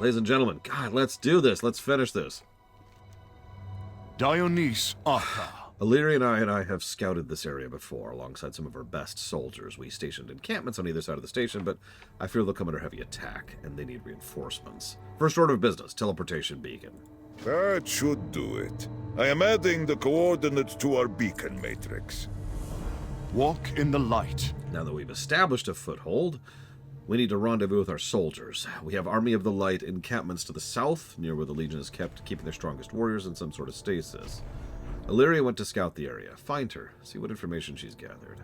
Ladies and gentlemen, God, let's do this. Let's finish this. Dionys Arca. Illyria and I have scouted this area before, alongside some of our best soldiers. We stationed encampments on either side of the station, but I fear they'll come under heavy attack, and they need reinforcements. First order of business, teleportation beacon. That should do it. I am adding the coordinates to our beacon matrix. Walk in the light. Now that we've established a foothold, we need to rendezvous with our soldiers. We have Army of the Light encampments to the south, near where the Legion is kept, keeping their strongest warriors in some sort of stasis. Illyria went to scout the area. Find her. See what information she's gathered.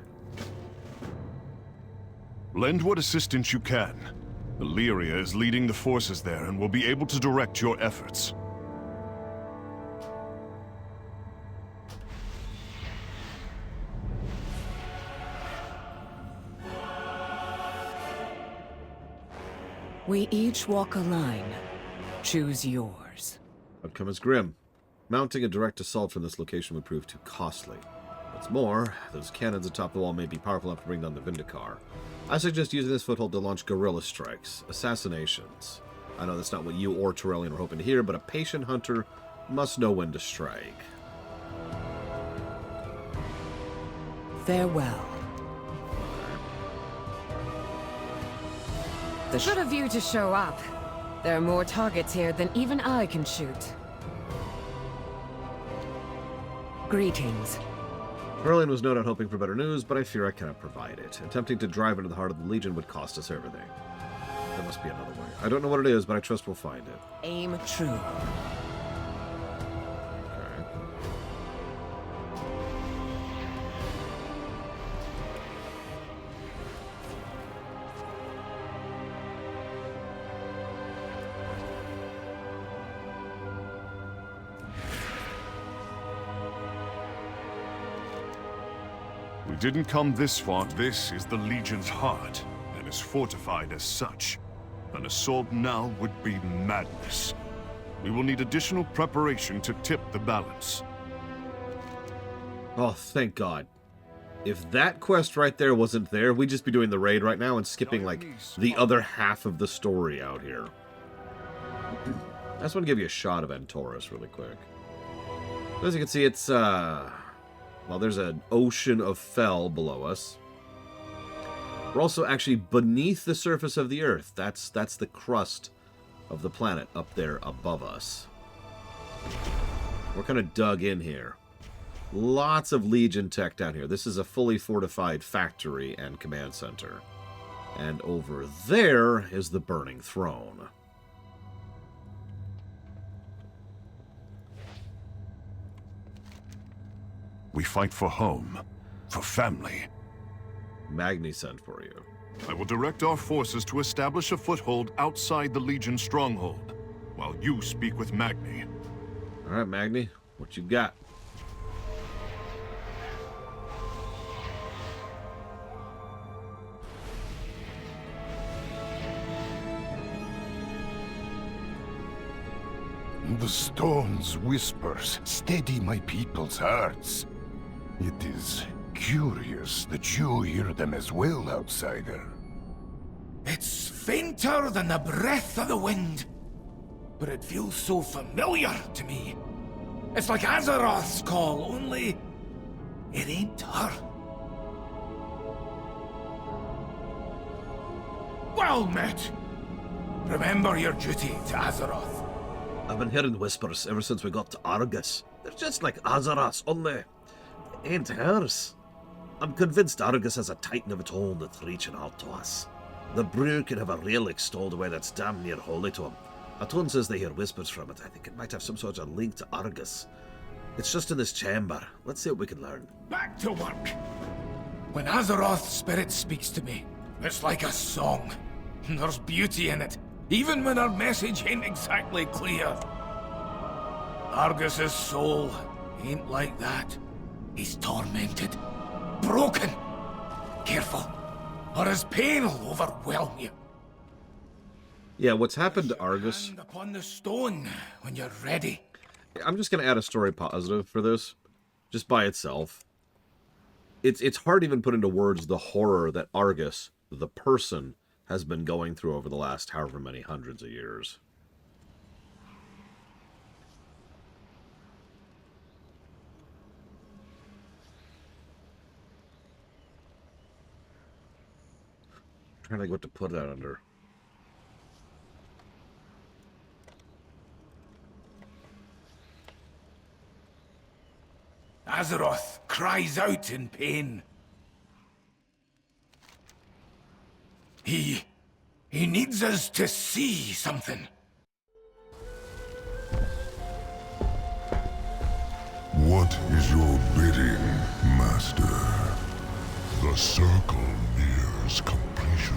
Lend what assistance you can. Illyria is leading the forces there and will be able to direct your efforts. We each walk a line. Choose yours. Outcome is grim. Mounting a direct assault from this location would prove too costly. What's more, those cannons atop the wall may be powerful enough to bring down the Vindicar. I suggest using this foothold to launch guerrilla strikes, assassinations. I know that's not what you or Tyrellian were hoping to hear, but a patient hunter must know when to strike. Farewell. Good of you to show up. There are more targets here than even I can shoot. Greetings. Tyrellian was no doubt hoping for better news, but I fear I cannot provide it. Attempting to drive into the heart of the Legion would cost us everything. There must be another way. I don't know what it is, but I trust we'll find it. Aim true. Okay. We didn't come this far. This is the Legion's heart, and is fortified as such. An assault now would be madness. We will need additional preparation to tip the balance. Oh, thank God. If that quest right there wasn't there, we'd just be doing the raid right now and skipping, like, the other half of the story out here. I just want to give you a shot of Antorus really quick. As you can see, it's, well, there's an ocean of fel below us. We're also actually beneath the surface of the Earth. That's the crust of the planet up there above us. We're kind of dug in here. Lots of Legion tech down here. This is a fully fortified factory and command center. And over there is the Burning Throne. We fight for home, for family. Magni sent for you. I will direct our forces to establish a foothold outside the Legion stronghold, while you speak with Magni. All right, Magni, what you got? The stone's whispers steady my people's hearts. It is curious that you hear them as well, outsider. It's fainter than the breath of the wind, but it feels so familiar to me. It's like Azeroth's call, only it ain't her. Well met. Remember your duty to Azeroth. I've been hearing whispers ever since we got to Argus. They're just like Azeroth's, only ain't hers. I'm convinced Argus has a titan of its own that's reaching out to us. The brew can have a relic stowed away that's damn near holy to him. Atun says they hear whispers from it. I think it might have some sort of link to Argus. It's just in this chamber. Let's see what we can learn. Back to work. When Azeroth's spirit speaks to me, it's like a song. There's beauty in it, even when our message ain't exactly clear. Argus's soul ain't like that. He's tormented, broken. Careful, or his pain will overwhelm you. Yeah, what's happened to Argus? Stand upon the stone when you're ready. I'm just going to add a story positive for this, just by itself. It's hard to even put into words the horror that Argus, the person, has been going through over the last however many hundreds of years. trying to think what to put that under. Azeroth cries out in pain. He needs us to see something. What is your bidding, Master? The circle nears completion.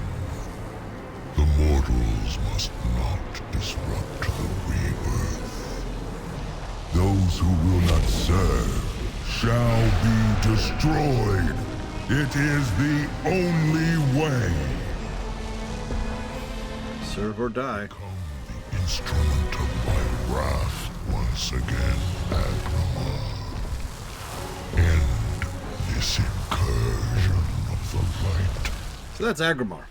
The mortals must not disrupt the rebirth. Those who will not serve shall be destroyed. It is the only way. Serve or die. Become the instrument of my wrath once again, Agramar. End this incursion of the light. So that's Agramar.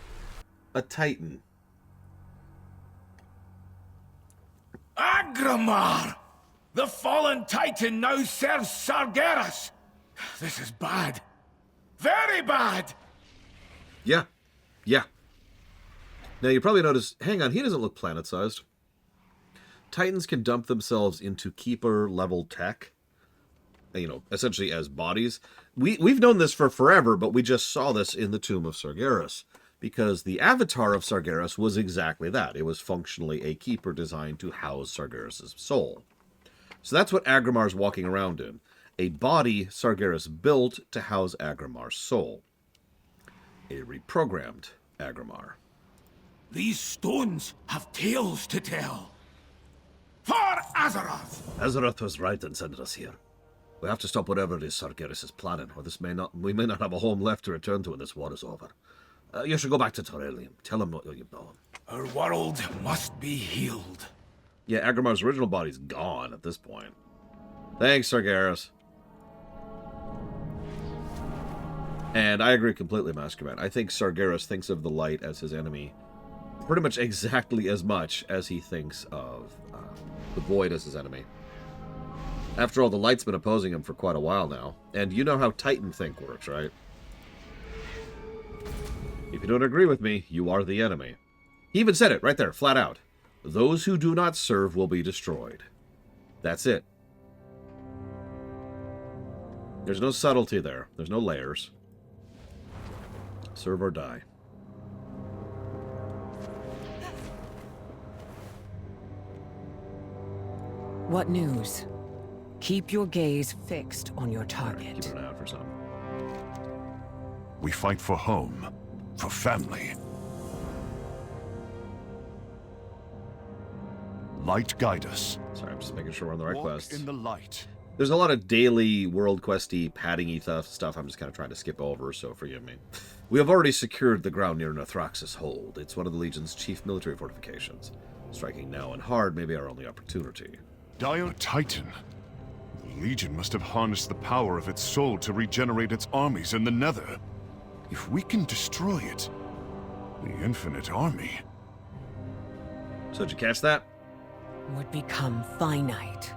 A Titan. Agramar! The fallen Titan now serves Sargeras! This is bad. Very bad! Yeah. Yeah. Now, you probably notice, hang on, he doesn't look planet-sized. Titans can dump themselves into Keeper-level tech, you know, essentially as bodies. We've known this for forever, but we just saw this in the Tomb of Sargeras, because the avatar of Sargeras was exactly that. It was functionally a Keeper designed to house Sargeras' soul. So that's what Agramar's walking around in. A body Sargeras built to house Agramar's soul. A reprogrammed Agramar. These stones have tales to tell. For Azeroth! Azeroth was right and sent us here. We have to stop whatever it is Sargeras is planning, or we may not have a home left to return to when this war is over. You should go back to Torelium. Tell him what you've known. Our world must be healed. Yeah, Agramar's original body's gone at this point. Thanks, Sargeras. And I agree completely, Masterman. I think Sargeras thinks of the light as his enemy pretty much exactly as much as he thinks of the void as his enemy. After all, the light's been opposing him for quite a while now. And you know how Titan think works, right? If you don't agree with me, you are the enemy. He even said it right there, flat out. Those who do not serve will be destroyed. That's it. There's no subtlety there. There's no layers. Serve or die. What news? Keep your gaze fixed on your Right, target. keep an eye out for something. We fight for home, for family. Light guide us. Sorry, I'm just making sure we're on the right Walk quest. in the light. There's a lot of daily world questy, padding-y stuff I'm just kind of trying to skip over, so forgive me. We have already secured the ground near Nathrax's hold. It's one of the Legion's chief military fortifications. Striking now and hard may be our only opportunity. Dire Titan. The Legion must have harnessed the power of its soul to regenerate its armies in the Nether. If we can destroy it, the Infinite Army... So did you catch that? Would become finite.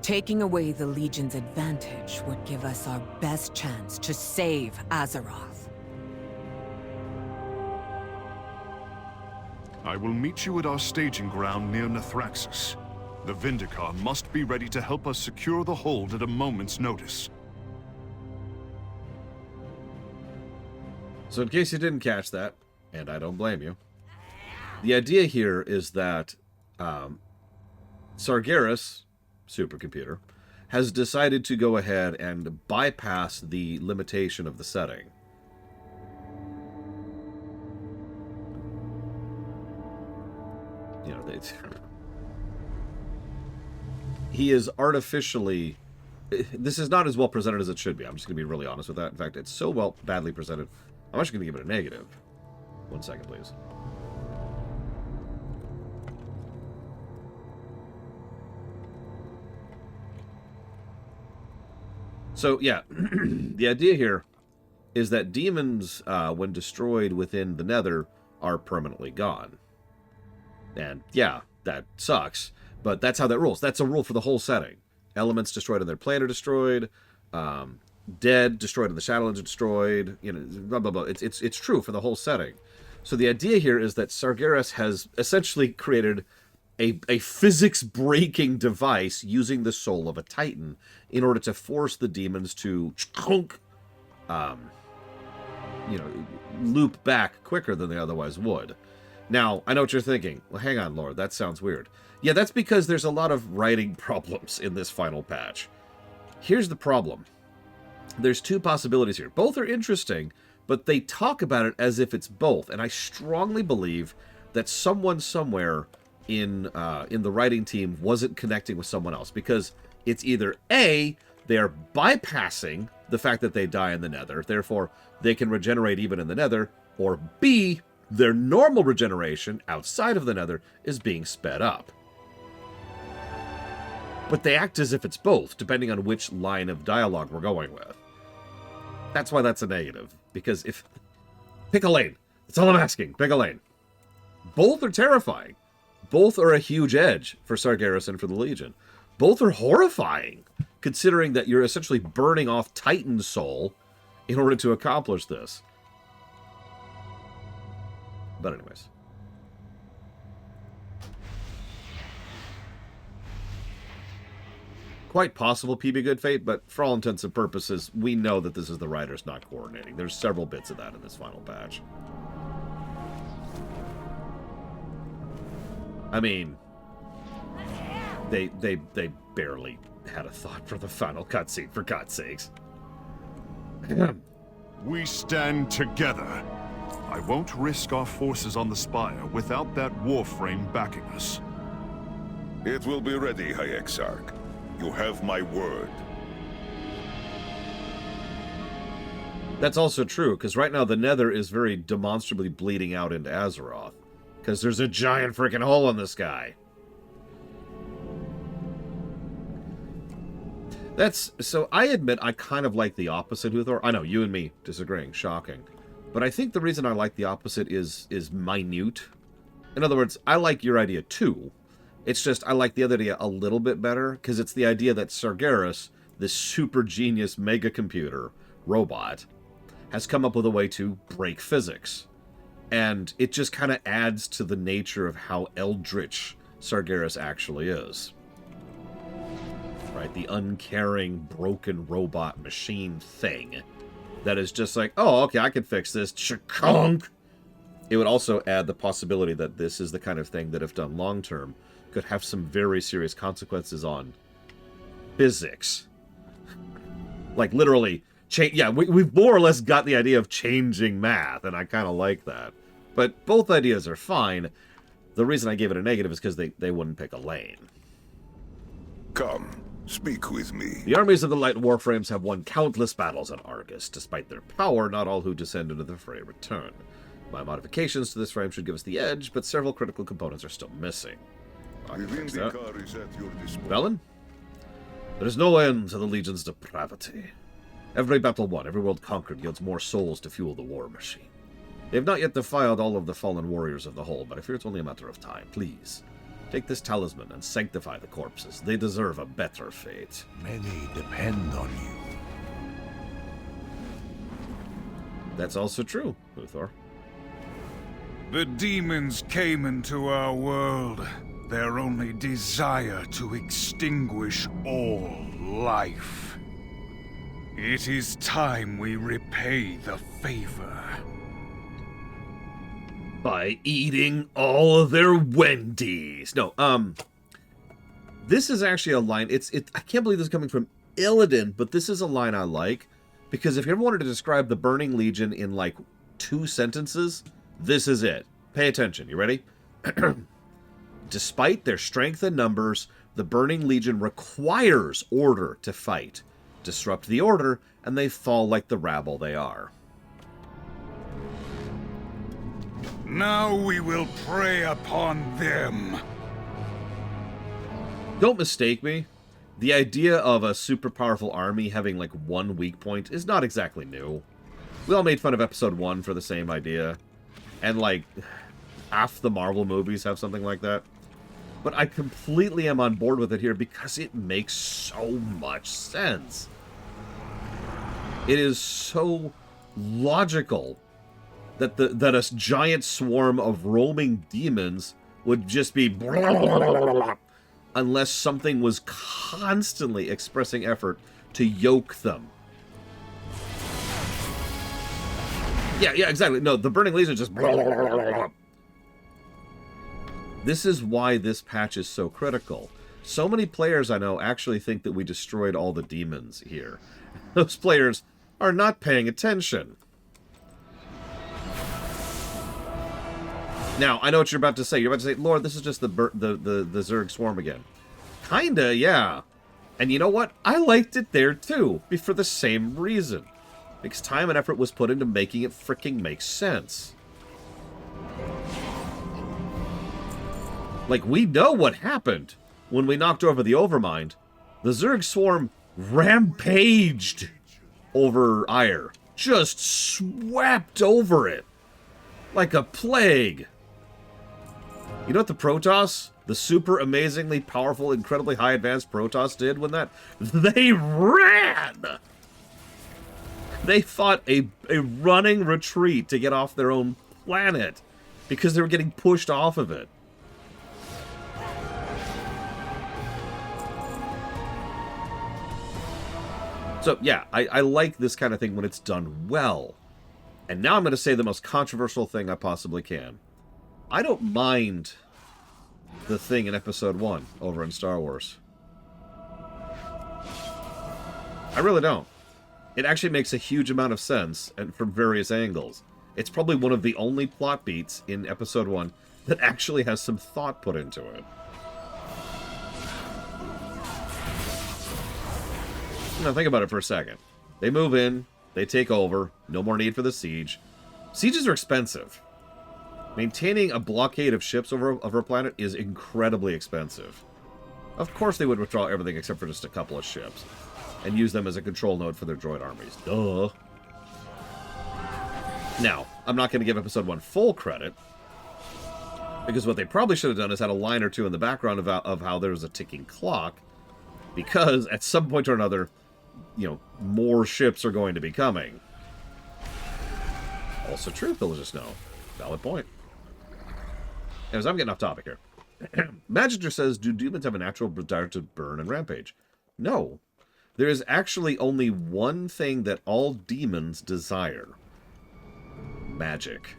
Taking away the Legion's advantage would give us our best chance to save Azeroth. I will meet you at our staging ground near Nathraxis. The Vindicar must be ready to help us secure the hold at a moment's notice. So in case you didn't catch that, and I don't blame you, the idea here is that Sargeras, supercomputer, has decided to go ahead and bypass the limitation of the setting. You know, he is artificially... This is not as well presented as it should be. I'm just going to be really honest with that. In fact, it's so badly presented. I'm actually going to give it a negative. 1 second, please. So, yeah, the idea here is that demons, when destroyed within the Nether, are permanently gone. And, yeah, that sucks, but that's how that rules. That's a rule for the whole setting. Elements destroyed on their plane are destroyed. Dead destroyed in the Shadowlands are destroyed. You know, blah, blah, blah. It's true for the whole setting. So the idea here is that Sargeras has essentially created a physics-breaking device using the soul of a Titan in order to force the demons to loop back quicker than they otherwise would. Now, I know what you're thinking. Well, hang on, Lord, that sounds weird. Yeah, that's because there's a lot of writing problems in this final patch. Here's the problem. There's two possibilities here. Both are interesting, but they talk about it as if it's both, and I strongly believe that someone somewhere in the writing team wasn't connecting with someone else, because it's either A, they're bypassing the fact that they die in the Nether, therefore they can regenerate even in the Nether, or B, their normal regeneration outside of the Nether is being sped up. But they act as if it's both, depending on which line of dialogue we're going with. That's why that's a negative, because if... Pick a lane. That's all I'm asking. Pick a lane. Both are terrifying. Both are a huge edge for Sargeras and for the Legion. Both are horrifying, considering that you're essentially burning off Titan's soul in order to accomplish this. But anyways. Quite possible PB Good Fate, but for all intents and purposes, we know that this is the writers not coordinating. There's several bits of that in this final patch. I mean, they barely had a thought for the final cutscene, for God's sakes. We stand together. I won't risk our forces on the Spire without that warframe backing us. It will be ready, High Exarch. You have my word. That's also true, because right now the Nether is very demonstrably bleeding out into Azeroth. Because there's a giant freaking hole in the sky. So I admit I kind of like the opposite, Huthor. I know, you and me disagreeing. Shocking. But I think the reason I like the opposite is minute. In other words, I like your idea too. It's just I like the other idea a little bit better, because it's the idea that Sargeras, this super genius mega computer robot, has come up with a way to break physics. And it just kind of adds to the nature of how eldritch Sargeras actually is. Right? The uncaring, broken robot machine thing that is just like, oh, okay, I can fix this. Chakunk! It would also add the possibility that this is the kind of thing that, if done long-term, could have some very serious consequences on physics. Like, literally, yeah, we've more or less got the idea of changing math, and I kind of like that. But both ideas are fine. The reason I gave it a negative is because they wouldn't pick a lane. Come, speak with me. The armies of the Light Warframes have won countless battles on Argus. Despite their power, not all who descend into the fray return. My modifications to this frame should give us the edge, but several critical components are still missing. I can fix that. Is at your disposal. Velen? There is no end to the Legion's depravity. Every battle won, every world conquered yields more souls to fuel the war machine. They have not yet defiled all of the fallen warriors of the whole, but I fear it's only a matter of time. Please, take this talisman and sanctify the corpses. They deserve a better fate. Many depend on you. That's also true, Luthor. The demons came into our world. Their only desire to extinguish all life. It is time we repay the favor. By eating all of their Wendy's. No, this is actually a line, I can't believe this is coming from Illidan, but this is a line I like, because if you ever wanted to describe the Burning Legion in, like, 2 sentences, this is it. Pay attention, you ready? Despite their strength and numbers, the Burning Legion requires order to fight. Disrupt the order, and they fall like the rabble they are. Now we will prey upon them. Don't mistake me. The idea of a super powerful army having like one weak point is not exactly new. We all made fun of episode 1 for the same idea. And like, half the Marvel movies have something like that. But I completely am on board with it here because it makes so much sense. It is so logical that a giant swarm of roaming demons would just be unless something was constantly expressing effort to yoke them. Yeah, exactly. No, the Burning Legion just... This is why this patch is so critical. So many players I know actually think that we destroyed all the demons here. Those players are not paying attention. Now, I know what you're about to say. You're about to say, Lord, this is just the Zerg Swarm again. Kinda, yeah. And you know what? I liked it there, too. For the same reason. Because time and effort was put into making it freaking make sense. Like, we know what happened when we knocked over the Overmind. The Zerg Swarm rampaged over Ire. Just swept over it. Like a plague. You know what the Protoss, the super amazingly powerful, incredibly high advanced Protoss did when that? They ran! They fought a running retreat to get off their own planet because they were getting pushed off of it. So, yeah, I like this kind of thing when it's done well. And now I'm going to say the most controversial thing I possibly can. I don't mind the thing in Episode 1 over in Star Wars. I really don't. It actually makes a huge amount of sense and from various angles. It's probably one of the only plot beats in Episode 1 that actually has some thought put into it. Now think about it for a second. They move in, they take over, no more need for the siege. Sieges are expensive. Maintaining a blockade of ships over a planet is incredibly expensive. Of course they would withdraw everything except for just a couple of ships, and use them as a control node for their droid armies. Duh. Now, I'm not going to give Episode 1 full credit, because what they probably should have done is had a line or two in the background of how there's a ticking clock, because at some point or another, you know, more ships are going to be coming. Also true, villagers know. Valid point. Anyways, I'm getting off topic here. Magister says, do demons have a natural desire to burn and rampage? No. There is actually only one thing that all demons desire. Magic.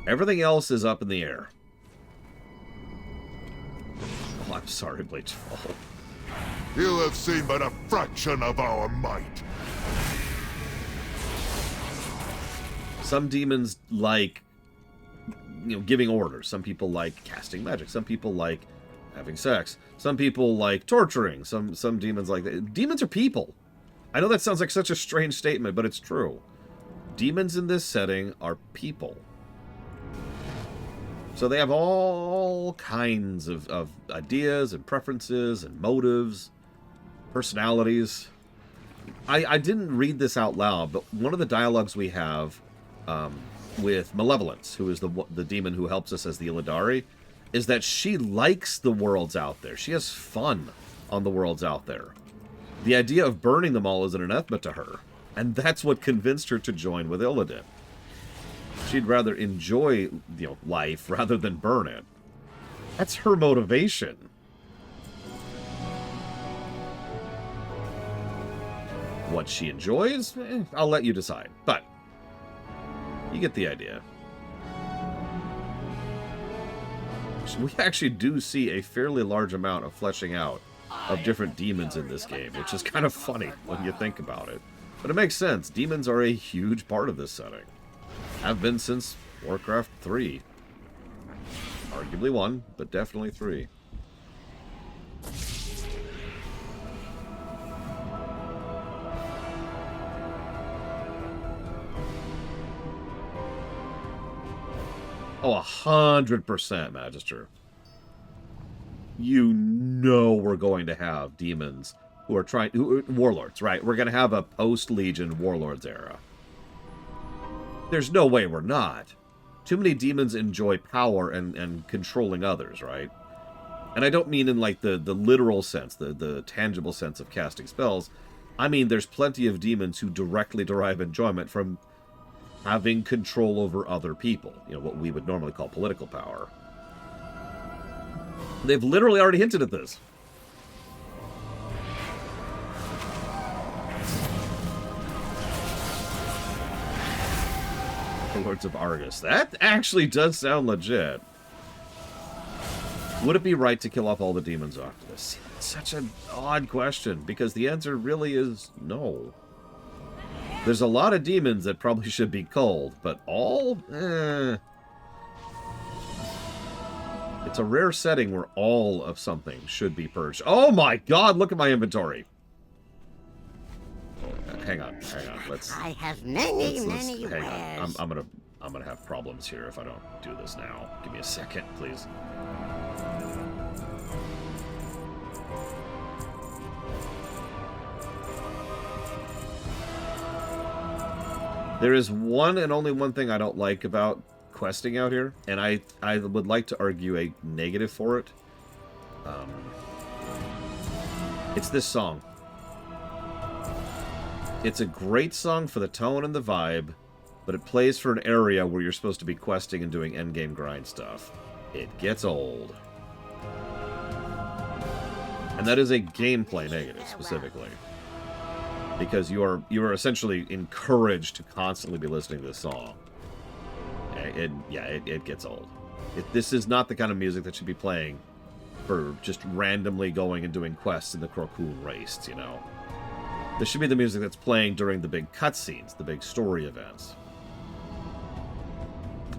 Everything else is up in the air. Oh, I'm sorry, Bleachfall. You have seen but a fraction of our might. Some demons like, you know, giving orders. Some people like casting magic. Some people like having sex. Some people like torturing. Some demons like that. Demons are people. I know that sounds like such a strange statement, but it's true. Demons in this setting are people. So they have all kinds of ideas and preferences and motives, personalities. I didn't read this out loud, but one of the dialogues we have with Malevolence, who is the demon who helps us as the Illidari, is that she likes the worlds out there. She has fun on the worlds out there. The idea of burning them all is an anathema to her, and that's what convinced her to join with Illidan. She'd rather enjoy, you know, life rather than burn it. That's her motivation. What she enjoys, I'll let you decide. But you get the idea. We actually do see a fairly large amount of fleshing out of different demons in this game, which is kind of funny when you think about it. But it makes sense. Demons are a huge part of this setting. Have been since Warcraft 3. Arguably 1, but definitely 3. Oh, 100%, Magister. You know we're going to have demons who are warlords, right? We're going to have a post-Legion warlords era. There's no way we're not. Too many demons enjoy power and controlling others, right? And I don't mean in like the literal sense, the tangible sense of casting spells. I mean there's plenty of demons who directly derive enjoyment from having control over other people. You know, what we would normally call political power. They've literally already hinted at this. The Lords of Argus. That actually does sound legit. Would it be right to kill off all the demons after this? It's such an odd question, because the answer really is no. There's a lot of demons that probably should be culled, but all? It's a rare setting where all of something should be purged. Oh my god, look at my inventory! Hang on. Let's. I have many hang wares. on. I'm gonna have problems here if I don't do this now. Give me a second, please. There is one and only one thing I don't like about questing out here, and I would like to argue a negative for it. It's this song. It's a great song for the tone and the vibe, but it plays for an area where you're supposed to be questing and doing endgame grind stuff. It gets old. And that is a gameplay negative, specifically. Because you are essentially encouraged to constantly be listening to this song. It gets old. This is not the kind of music that should be playing for just randomly going and doing quests in the Crocun Wastes, you know. This should be the music that's playing during the big cutscenes, the big story events.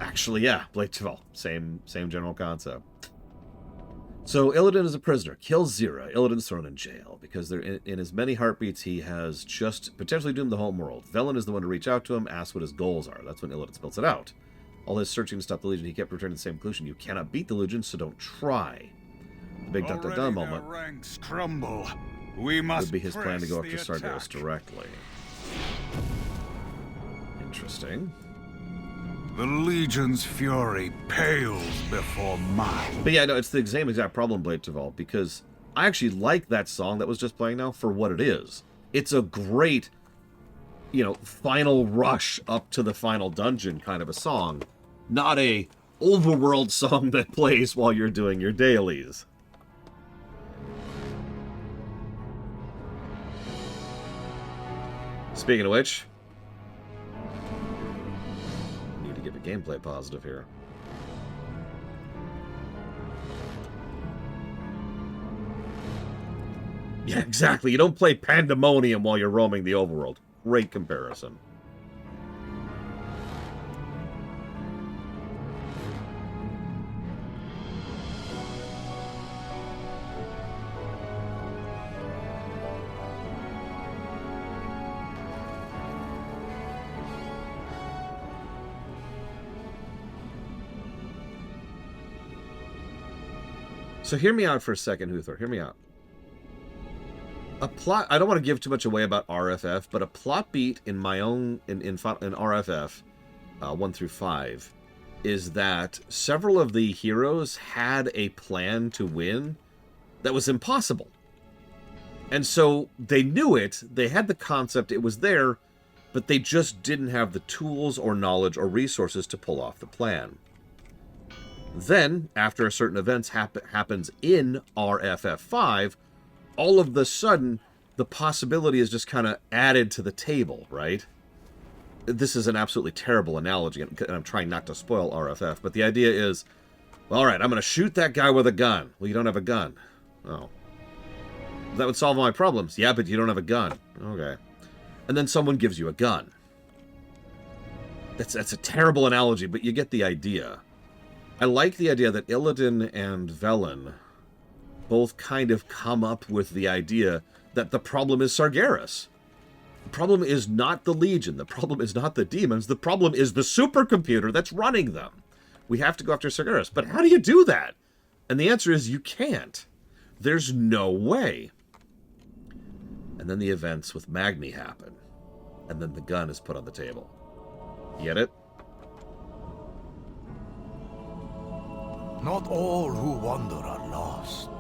Actually, yeah, Blade Tval, same general concept. So Illidan is a prisoner, kills Zira. Illidan's thrown in jail because in his many heartbeats he has just potentially doomed the home world. Velen is the one to reach out to him, ask what his goals are. That's when Illidan spills it out. All his searching to stop the Legion, he kept returning to the same conclusion: you cannot beat the Legion, so don't try. The big dun-dun-dun moment ranks crumble. We must would be his plan to go after press the Sargeras attack. directly. Interesting. The Legion's fury pales before mine. But yeah, no, it's the same exact problem, Blade Tval, because I actually like that song that was just playing now for what it is. It's a great, you know, final rush up to the final dungeon kind of a song, not a overworld song that plays while you're doing your dailies. Speaking of which, need to give a gameplay positive here. Yeah, exactly. You don't play Pandemonium while you're roaming the overworld. Great comparison. So hear me out for a second, Huthor. Hear me out. A plot. I don't want to give too much away about RFF, but a plot beat in my own in RFF 1 through 5 is that several of the heroes had a plan to win that was impossible, and so they knew it. They had the concept. It was there, but they just didn't have the tools or knowledge or resources to pull off the plan. Then, after a certain event happens in RFF 5, all of the sudden, the possibility is just kind of added to the table, right? This is an absolutely terrible analogy, and I'm trying not to spoil RFF, but the idea is, all right, I'm going to shoot that guy with a gun. Well, you don't have a gun. Oh. That would solve all my problems. Yeah, but you don't have a gun. Okay. And then someone gives you a gun. That's a terrible analogy, but you get the idea. I like the idea that Illidan and Velen both kind of come up with the idea that the problem is Sargeras. The problem is not the Legion. The problem is not the demons. The problem is the supercomputer that's running them. We have to go after Sargeras. But how do you do that? And the answer is you can't. There's no way. And then the events with Magni happen. And then the gun is put on the table. Get it? Not all who wander are lost.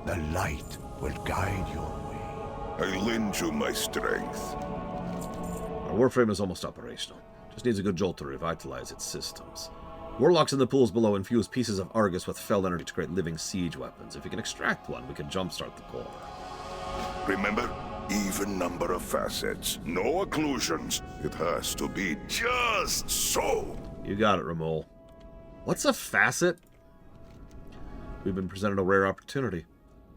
The light will guide your way. I lend you my strength. Our warframe is almost operational. Just needs a good jolt to revitalize its systems. Warlocks in the pools below infuse pieces of Argus with fell energy to create living siege weapons. If we can extract one, we can jumpstart the core. Remember? Even number of facets. No occlusions. It has to be just so. You got it, Ramul. What's a facet? We've been presented a rare opportunity.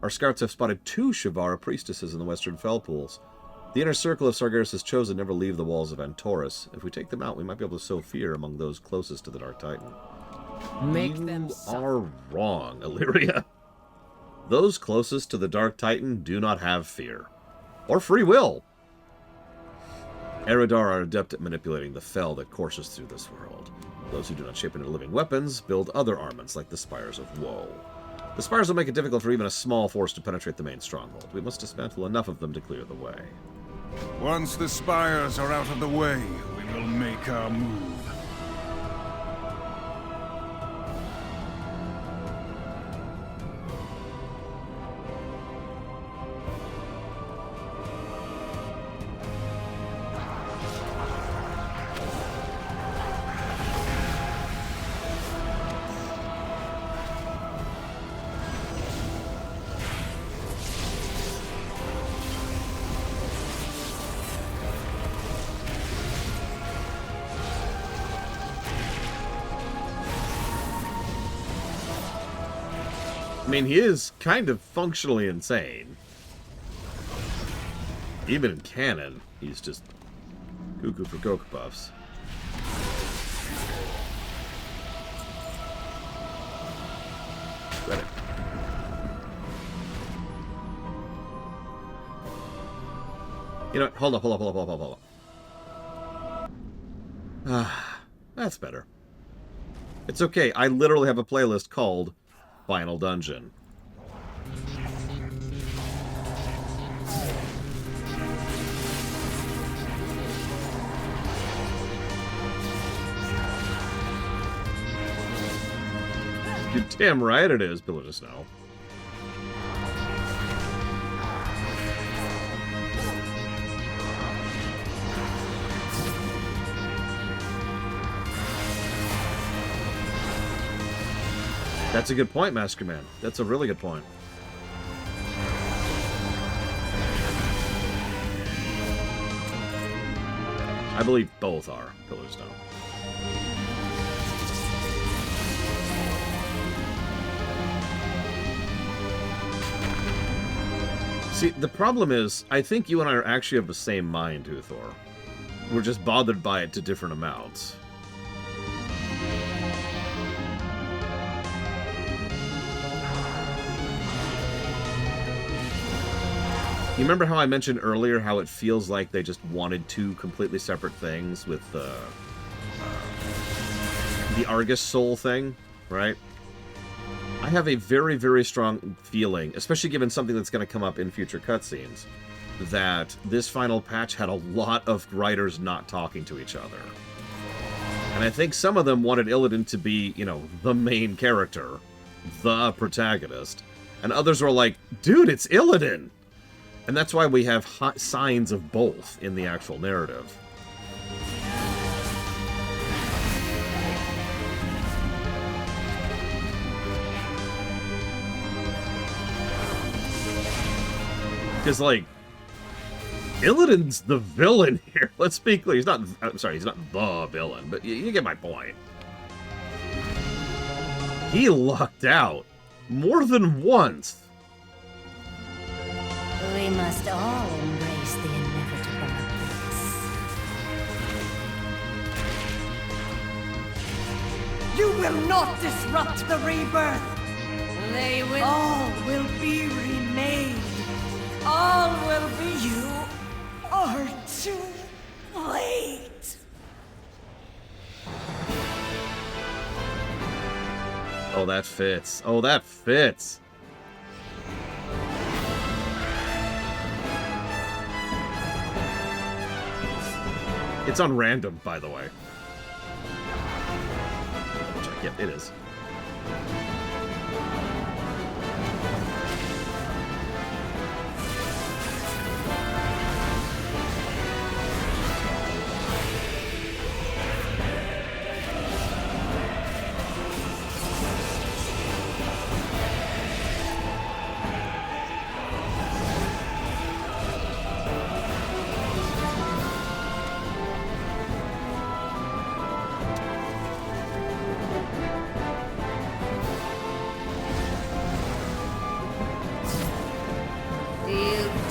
Our scouts have spotted 2 Shivara priestesses in the western fell pools. The inner circle of Sargeras' chosen never leave the walls of Antorus. If we take them out, we might be able to sow fear among those closest to the Dark Titan. Make you them are wrong, Illyria. Those closest to the Dark Titan do not have fear. Or free will. Eridar are adept at manipulating the fell that courses through this world. Those who do not shape into living weapons build other armaments like the Spires of Woe. The Spires will make it difficult for even a small force to penetrate the main stronghold. We must dismantle enough of them to clear the way. Once the spires are out of the way, we will make our move. I mean, he is kind of functionally insane. Even in canon, he's just cuckoo for Cocoa Puffs. Ready. You know what? Hold up. Ah, that's better. It's okay. I literally have a playlist called Final Dungeon. You're damn right it is, Pillar of Snow. That's a good point, Master Man. That's a really good point. I believe both are Pillars of Snow. See, the problem is, I think you and I are actually of the same mind, Uthor. We're just bothered by it to different amounts. You remember how I mentioned earlier how it feels like they just wanted 2 completely separate things with the Argus soul thing, right? I have a very, very strong feeling, especially given something that's going to come up in future cutscenes, that this final patch had a lot of writers not talking to each other. And I think some of them wanted Illidan to be, you know, the main character, the protagonist, and others were like, dude, it's Illidan! And that's why we have signs of both in the actual narrative. Because, like, Illidan's the villain here. Let's be clear. He's not, I'm sorry, he's not the villain, but you get my point. He lucked out more than once. We must all embrace the inevitable. You will not disrupt the rebirth! They will... All will be remade! All will be... You are too late! Oh, that fits. Oh, that fits. It's on random, by the way. Yep, it is.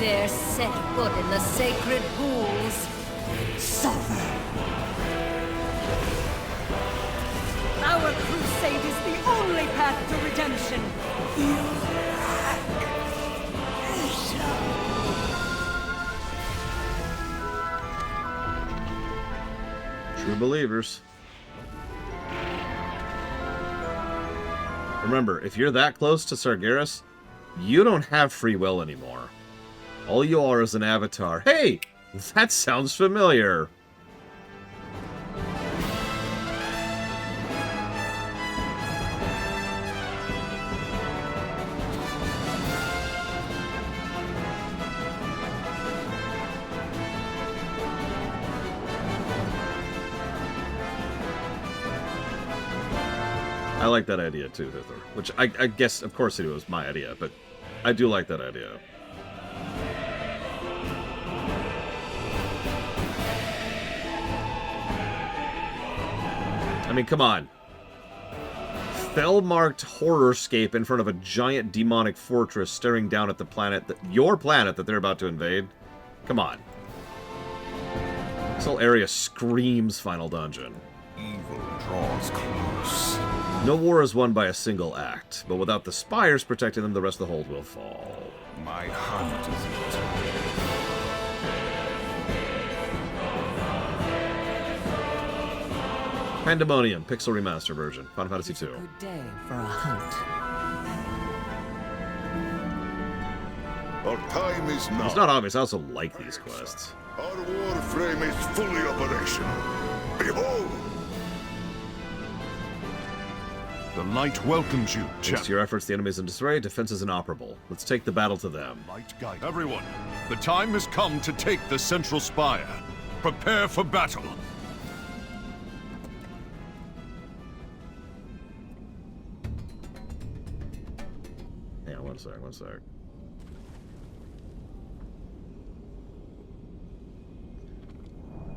dare set foot in the sacred pools, suffer. Our crusade is the only path to redemption. True believers. Remember, if you're that close to Sargeras, you don't have free will anymore. All you are is an avatar. Hey! That sounds familiar. I like that idea too, Hither. Which I guess, of course, it was my idea, but I do like that idea. I mean, come on. Fell-marked horrorscape in front of a giant demonic fortress staring down at the planet, your planet that they're about to invade. Come on. This whole area screams Final Dungeon. Evil draws close. No war is won by a single act, but without the spires protecting them, the rest of the hold will fall. My hunt is Pandemonium, Pixel Remaster version, Final Fantasy II. Good day for a hunt. Our time is now. It's not obvious, I also like these quests. Our warframe is fully operational. Behold! The light welcomes you, Thanks champ. to your efforts, the enemy is in disarray, defense is inoperable. Let's take the battle to them. Light guide. Everyone, the time has come to take the central spire. Prepare for battle. Hang on, one sec.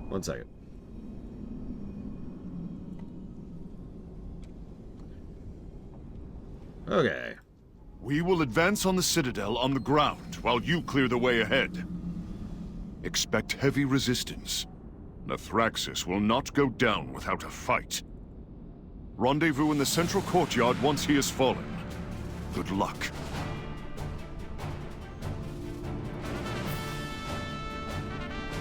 One second. Okay. We will advance on the Citadel on the ground while you clear the way ahead. Expect heavy resistance. Nathraxis will not go down without a fight. Rendezvous in the central courtyard once he has fallen. Good luck.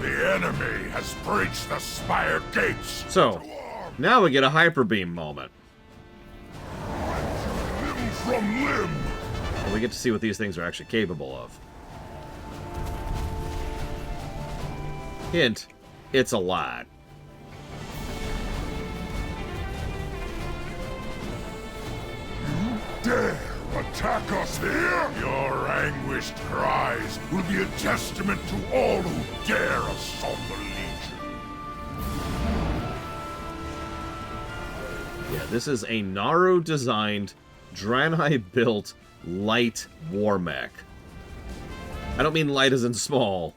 The enemy has breached the spire gates. So, now we get a Hyper Beam moment. Limb from limb. And we get to see what these things are actually capable of. Hint, it's a lot. Dare attack us here? Your anguished cries will be a testament to all who dare assault the Legion. Yeah, this is a Naru-designed, Draenei-built, light war mech. I don't mean light as in small.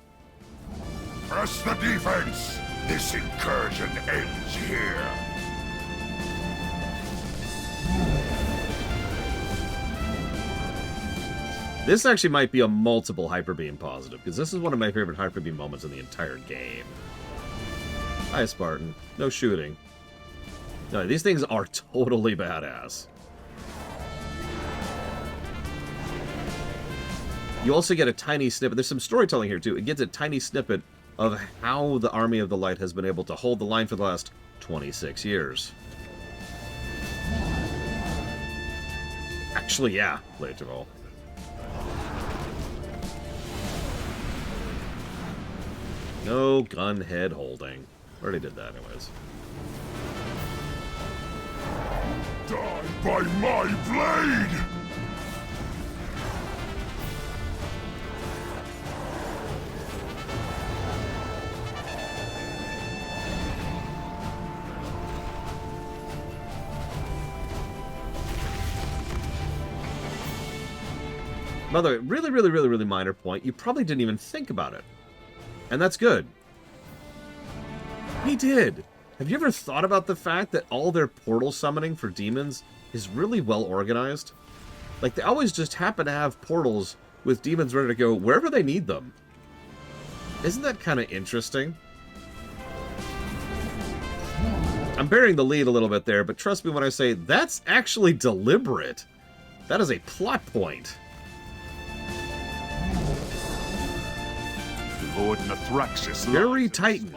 Press the defense. This incursion ends here. This actually might be a multiple Hyper Beam positive, because this is one of my favorite Hyper Beam moments in the entire game. Hi, Spartan. No shooting. No, these things are totally badass. You also get a tiny snippet. There's some storytelling here, too. It gets a tiny snippet of how the Army of the Light has been able to hold the line for the last 26 years. Actually, yeah, later all. No gun head holding. Already did that anyways. Die by my blade! By the way, really minor point. You probably didn't even think about it. And that's good. He did. Have you ever thought about the fact that all their portal summoning for demons is really well organized? Like, they always just happen to have portals with demons ready to go wherever they need them. Isn't that kind of interesting? I'm bearing the lead a little bit there, but trust me when I say that's actually deliberate. That is a plot point. Lord Nathraxis Very Titan.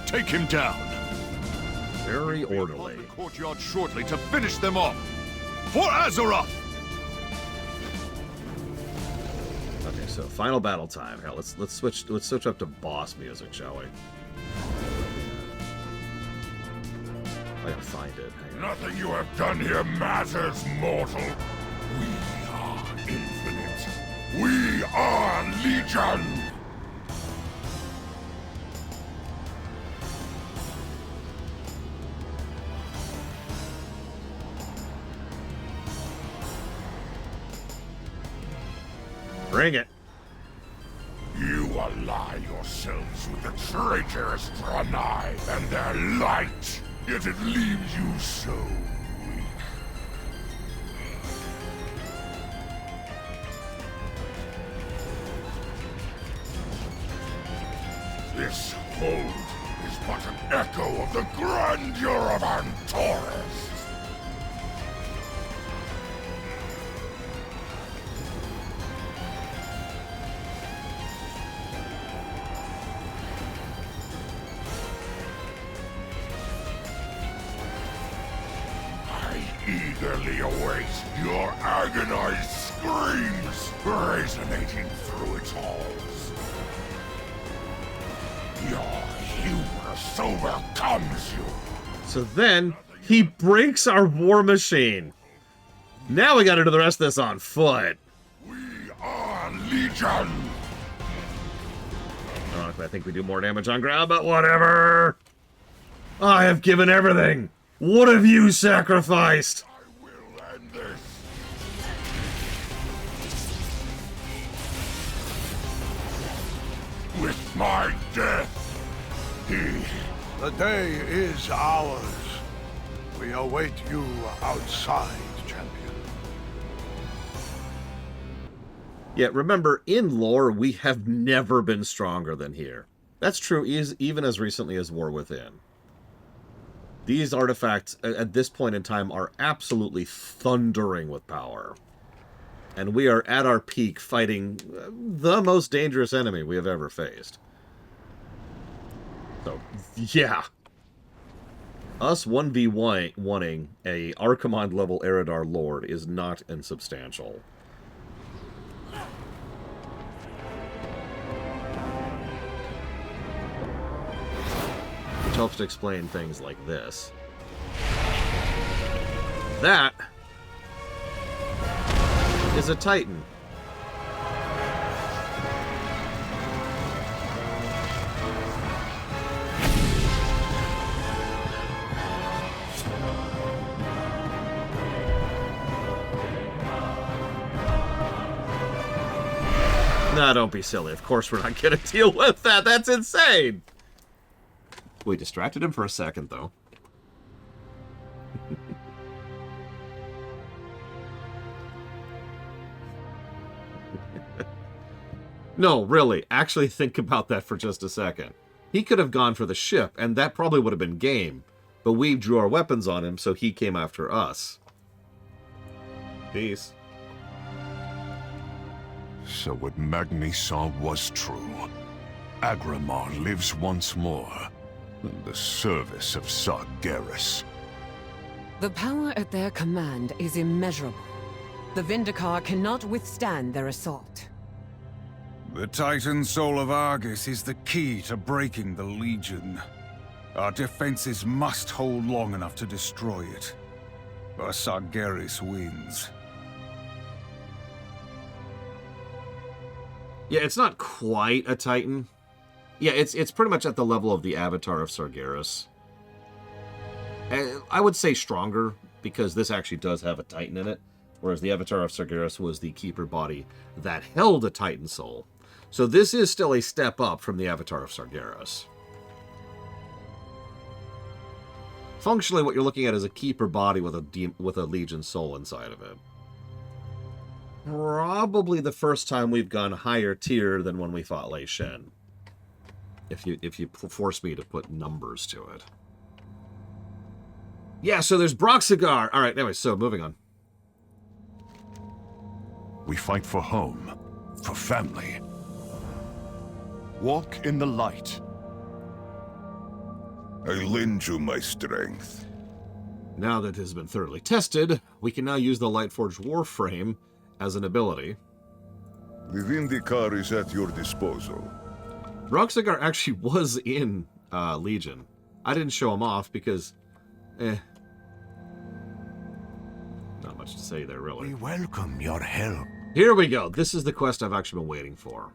Take him down. Very orderly. The courtyard shortly to finish them off. For Azeroth! Okay, so final battle time. Hell, let's switch up to boss music, shall we? I gotta find it. Hang on. Nothing you have done here matters, mortal. We are infinite. We are Legion! Bring it. You ally yourselves with the traitorous Draenei and their light, yet it leaves you so weak. This hold is but an echo of the grandeur of Antares. Eagerly await your agonized screams resonating through its halls. Your hubris overcomes you. So then, he breaks our war machine. Now we gotta do the rest of this on foot. We are Legion! Ironically, I think we do more damage on ground, but whatever. I have given everything. What have you sacrificed? I will end this. With my death, The day is ours. We await you outside, champion. Yet remember, in lore, we have never been stronger than here. That's true even as recently as War Within. These artifacts, at this point in time, are absolutely thundering with power. And we are at our peak fighting the most dangerous enemy we have ever faced. So, yeah. Us 1v1ing a Archimonde level Eridar Lord is not insubstantial. Which helps to explain things like this. That is a Titan. Nah, don't be silly. Of course we're not gonna deal with that. That's insane! We distracted him for a second, though. No, really. Actually think about that for just a second. He could have gone for the ship, and that probably would have been game. But we drew our weapons on him, so he came after us. Peace. So what Magni saw was true. Agramar lives once more in the service of Sargeras. The power at their command is immeasurable. The Vindicar cannot withstand their assault. The Titan Soul of Argus is the key to breaking the Legion. Our defenses must hold long enough to destroy it, or Sargeras wins. Yeah, it's not quite a Titan. Yeah, it's pretty much at the level of the Avatar of Sargeras. I would say stronger, because this actually does have a Titan in it, whereas the Avatar of Sargeras was the Keeper body that held a Titan soul. So this is still a step up from the Avatar of Sargeras. Functionally, what you're looking at is a Keeper body with a Legion soul inside of it. probably the first time we've gone higher tier than when we fought Lei Shen. If you force me to put numbers to it. Yeah, so there's Broxigar. All right, anyway, so moving on. We fight for home, for family. Walk in the light. I lend you my strength. Now that it has been thoroughly tested, we can now use the Lightforged Warframe as an ability. The Vindicar is at your disposal. Broxigar actually was in Legion. I didn't show him off because, not much to say there, really. We welcome your help. Here we go. This is the quest I've actually been waiting for.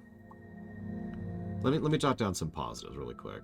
Let me jot down some positives really quick.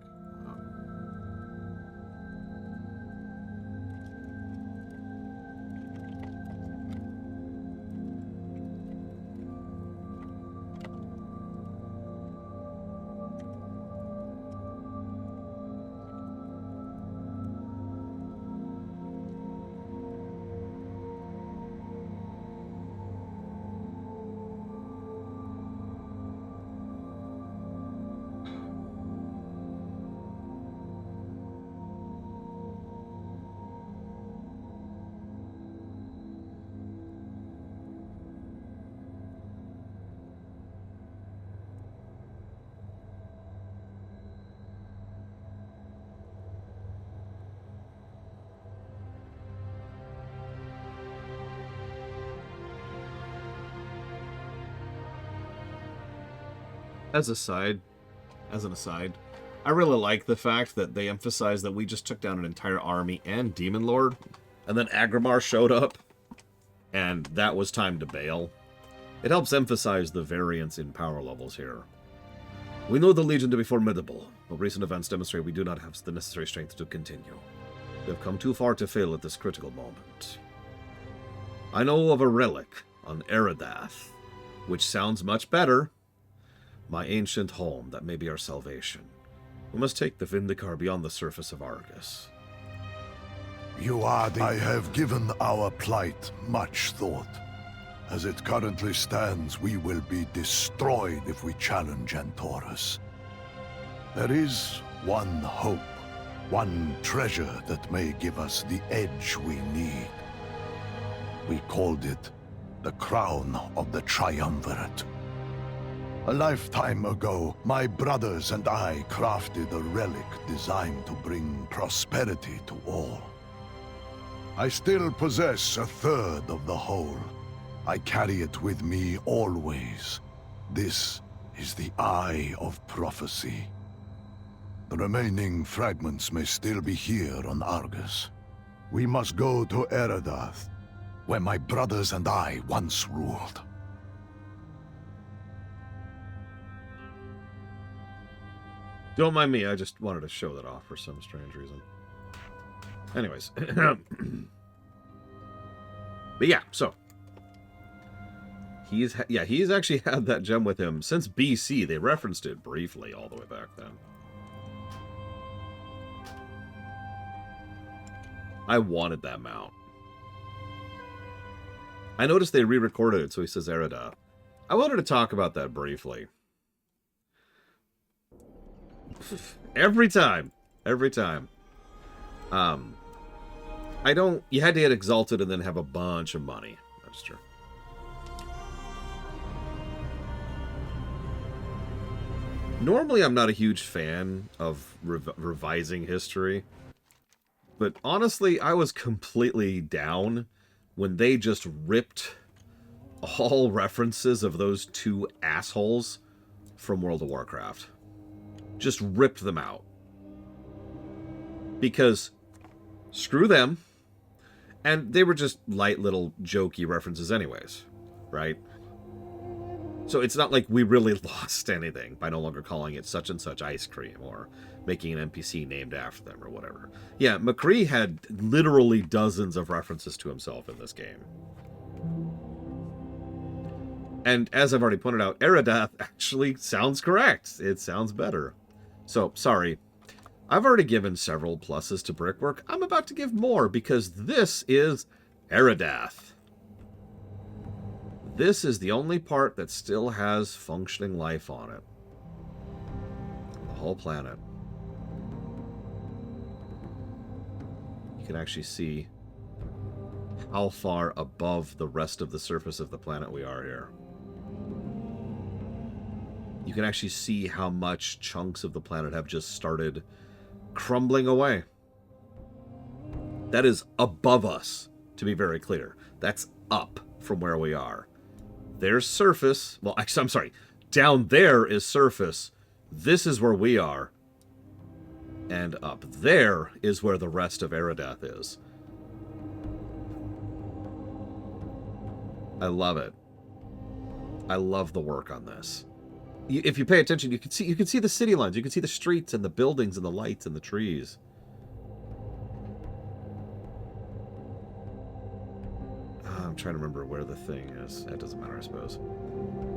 As an aside, I really like the fact that they emphasize that we just took down an entire army and Demon Lord, and then Agrimar showed up, and that was time to bail. It helps emphasize the variance in power levels here. We know the Legion to be formidable, but recent events demonstrate we do not have the necessary strength to continue. We have come too far to fail at this critical moment. I know of a relic on Eridath, which sounds much better. My ancient home, that may be our salvation. We must take the Vindicar beyond the surface of Argus. I have given our plight much thought. As it currently stands, we will be destroyed if we challenge Antorus. There is one hope, one treasure that may give us the edge we need. We called it the Crown of the Triumvirate. A lifetime ago, my brothers and I crafted a relic designed to bring prosperity to all. I still possess a third of the whole. I carry it with me always. This is the Eye of Prophecy. The remaining fragments may still be here on Argus. We must go to Eridath, where my brothers and I once ruled. Don't mind me, I just wanted to show that off for some strange reason. Anyways. But yeah, so. He's actually had that gem with him since BC. They referenced it briefly all the way back then. I wanted that mount. I noticed they re-recorded it, so he says Erida. I wanted to talk about that briefly. Every time. You had to get exalted and then have a bunch of money. That's true. Normally, I'm not a huge fan of revising history. But honestly, I was completely down when they just ripped all references of those two assholes from World of Warcraft. Just ripped them out. Because screw them. And they were just light little jokey references anyways. Right? So it's not like we really lost anything by no longer calling it such and such ice cream or making an NPC named after them or whatever. Yeah, McCree had literally dozens of references to himself in this game. And as I've already pointed out, Eridath actually sounds correct. It sounds better. So, sorry. I've already given several pluses to Brickwork. I'm about to give more because this is Eridath. This is the only part that still has functioning life on it. The whole planet. You can actually see how far above the rest of the surface of the planet we are here. You can actually see how much chunks of the planet have just started crumbling away. That is above us, to be very clear. That's up from where we are. There's surface. Well, actually, I'm sorry. Down there is surface. This is where we are. And up there is where the rest of Eridath is. I love it. I love the work on this. If you pay attention, you can see the city lines. You can see the streets and the buildings and the lights and the trees. I'm trying to remember where the thing is. That doesn't matter, I suppose.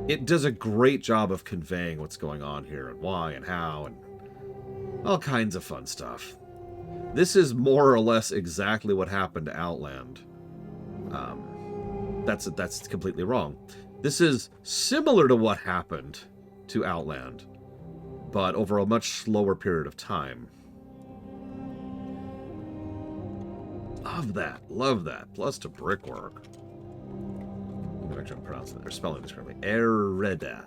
It does a great job of conveying what's going on here and why and how and all kinds of fun stuff. This is more or less exactly what happened to Outland. That's completely wrong. This is similar to what happened to Outland, but over a much slower period of time. Love that. Love that. Plus to brickwork. I'm going to try to pronounce it. They're spelling this correctly. Eridath.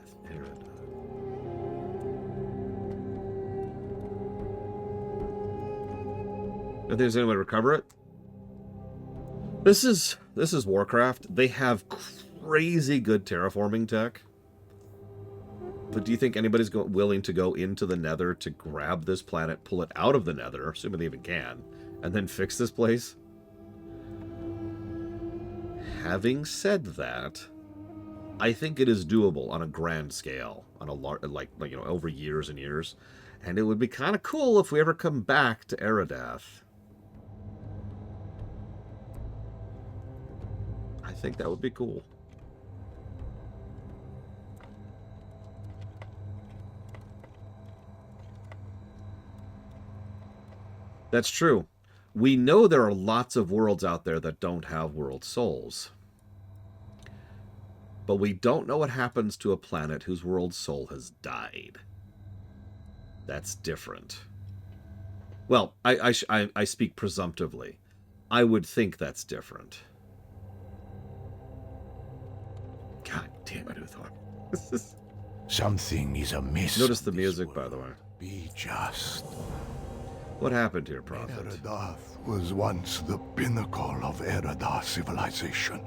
I think there's any way to recover it. This is Warcraft. They have crazy good terraforming tech. But do you think anybody's willing to go into the Nether to grab this planet, pull it out of the Nether, assuming they even can, and then fix this place? Having said that, I think it is doable on a grand scale, on a like over years and years, and it would be kind of cool if we ever come back to Eridath. I think that would be cool. That's true. We know there are lots of worlds out there that don't have world souls. But we don't know what happens to a planet whose world soul has died. That's different. Well, I speak presumptively. I would think that's different. God damn it, Uthor. Something is amiss. Notice the music, by the way. Be just. What happened here, Prophet? Eridath was once the pinnacle of Eridar civilization.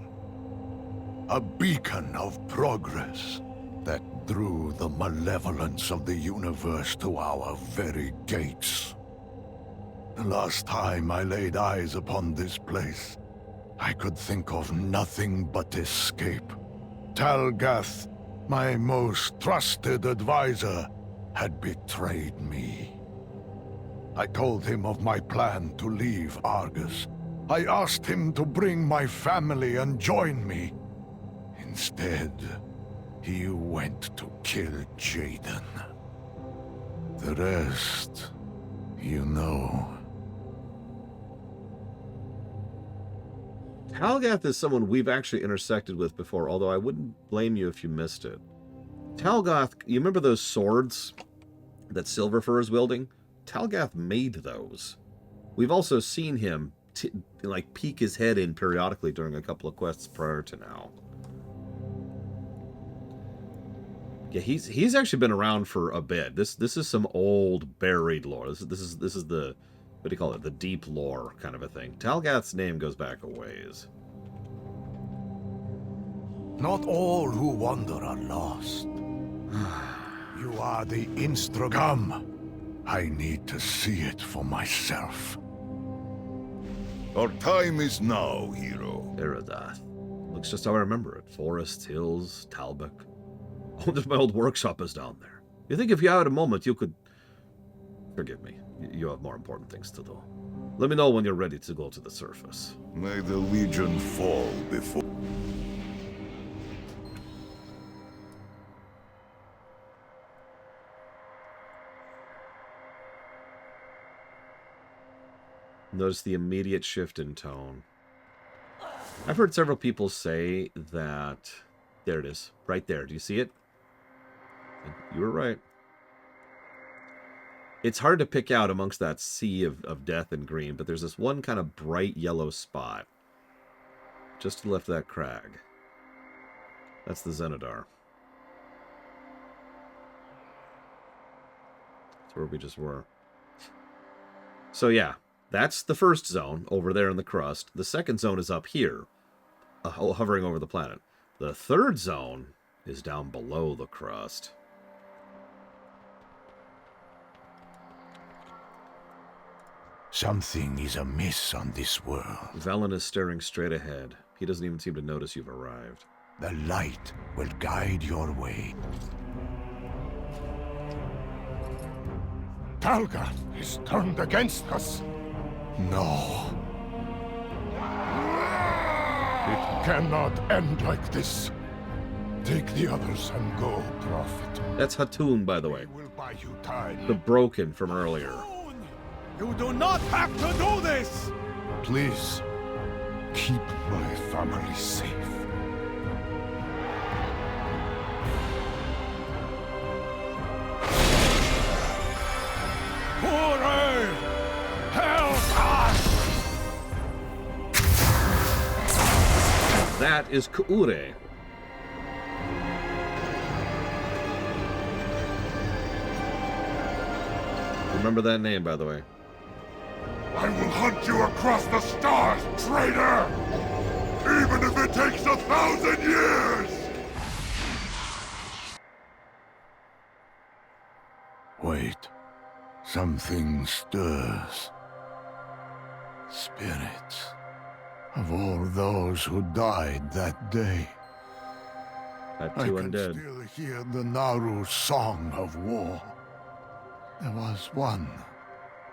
A beacon of progress that drew the malevolence of the universe to our very gates. The last time I laid eyes upon this place, I could think of nothing but escape. Talgath, my most trusted advisor, had betrayed me. I told him of my plan to leave Argus. I asked him to bring my family and join me. Instead, he went to kill Jaden. The rest, you know. Talgath is someone we've actually intersected with before, although I wouldn't blame you if you missed it. Talgath, you remember those swords that Silverfur is wielding? Talgath made those. We've also seen him peek his head in periodically during a couple of quests prior to now. Yeah, he's actually been around for a bit. This is some old buried lore. This is the, what do you call it? The deep lore kind of a thing. Talgath's name goes back a ways. Not all who wander are lost. You are the Instragam. I need to see it for myself. Our time is now, hero. Eridath. Looks just how I remember it. Forests, hills, Talbot. Oh, there's my old workshop is down there. You think if you had a moment, you could... Forgive me. You have more important things to do. Let me know when you're ready to go to the surface. May the Legion fall before... Notice the immediate shift in tone. I've heard several people say that There it is. Right there. Do you see it? You were right. It's hard to pick out amongst that sea of death and green, but there's this one kind of bright yellow spot. Just to the left of that crag. That's the Zenidar. That's where we just were. So yeah, that's the first zone over there in the crust. The second zone is up here, hovering over the planet. The third zone is down below the crust. Something is amiss on this world. Velen is staring straight ahead. He doesn't even seem to notice you've arrived. The light will guide your way. Talga is turned against us. No. It cannot end like this. Take the others and go, Prophet. That's Hatun, by the way. We will buy you time. The Broken from earlier. You do not have to do this! Please, keep my family safe. Hooray! Help us! That is Kuure. Remember that name, by the way. I will hunt you across the stars, traitor! Even if it takes 1,000 years! Wait. Something stirs. Spirits of all those who died that day. That I two can undead. still hear the Naru song of war. There was one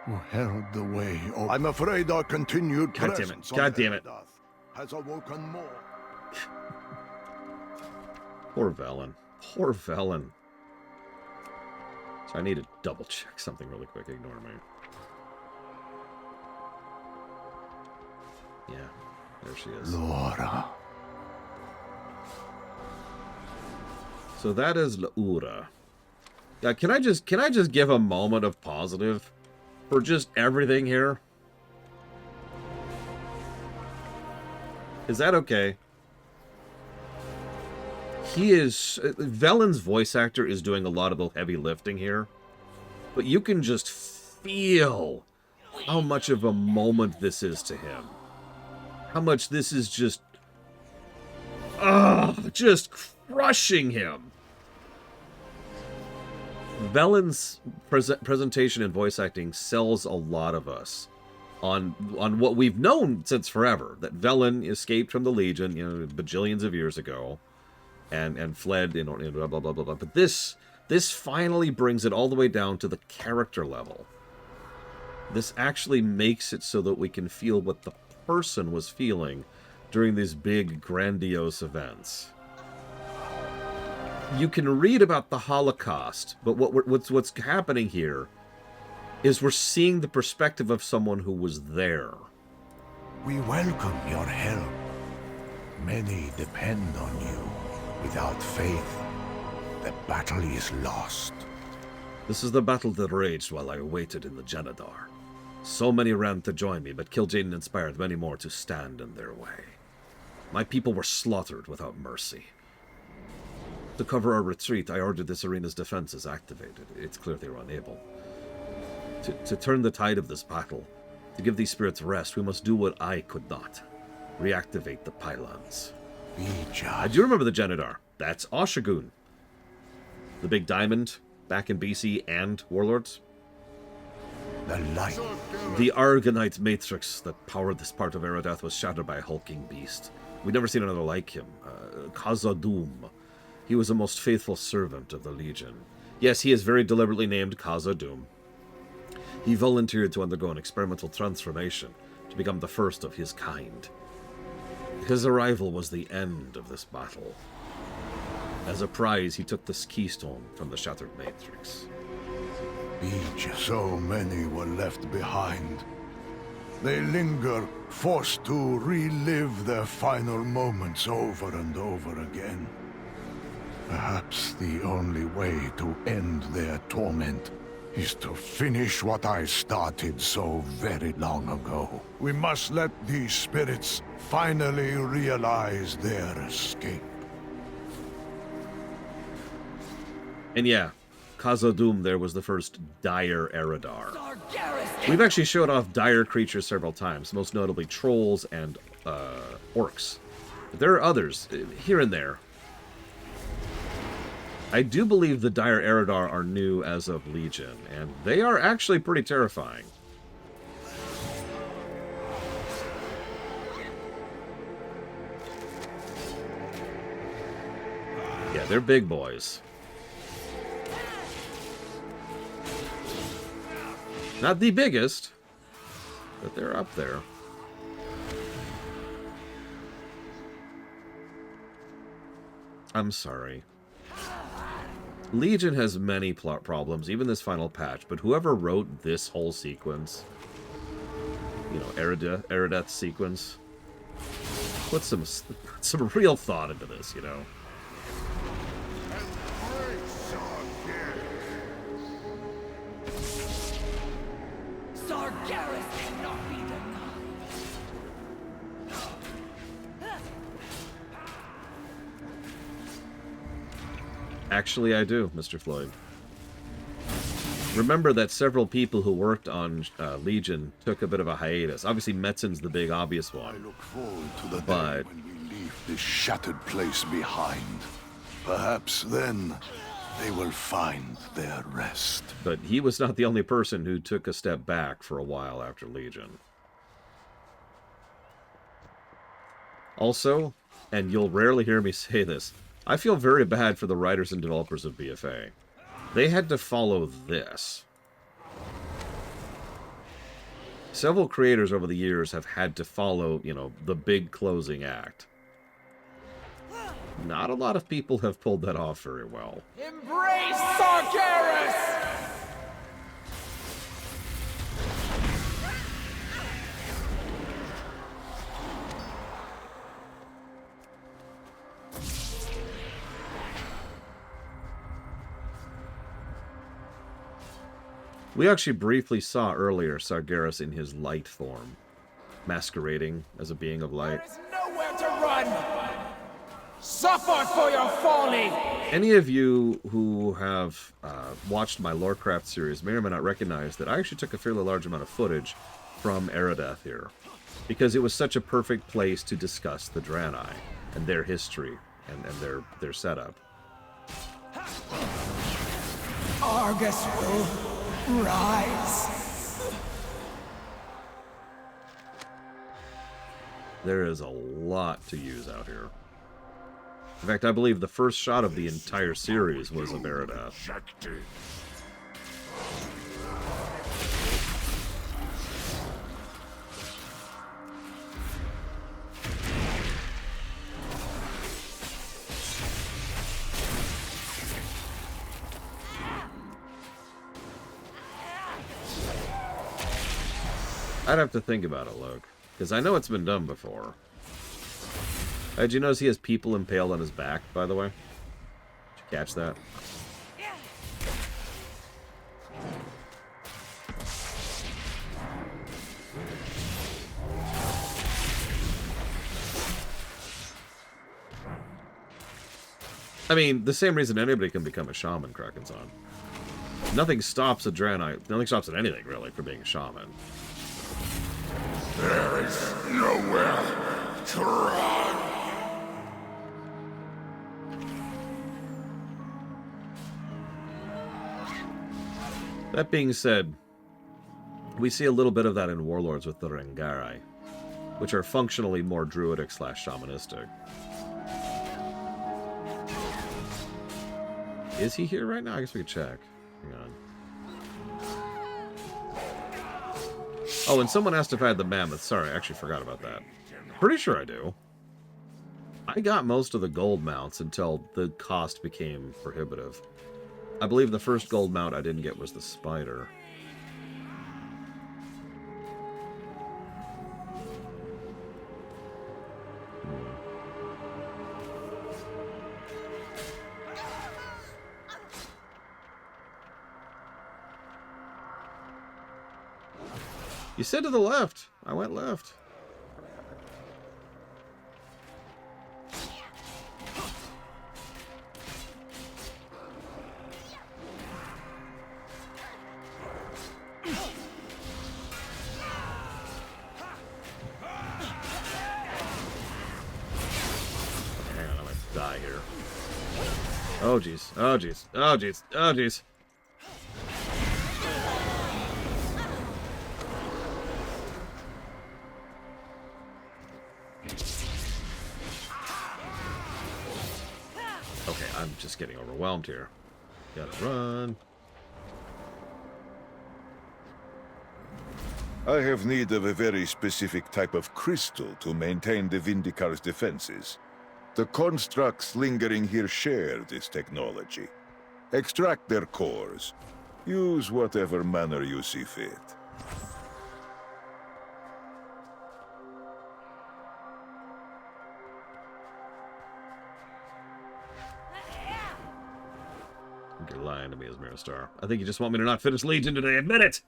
who held the way. I'm afraid our continued God damn it. presence on God damn it. Eldath has awoken more. Poor Velen. Poor Velen. So I need to double check something really quick. Ignore me. Yeah, there she is. Laura. So that is Laura. Yeah, can I just give a moment of positive for just everything here? Is that okay? He is... Velen's voice actor is doing a lot of the heavy lifting here. But you can just feel how much of a moment this is to him. How much this is just... just crushing him. Velen's presentation and voice acting sells a lot of us on what we've known since forever. That Velen escaped from the Legion, bajillions of years ago. And fled, blah, blah, blah, blah, blah. But this finally brings it all the way down to the character level. This actually makes it so that we can feel what the person was feeling during these big, grandiose events. You can read about the Holocaust, but what's happening here is we're seeing the perspective of someone who was there. We welcome your help. Many depend on you. Without faith, the battle is lost. This is the battle that raged while I waited in the Janadar. So many ran to join me, but Kil'jaeden inspired many more to stand in their way. My people were slaughtered without mercy. To cover our retreat, I ordered this arena's defenses activated. It's clear they were unable. To turn the tide of this battle, to give these spirits rest, we must do what I could not. Reactivate the pylons. I do remember the Janadar. That's Oshagun. The big diamond back in BC and Warlords. The light. The Argonite matrix that powered this part of Erodath was shattered by a hulking beast. We'd never seen another like him. Khazad-dûm. He was a most faithful servant of the Legion. Yes, he is very deliberately named Khazad-dûm. He volunteered to undergo an experimental transformation to become the first of his kind. His arrival was the end of this battle. As a prize, he took the keystone from the shattered matrix. So many were left behind. They linger, forced to relive their final moments over and over again. Perhaps the only way to end their torment is to finish what I started so very long ago. We must let these spirits finally realize their escape. And yeah, Khazad-dûm there was the first dire Eridar. We've actually showed off dire creatures several times, most notably trolls and orcs. But there are others, here and there. I do believe the dire Eridar are new as of Legion, and they are actually pretty terrifying. Yeah, they're big boys. Not the biggest, but they're up there. I'm sorry. Legion has many plot problems, even this final patch, but whoever wrote this whole sequence, you know, Erideth's sequence, put some real thought into this, you know. Actually, I do, Mr. Floyd. Remember that several people who worked on Legion took a bit of a hiatus. Obviously, Metzen's the big obvious one. I look forward to the day when we leave this shattered place behind. Perhaps then they will find their rest. But he was not the only person who took a step back for a while after Legion. Also, and you'll rarely hear me say this, I feel very bad for the writers and developers of BFA. They had to follow this. Several creators over the years have had to follow, you know, the big closing act. Not a lot of people have pulled that off very well. Embrace Sargeras! We actually briefly saw earlier Sargeras in his light form, masquerading as a being of light. There is nowhere to run! Suffer for your folly! Any of you who have watched my Warcraft series may or may not recognize that I actually took a fairly large amount of footage from Erideth here, because it was such a perfect place to discuss the Draenei and their history and their setup. Argus will rise. There is a lot to use out here. In fact, I believe the first shot of the entire series was of Erideth. I'd have to think about it, Luke, because I know it's been done before. Did you notice he has people impaled on his back, by the way? Did you catch that? I mean, the same reason anybody can become a shaman, Kraken's on. Nothing stops a Draenei, nothing stops at anything, really, for being a shaman. There is nowhere to run. That being said, we see a little bit of that in Warlords with the Rengarai, which are functionally more druidic / shamanistic. Is he here right now? I guess we could check. Hang on. Oh, and someone asked if I had the mammoth. Sorry, I actually forgot about that. Pretty sure I do. I got most of the gold mounts until the cost became prohibitive. I believe the first gold mount I didn't get was the spider. You said to the left. I went left. Die here. Oh jeez. Oh jeez. Oh jeez. Oh jeez. Okay, I'm just getting overwhelmed here. Gotta run. I have need of a very specific type of crystal to maintain the Vindicar's defenses. The constructs lingering here share this technology. Extract their cores. Use whatever manner you see fit. You're lying to me, Asmira Star. I think you just want me to not finish Legion today. Admit it!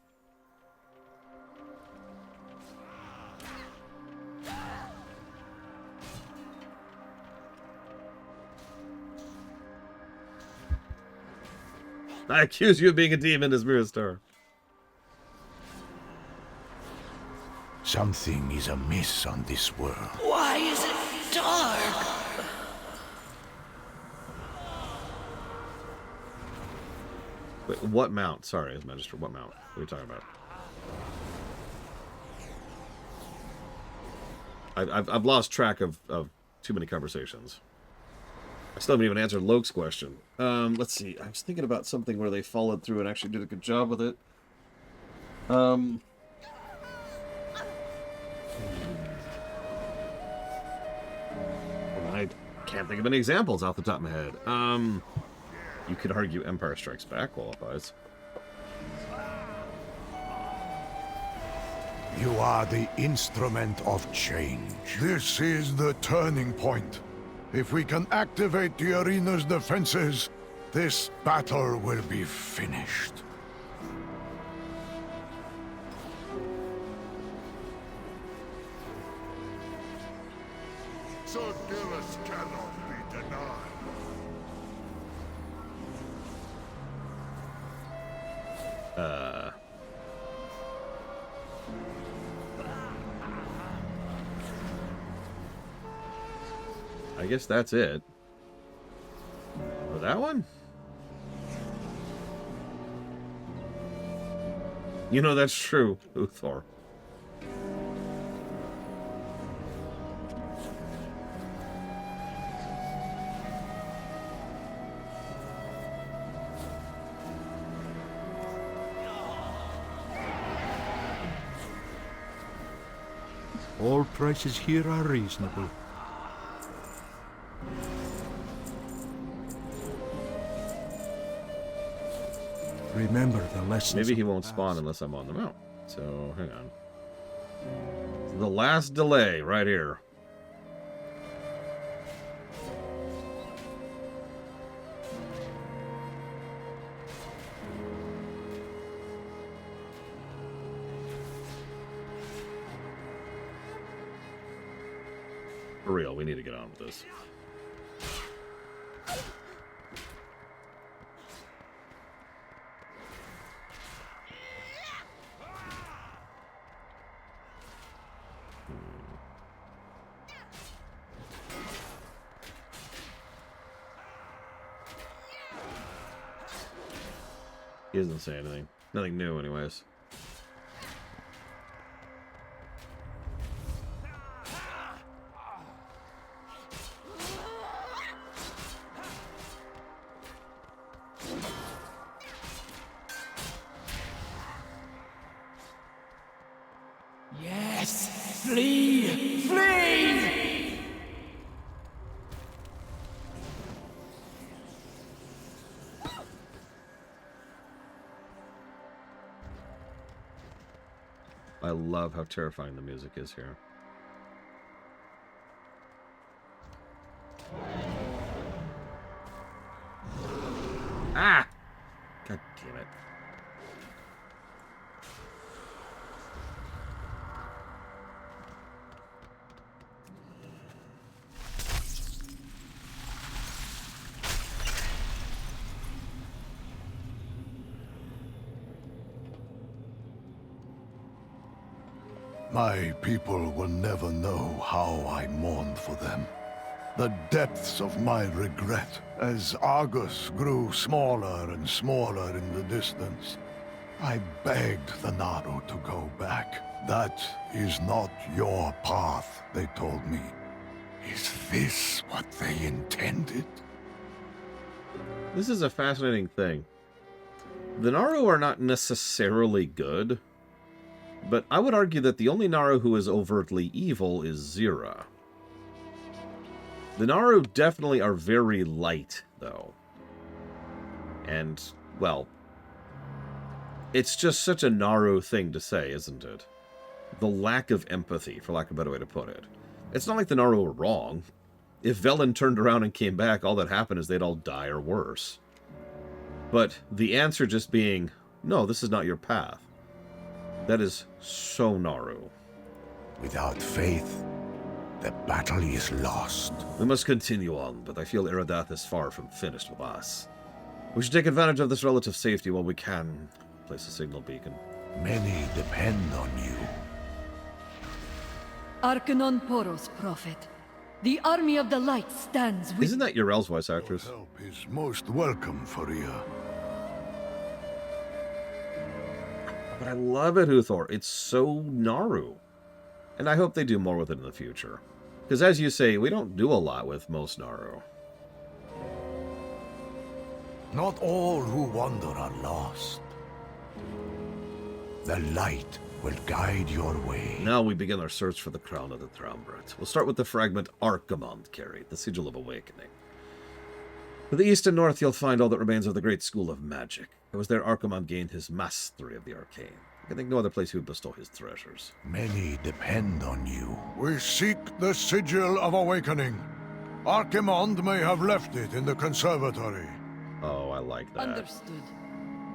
I accuse you of being a demon, Asmira Star. Something is amiss on this world. Why is it dark? Wait, what mount? Sorry, as Magister, what mount? What are we talking about? I've lost track of too many conversations. I still haven't even answered Loke's question. Let's see. I was thinking about something where they followed through and actually did a good job with it. I can't think of any examples off the top of my head. You could argue Empire Strikes Back qualifies. You are the instrument of change. This is the turning point. If we can activate the arena's defenses, this battle will be finished. Sir Gillis cannot be denied. I guess that's it. For that one? You know, that's true, Uthor. All prices here are reasonable. Remember the lessons. Maybe he won't spawn unless I'm on the mount. So, hang on. The last delay right here. For real, we need to get on with this. He doesn't say anything. Nothing new, anyways. Yes! Flee! Flee! I love how terrifying the music is here. Ah! God damn it. My people will never know how I mourned for them. The depths of my regret as Argus grew smaller and smaller in the distance. I begged the Naru to go back. That is not your path, they told me. Is this what they intended? This is a fascinating thing. The Naru are not necessarily good, but I would argue that the only Naru who is overtly evil is Zira. The Naru definitely are very light, though. And, well, it's just such a Naru thing to say, isn't it? The lack of empathy, for lack of a better way to put it. It's not like the Naru were wrong. If Velen turned around and came back, all that happened is they'd all die or worse. But the answer just being, no, this is not your path. That is so Naru. Without faith, the battle is lost. We must continue on, but I feel Iridath is far from finished with us. We should take advantage of this relative safety while we can. Place a signal beacon. Many depend on you. Arcanon Poros, Prophet. The army of the light stands with... Isn't that Urel's voice actress? Your help is most welcome, Faria. But I love it, Huthor. It's so Naru. And I hope they do more with it in the future. Because as you say, we don't do a lot with most Naru. Not all who wander are lost. The light will guide your way. Now we begin our search for the crown of the Triumvirate. We'll start with the fragment Archimond carried, the Sigil of Awakening. To the east and north, you'll find all that remains of the great school of magic. It was there Archimond gained his mastery of the arcane. I can think no other place he would bestow his treasures. Many depend on you. We seek the Sigil of Awakening. Archimond may have left it in the conservatory. Oh, I like that. Understood.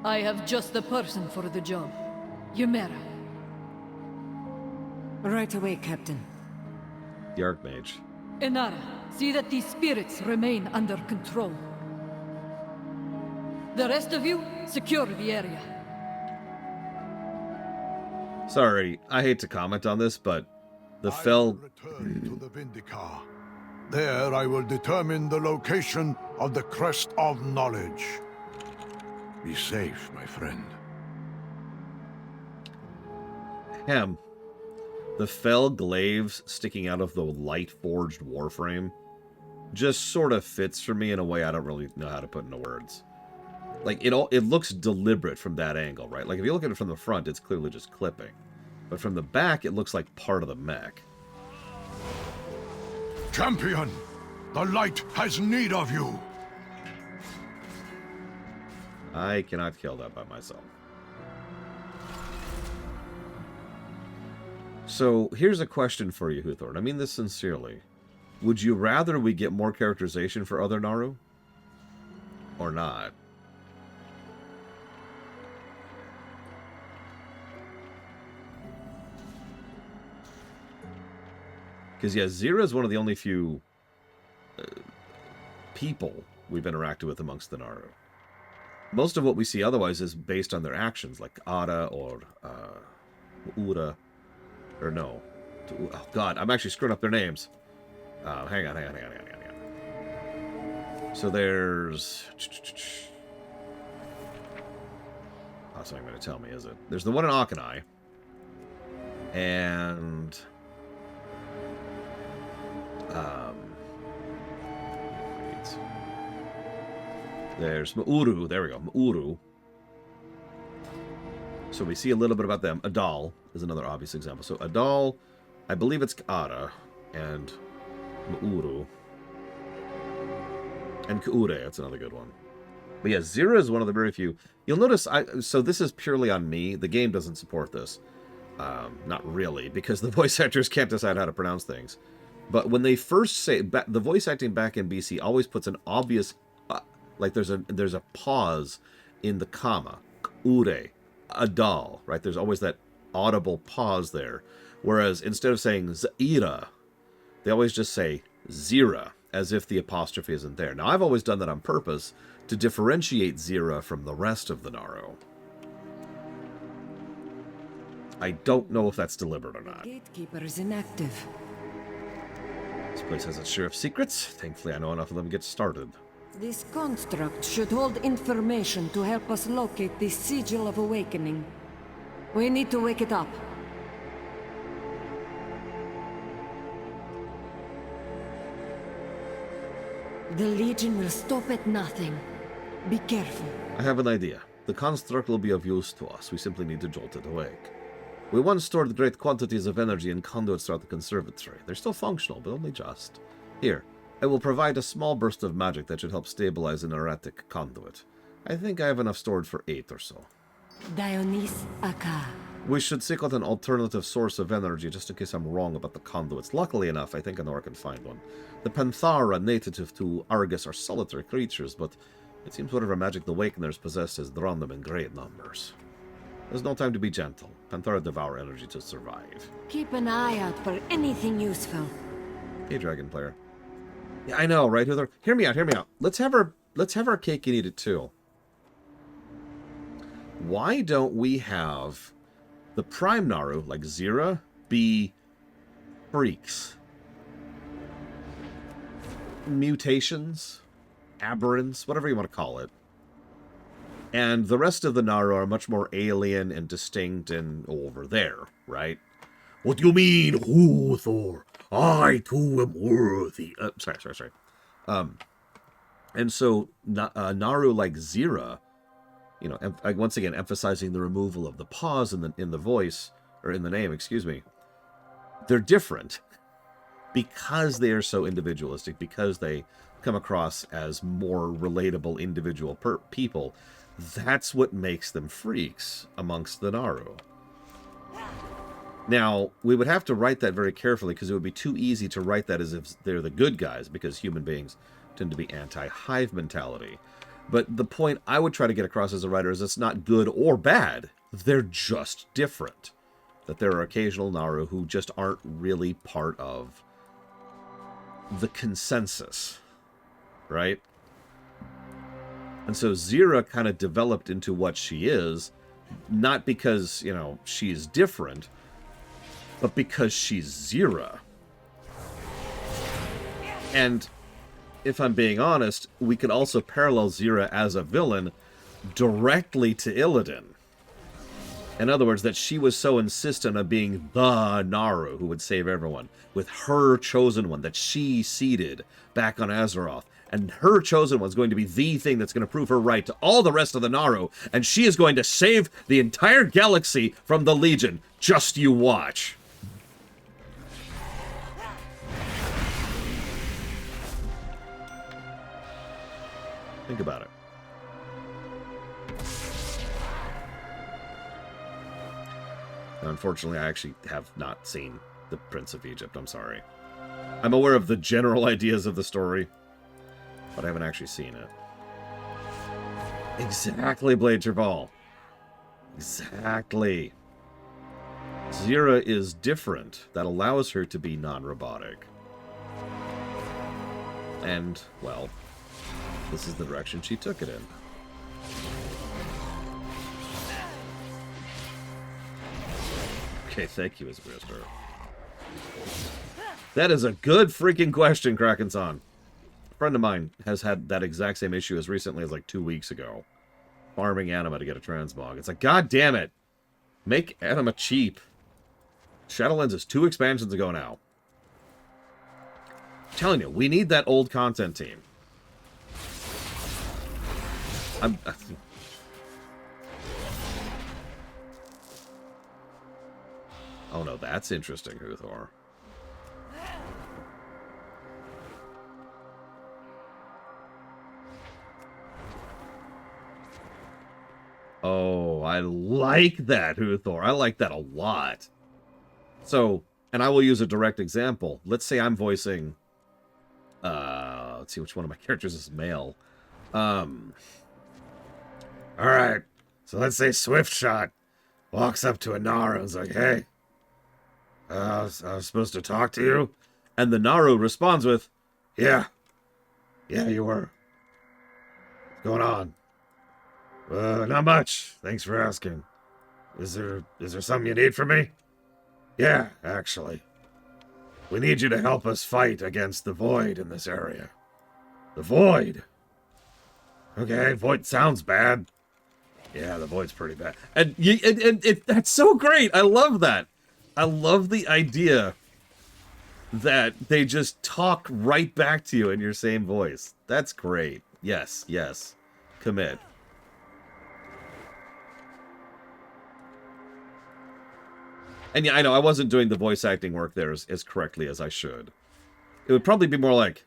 I have just the person for the job. Ymera. Right away, Captain. The Archmage. Inara, see that these spirits remain under control. The rest of you, secure the area. Sorry, I hate to comment on this, but the Fel... return to the Vindicar. There I will determine the location of the Crest of Knowledge. Be safe, my friend. The fell glaives sticking out of the light-forged warframe just sort of fits for me in a way I don't really know how to put into words. Like, it looks deliberate from that angle, right? Like, if you look at it from the front, it's clearly just clipping. But from the back, it looks like part of the mech. Champion! The light has need of you! I cannot kill that by myself. So, here's a question for you, Huthor, and I mean this sincerely. Would you rather we get more characterization for other Naru? Or not? Because, yeah, Zira is one of the only few people we've interacted with amongst the Naru. Most of what we see otherwise is based on their actions, like Ada or Ura. Or no. Oh, God, I'm actually screwing up their names. Hang on. So there's... That's not going to tell me, is it? There's the one in Akanai. And... wait. There's Mauru. There we go. Mauru. So we see a little bit about them. Adal is another obvious example. So Adal, I believe it's Kara, and Mauru. And Kaure, that's another good one. But yeah, Zira is one of the very few. You'll notice, so this is purely on me. The game doesn't support this. Not really, because the voice actors can't decide how to pronounce things. But when they first say, the voice acting back in BC always puts an obvious, like there's a pause in the comma. Kaure. Adal, right? There's always that audible pause there. Whereas instead of saying Zaira, they always just say Zira, as if the apostrophe isn't there. Now, I've always done that on purpose to differentiate Zira from the rest of the Naru. I don't know if that's deliberate or not. Gatekeeper is inactive. This place has its share of secrets. Thankfully, I know enough of them to get started. This construct should hold information to help us locate the Sigil of Awakening. We need to wake it up. The Legion will stop at nothing. Be careful. I have an idea. The construct will be of use to us. We simply need to jolt it awake. We once stored great quantities of energy in conduits throughout the conservatory. They're still functional, but only just. Here, I will provide a small burst of magic that should help stabilize an erratic conduit. I think I have enough stored for 8 or so. Dionys Aka. We should seek out an alternative source of energy just in case I'm wrong about the conduits. Luckily enough, I think I know where I can find one. The Panthara native to Argus are solitary creatures, but it seems whatever magic the Awakeners possess has drawn them in great numbers. There's no time to be gentle. Panthara devour energy to survive. Keep an eye out for anything useful. Hey, Dragon Player. Yeah, I know, right, Heather? Hear me out, hear me out. Let's have our cake and eat it too. Why don't we have the Prime Naru, like Zira, be freaks? Mutations, aberrants, whatever you want to call it. And the rest of the Naru are much more alien and distinct and over there, right? What do you mean, who, Thor? I too am worthy. Sorry. And so Naru like Zira, you know, once again emphasizing the removal of the pause in the voice or in the name, excuse me. They're different because they are so individualistic, because they come across as more relatable individual people. That's what makes them freaks amongst the Naru. Now, we would have to write that very carefully because it would be too easy to write that as if they're the good guys, because human beings tend to be anti-hive mentality. But the point I would try to get across as a writer is it's not good or bad. They're just different. That there are occasional Naru who just aren't really part of the consensus, right? And so Zira kind of developed into what she is, not because, you know, she's different, but because she's Zira. And if I'm being honest, we could also parallel Zira as a villain directly to Illidan. In other words, that she was so insistent on being the Naru who would save everyone, with her chosen one that she seeded back on Azeroth. And her chosen one's going to be the thing that's going to prove her right to all the rest of the Naru, and she is going to save the entire galaxy from the Legion. Just you watch. Think about it. Now, unfortunately, I actually have not seen The Prince of Egypt. I'm sorry. I'm aware of the general ideas of the story, but I haven't actually seen it. Exactly, Blade Tribal. Exactly. Zira is different. That allows her to be non-robotic. And, well, this is the direction she took it in. Okay, thank you, Whisper. That is a good freaking question, Kraken-san. A friend of mine has had that exact same issue as recently as like 2 weeks ago. Farming anima to get a transmog. It's like, god damn it! Make anima cheap. Shadowlands is 2 expansions ago now. I'm telling you, we need that old content team. Oh no, that's interesting, Huthor. Oh, I like that, Huthor. I like that a lot. So, and I will use a direct example. Let's say I'm voicing... let's see which one of my characters is male. Alright, so let's say Swiftshot walks up to a Naru and is like, hey, I was supposed to talk to you? And the Naru responds with, yeah, you were. What's going on? Not much. Thanks for asking. Is there something you need from me? Yeah, actually. We need you to help us fight against the Void in this area. The Void? Okay, Void sounds bad. Yeah, the Void's pretty bad. And that's so great. I love that. I love the idea that they just talk right back to you in your same voice. That's great. Yes, yes. Commit. And yeah, I know I wasn't doing the voice acting work there as correctly as I should. It would probably be more like...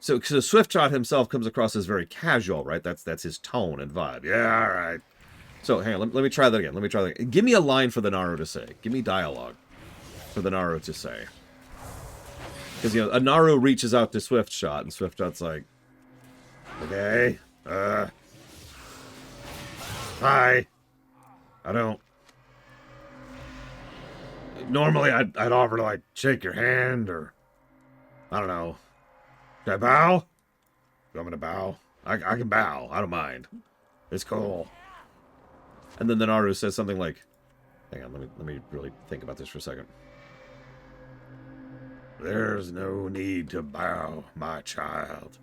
So Swiftshot himself comes across as very casual, right? That's his tone and vibe. Yeah, all right. So, hang on, let me try that again. Let me try that again. Give me a line for the Naru to say. Give me dialogue for the Naru to say. Because, you know, a Naru reaches out to Swiftshot, and Swiftshot's like, okay, hi. I don't... Normally, I'd offer to, like, shake your hand, or... I don't know. Should I bow? You want me to bow? I can bow. I don't mind. It's cool. And then the Naru says something like... Hang on, let me really think about this for a second. There's no need to bow, my child.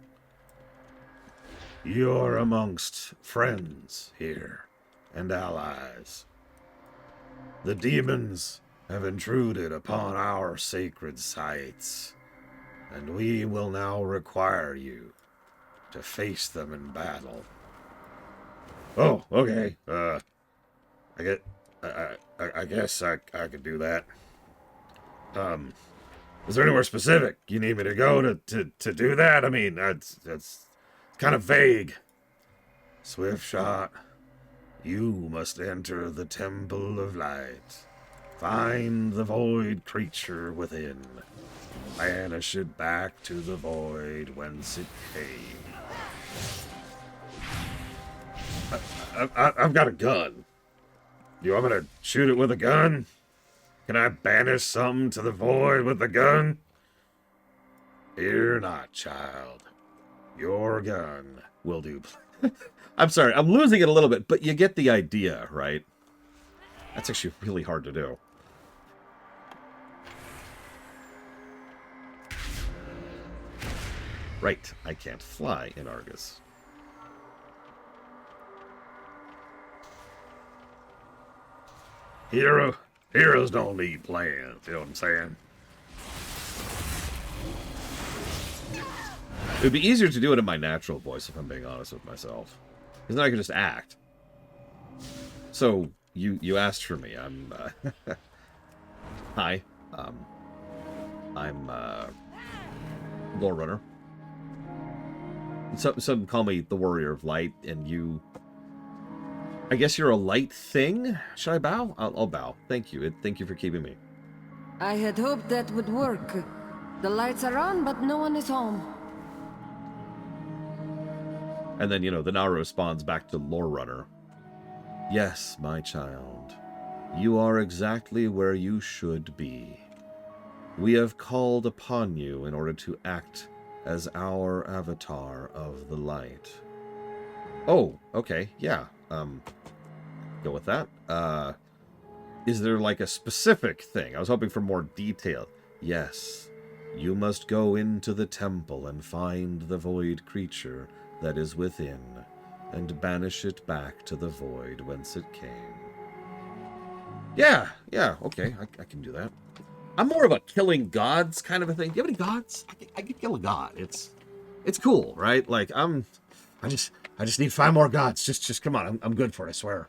You're amongst friends here, and allies. The demons have intruded upon our sacred sites, and we will now require you to face them in battle. Oh, okay. I guess I could do that. Is there anywhere specific you need me to go to do that? I mean, that's kind of vague. Swiftshot, you must enter the Temple of Light. Find the Void creature within. Banish it back to the Void whence it came. I've got a gun. You want me to shoot it with a gun? Can I banish something to the Void with the gun? Fear not, child. Your gun will do. I'm sorry, I'm losing it a little bit, but you get the idea, right? That's actually really hard to do. Right, I can't fly in Argus. Heroes don't need plans, you know what I'm saying? It would be easier to do it in my natural voice, if I'm being honest with myself. Because then I could just act. So, you asked for me. I'm, Hi. I'm, Lore Runner. Some call me the Warrior of Light, and you... I guess you're a light thing? Should I bow? I'll bow. Thank you. Thank you for keeping me. I had hoped that would work. The lights are on, but no one is home. And then, you know, the Naru responds back to Lore Runner. Yes, my child. You are exactly where you should be. We have called upon you in order to act as our avatar of the light. Oh, okay, yeah. Go with that. Is there like a specific thing? I was hoping for more detail. Yes. You must go into the temple and find the void creature that is within, and banish it back to the void whence it came. Yeah, okay, I can do that. I'm more of a killing gods kind of a thing. Do you have any gods? I can kill a god. It's cool, right? Like, I just need 5 more gods. Just come on. I'm good for it, I swear.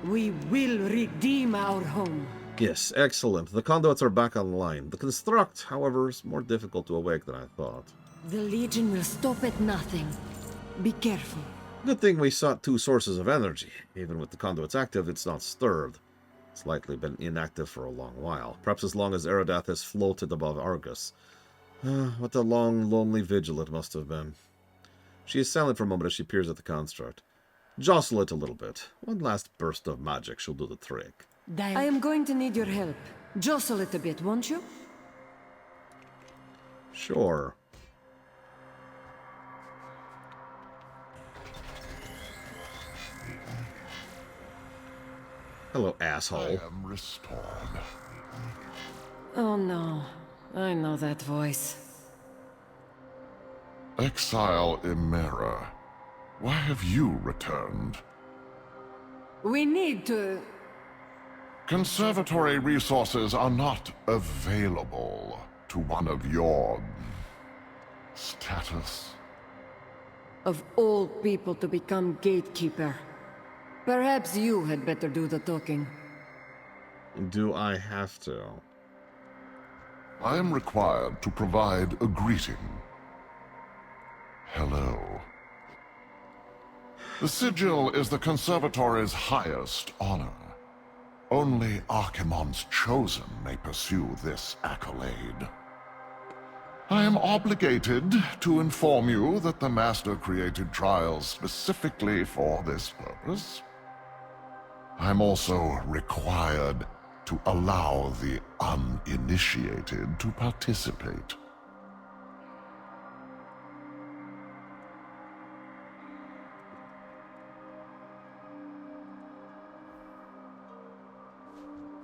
We will redeem our home. Yes, excellent. The conduits are back online. The construct, however, is more difficult to awake than I thought. The Legion will stop at nothing. Be careful. Good thing we sought 2 sources of energy. Even with the conduits active, it's not stirred. It's likely been inactive for a long while. Perhaps as long as Eridath has floated above Argus. What a long, lonely vigil it must have been. She is silent for a moment as she peers at the construct. Jostle it a little bit. One last burst of magic shall do the trick. I am going to need your help. Jostle it a bit, won't you? Sure. Hello, asshole. I am restored. Oh no, I know that voice. Exile Imera, why have you returned? We need to... Conservatory resources are not available to one of your status. Of all people to become gatekeeper. Perhaps you had better do the talking. Do I have to? I am required to provide a greeting. Hello. The sigil is the Conservatory's highest honor. Only Archimon's chosen may pursue this accolade. I am obligated to inform you that the Master created trials specifically for this purpose. I'm also required to allow the uninitiated to participate.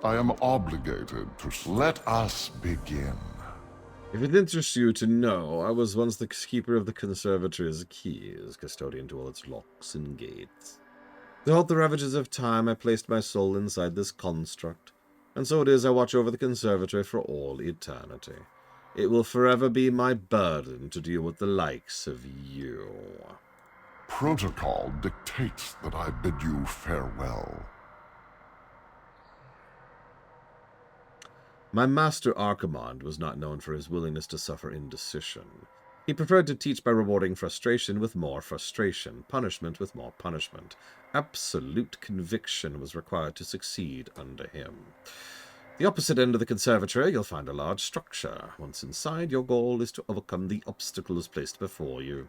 I am obligated to let us begin. If it interests you to know, I was once the keeper of the Conservatory's keys, custodian to all its locks and gates. To halt the ravages of time, I placed my soul inside this construct, and so it is I watch over the Conservatory for all eternity. It will forever be my burden to deal with the likes of you. Protocol dictates that I bid you farewell. My master Archimond was not known for his willingness to suffer indecision. He preferred to teach by rewarding frustration with more frustration, punishment with more punishment. Absolute conviction was required to succeed under him. The opposite end of the Conservatory, you'll find a large structure. Once inside, your goal is to overcome the obstacles placed before you.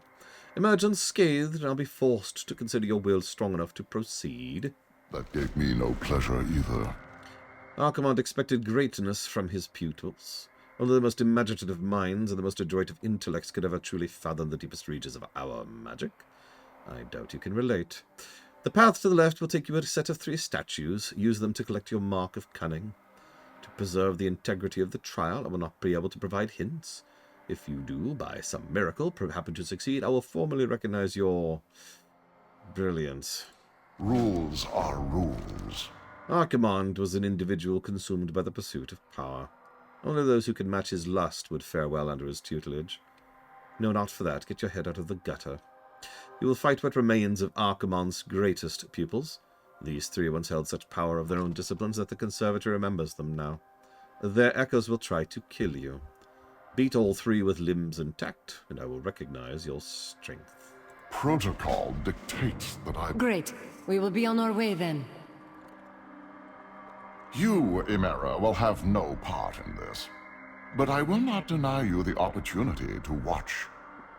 Emerge unscathed, and I'll be forced to consider your will strong enough to proceed. That gave me no pleasure either. Archimond expected greatness from his pupils. Only the most imaginative minds and the most adroit of intellects could ever truly fathom the deepest reaches of our magic. I doubt you can relate. The path to the left will take you to a set of 3 statues. Use them to collect your mark of cunning. To preserve the integrity of the trial, I will not be able to provide hints. If you do, by some miracle, happen to succeed, I will formally recognize your brilliance. Rules are rules. Archimond was an individual consumed by the pursuit of power. Only those who could match his lust would fare well under his tutelage. No, not for that. Get your head out of the gutter. You will fight what remains of Archimond's greatest pupils. These 3 once held such power of their own disciplines that the Conservatory remembers them now. Their echoes will try to kill you. Beat all 3 with limbs intact, and I will recognize your strength. Protocol dictates that I... Great. We will be on our way then. You, Imera, will have no part in this. But I will not deny you the opportunity to watch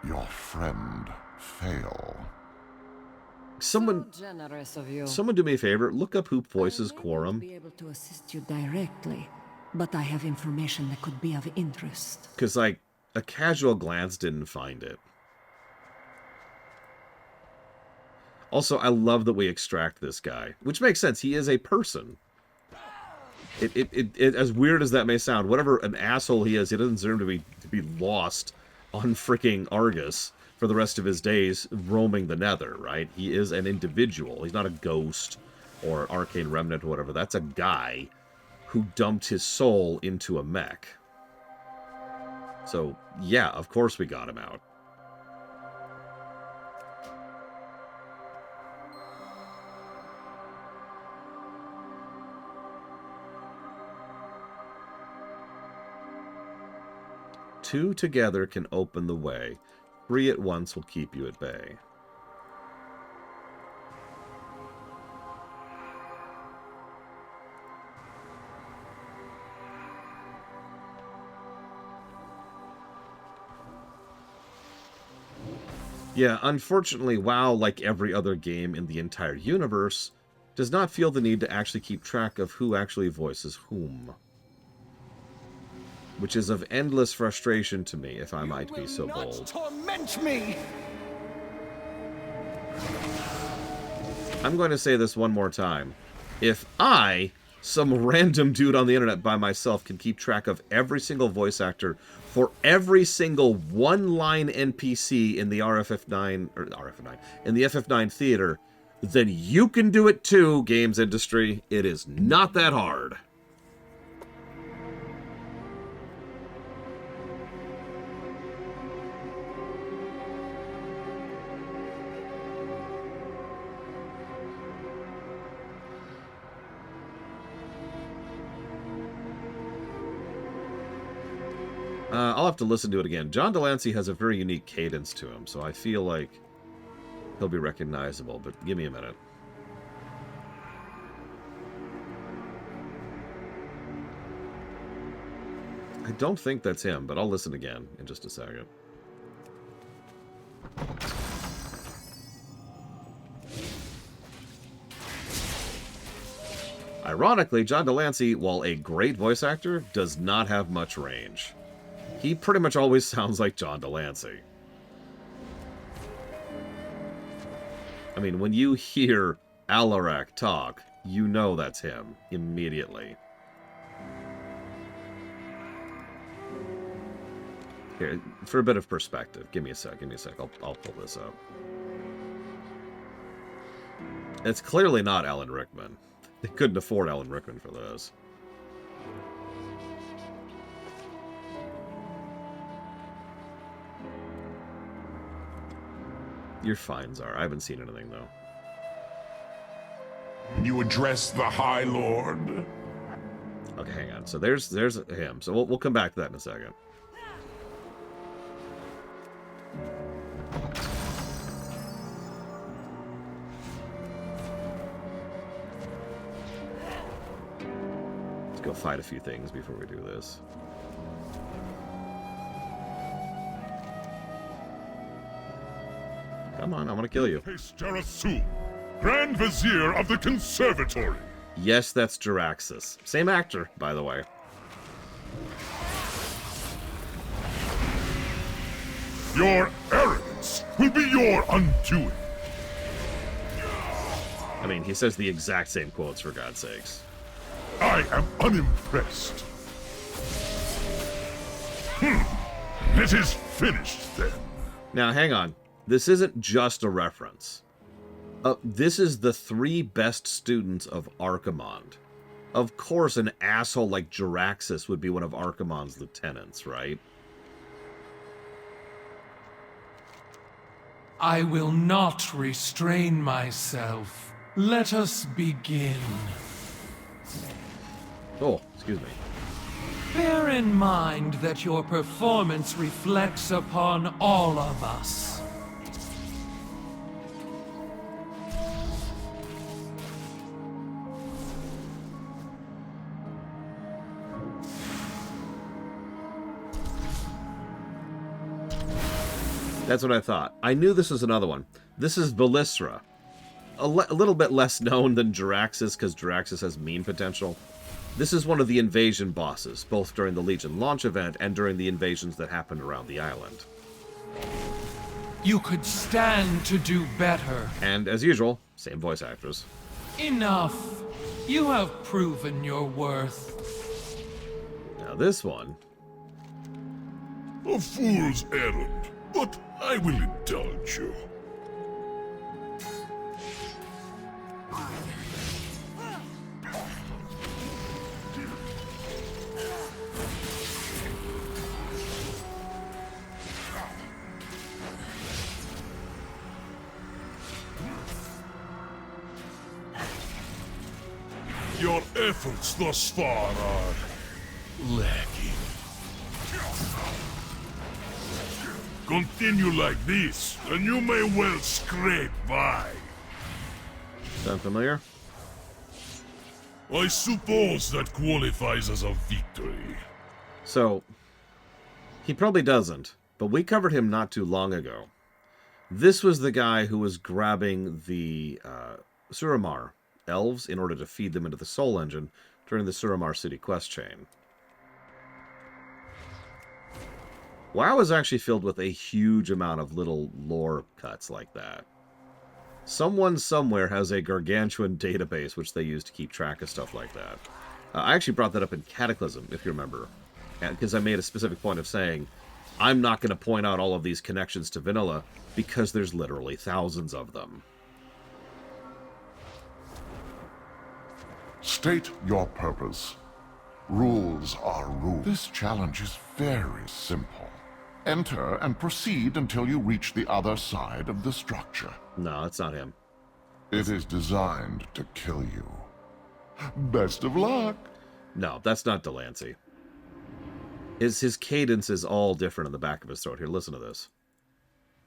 your friend fail. Someone do me a favor. Look up who voices Quorum. I may not be able to assist you directly, but I have information that could be of interest. Because, like, a casual glance didn't find it. Also, I love that we extract this guy. Which makes sense. He is a person. As weird as that may sound, whatever an asshole he is, he doesn't deserve to be lost on freaking Argus for the rest of his days roaming the Nether, right? He is an individual. He's not a ghost or arcane remnant or whatever. That's a guy who dumped his soul into a mech. So, yeah, of course we got him out. Two together can open the way. 3 at once will keep you at bay. Yeah, unfortunately, WoW, like every other game in the entire universe, does not feel the need to actually keep track of who actually voices whom. Which is of endless frustration to me, if I might be so bold. Torment me! I'm going to say this one more time. If I, some random dude on the internet by myself, can keep track of every single voice actor for every single one-line NPC in the in the FF9 theater, then you can do it too, games industry. It is not that hard. I'll have to listen to it again. John Delancey has a very unique cadence to him, so I feel like he'll be recognizable, but give me a minute. I don't think that's him, but I'll listen again in just a second. Ironically, John Delancey, while a great voice actor, does not have much range. He pretty much always sounds like John Delancey. I mean, when you hear Alarak talk, you know that's him immediately. Here, for a bit of perspective, give me a sec. I'll pull this up. It's clearly not Alan Rickman. They couldn't afford Alan Rickman for this. You're fine, Czar. I haven't seen anything, though. You address the High Lord? Okay, hang on. So there's him. So we'll come back to that in a second. Let's go fight a few things before we do this. Come on, I want to kill you. Jarasu, Grand Vizier of the Conservatory. Yes, that's Jaraxxus. Same actor, by the way. Your arrogance will be your undoing. I mean, he says the exact same quotes, for God's sakes. I am unimpressed. It is finished, then. Now, hang on. This isn't just a reference. This is the 3 best students of Archimonde. Of course, an asshole like Jaraxxus would be one of Archimonde's lieutenants, right? I will not restrain myself. Let us begin. Oh, excuse me. Bear in mind that your performance reflects upon all of us. That's what I thought. I knew this was another one. This is Velisra. A little bit less known than Jaraxxus, because Jaraxxus has meme potential. This is one of the invasion bosses, both during the Legion launch event and during the invasions that happened around the island. You could stand to do better. And, as usual, same voice actors. Enough. You have proven your worth. Now this one... A fool's errand, but I will indulge you. Your efforts thus far are lacking. Continue like this, and you may well scrape by. Sound familiar? I suppose that qualifies as a victory. So, he probably doesn't, but we covered him not too long ago. This was the guy who was grabbing the Suramar elves in order to feed them into the Soul Engine during the Suramar City quest chain. WoW is actually filled with a huge amount of little lore cuts like that. Someone somewhere has a gargantuan database which they use to keep track of stuff like that. I actually brought that up in Cataclysm, if you remember. Because I made a specific point of saying, I'm not going to point out all of these connections to vanilla, because there's literally thousands of them. State your purpose. Rules are rules. This challenge is very simple. Enter and proceed until you reach the other side of the structure. No, it's not him. It is designed to kill you. Best of luck. No, that's not Delancey. His cadence is all different in the back of his throat. Here, listen to this.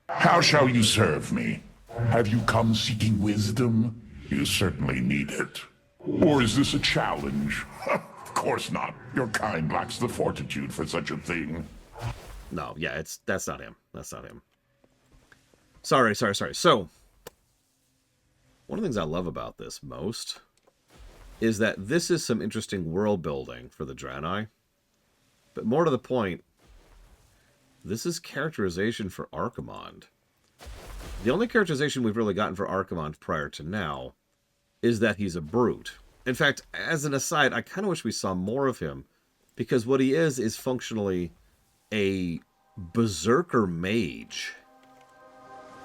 How shall you serve me? Have you come seeking wisdom? You certainly need it. Or is this a challenge? Of course not. Your kind lacks the fortitude for such a thing. No, yeah, that's not him. That's not him. Sorry. So, one of the things I love about this most is that this is some interesting world building for the Draenei. But more to the point, this is characterization for Archimonde. The only characterization we've really gotten for Archimonde prior to now is that he's a brute. In fact, as an aside, I kind of wish we saw more of him, because what he is functionally a berserker mage,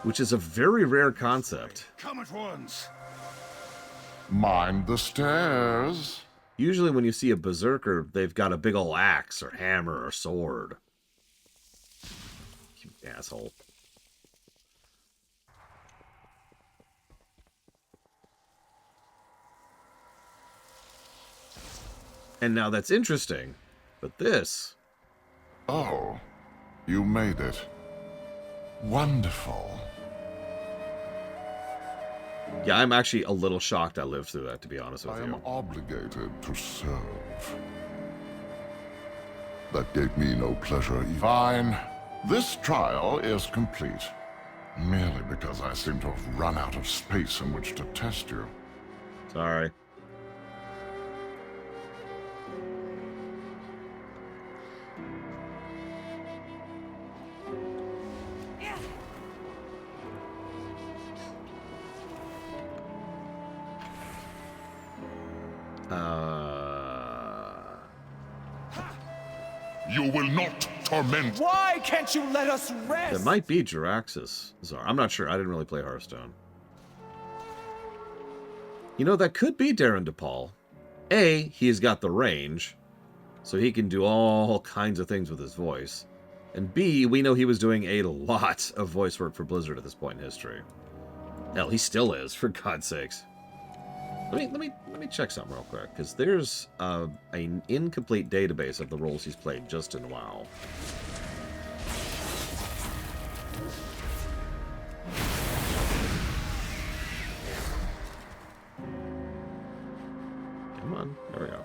which is a very rare concept. Come at once. Mind the stairs. Usually when you see a berserker, they've got a big ol' axe or hammer or sword. You asshole. And now that's interesting, but this... Oh, you made it. Wonderful. Yeah, I'm actually a little shocked I lived through that, to be honest with you. I am obligated to serve. That gave me no pleasure either. Fine. This trial is complete. Merely because I seem to have run out of space in which to test you. Sorry. You will not torment. Why can't you let us rest? It might be Jiraxis. Sorry, I'm not sure. I didn't really play Hearthstone. You know, that could be Darren DePaul. A, he's got the range, so he can do all kinds of things with his voice. And B, we know he was doing a lot of voice work for Blizzard at this point in history. Hell, he still is, for God's sakes. Let me check something real quick, because there's an incomplete database of the roles he's played just in WoW. Come on, there we go.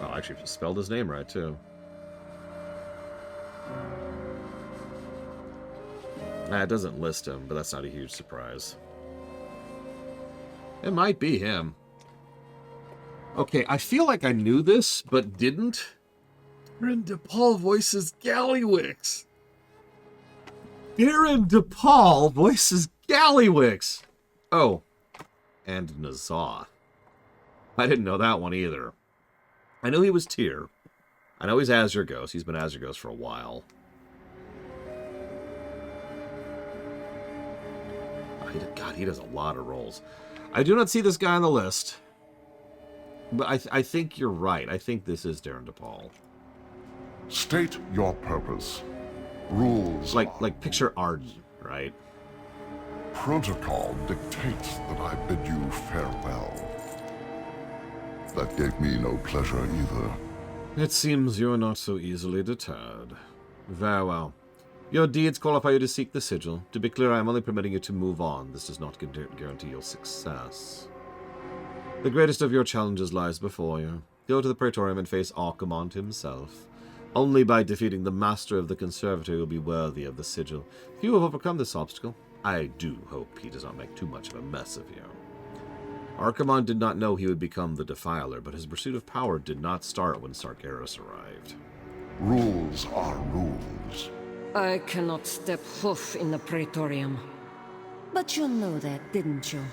Oh, actually, spelled his name right, too. Nah, it doesn't list him, but that's not a huge surprise. It might be him. Okay, I feel like I knew this, but didn't. Darren DePaul voices Gallywix. Darren DePaul voices Gallywix. Oh, and Nazah. I didn't know that one either. I know he was Tyr. I know he's Azure Ghost. He's been Azure Ghost for a while. God, he does a lot of roles. I do not see this guy on the list. But I think you're right. I think this is Darren DePaul. State your purpose. Rules. Like picture Arden, right? Protocol dictates that I bid you farewell. That gave me no pleasure either. It seems you are not so easily deterred. Very well. Your deeds qualify you to seek the sigil. To be clear, I am only permitting you to move on. This does not guarantee your success. The greatest of your challenges lies before you. Go to the Praetorium and face Archimonde himself. Only by defeating the master of the Conservatory will be worthy of the sigil. If you have overcome this obstacle, I do hope he does not make too much of a mess of you. Archimonde did not know he would become the Defiler, but his pursuit of power did not start when Sargeras arrived. Rules are rules. I cannot step hoof in the Praetorium. But you know that, didn't you?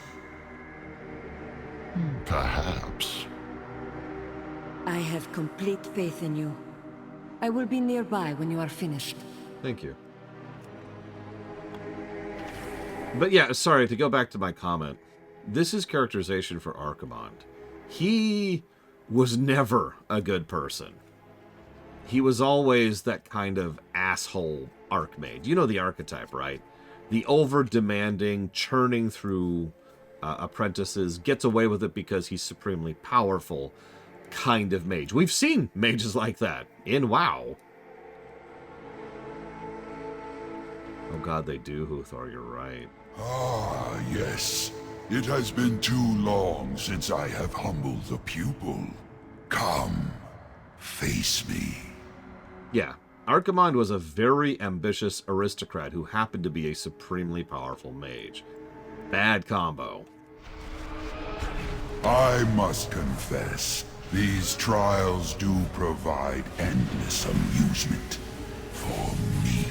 Perhaps. I have complete faith in you. I will be nearby when you are finished. Thank you. But yeah, sorry, to go back to my comment. This is characterization for Archimond. He was never a good person. He was always that kind of asshole Archmage. You know the archetype, right? The over-demanding, churning through apprentices, gets away with it because he's supremely powerful kind of mage. We've seen mages like that in WoW. Oh god, they do, Huthor, you're right. Ah, yes. It has been too long since I have humbled a pupil. Come, face me. Yeah, Archimond was a very ambitious aristocrat who happened to be a supremely powerful mage. Bad combo. I must confess, these trials do provide endless amusement for me.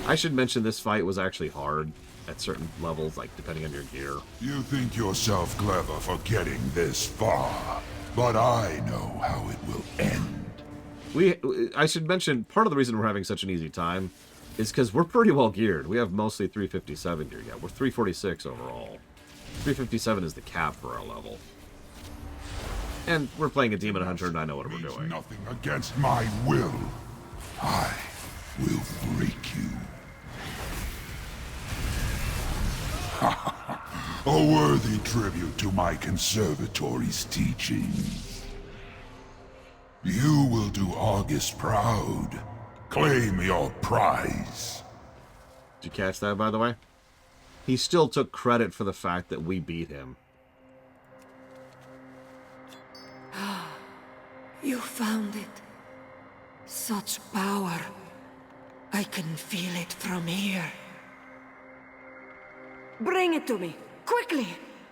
I should mention this fight was actually hard at certain levels, like depending on your gear. You think yourself clever for getting this far, but I know how it will end. I should mention, part of the reason we're having such an easy time is because we're pretty well geared. We have mostly 357 gear. Yeah, we're 346 overall. 357 is the cap for our level. And we're playing a Demon Hunter, and I know what we're doing. Nothing against my will. I will break you. A worthy tribute to my conservatory's teachings. You will do Argus proud. Claim your prize. Did you catch that, by the way? He still took credit for the fact that we beat him. You found it. Such power. I can feel it from here. Bring it to me, quickly!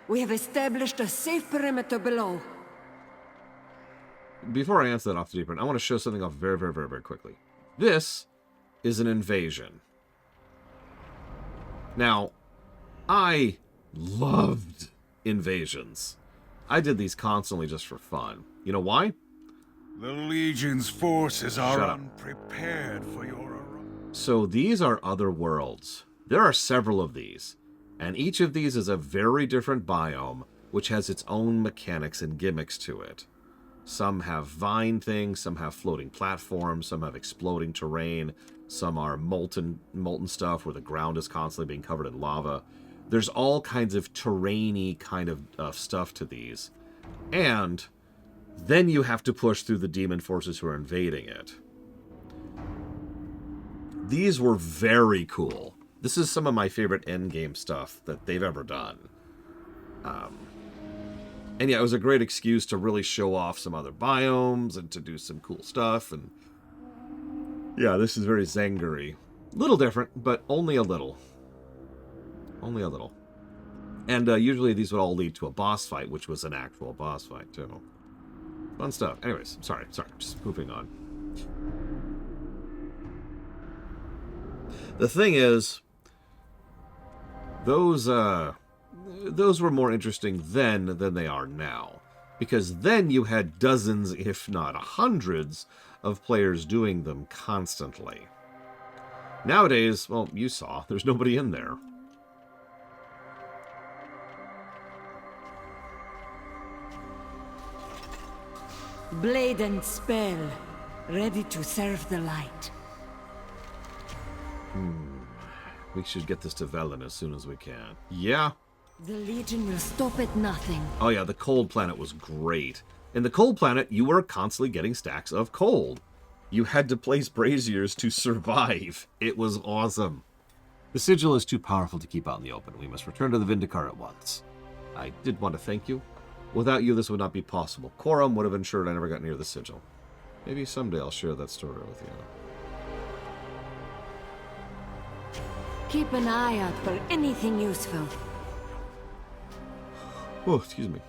We have established a safe perimeter below. Before I answer that off the deep end, I want to show something off very, very, very, very quickly. This is an invasion. Now, I loved invasions. I did these constantly just for fun. You know why? The Legion's forces are Shut up. unprepared for your... So these are other worlds. There are several of these. And each of these is a very different biome, which has its own mechanics and gimmicks to it. Some have vine things, some have floating platforms, some have exploding terrain, some are molten stuff where the ground is constantly being covered in lava. There's all kinds of terrain-y kind of stuff to these. And then you have to push through the demon forces who are invading it. These were very cool. This is some of my favorite endgame stuff that they've ever done. And yeah, it was a great excuse to really show off some other biomes and to do some cool stuff. And yeah, this is very Zangary. Little different, but only a little. Only a little. And usually these would all lead to a boss fight, which was an actual boss fight, too. Fun stuff. Anyways, sorry, just moving on. The thing is, those were more interesting then than they are now. Because then you had dozens, if not hundreds, of players doing them constantly. Nowadays, well, you saw, there's nobody in there. Blade and spell, ready to serve the light. We should get this to Velen as soon as we can. Yeah. The Legion will stop at nothing. Oh yeah, the Cold Planet was great. In the Cold Planet, you were constantly getting stacks of cold. You had to place braziers to survive. It was awesome. The Sigil is too powerful to keep out in the open. We must return to the Vindicar at once. I did want to thank you. Without you, this would not be possible. Quorum would have ensured I never got near the Sigil. Maybe someday I'll share that story with you. Keep an eye out for anything useful. Oh, excuse me.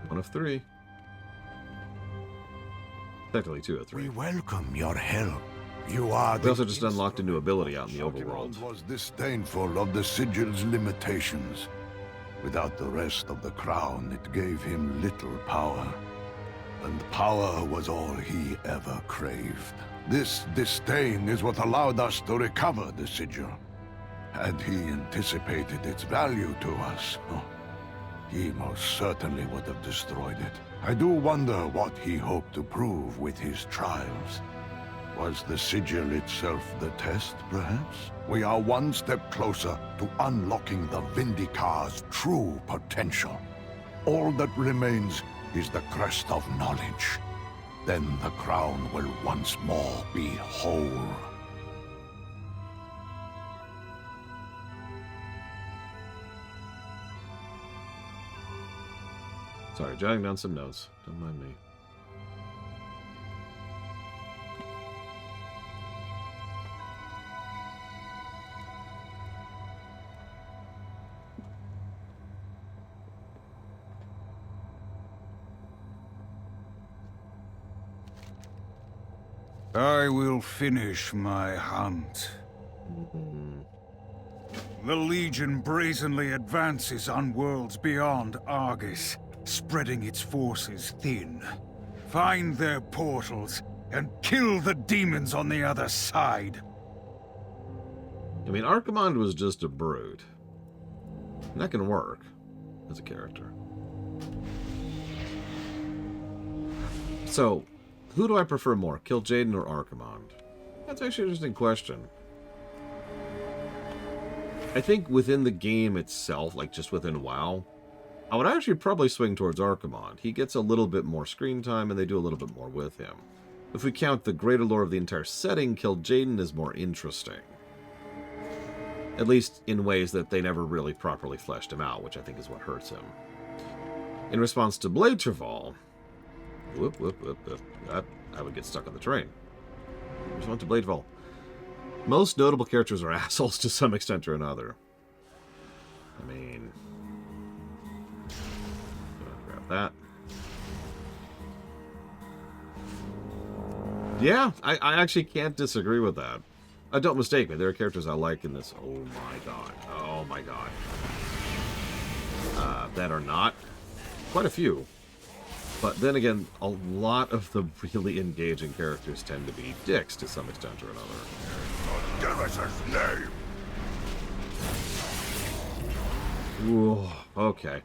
1 of 3. Technically 2 of 3. We welcome your help. You are We also just unlocked a new ability out in the overworld. Archimond was disdainful of the sigil's limitations. Without the rest of the crown, it gave him little power. And power was all he ever craved. This disdain is what allowed us to recover the sigil. Had he anticipated its value to us, he most certainly would have destroyed it. I do wonder what he hoped to prove with his trials. Was the sigil itself the test, perhaps? We are one step closer to unlocking the Vindicar's true potential. All that remains is the crest of knowledge. Then the crown will once more be whole. Sorry, jotting down some notes. Don't mind me. I will finish my hunt. The Legion brazenly advances on worlds beyond Argus, spreading its forces thin. Find their portals and kill the demons on the other side. I mean, Archimond was just a brute. And that can work as a character. So, who do I prefer more, Kil'jaeden or Archimond? That's actually an interesting question. I think within the game itself, like just within WoW, I would actually probably swing towards Archimond. He gets a little bit more screen time, and they do a little bit more with him. If we count the greater lore of the entire setting, Kil'jaeden is more interesting. At least in ways that they never really properly fleshed him out, which I think is what hurts him. In response to Blade Traval, I would get stuck on the train. In response to Blade Traval, most notable characters are assholes to some extent or another. I mean, grab that. Yeah, I actually can't disagree with that. Don't mistake me, there are characters I like in this. Oh my god. Oh my god. That are not. Quite a few. But then again, a lot of the really engaging characters tend to be dicks to some extent or another. Give us his name! Ooh, okay.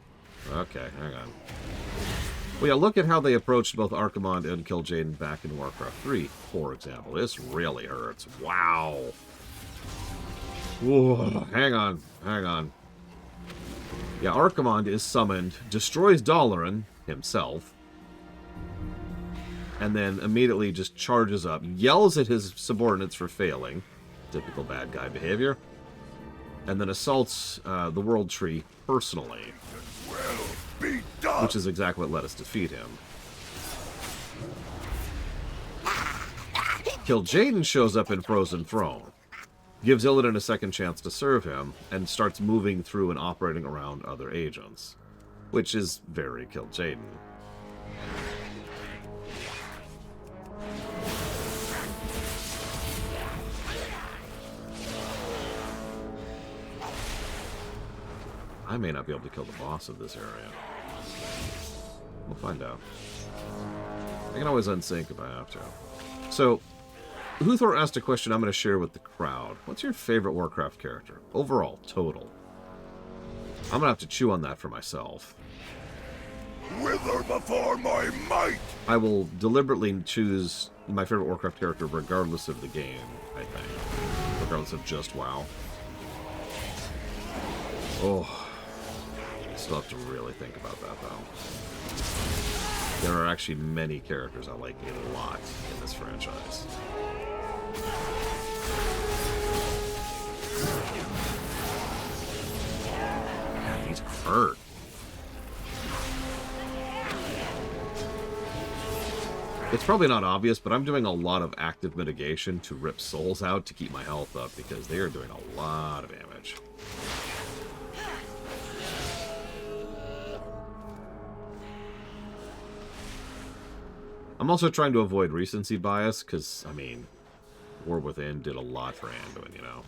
Okay, hang on. Well, yeah, look at how they approached both Archimond and Kil'jaeden back in Warcraft 3, for example. This really hurts. Wow. Ooh, hang on, hang on. Yeah, Archimond is summoned, destroys Dalaran himself, and then immediately just charges up, yells at his subordinates for failing, typical bad guy behavior, and then assaults the World Tree personally, which is exactly what let us defeat him. Kil'jaeden shows up in Frozen Throne, gives Illidan a second chance to serve him, and starts moving through and operating around other agents, which is very Kil'jaeden. I may not be able to kill the boss of this area. We'll find out. I can always unsync if I have to. So, Huthor asked a question I'm going to share with the crowd. What's your favorite Warcraft character? Overall, total. I'm going to have to chew on that for myself. Wither before my might! I will deliberately choose my favorite Warcraft character regardless of the game, I think. Regardless of just WoW. Oh. I still have to really think about that, though. There are actually many characters I like a lot in this franchise. Man, these hurt. It's probably not obvious, but I'm doing a lot of active mitigation to rip souls out to keep my health up, because they are doing a lot of damage. I'm also trying to avoid recency bias, because, I mean, War Within did a lot for Anduin, you know.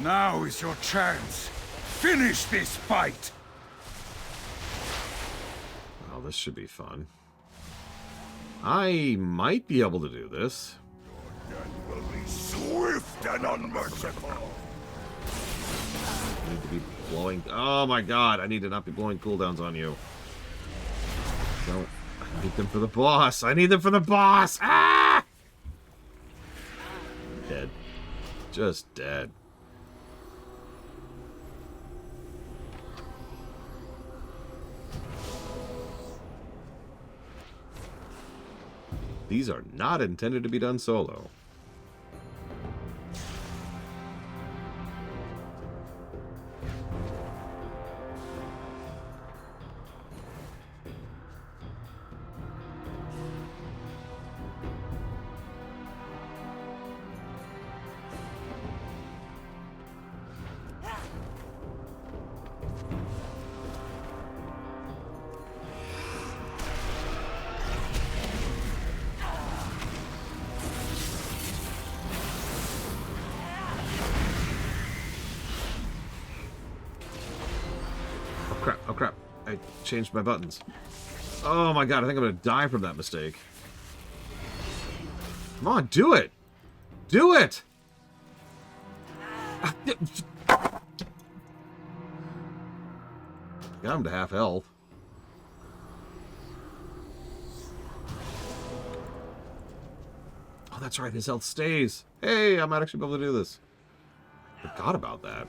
Now is your chance. Finish this fight! Well, this should be fun. I might be able to do this. Swift and unmerciful. I need to be blowing... Oh my god, I need to not be blowing cooldowns on you. No, I need them for the boss. I need them for the boss! Ah! Dead. Just dead. These are not intended to be done solo. Oh crap, I changed my buttons. Oh my god, I think I'm gonna die from that mistake. Come on, do it! Do it! Got him to half health. Oh, that's right, his health stays. Hey, I might actually be able to do this. Forgot about that.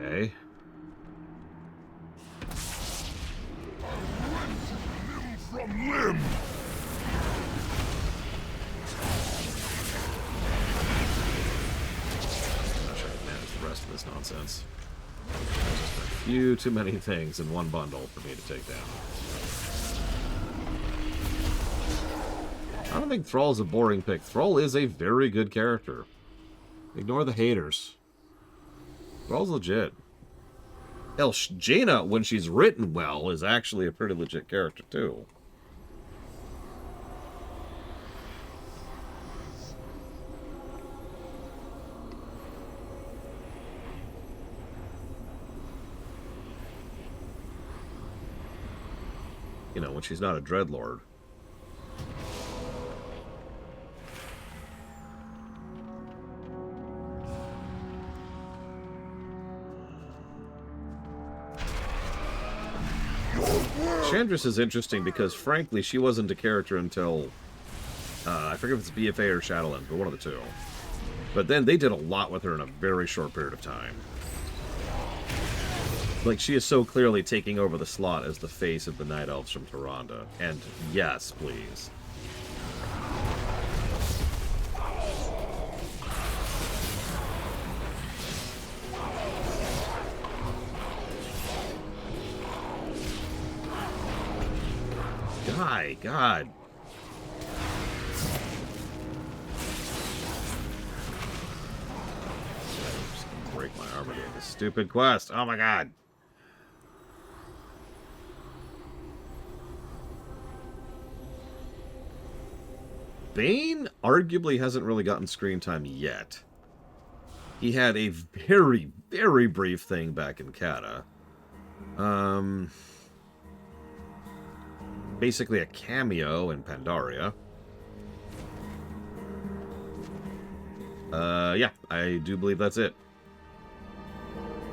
Okay. From limb. I'm not sure I can manage the rest of this nonsense. There's just a few too many things in one bundle for me to take down. I don't think Thrall's a boring pick. Thrall is a very good character. Ignore the haters. Thrall's legit. Hell, Jaina, when she's written well, is actually a pretty legit character, too. You know, when she's not a Dreadlord. Chandris is interesting because, frankly, she wasn't a character until, I forget if it's BFA or Shadowlands, but one of the two. But then they did a lot with her in a very short period of time. Like, she is so clearly taking over the slot as the face of the Night Elves from Tyrande. And yes, please. God. Just gonna break my armor doing this stupid quest. Oh my god. Bane arguably hasn't really gotten screen time yet. He had a very, very brief thing back in Kata. Basically a cameo in Pandaria. Yeah, I do believe that's it.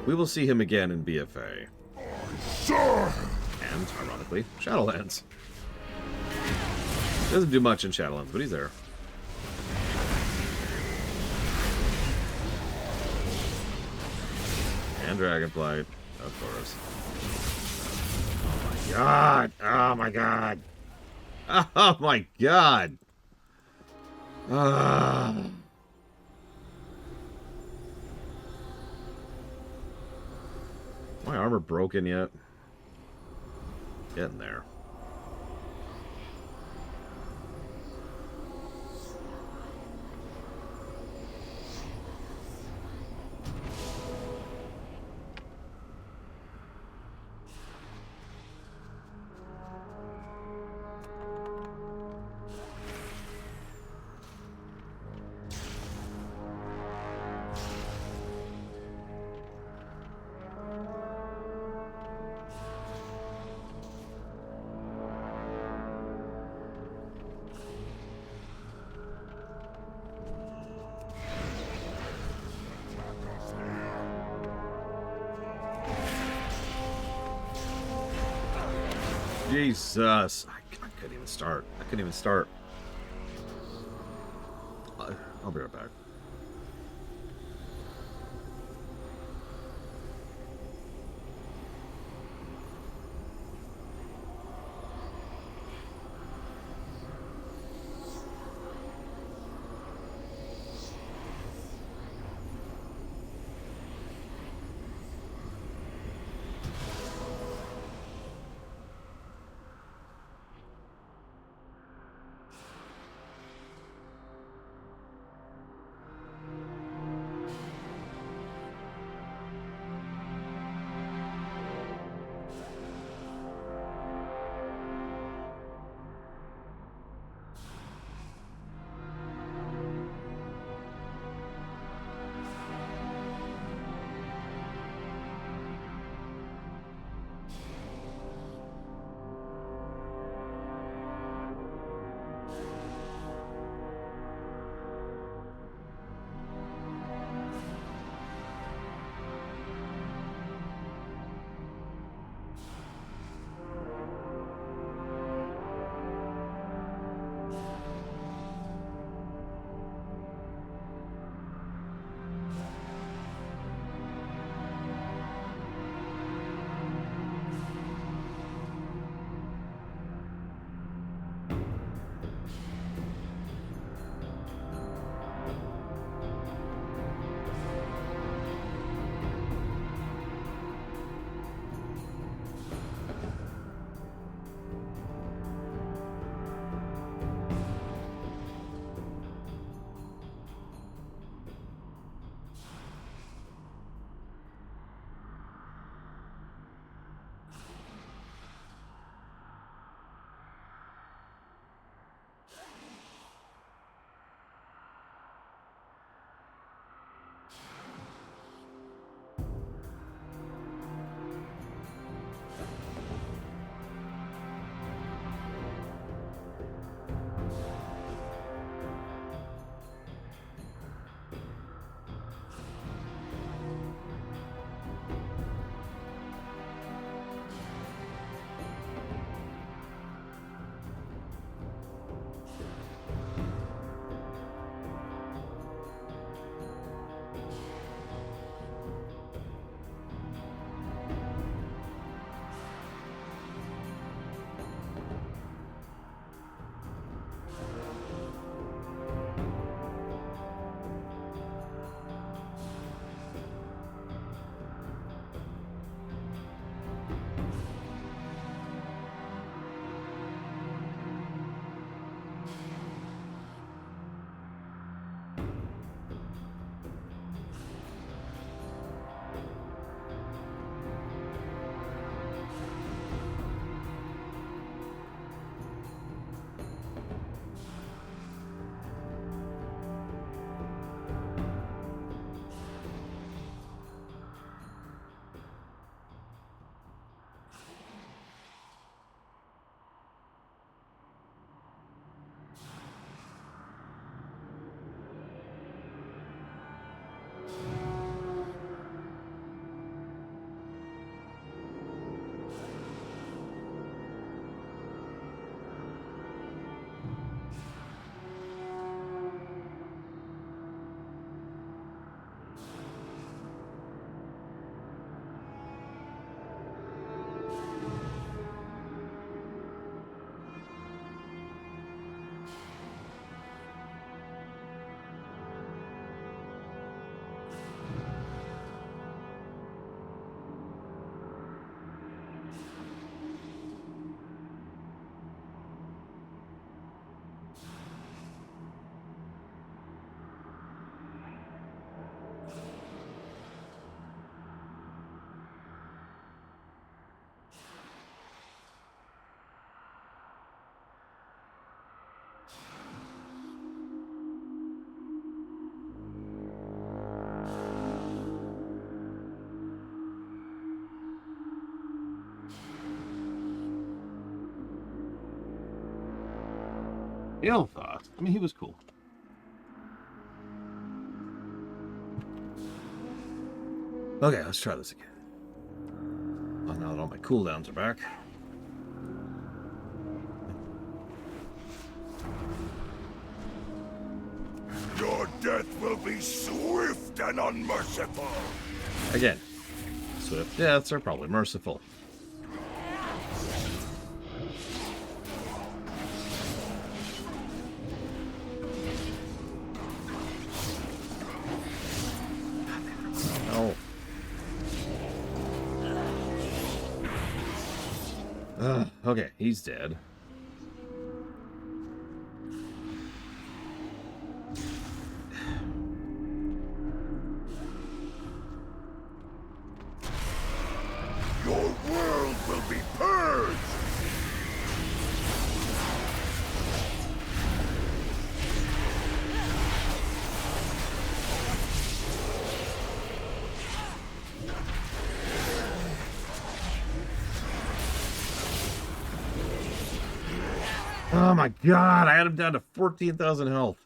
We will see him again in BFA. And, ironically, Shadowlands. Doesn't do much in Shadowlands, but he's there. And Dragonflight, of course. Oh my god! Oh my god! Oh my god! My armor broken yet? Getting there. Jesus. I couldn't even start. I couldn't even start. I'll be right back. Ill thought. I mean, he was cool. Okay, let's try this again. Oh, now that all my cooldowns are back. Your death will be swift and unmerciful. Again, swift deaths are probably merciful. Oh. Okay, he's dead. Your world will be purged. Oh my god, I had him down to 14,000 health.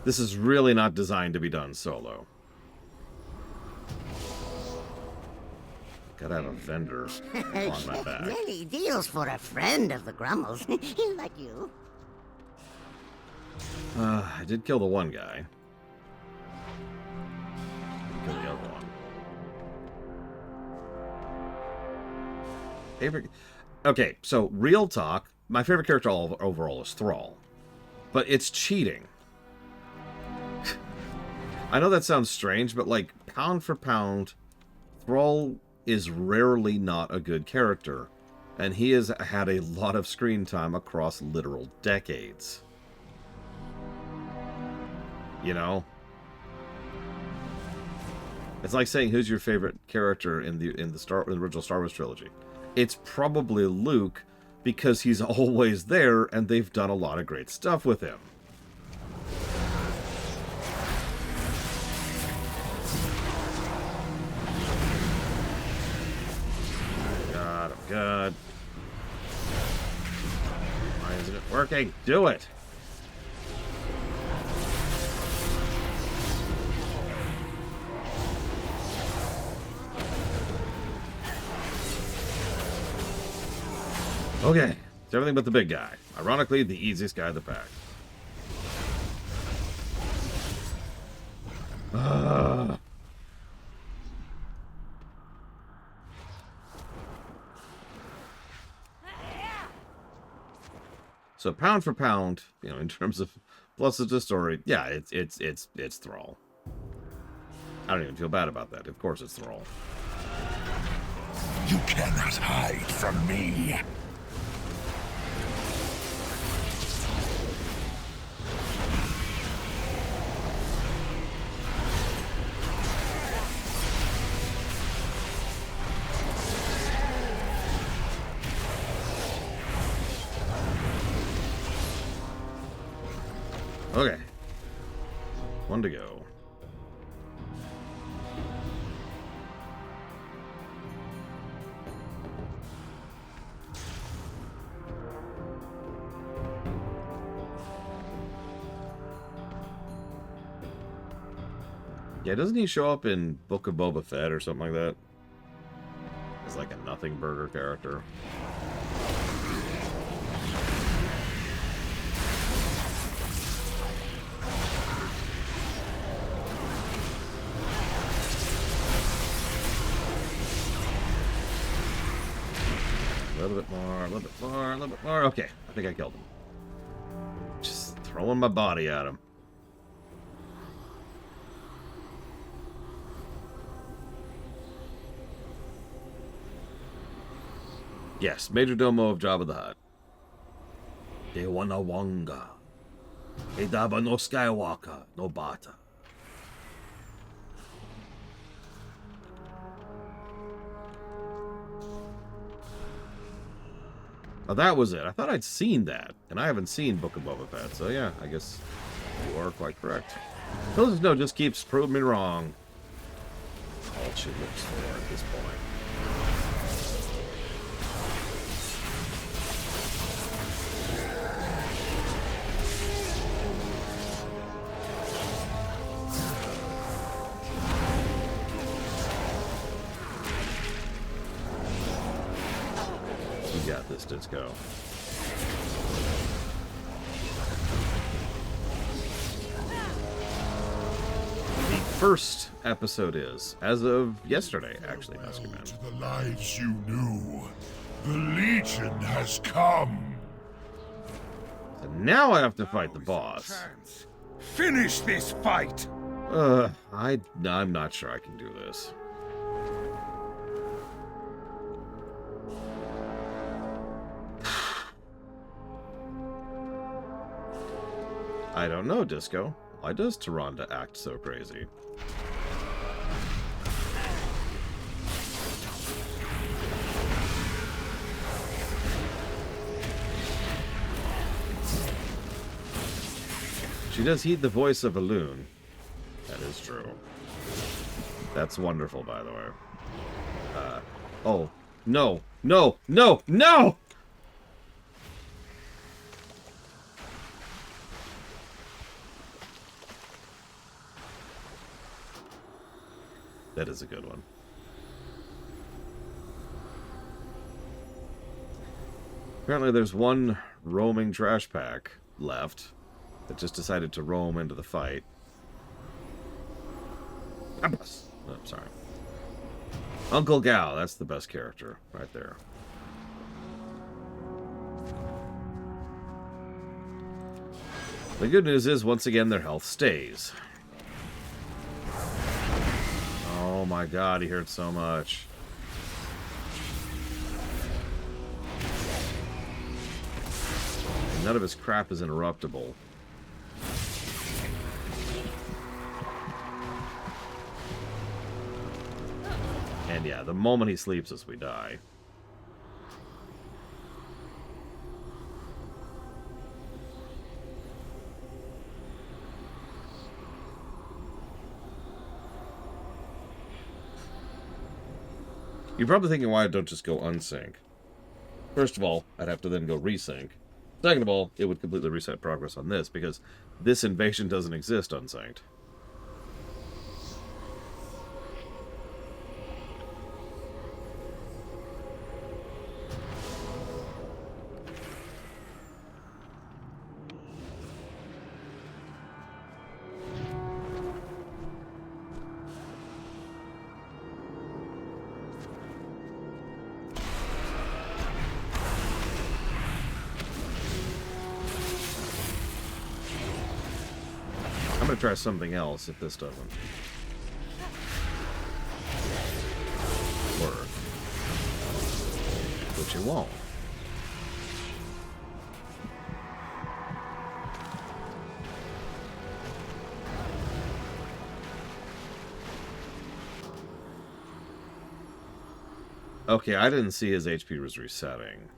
This is really not designed to be done solo. Gotta have a vendor on my back. Many deals for a friend of the Grummels, like you. I did kill the one guy. Kill the other one. Favorite... Okay, so real talk, my favorite character overall is Thrall. But it's cheating. I know that sounds strange, but like, pound for pound, Thrall is rarely not a good character. And he has had a lot of screen time across literal decades. You know? It's like saying, who's your favorite character in the original Star Wars trilogy? It's probably Luke, because he's always there, and they've done a lot of great stuff with him. God, oh God. Why isn't it working? Do it! Okay, it's everything but the big guy. Ironically, the easiest guy of the pack. So pound for pound, you know, in terms of pluses to story, yeah, it's Thrall. I don't even feel bad about that. Of course, it's Thrall. You cannot hide from me. Okay. One to go. Yeah, doesn't he show up in Book of Boba Fett or something like that? As like a nothing burger character. A little bit more, a little bit more, a little bit more. Okay, I think I killed him. Just throwing my body at him. Yes, Major Domo of Jabba the Hutt. Dewanawanga. Edaba no Skywalker, no Bata. Oh, that was it. I thought I'd seen that, and I haven't seen Book of Boba Fett, so yeah, I guess you are quite correct. Those no just keeps proving me wrong. All she looks for at this point. Thanks, Disco. The first episode is, as of yesterday, actually, Muskerman. To the lives you knew, the Legion has come. So now I have to fight the boss. Finish this fight! I'm not sure I can do this. I don't know, Disco. Why does Tyrande act so crazy? She does heed the voice of a loon. That is true. That's wonderful, by the way. Oh. No! No! No! No! That is a good one. Apparently there's one roaming trash pack left that just decided to roam into the fight. Oh, sorry. Uncle Gal, that's the best character right there. The good news is, once again, their health stays. Oh my god, he hurt so much. None of his crap is interruptible. And yeah, the moment he sleeps us, we die. You're probably thinking why I don't just go unsync. First of all, I'd have to then go resync. Second of all, it would completely reset progress on this, because this invasion doesn't exist unsynced. I'm gonna try something else if this doesn't work. Which it won't. Okay, I didn't see his HP was resetting.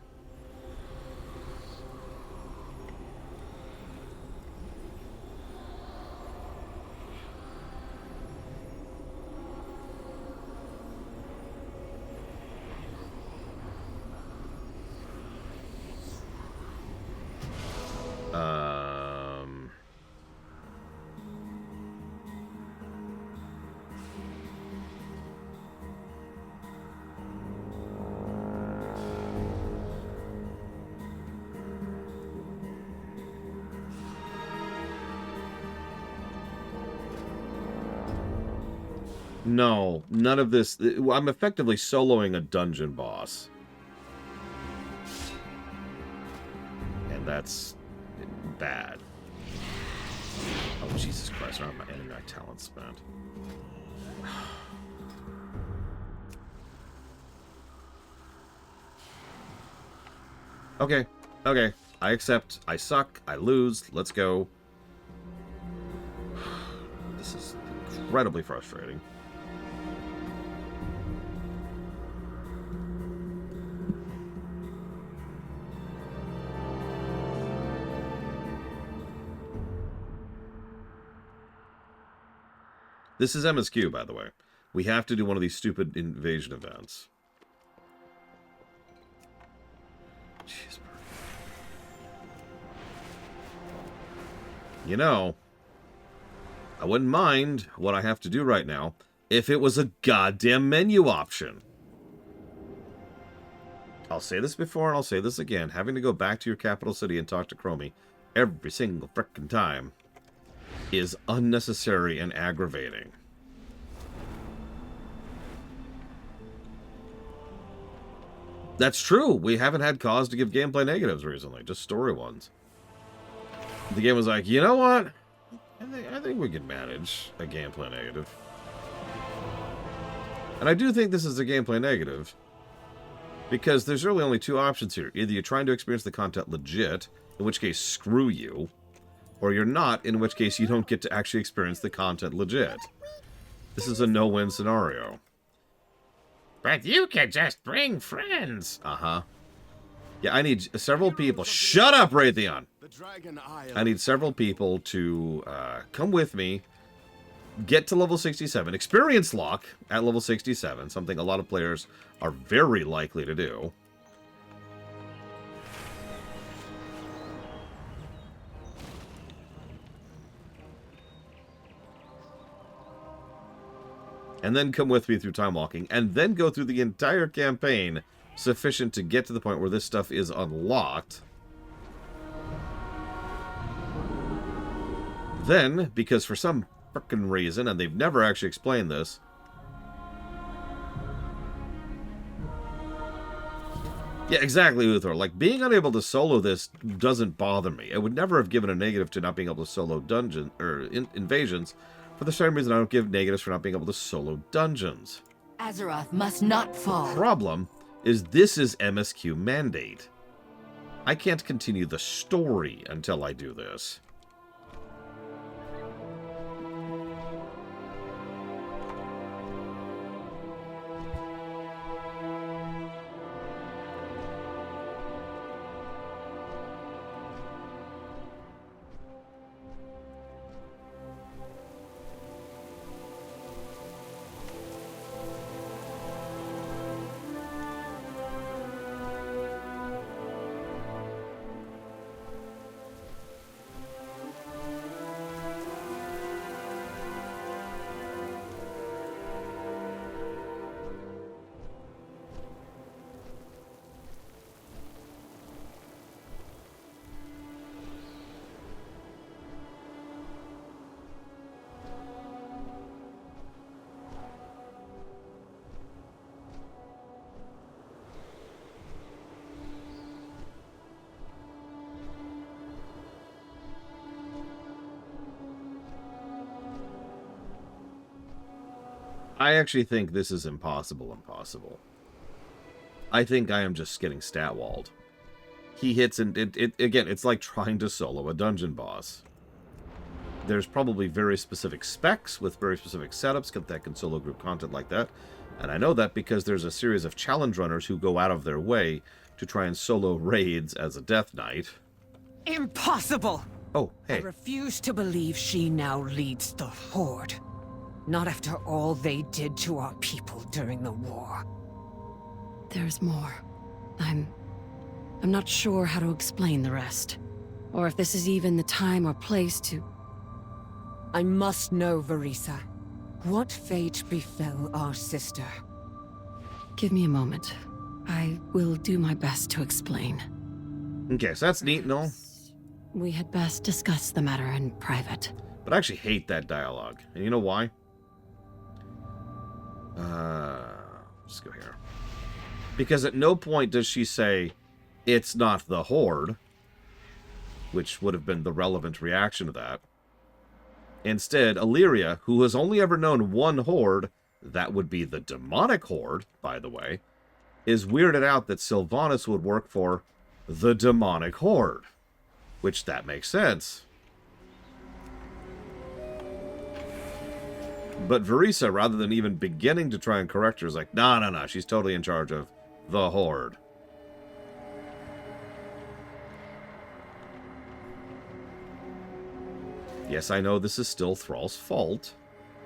No, none of this. I'm effectively soloing a dungeon boss. And that's bad. Oh, Jesus Christ, I don't have my enemy talent spent. Okay, okay. I accept. I suck. I lose. Let's go. This is incredibly frustrating. This is MSQ, by the way. We have to do one of these stupid invasion events. Jeez. You know, I wouldn't mind what I have to do right now if it was a goddamn menu option. I'll say this before and I'll say this again. Having to go back to your capital city and talk to Chromie every single frickin' time is unnecessary and aggravating. That's true. We haven't had cause to give gameplay negatives recently, just story ones. The game was like, you know what? I think we can manage a gameplay negative. And I do think this is a gameplay negative, because there's really only two options here. Either you're trying to experience the content legit, in which case screw you, or you're not, in which case you don't get to actually experience the content legit. This is a no-win scenario. But you can just bring friends. Uh-huh. Yeah, I need several people. Shut up, Raytheon! I need several people to come with me, get to level 67, experience lock at level 67, something a lot of players are very likely to do. And then come with me through time walking, and then go through the entire campaign sufficient to get to the point where this stuff is unlocked. Then, because for some frickin' reason, and they've never actually explained this, yeah, exactly, Uthor. Like, being unable to solo this doesn't bother me. It would never have given a negative to not being able to solo dungeon or invasions. For the same reason, I don't give negatives for not being able to solo dungeons. Azeroth must not fall. Problem is, this is MSQ mandate. I can't continue the story until I do this. I actually think this is impossible. I think I am just getting stat-walled. He hits, and again, it's like trying to solo a dungeon boss. There's probably very specific specs with very specific setups that can solo group content like that. And I know that because there's a series of challenge runners who go out of their way to try and solo raids as a Death Knight. Impossible! Oh, hey. I refuse to believe she now leads the Horde. Not after all they did to our people during the war. There's more. I'm not sure how to explain the rest. Or if this is even the time or place to... I must know, Verisa. What fate befell our sister? Give me a moment. I will do my best to explain. Okay, so that's neat and all. We had best discuss the matter in private. But I actually hate that dialogue. And you know why? Let's go here. Because at no point does she say, it's not the Horde, which would have been the relevant reaction to that. Instead, Illyria, who has only ever known one Horde, that would be the demonic Horde, by the way, is weirded out that Sylvanas would work for the demonic Horde. Which, that makes sense. But Verisa, rather than even beginning to try and correct her, is like, no, she's totally in charge of the Horde. Yes, I know this is still Thrall's fault.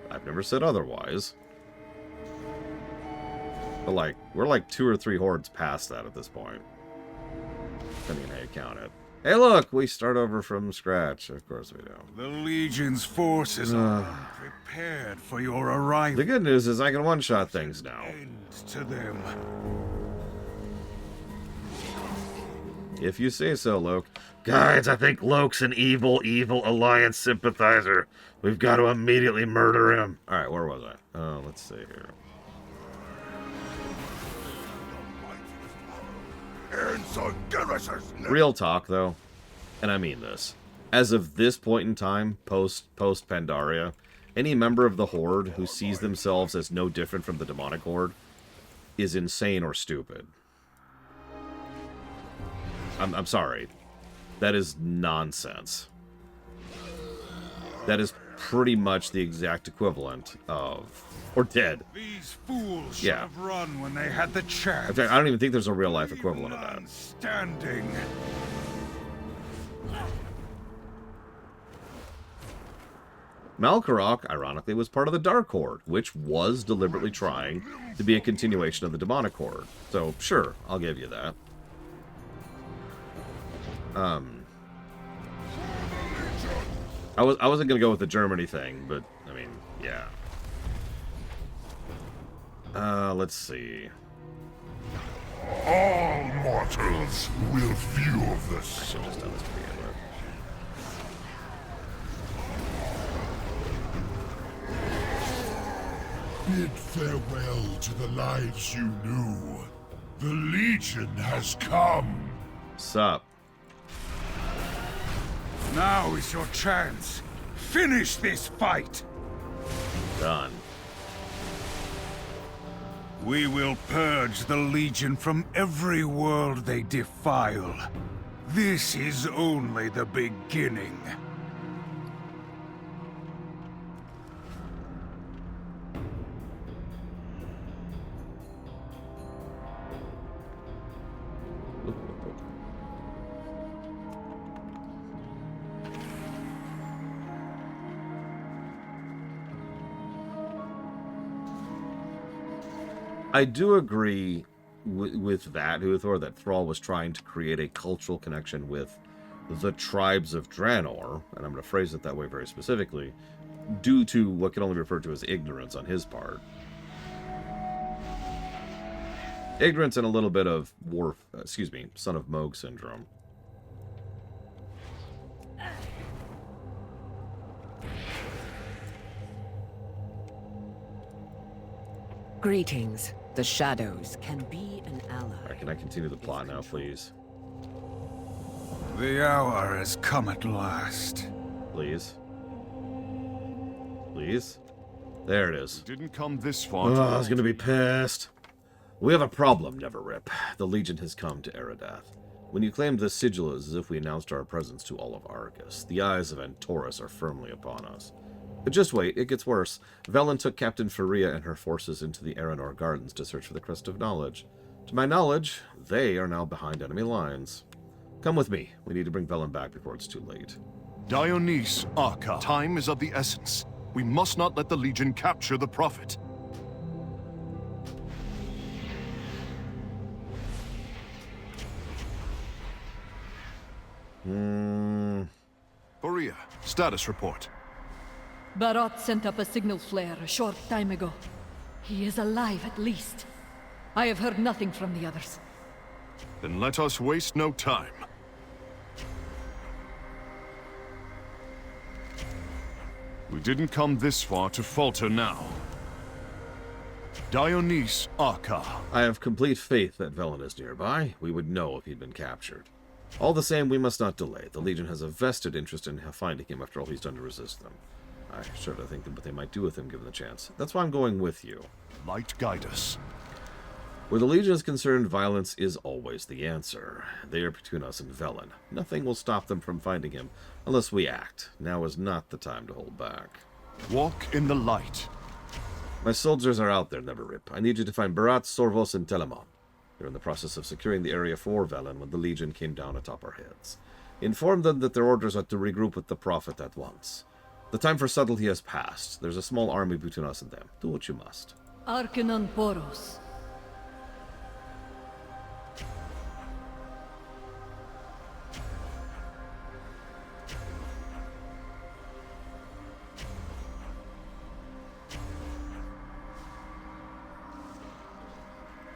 I've never said otherwise. But, like, we're like 2 or 3 hordes past that at this point. Depending on how you count it. Hey, look! We start over from scratch. Of course we do. The Legion's forces are prepared for your arrival. The good news is I can one-shot things now. End to them. If you say so, Loke. Guys, I think Loke's an evil Alliance sympathizer. We've got to immediately murder him. Alright, where was I? Let's see here. Real talk, though, and I mean this. As of this point in time, post Pandaria, any member of the Horde who sees themselves as no different from the demonic Horde is insane or stupid. I'm sorry. That is nonsense. That is pretty much the exact equivalent of... or dead. These fools should Yeah. have run when they had the chance. In fact, I don't even think there's a real-life equivalent of that. Standing. Malkarok, ironically, was part of the Dark Horde, which was deliberately trying to be a continuation of the Demonic Horde. So, sure, I'll give you that. I wasn't gonna go with the Germany thing, but I mean, yeah. Let's see. All mortals will feel the soul. I should have just done this to begin with. Bid farewell to the lives you knew. The Legion has come. Sup? Now is your chance. Finish this fight. Done. We will purge the Legion from every world they defile. This is only the beginning. I do agree with that, Uthor, that Thrall was trying to create a cultural connection with the tribes of Draenor, and I'm going to phrase it that way very specifically, due to what can only be referred to as ignorance on his part. Ignorance and a little bit of Son of Moog syndrome. Greetings. The shadows can be an ally. Alright, can I continue the plot now, please? The hour has come at last. Please. Please? There it is. Didn't come this far. Oh, I was gonna be pissed. We have a problem, Neverrip. The Legion has come to Eridath. When you claimed the sigil, it was as if we announced our presence to all of Argus. The eyes of Antorus are firmly upon us. But just wait, it gets worse. Velen took Captain Faria and her forces into the Aranor Gardens to search for the Crest of Knowledge. To my knowledge, they are now behind enemy lines. Come with me. We need to bring Velen back before it's too late. Dionys, Arca. Time is of the essence. We must not let the Legion capture the Prophet. Faria, status report. Barat sent up a signal flare a short time ago. He is alive at least. I have heard nothing from the others. Then let us waste no time. We didn't come this far to falter now. Dionys, Arca. I have complete faith that Velen is nearby. We would know if he'd been captured. All the same, we must not delay. The Legion has a vested interest in finding him after all he's done to resist them. I sort of think what they might do with him given the chance. That's why I'm going with you. Light guide us. Where the Legion is concerned, violence is always the answer. They are between us and Velen. Nothing will stop them from finding him, unless we act. Now is not the time to hold back. Walk in the light. My soldiers are out there, Neverrip. I need you to find Barat, Sorvos, and Telemon. They're in the process of securing the area for Velen when the Legion came down atop our heads. Inform them that their orders are to regroup with the Prophet at once. The time for subtlety has passed. There's a small army between us and them. Do what you must. Arcanon Poros.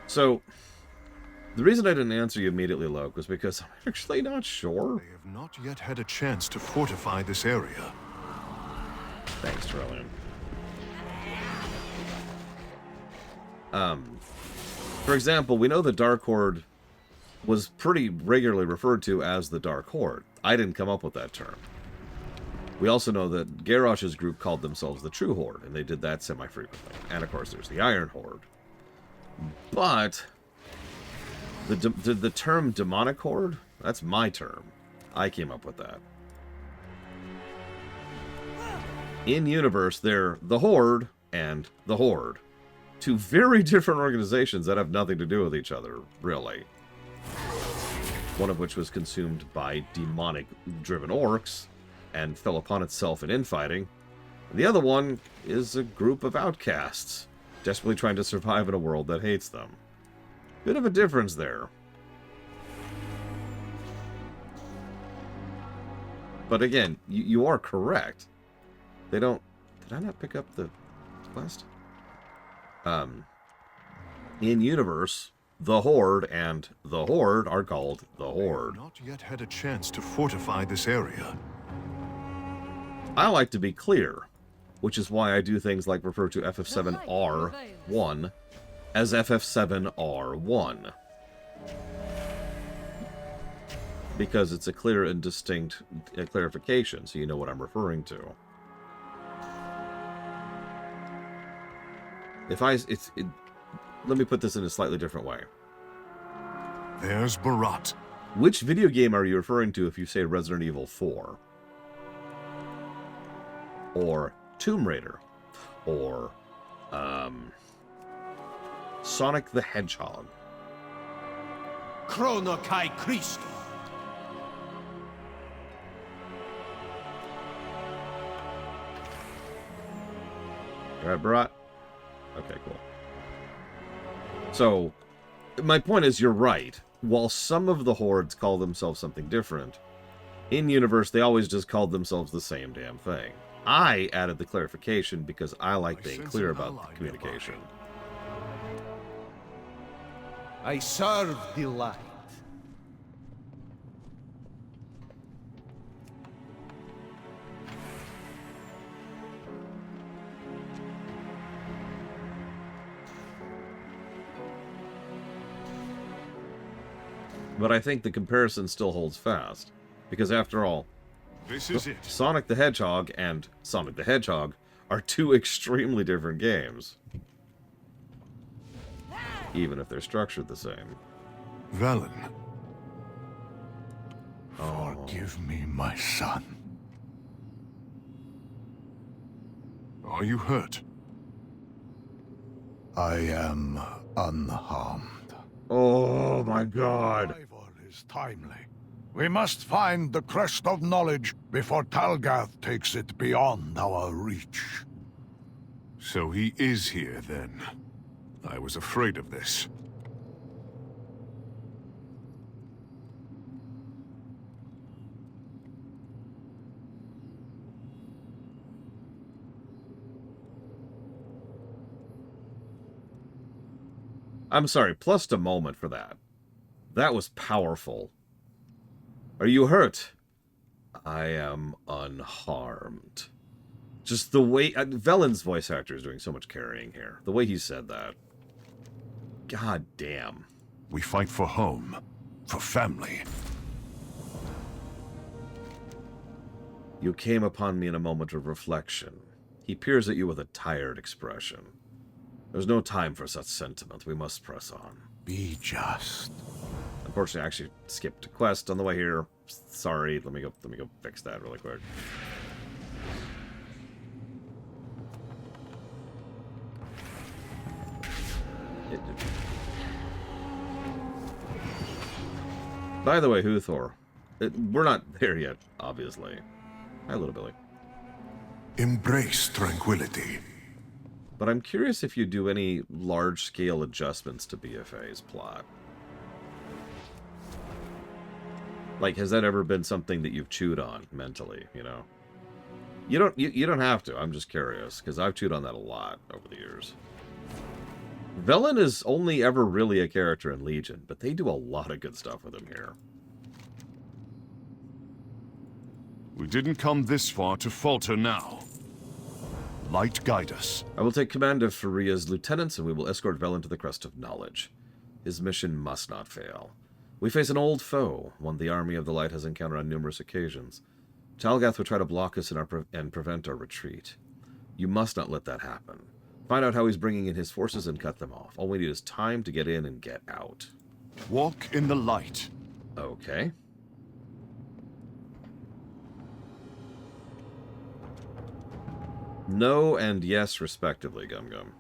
So, The reason I didn't answer you immediately, Loke, was because I'm actually not sure. They have not yet had a chance to fortify this area. Thanks, Trillium. For example, we know the Dark Horde was pretty regularly referred to as the Dark Horde. I didn't come up with that term. We also know that Garrosh's group called themselves the True Horde, and they did that semi-frequently. And of course, there's the Iron Horde. But the term Demonic Horde, that's my term. I came up with that. In-universe, they're the Horde and the Horde. Two very different organizations that have nothing to do with each other, really. One of which was consumed by demonic-driven orcs and fell upon itself in infighting. And the other one is a group of outcasts, desperately trying to survive in a world that hates them. Bit of a difference there. But again, you are correct. They don't... Did I not pick up the quest? In-universe, the Horde and the Horde are called the Horde. Not yet had a chance to fortify this area. I like to be clear, which is why I do things like refer to FF7R1 as FF7R1. Because it's a clear and distinct clarification, so you know what I'm referring to. Let me put this in a slightly different way. There's Barat. Which video game are you referring to if you say Resident Evil 4? Or Tomb Raider? Or, Sonic the Hedgehog? Chrono Kai Christo. Alright, Barat? Okay, cool. So, my point is, you're right. While some of the Hordes call themselves something different, in-universe, they always just called themselves the same damn thing. I added the clarification because I like being clear about the communication. I serve the light. But I think the comparison still holds fast. Because after all, this is it. Sonic the Hedgehog and Sonic the Hedgehog are two extremely different games. Even if they're structured the same. Valen. Forgive me, my son. Are you hurt? I am unharmed. Oh my god. Arrival is timely. We must find the crest of knowledge before Talgath takes it beyond our reach. So he is here, then. I was afraid of this. I'm sorry, plus a moment for that. That was powerful. Are you hurt? I am unharmed. Just the way... Velen's voice actor is doing so much carrying here. The way he said that. God damn. We fight for home. For family. You came upon me in a moment of reflection. He peers at you with a tired expression. There's no time for such sentiment. We must press on. Be just. Unfortunately, I actually skipped a quest on the way here. Sorry. Let me go fix that really quick. By the way, Huthor, we're not there yet, obviously. Hi, little Billy. Embrace tranquility. But I'm curious if you do any large-scale adjustments to BFA's plot. Like, has that ever been something that you've chewed on mentally, you know? You don't have to, I'm just curious, because I've chewed on that a lot over the years. Velen is only ever really a character in Legion, but they do a lot of good stuff with him here. We didn't come this far to falter now. Light guide us. I will take command of Faria's lieutenants, and we will escort Velen to the Crest of Knowledge. His mission must not fail. We face an old foe, one the Army of the Light has encountered on numerous occasions. Talgath would try to block us and prevent our retreat. You must not let that happen. Find out how he's bringing in his forces and cut them off. All we need is time to get in and get out. Walk in the light. Okay. No and yes, respectively, Gum Gum.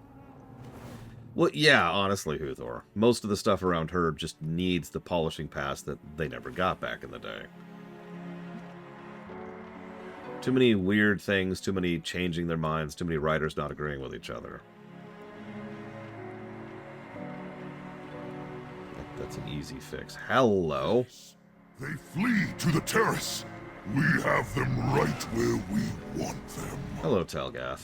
Well, yeah, honestly, Huthor. Most of the stuff around Herb just needs the polishing pass that they never got back in the day. Too many weird things, too many changing their minds, too many writers not agreeing with each other. That's an easy fix. Hello. They flee to the terrace. We have them right where we want them. Hello, Talgath.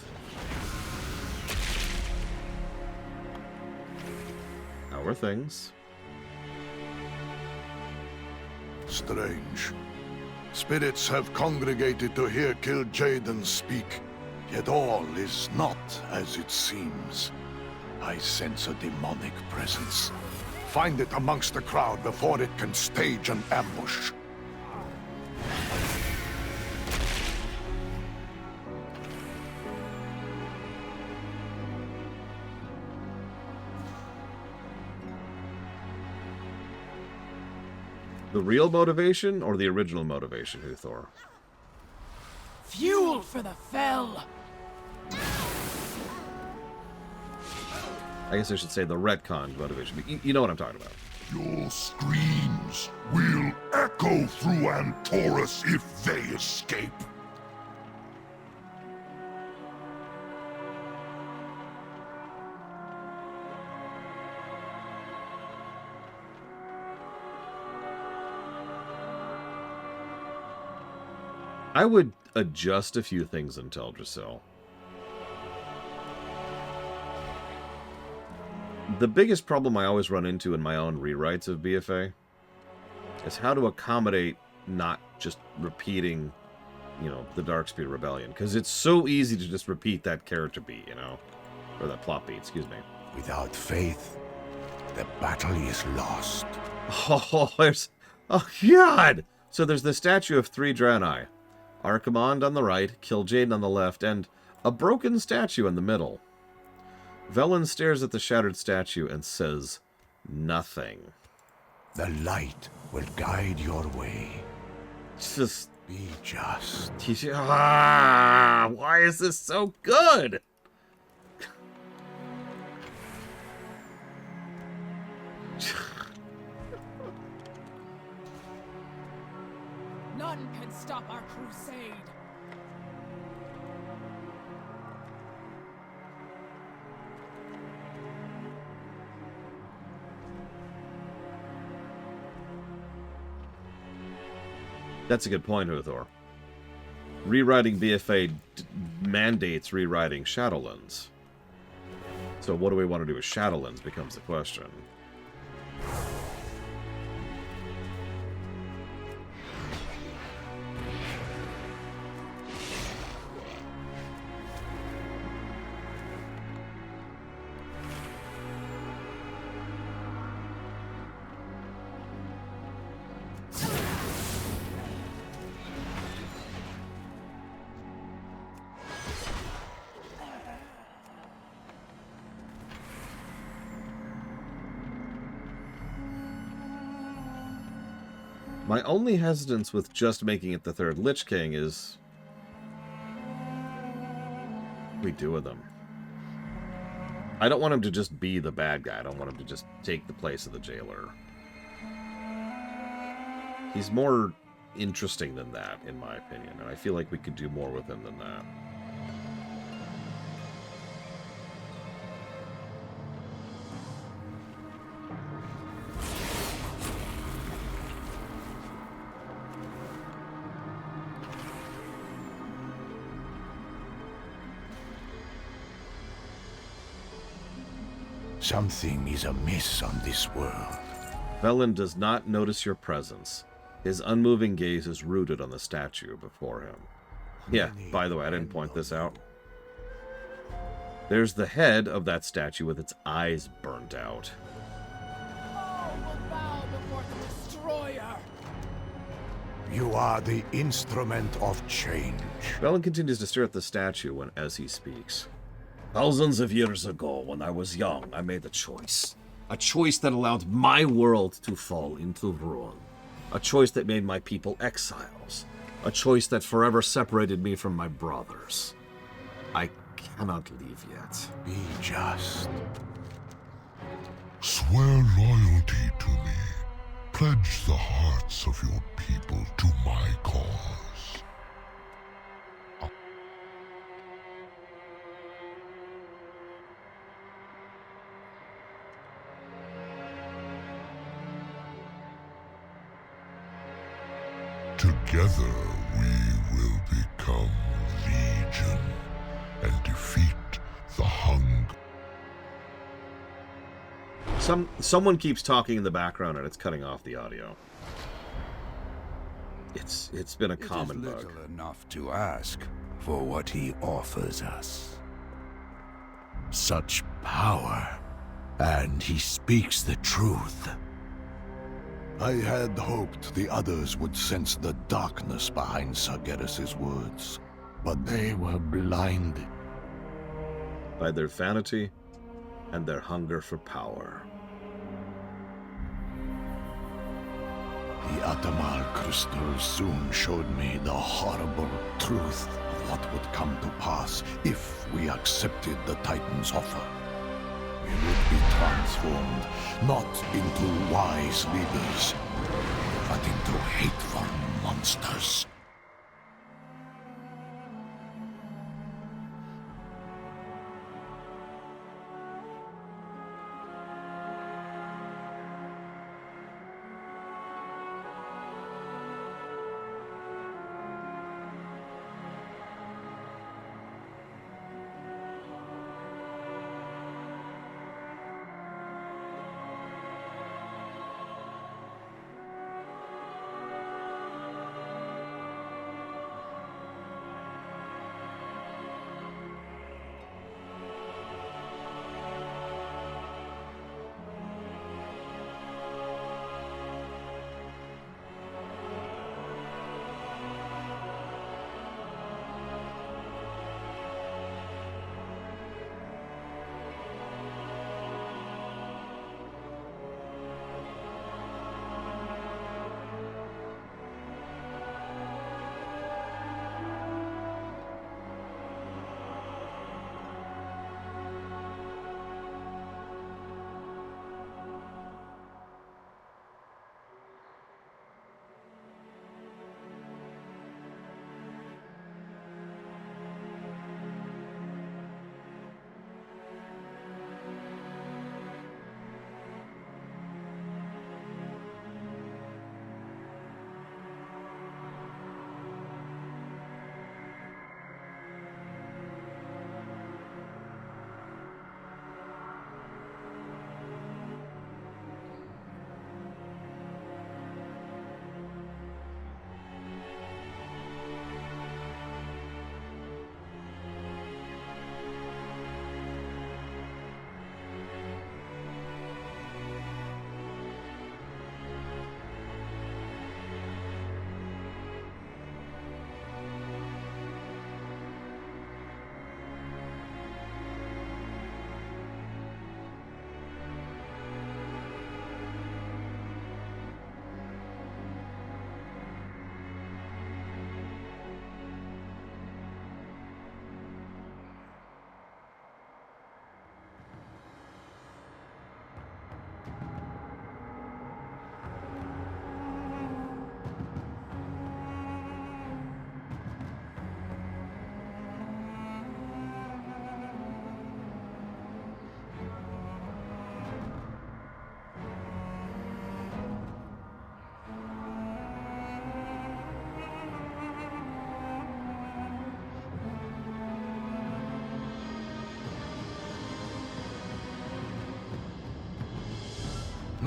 How are things? Strange. Spirits have congregated to hear Kil'jaeden speak, yet all is not as it seems. I sense a demonic presence. Find it amongst the crowd before it can stage an ambush. The real motivation or the original motivation, Huthor? Fuel for the Fel! I guess I should say the retcon motivation, but you know what I'm talking about. Your screams will echo through Antorus if they escape. I would adjust a few things in Teldrassil. The biggest problem I always run into in my own rewrites of BFA is how to accommodate not just repeating, you know, the Darkspear Rebellion. Because it's so easy to just repeat that character beat, you know? Or that plot beat, excuse me. Without faith, the battle is lost. Oh, there's... Oh, God! So there's the statue of 3 Draenei. Archimonde on the right, Kil'jaeden on the left, and a broken statue in the middle. Velen stares at the shattered statue and says nothing. The light will guide your way. It's just... Be just. Why is this so good? None can stop our crusade. That's a good point, Huthor. Rewriting BFA mandates rewriting Shadowlands. So what do we want to do with Shadowlands becomes the question. My only hesitance with just making it the 3rd Lich King is... what do we do with him? I don't want him to just be the bad guy. I don't want him to just take the place of the jailer. He's more interesting than that, in my opinion, and I feel like we could do more with him than that. Something is amiss on this world. Velen does not notice your presence. His unmoving gaze is rooted on the statue before him. Yeah, by the way, I didn't point this out. There's the head of that statue with its eyes burnt out. You are the instrument of change. Velen continues to stare at the statue as he speaks. Thousands of years ago, when I was young, I made a choice. A choice that allowed my world to fall into ruin. A choice that made my people exiles. A choice that forever separated me from my brothers. I cannot leave yet. Be just. Swear loyalty to me. Pledge the hearts of your people to my cause. Together we will become Legion and defeat the hunger. Someone keeps talking in the background and it's cutting off the audio. It's been a common bug. It is little enough to ask for what he offers us. Such power, and he speaks the truth. I had hoped the others would sense the darkness behind Sargeras' words, but they were blinded. By their vanity and their hunger for power. The Atamal crystal soon showed me the horrible truth of what would come to pass if we accepted the Titan's offer. We would be transformed not into wise leaders, but into hateful monsters.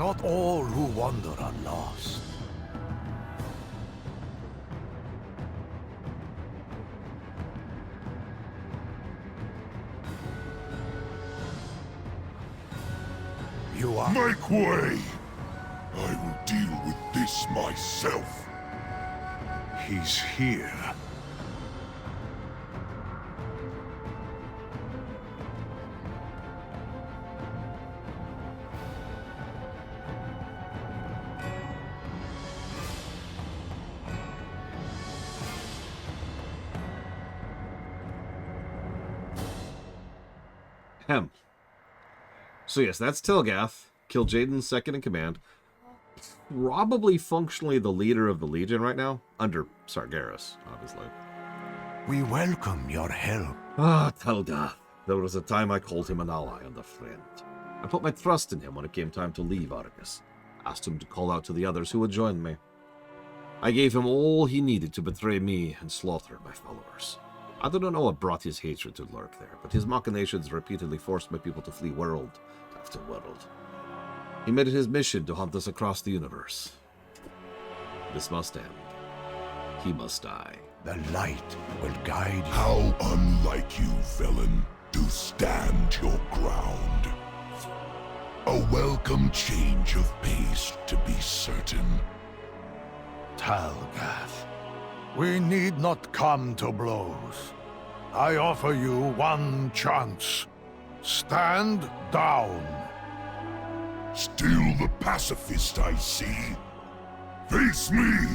Not all who wander are lost. You are... Make way! I will deal with this myself. He's here. Hem. So yes, that's Telgath. Killed Jaden's second in command. Probably functionally the leader of the Legion right now. Under Sargeras, obviously. We welcome your help. Ah, Telgath. There was a time I called him an ally and a friend. I put my trust in him when it came time to leave Argus. Asked him to call out to the others who would join me. I gave him all he needed to betray me and slaughter my followers. I do not know what brought his hatred to lurk there, but his machinations repeatedly forced my people to flee world after world. He made it his mission to hunt us across the universe. This must end. He must die. The light will guide you. How unlike you, villain, to stand your ground. A welcome change of pace, to be certain. Talgath, we need not come to blows. I offer you one chance. Stand down. Still the pacifist, I see. Face me!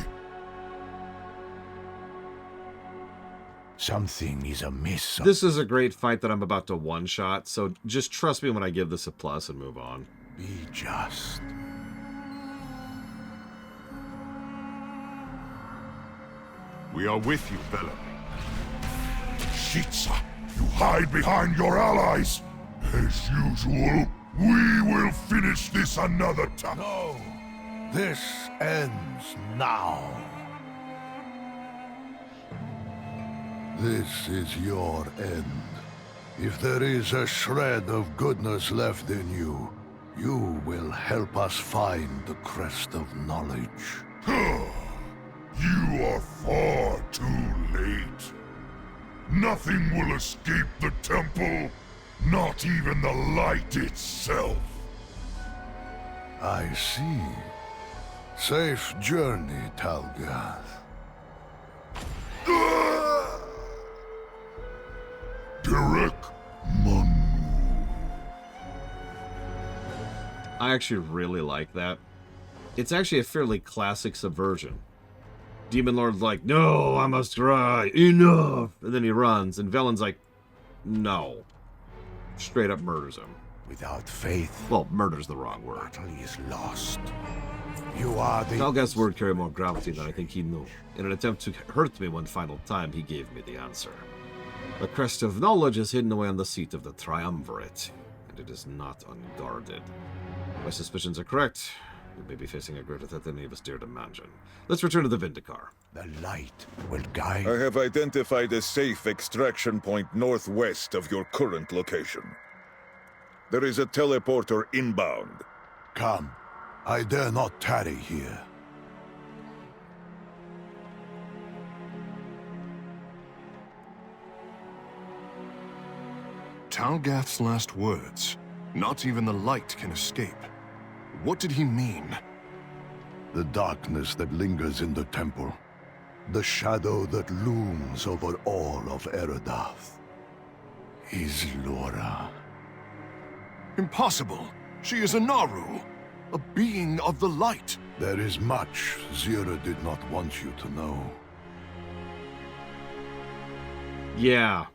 Something is amiss. This is a great fight that I'm about to one-shot, so just trust me when I give this a plus and move on. Be just. We are with you, Bella. Shitsa, you hide behind your allies. As usual, we will finish this another time. No, this ends now. This is your end. If there is a shred of goodness left in you, you will help us find the crest of knowledge. You are far too late. Nothing will escape the temple, not even the light itself. I see. Safe journey, Talgath. Derek I actually really like that. It's actually a fairly classic subversion. Demon Lord's like, no, I must cry, enough! And then he runs, and Velen's like, no. Straight up murders him. Without faith... Well, murder's the wrong word. Battle is lost. You are the... Talgath's word carried more gravity than I think he knew. In an attempt to hurt me one final time, he gave me the answer. The crest of knowledge is hidden away on the seat of the Triumvirate, and it is not unguarded. My suspicions are correct. We may be facing a greater threat than any of us dared imagine. Let's return to the Vindicar. The light will guide... I have identified a safe extraction point northwest of your current location. There is a teleporter inbound. Come. I dare not tarry here. Talgath's last words. Not even the light can escape. What did he mean? The darkness that lingers in the temple. The shadow that looms over all of Eredath. Is Laura. Impossible! She is a Naru! A being of the light! There is much Zira did not want you to know. Yeah.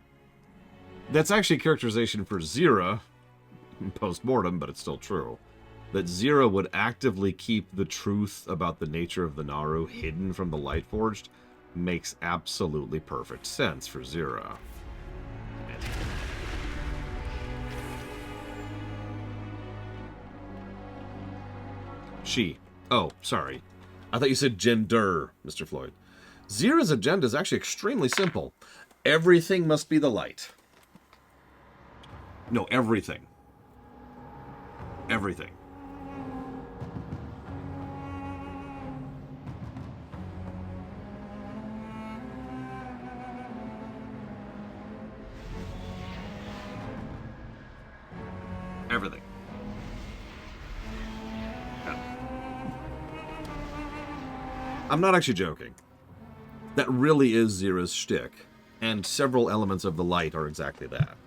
That's actually a characterization for Zira, post-mortem, but it's still true. That Zira would actively keep the truth about the nature of the Naru hidden from the Lightforged makes absolutely perfect sense for Zira. She. Oh, sorry. I thought you said gender, Mr. Floyd. Zira's agenda is actually extremely simple. Everything must be the light. No, everything. Everything. Everything. I'm not actually joking. That really is Zira's shtick, and several elements of the light are exactly that.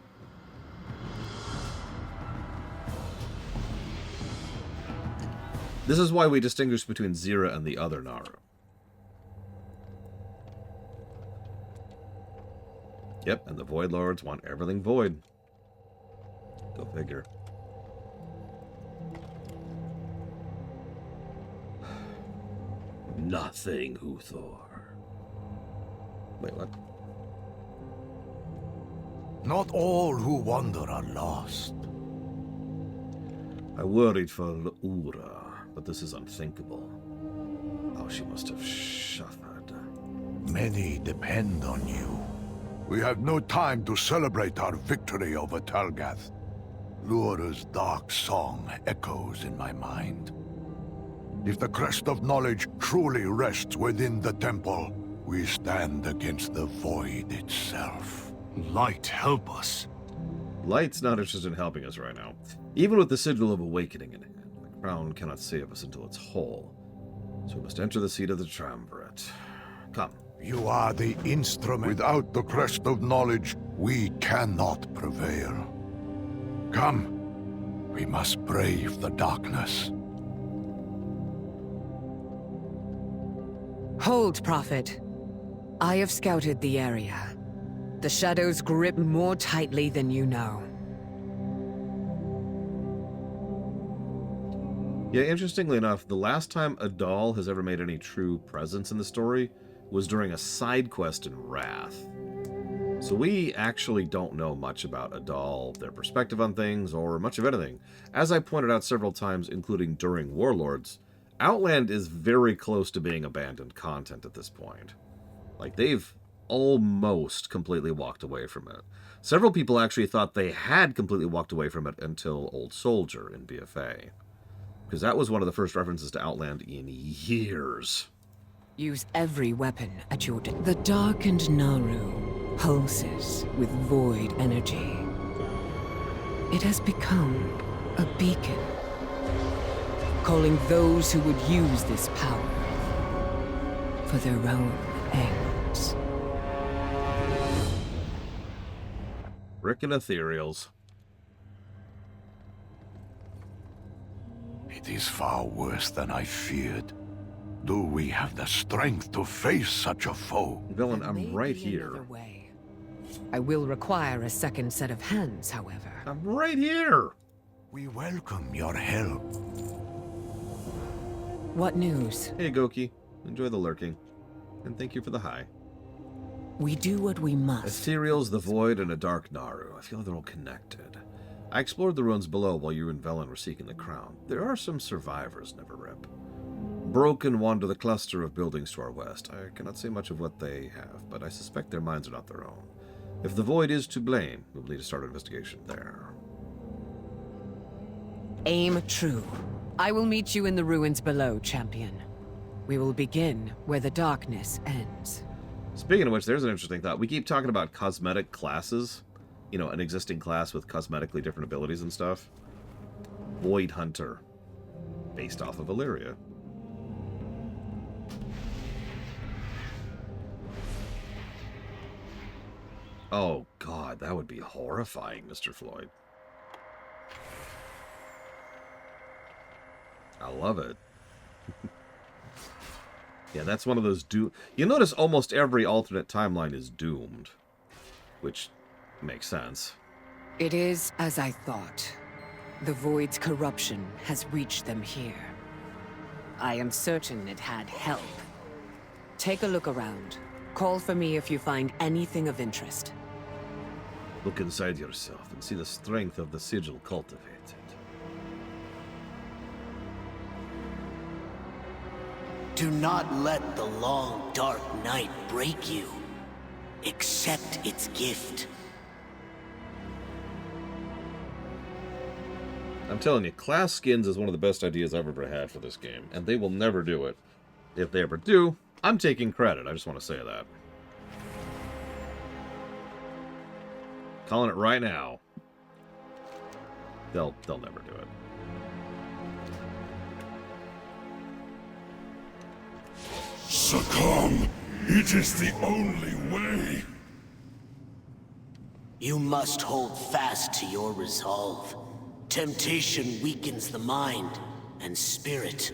This is why we distinguish between Zira and the other Naru. Yep, and the Void Lords want everything void. Go figure. Nothing, Uthor. Wait, what? Not all who wander are lost. I worried for Ura, but this is unthinkable. Oh, she must have suffered. Many depend on you. We have no time to celebrate our victory over Talgath. Lura's dark song echoes in my mind. If the crest of knowledge truly rests within the temple, we stand against the void itself. Light, help us. Light's not interested in helping us right now. Even with the Sigil of Awakening in hand, the crown cannot save us until it's whole. So we must enter the seat of the Triumvirate. Come. You are the instrument. Without the crest of knowledge, we cannot prevail. Come. We must brave the darkness. Hold, Prophet. I have scouted the area. The shadows grip more tightly than you know. Yeah, interestingly enough, the last time Adal has ever made any true presence in the story was during a side quest in Wrath. So we actually don't know much about Adal, their perspective on things, or much of anything. As I pointed out several times, including during Warlords, Outland is very close to being abandoned content at this point. Like, they've almost completely walked away from it. Several people actually thought they had completely walked away from it until Old Soldier in BFA. Because that was one of the first references to Outland in years. Use every weapon at your The darkened Naru pulses with void energy. It has become a beacon, calling those who would use this power for their own ends. Frickin' ethereals. It is far worse than I feared. Do we have the strength to face such a foe? Villain, I'm right here. I will require a second set of hands, however. I'm right here! We welcome your help. What news? Hey, Goki. Enjoy the lurking. And thank you for the hi. We do what we must. Ethereals, the Void, and a Dark Naru. I feel they're all connected. I explored the ruins below while you and Velen were seeking the crown. There are some survivors, Neverrip. Broken wander the cluster of buildings to our west. I cannot say much of what they have, but I suspect their minds are not their own. If the Void is to blame, we'll need to start an investigation there. Aim true. I will meet you in the ruins below, champion. We will begin where the darkness ends. Speaking of which, there's an interesting thought. We keep talking about cosmetic classes. You know, an existing class with cosmetically different abilities and stuff. Void Hunter. Based off of Illyria. Oh, God, that would be horrifying, Mr. Floyd. I love it. Yeah, that's one of those you notice almost every alternate timeline is doomed. Which makes sense. It is as I thought. The Void's corruption has reached them here. I am certain it had help. Take a look around. Call for me if you find anything of interest. Look inside yourself and see the strength of the sigil cultivated. Do not let the long, dark night break you. Accept its gift. I'm telling you, class skins is one of the best ideas I've ever had for this game, and they will never do it. If they ever do, I'm taking credit. I just want to say that. Calling it right now. They'll never do it. Succumb! It is the only way! You must hold fast to your resolve. Temptation weakens the mind and spirit.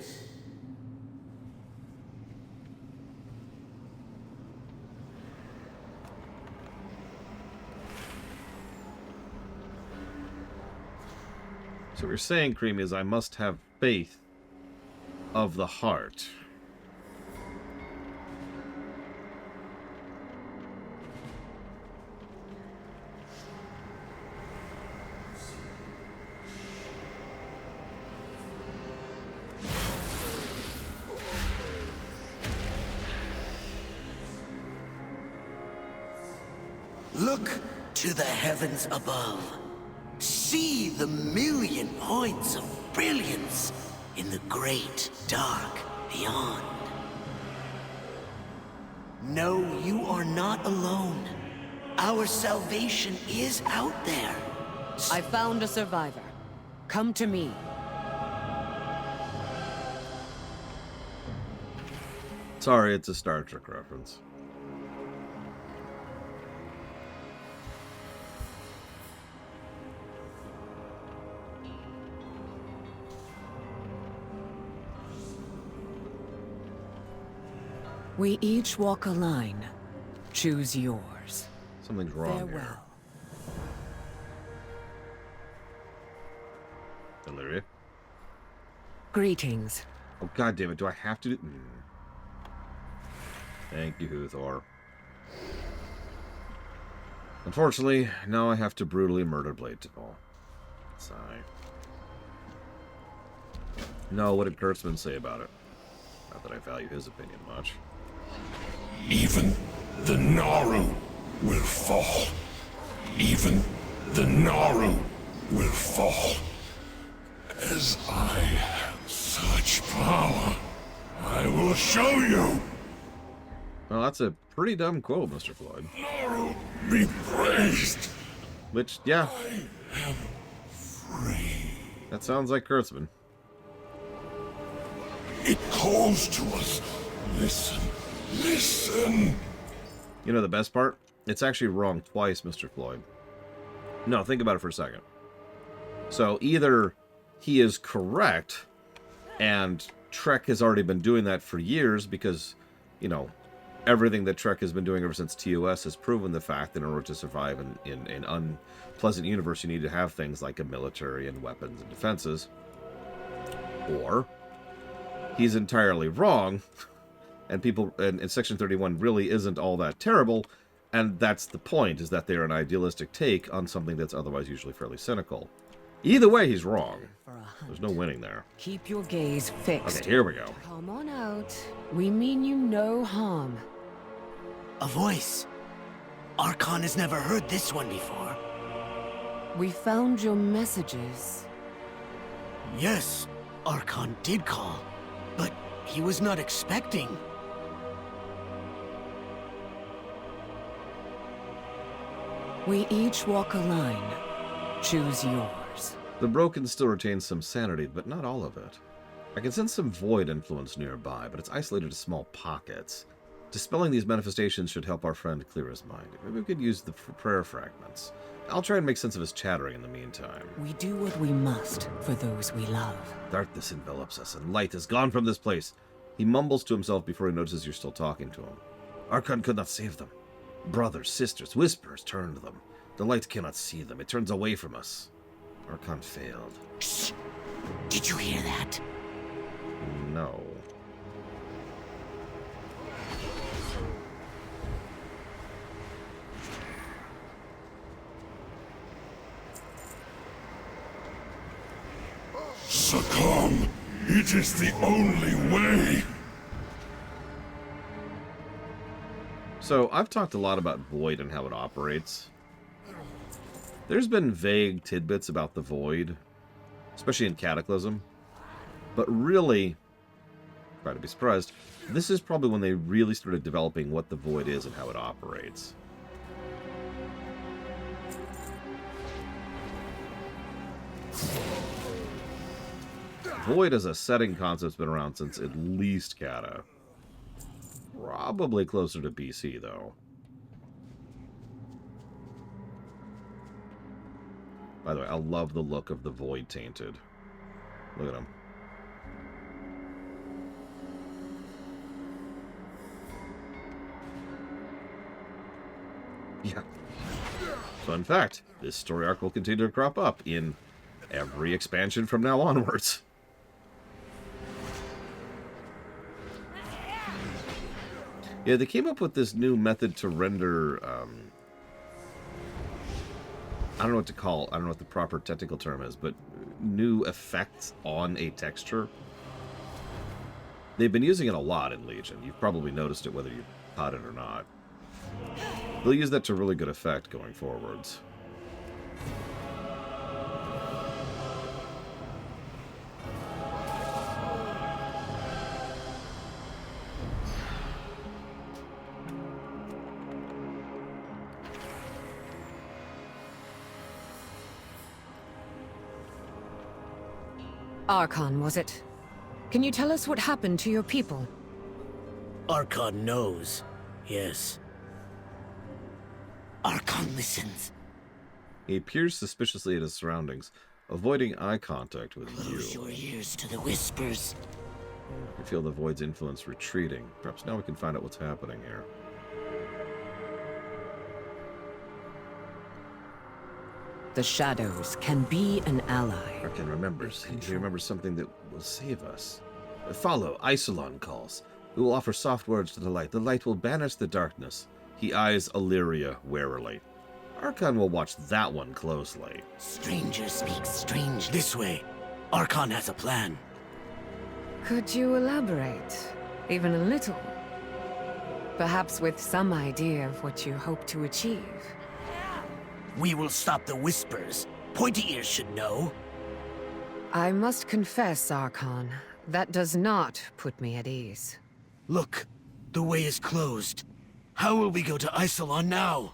So what you're saying, Creamy, is I must have faith of the heart. Look to the heavens above. See the million points of brilliance in the great dark beyond. No, you are not alone. Our salvation is out there. I found a survivor. Come to me. Sorry, it's a Star Trek reference. We each walk a line. Choose yours. Something's wrong Farewell. here. Illyria? Greetings. Oh, God damn it! Do I have to do? Thank you, Huthor. Unfortunately, now I have to brutally murder Blade Tipple. Sigh. No, what did Kurtzman say about it? Not that I value his opinion much. Even the Naru will fall. Even the Naru will fall. As I have such power, I will show you. Well, that's a pretty dumb quote, Mr. Floyd. Naru be praised. Which, yeah. I am free. That sounds like Kurtzman. It calls to us. Listen. Listen! You know the best part? It's actually wrong twice, Mr. Floyd. No, think about it for a second. So either he is correct, and Trek has already been doing that for years because, you know, everything that Trek has been doing ever since TOS has proven the fact that in order to survive in an unpleasant universe, you need to have things like a military and weapons and defenses. Or he's entirely wrong, and people and Section 31 really isn't all that terrible, and that's the point, is that they're an idealistic take on something that's otherwise usually fairly cynical. Either way, he's wrong. There's no winning there. Keep your gaze fixed. Okay, here we go. Come on out. We mean you no harm. A voice. Archon has never heard this one before. We found your messages. Yes, Archon did call, but he was not expecting. We each walk a line. Choose yours. The Broken still retains some sanity, but not all of it. I can sense some void influence nearby, but it's isolated to small pockets. Dispelling these manifestations should help our friend clear his mind. Maybe we could use the prayer fragments. I'll try and make sense of his chattering in the meantime. We do what we must for those we love. Darkness envelops us, and light is gone from this place. He mumbles to himself before he notices you're still talking to him. Archon could not save them. Brothers, sisters, whispers turn to them. The light cannot see them. It turns away from us. Archon failed. Shh! Did you hear that? No. Succumb! It is the only way! So, I've talked a lot about Void and how it operates. There's been vague tidbits about the Void, especially in Cataclysm. But really, try to be surprised, this is probably when they really started developing what the Void is and how it operates. Void as a setting concept's been around since at least Kata. Probably closer to BC, though. By the way, I love the look of the Void Tainted. Look at him. Yeah. So, in fact, this story arc will continue to crop up in every expansion from now onwards. Yeah, they came up with this new method to render, I don't know what to call, I don't know what the proper technical term is, but new effects on a texture. They've been using it a lot in Legion. You've probably noticed it whether you caught it or not. They'll use that to really good effect going forwards. Archon, was it? Can you tell us what happened to your people? Archon knows, yes. Archon listens. He peers suspiciously at his surroundings, avoiding eye contact with you. Close your ears to the whispers. You feel the Void's influence retreating. Perhaps now we can find out what's happening here. The shadows can be an ally. Arkan remembers. He remembers something that will save us. Follow, Isolon calls. We will offer soft words to the light. The light will banish the darkness. He eyes Illyria warily. Archon will watch that one closely. Stranger speaks strange this way. Archon has a plan. Could you elaborate? Even a little? Perhaps with some idea of what you hope to achieve. We will stop the whispers. Pointy ears should know. I must confess, Archon, that does not put me at ease. Look, the way is closed. How will we go to Isolon now?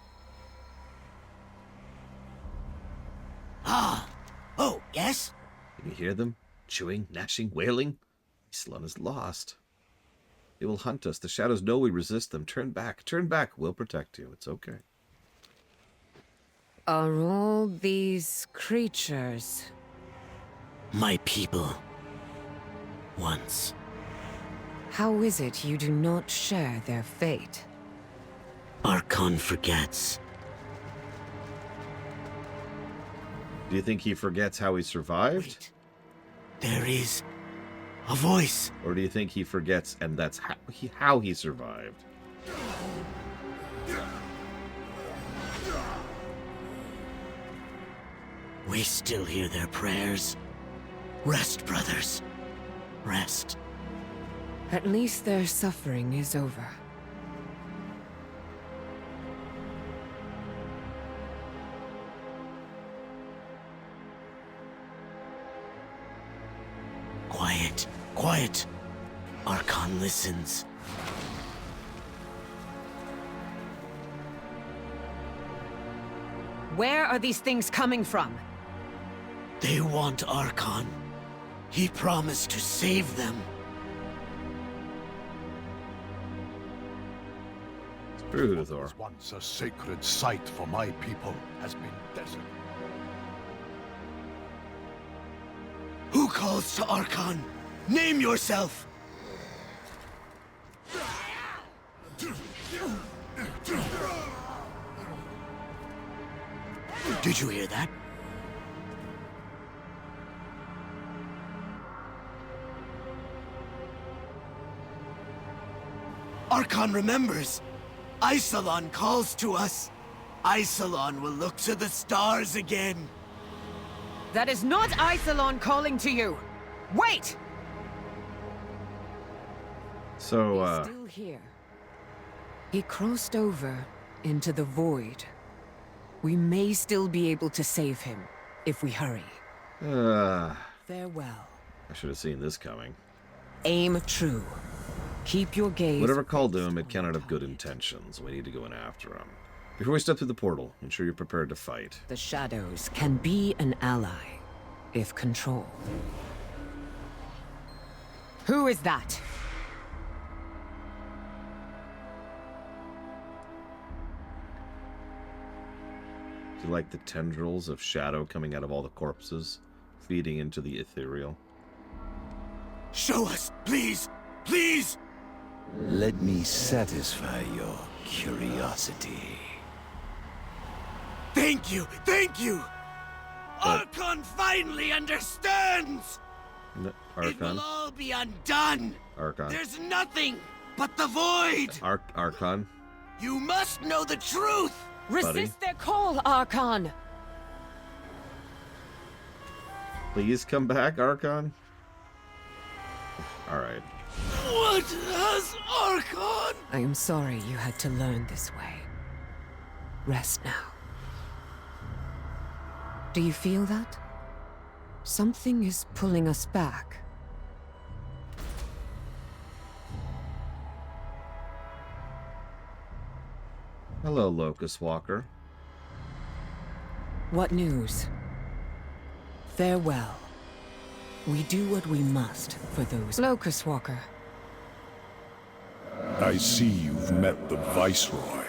Ah! Oh, yes? Can you hear them? Chewing, gnashing, wailing? Isolon is lost. They will hunt us. The shadows know we resist them. Turn back. Turn back. We'll protect you. It's okay. Are all these creatures my people? Once. How is it you do not share their fate? Archon forgets. Do you think he forgets how he survived? Wait. There is a voice. Or do you think he forgets and that's how he survived? We still hear their prayers. Rest, brothers. Rest. At least their suffering is over. Quiet, quiet. Archon listens. Where are these things coming from? They want Archon. He promised to save them. True, Thor. What was once a sacred site for my people has been desert. Who calls to Archon? Name yourself! Did you hear that? Archon remembers. Isolon calls to us. Isolon will look to the stars again. That is not Isolon calling to you! Wait! So, He's still here. He crossed over into the void. We may still be able to save him, if we hurry. Farewell. I should have seen this coming. Aim true. Keep your gaze... Whatever called to him, it cannot have good intentions. We need to go in after him. Before we step through the portal, ensure you're prepared to fight. The shadows can be an ally. if control. Who is that? Do you like the tendrils of shadow coming out of all the corpses, feeding into the ethereal? Show us, please! Please! Let me satisfy your curiosity. Thank you! Thank you! Archon finally understands! It will Archon? all be undone! Archon. There's nothing but the void! Archon? You must know the truth! Resist their call, Archon! Please come back, Archon? Alright. What has Archon? I am sorry you had to learn this way. Rest now. Do you feel that? Something is pulling us back. Hello, Locust Walker. What news? Farewell. We do what we must for those. Locust Walker. I see you've met the Viceroy.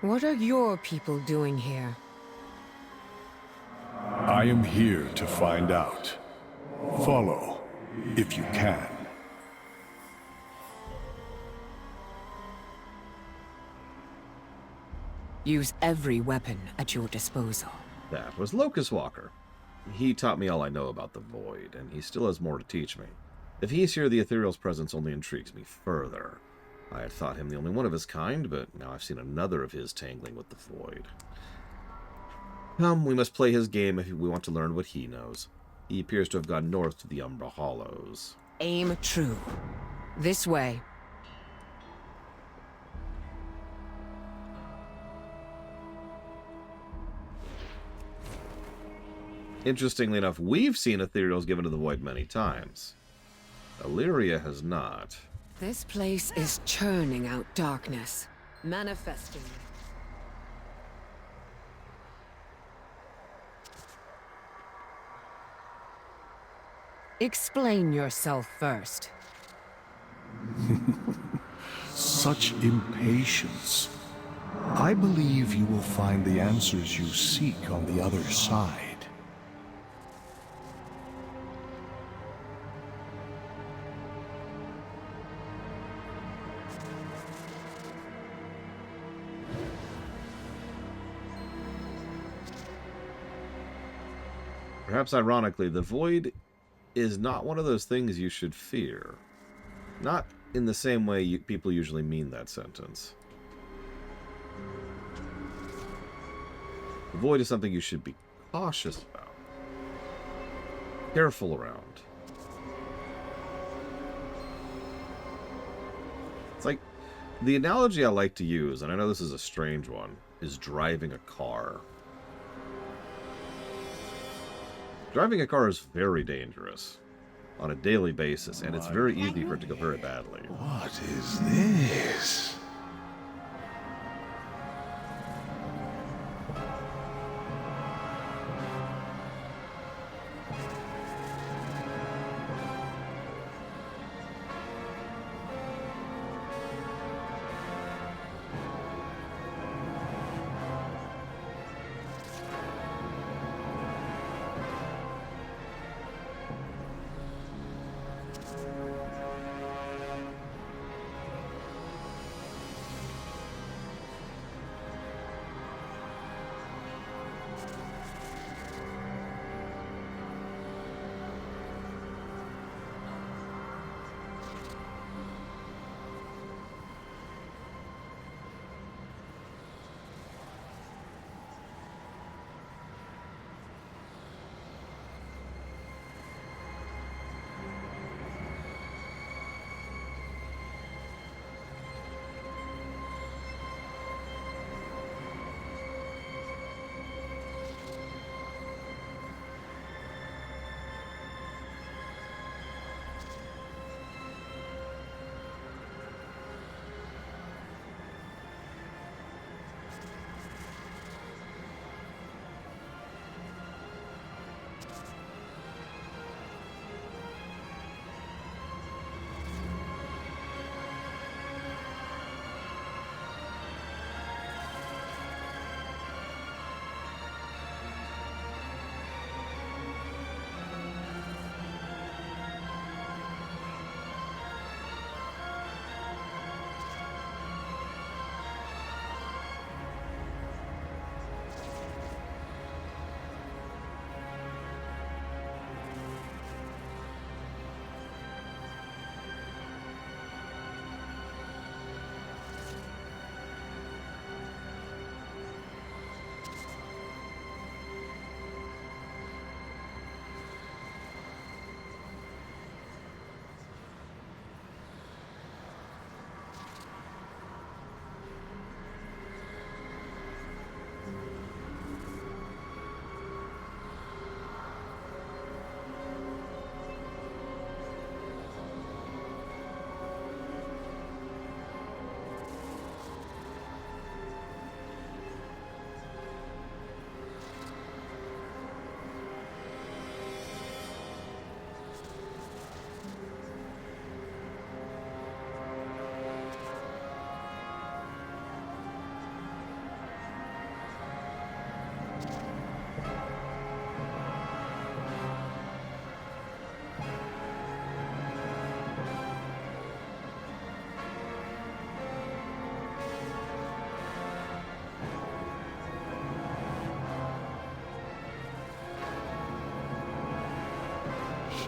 What are your people doing here? I am here to find out. Follow, if you can. Use every weapon at your disposal. That was Locust Walker. He taught me all I know about the Void, and he still has more to teach me. If he's here, the Ethereal's presence only intrigues me further. I had thought him the only one of his kind, but now I've seen another of his tangling with the Void. Come, we must play his game if we want to learn what he knows. He appears to have gone north to the Umbra Hollows. Aim true. This way. Interestingly enough, we've seen Ethereals given to the Void many times. Illyria has not. This place is churning out darkness, manifesting. Explain yourself first. Such impatience. I believe you will find the answers you seek on the other side. Perhaps ironically, the Void is not one of those things you should fear. Not in the same way people usually mean that sentence. The Void is something you should be cautious about. Careful around. It's like, the analogy I like to use, and I know this is a strange one, is driving a car. Driving a car is very dangerous on a daily basis, and it's very easy for it to go very badly. What is this?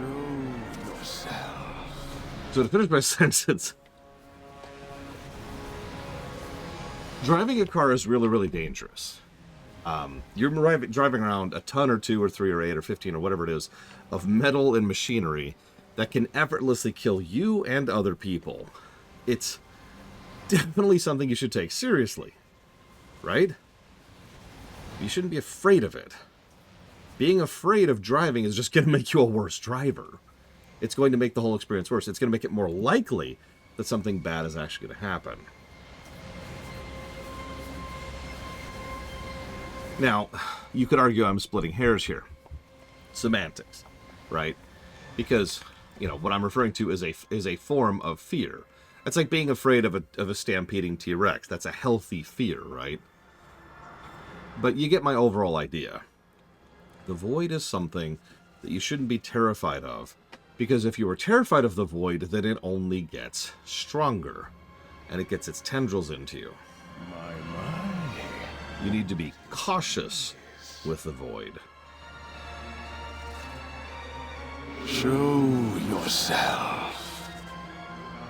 Show yourself. So to finish my sentence, driving a car is really, really dangerous. You're driving around a ton or 2 or 3 or 8 or 15 or whatever it is of metal and machinery that can effortlessly kill you and other people. It's definitely something you should take seriously, right? You shouldn't be afraid of it. Being afraid of driving is just going to make you a worse driver. It's going to make the whole experience worse. It's going to make it more likely that something bad is actually going to happen. Now, you could argue I'm splitting hairs here. Semantics, right? Because, you know, what I'm referring to is a form of fear. It's like being afraid of a stampeding T-Rex. That's a healthy fear, right? But you get my overall idea. The void is something that you shouldn't be terrified of, because if you were terrified of the void, then it only gets stronger, and it gets its tendrils into you. You need to be cautious with the void. Show yourself.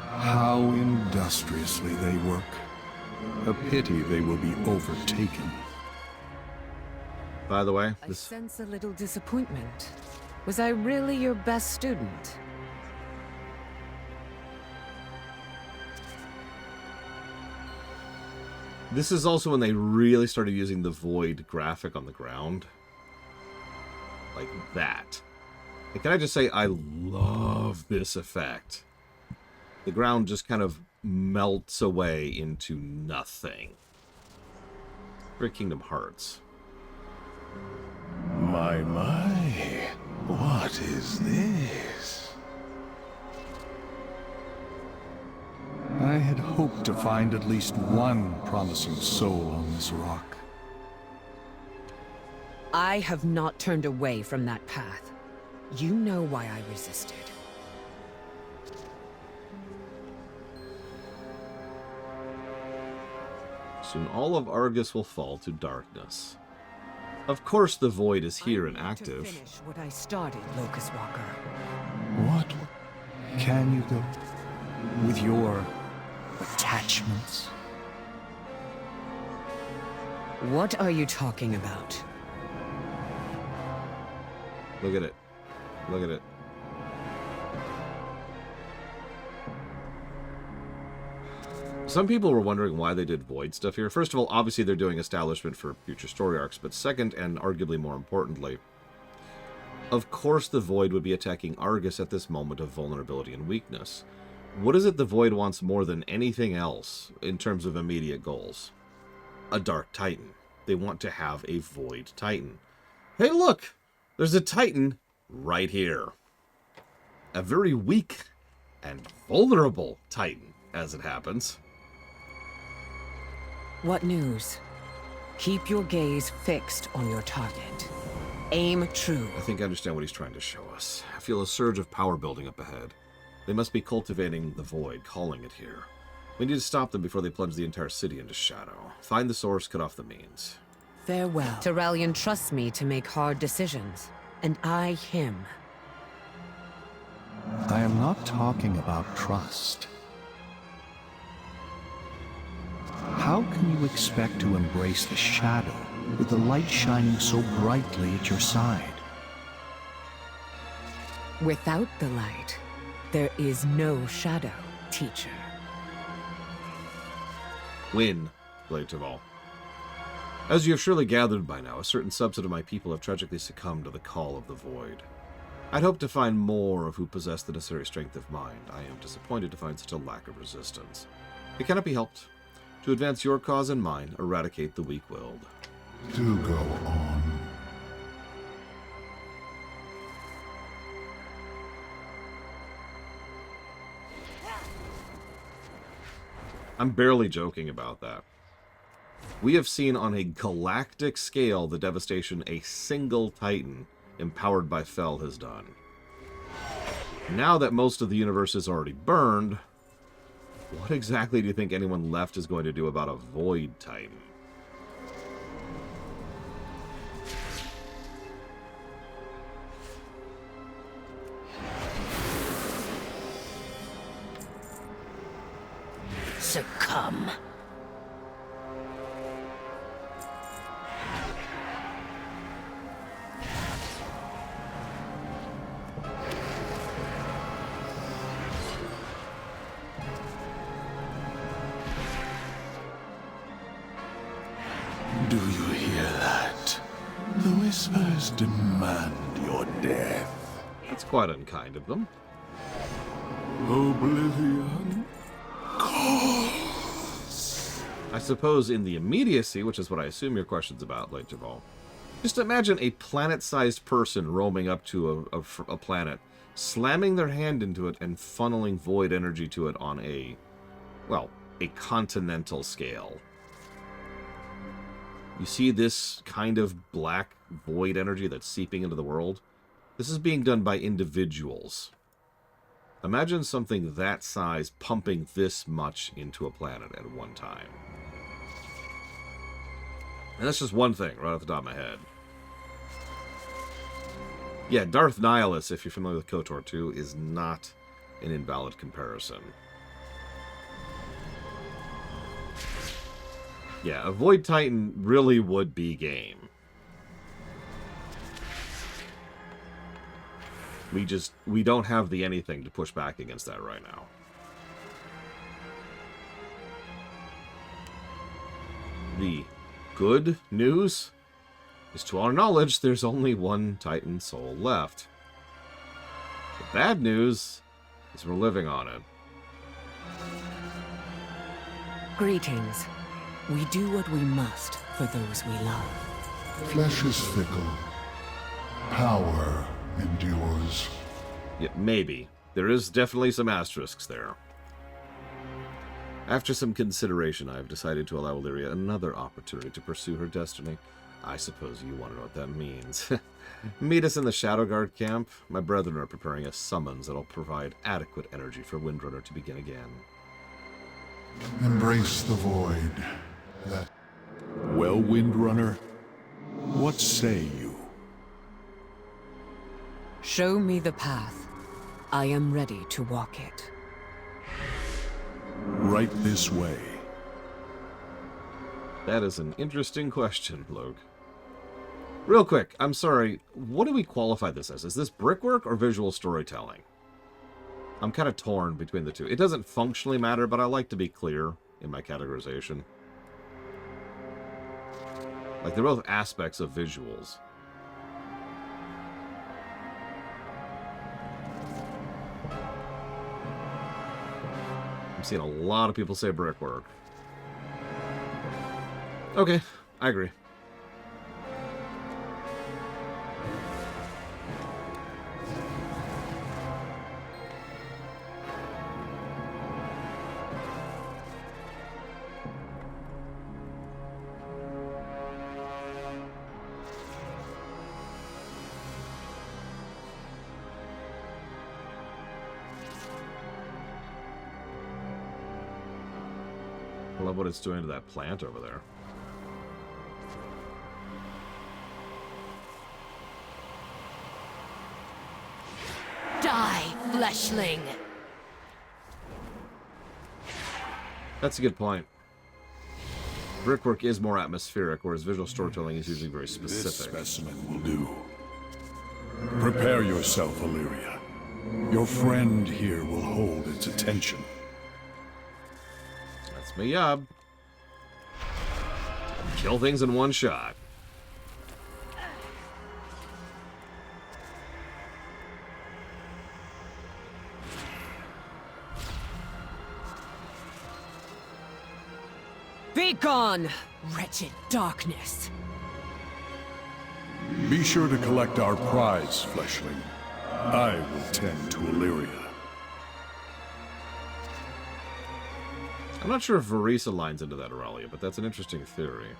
How industriously they work. A pity they will be overtaken. By the way, I sense a little disappointment. Was I really your best student? this is also when they really started using the void graphic on the ground. Like that. And can I just say, I love this effect. The ground just kind of melts away into nothing. Very Kingdom Hearts. My, what is this? I had hoped to find at least one promising soul on this rock. I have not turned away from that path. You know why I resisted. Soon all of Argus will fall to darkness. Of course the void is here and active. To finish what I started, Locust Walker. What? Can you go? With your attachments? What are you talking about? Look at it. Look at it. Some people were wondering why they did void stuff here. First of all, obviously they're doing establishment for future story arcs, but second, and arguably more importantly, of course the void would be attacking Argus at this moment of vulnerability and weakness. What is it the void wants more than anything else in terms of immediate goals? A Dark Titan. They want to have a Void Titan. Hey look! There's a Titan right here. A very weak and vulnerable Titan, as it happens. What news? Keep your gaze fixed on your target. Aim true. I think I understand what he's trying to show us. I feel a surge of power building up ahead. They must be cultivating the void, calling it here. We need to stop them before they plunge the entire city into shadow. Find the source, cut off the means. Farewell. Terrellian trusts me to make hard decisions, and I him. I am not talking about trust. How can you expect to embrace the shadow with the light shining so brightly at your side? Without the light, there is no shadow, teacher. Win, Blade Taval. As you have surely gathered by now, a certain subset of my people have tragically succumbed to the call of the void. I'd hoped to find more of who possessed the necessary strength of mind. I am disappointed to find such a lack of resistance. It cannot be helped. To advance your cause and mine, eradicate the weak-willed. Do go on. I'm barely joking about that. We have seen on a galactic scale the devastation a single Titan empowered by Fel has done. Now that most of the universe is already burned, what exactly do you think anyone left is going to do about a Void Titan? succumb. Do you hear that? The whispers demand your death. That's quite unkind of them. Oblivion. I suppose in the immediacy, which is what I assume your question's about, Late Javal, just imagine a planet-sized person roaming up to a planet, slamming their hand into it and funneling void energy to it on a, well, a continental scale. You see this kind of black void energy that's seeping into the world? This is being done by individuals. Imagine something that size pumping this much into a planet at one time. And that's just one thing right off the top of my head. Yeah, Darth Nihilus, if you're familiar with KOTOR 2, is not an invalid comparison. Yeah, a Void Titan really would be game. We don't have the anything to push back against that right now. The good news is, to our knowledge, there's only one Titan soul left. The bad news is we're living on it. Greetings. We do what we must for those we love. Flesh is fickle. Power endures. Yeah, maybe. There is definitely some asterisks there. After some consideration, I have decided to allow Illyria another opportunity to pursue her destiny. I suppose you want to know what that means. Meet us in the Shadowguard camp. My brethren are preparing a summons that'll provide adequate energy for Windrunner to begin again. Embrace the void. That... Well, Windrunner, what say you? Show me the path. I am ready to walk it. Right this way. That is an interesting question, Luke. Real quick, I'm sorry, what do we qualify this as? Is this brickwork or visual storytelling? I'm kind of torn between the two. It doesn't functionally matter, but I like to be clear in my categorization. Like, they're both aspects of visuals. I'm seeing a lot of people say brickwork. Okay, I agree. I love what it's doing to that plant over there. Die, fleshling! That's a good point. Brickwork is more atmospheric, whereas visual storytelling is usually very specific. This specimen will do. Prepare yourself, Illyria. Your friend here will hold its attention. That's my job. Kill things in one shot. Be gone, wretched darkness. Be sure to collect our prize, fleshling. I will tend to Illyria. I'm not sure if Varisa lines into that, Aurelia, but that's an interesting theory.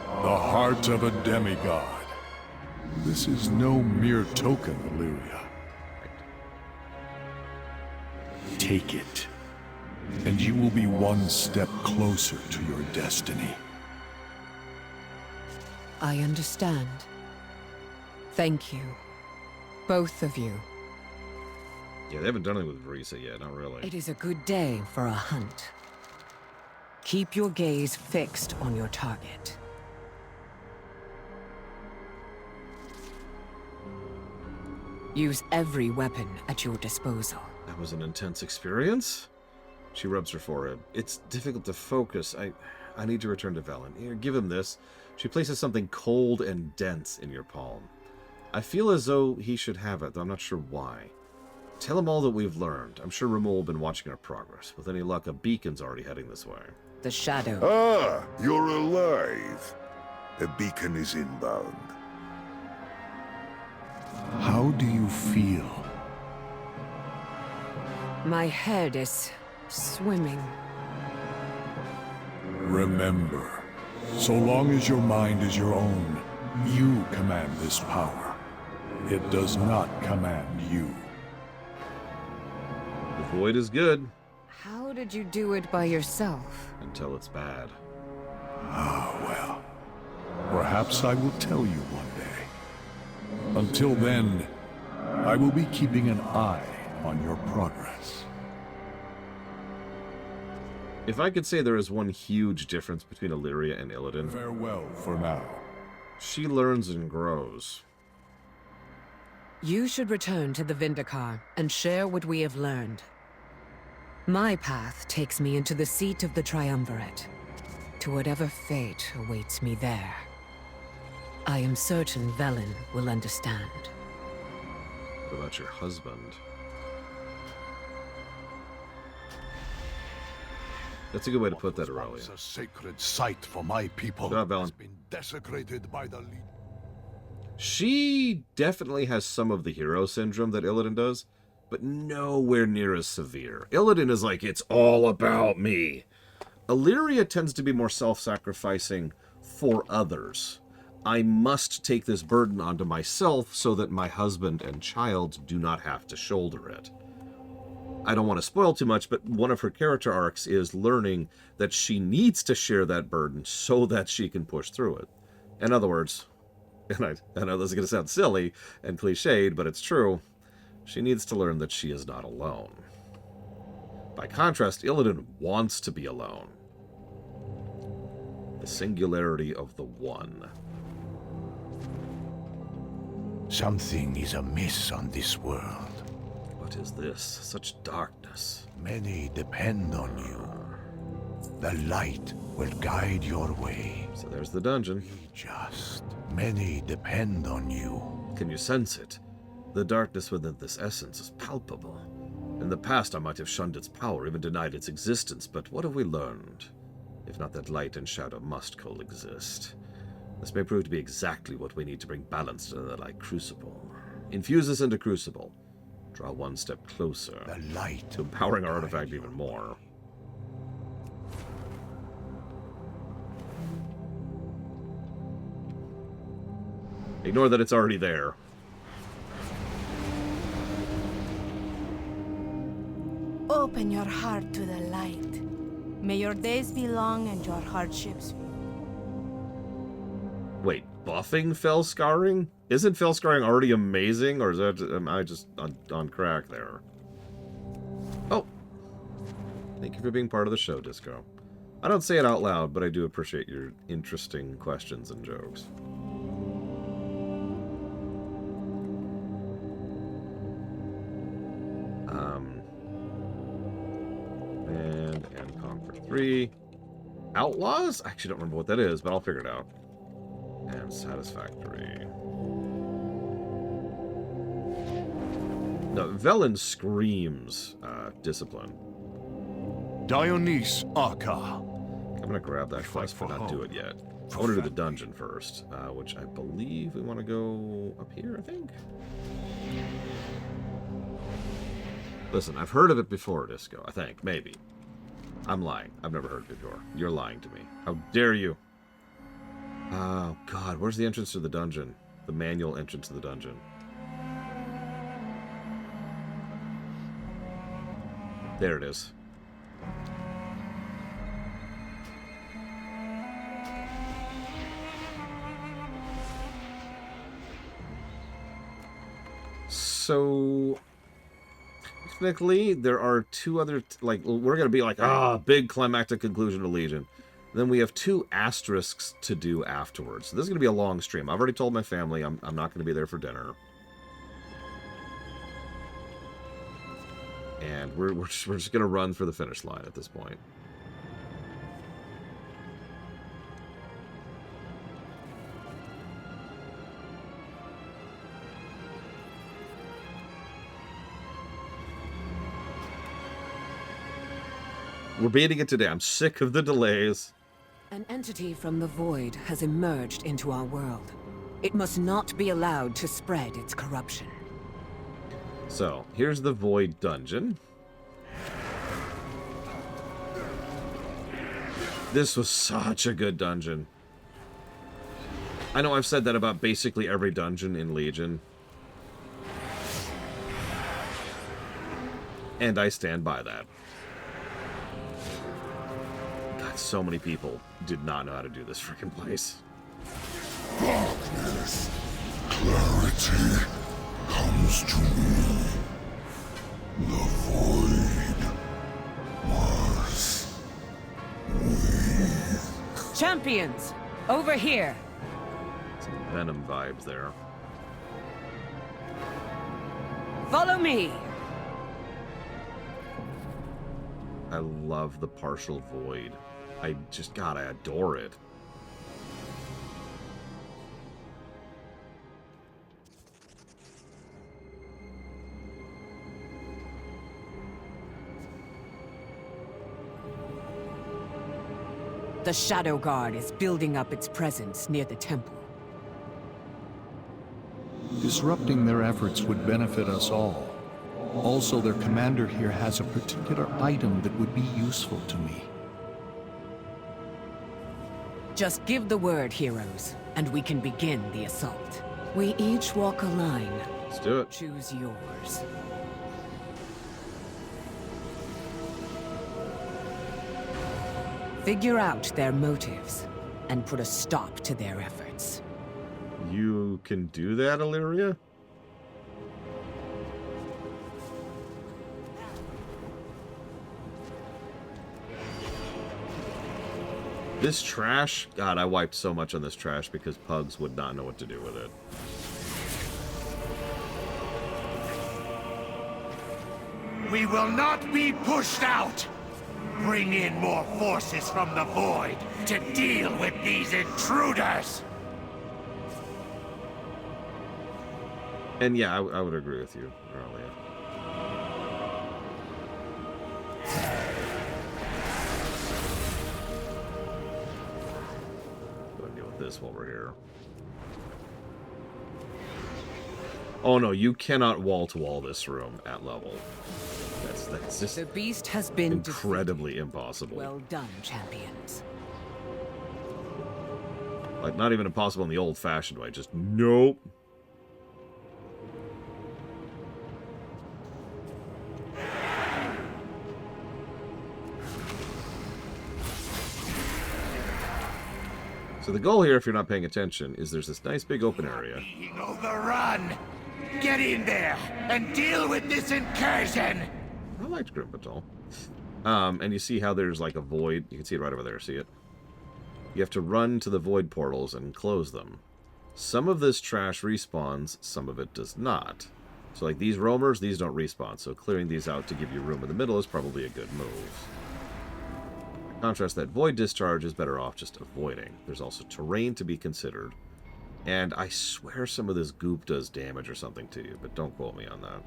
The heart of a demigod. This is no mere token, Illyria. Take it, and you will be one step closer to your destiny. I understand. Thank you. Both of you. Yeah, they haven't done it with Risa yet, not really. It is a good day for a hunt. Keep your gaze fixed on your target. Use every weapon at your disposal. That was an intense experience. She rubs her forehead. It's difficult to focus. I need to return to Velen. Here, give him this. She places something cold and dense in your palm. I feel as though he should have it, though I'm not sure why. Tell him all that we've learned. I'm sure Ramul will been watching our progress. With any luck, a beacon's already heading this way. The shadow. Ah, you're alive. A beacon is inbound. How do you feel? My head is swimming. Remember, so long as your mind is your own, you command this power. It does not command you. The void is good. How did you do it by yourself? Until it's bad. Ah, well. Perhaps I will tell you one day. Until then, I will be keeping an eye on your progress. If I could say there is one huge difference between Illyria and Illidan... Farewell for now. She learns and grows. You should return to the Vindikar and share what we have learned. My path takes me into the seat of the Triumvirate, to whatever fate awaits me there. I am certain Velen will understand. What about your husband? That's a good way to put that, Aurelia. It's a sacred site for my people. Good job, Velen. Has been desecrated by the She definitely has some of the hero syndrome that Illidan does, but nowhere near as severe. Illidan is like, it's all about me. Illyria tends to be more self-sacrificing for others. I must take this burden onto myself so that my husband and child do not have to shoulder it. I don't want to spoil too much, but one of her character arcs is learning that she needs to share that burden so that she can push through it. In other words, and I know this is going to sound silly and cliched, but it's true, she needs to learn that she is not alone. By contrast, Illidan wants to be alone. The singularity of the One. Something is amiss on this world. What is this? Such darkness. Many depend on you. The light will guide your way. So there's the dungeon. Just. Many depend on you. Can you sense it? The darkness within this essence is palpable. In the past I might have shunned its power, even denied its existence, but what have we learned? If not that light and shadow must coexist. This may prove to be exactly what we need to bring balance to the light crucible. Infuse this into crucible. Draw one step closer to empowering our artifact even more. Ignore that it's already there. Open your heart to the light. May your days be long and your hardships few. Wait, buffing fell scarring? Isn't fell scarring already amazing, or is that am I just on crack there? Oh, thank you for being part of the show, Disco. I don't say it out loud, but I do appreciate your interesting questions and jokes. And Conquer 3. Outlaws? I actually don't remember what that is, but I'll figure it out. And Satisfactory. No, Velen screams discipline. Dionys Arca. I'm gonna grab that quest, but not do it yet. I want to do the dungeon first, which I believe we want to go up here, I think. Listen, I've heard of it before, Disco, I think. Maybe. I'm lying. I've never heard it before. You're lying to me. How dare you? Oh, God. Where's the entrance to the dungeon? The manual entrance to the dungeon. There it is. So... technically, there are two other, like, we're going to be like, big climactic conclusion to Legion. Then we have 2 asterisks to do afterwards. So this is going to be a long stream. I've already told my family I'm not going to be there for dinner. And we're just going to run for the finish line at this point. We're beating it today. I'm sick of the delays. An entity from the void has emerged into our world. It must not be allowed to spread its corruption. So, here's the void dungeon. This was such a good dungeon. I know I've said that about basically every dungeon in Legion. And I stand by that. God, so many people did not know how to do this freaking place. Darkness, clarity comes to me. The void was weak. Champions, over here. Some Venom vibes there. Follow me. I love the partial void. God, I adore it. The Shadow Guard is building up its presence near the temple. Disrupting their efforts would benefit us all. Also, their commander here has a particular item that would be useful to me. Just give the word, heroes, and we can begin the assault. We each walk a line. Let's do it. Choose yours. Figure out their motives, and put a stop to their efforts. You can do that, Illyria? This trash, God, I wiped so much on this trash because pugs would not know what to do with it. We will not be pushed out! Bring in more forces from the void to deal with these intruders! And yeah, I would agree with you, Aurelia. This while we're here. Oh no, you cannot wall-to-wall this room at level. That's just the beast has been incredibly defeated. Impossible. Well done, champions. Like, not even impossible in the old-fashioned way, just nope. So the goal here, if you're not paying attention, is there's this nice big open area. Overrun! Get in there and deal with this incursion! I liked Grim Patrol. And you see how there's like a void. You can see it right over there. See it? You have to run to the void portals and close them. Some of this trash respawns, some of it does not. So like these roamers, these don't respawn. So clearing these out to give you room in the middle is probably a good move. In contrast, that void discharge is better off just avoiding. There's also terrain to be considered. And I swear some of this goop does damage or something to you, but don't quote me on that.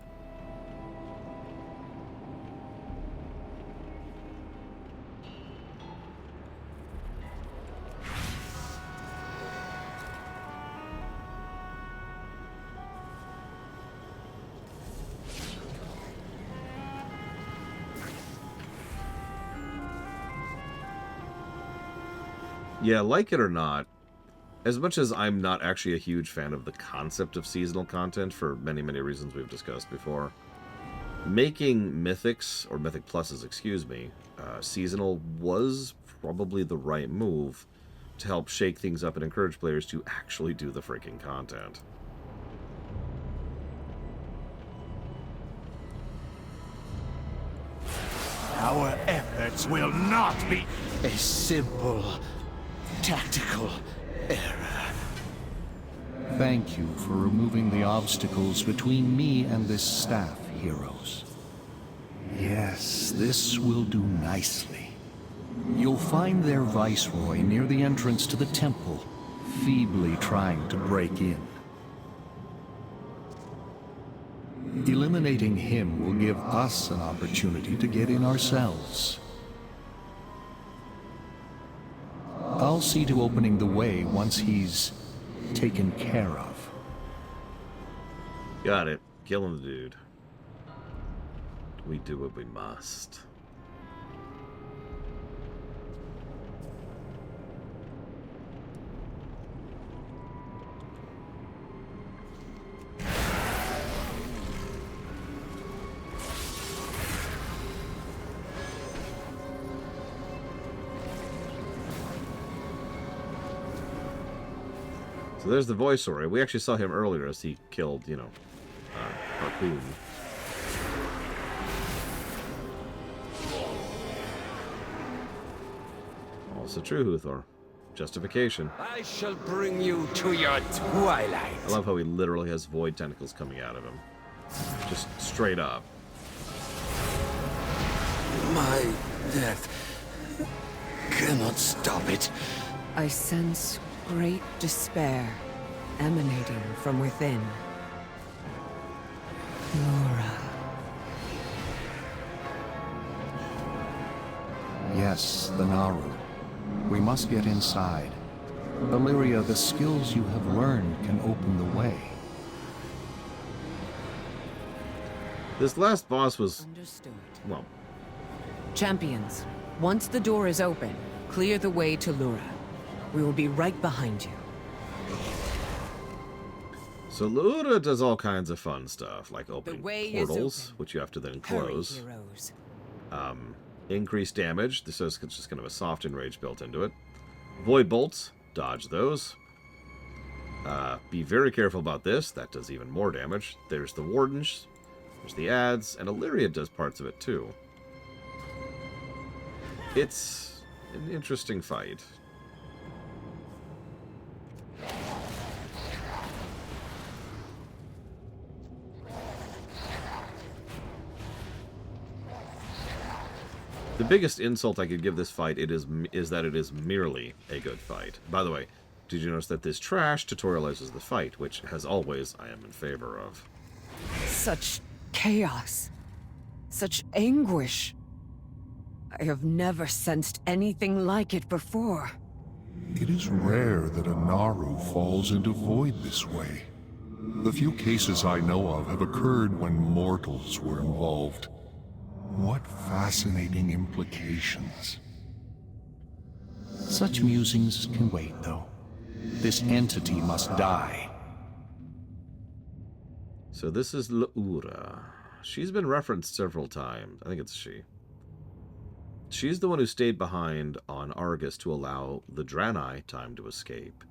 Yeah, like it or not, as much as I'm not actually a huge fan of the concept of seasonal content for many, many reasons we've discussed before, making Mythics, or Mythic Pluses, excuse me, seasonal was probably the right move to help shake things up and encourage players to actually do the freaking content. Our efforts will not be a simple, tactical error. Thank you for removing the obstacles between me and this staff, heroes. Yes, this will do nicely. You'll find their viceroy near the entrance to the temple, feebly trying to break in. Eliminating him will give us an opportunity to get in ourselves. I'll see to opening the way once he's taken care of. Got it. Killing the dude. We do what we must. So there's the voiceover. We actually saw him earlier as he killed, you know, Harpoon. Also true, Huthor. Justification. I shall bring you to your twilight. I love how he literally has void tentacles coming out of him. Just straight up. My death cannot stop it. I sense great despair emanating from within. Laura. Yes, the Naru. We must get inside. Illyria, the skills you have learned can open the way. This last boss was... Understood. Well... Champions, once the door is open, clear the way to Lura. We will be right behind you. So Lura does all kinds of fun stuff, like opening way is portals, open. which you have to then Hurry, close. heroes. Increased damage. This is just kind of a soft enrage built into it. Void bolts. Dodge those. Be very careful about this. That does even more damage. There's the wardens. There's the ads. And Illyria does parts of it too. It's an interesting fight. The biggest insult I could give this fight is that it is merely a good fight. By the way, did you notice that this trash tutorializes the fight, which, as always, I am in favor of. Such chaos. Such anguish. I have never sensed anything like it before. It is rare that a Naru falls into void this way. The few cases I know of have occurred when mortals were involved. What fascinating implications. Such musings can wait, though. This entity must die. So this is Laura. She's been referenced several times. I think it's she. She's the one who stayed behind on Argus to allow the Draenei time to escape.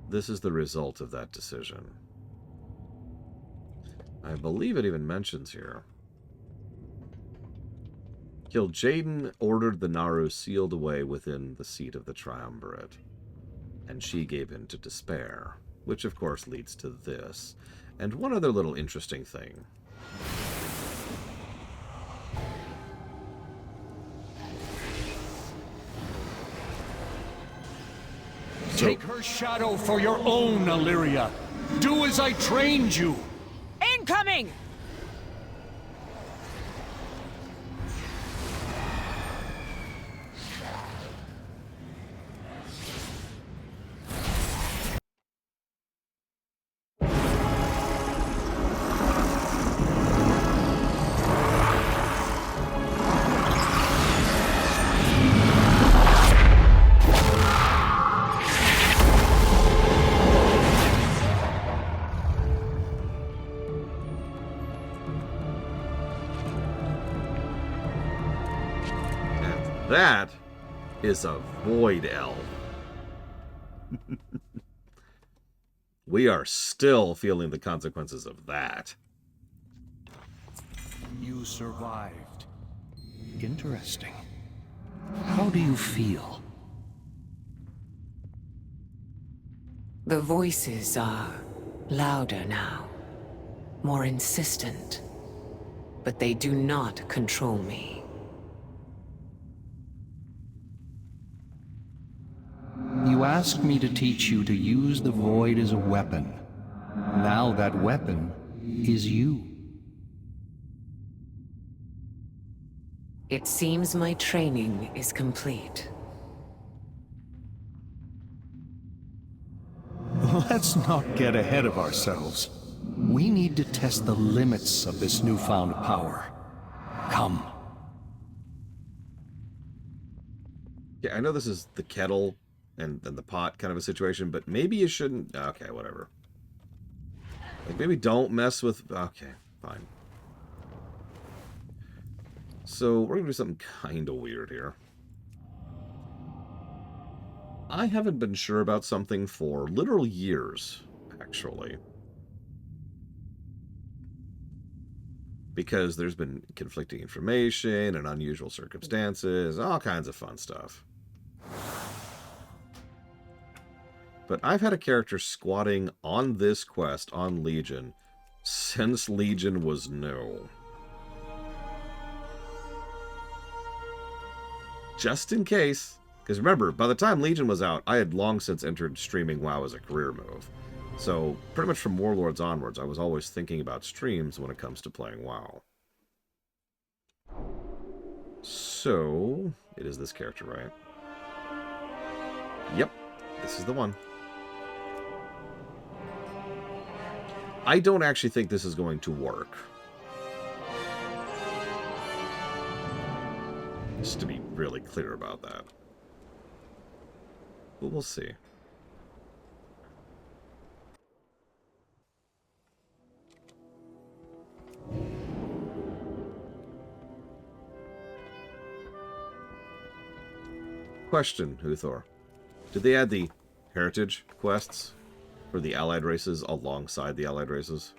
This is the result of that decision. I believe it even mentions here. Kil'jaeden ordered the Naru sealed away within the seat of the Triumvirate, and she gave in to despair, which of course leads to this. And one other little interesting thing. Take her shadow for your own, Illyria. Do as I trained you. Incoming! That is a void elf. We are still feeling the consequences of that. You survived. Interesting. How do you feel? The voices are louder now, more insistent, but they do not control me. You asked me to teach you to use the void as a weapon. Now that weapon is you. It seems my training is complete. Let's not get ahead of ourselves. We need to test the limits of this newfound power. Come. Yeah, I know this is the kettle and the pot kind of a situation, but maybe you shouldn't... Okay, whatever. Like, maybe don't mess with... Okay, fine. So, we're going to do something kind of weird here. I haven't been sure about something for literal years, actually. Because there's been conflicting information and unusual circumstances, all kinds of fun stuff. But I've had a character squatting on this quest on Legion since Legion was new. Just in case. Because remember, by the time Legion was out, I had long since entered streaming WoW as a career move. So, pretty much from Warlords onwards, I was always thinking about streams when it comes to playing WoW. So, it is this character, right? Yep, this is the one. I don't actually think this is going to work. Just to be really clear about that. But we'll see. Question, Uthor. Did they add the heritage quests for the allied races alongside the allied races?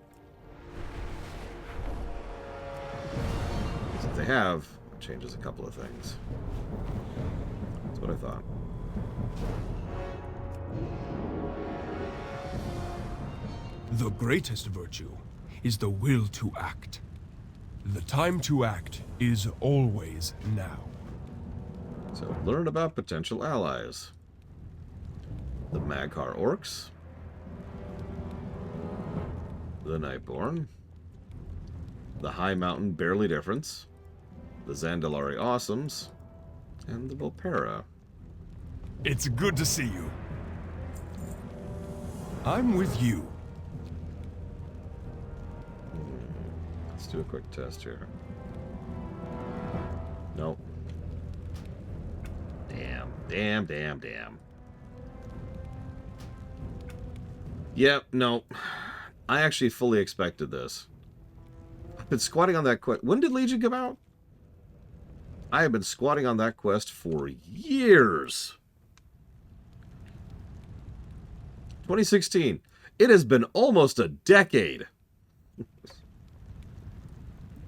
If they have, it changes a couple of things. That's what I thought. The greatest virtue is the will to act. The time to act is always now. So, learn about potential allies. The Magkar Orcs. The Nightborn. The High Mountain Barely Difference. The Zandalari Awesomes. And the Volpera. It's good to see you. I'm with you. Let's do a quick test here. Nope. Damn. Yep, no. I actually fully expected this. I've been squatting on that quest. When did Legion come out? I have been squatting on that quest for years. 2016. It has been almost a decade.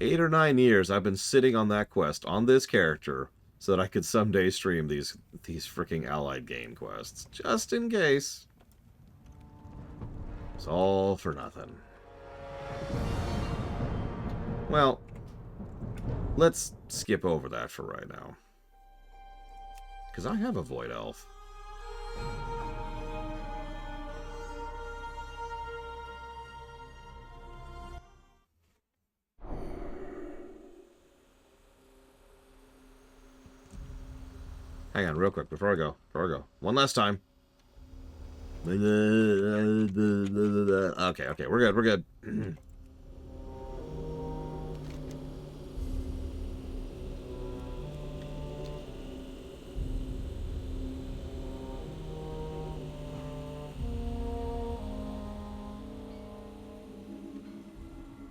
8 or 9 years I've been sitting on that quest, on this character, so that I could someday stream these freaking allied game quests. Just in case. It's all for nothing. Well, let's skip over that for right now. Because I have a Void Elf. Hang on, real quick, before I go. One last time. Okay, we're good.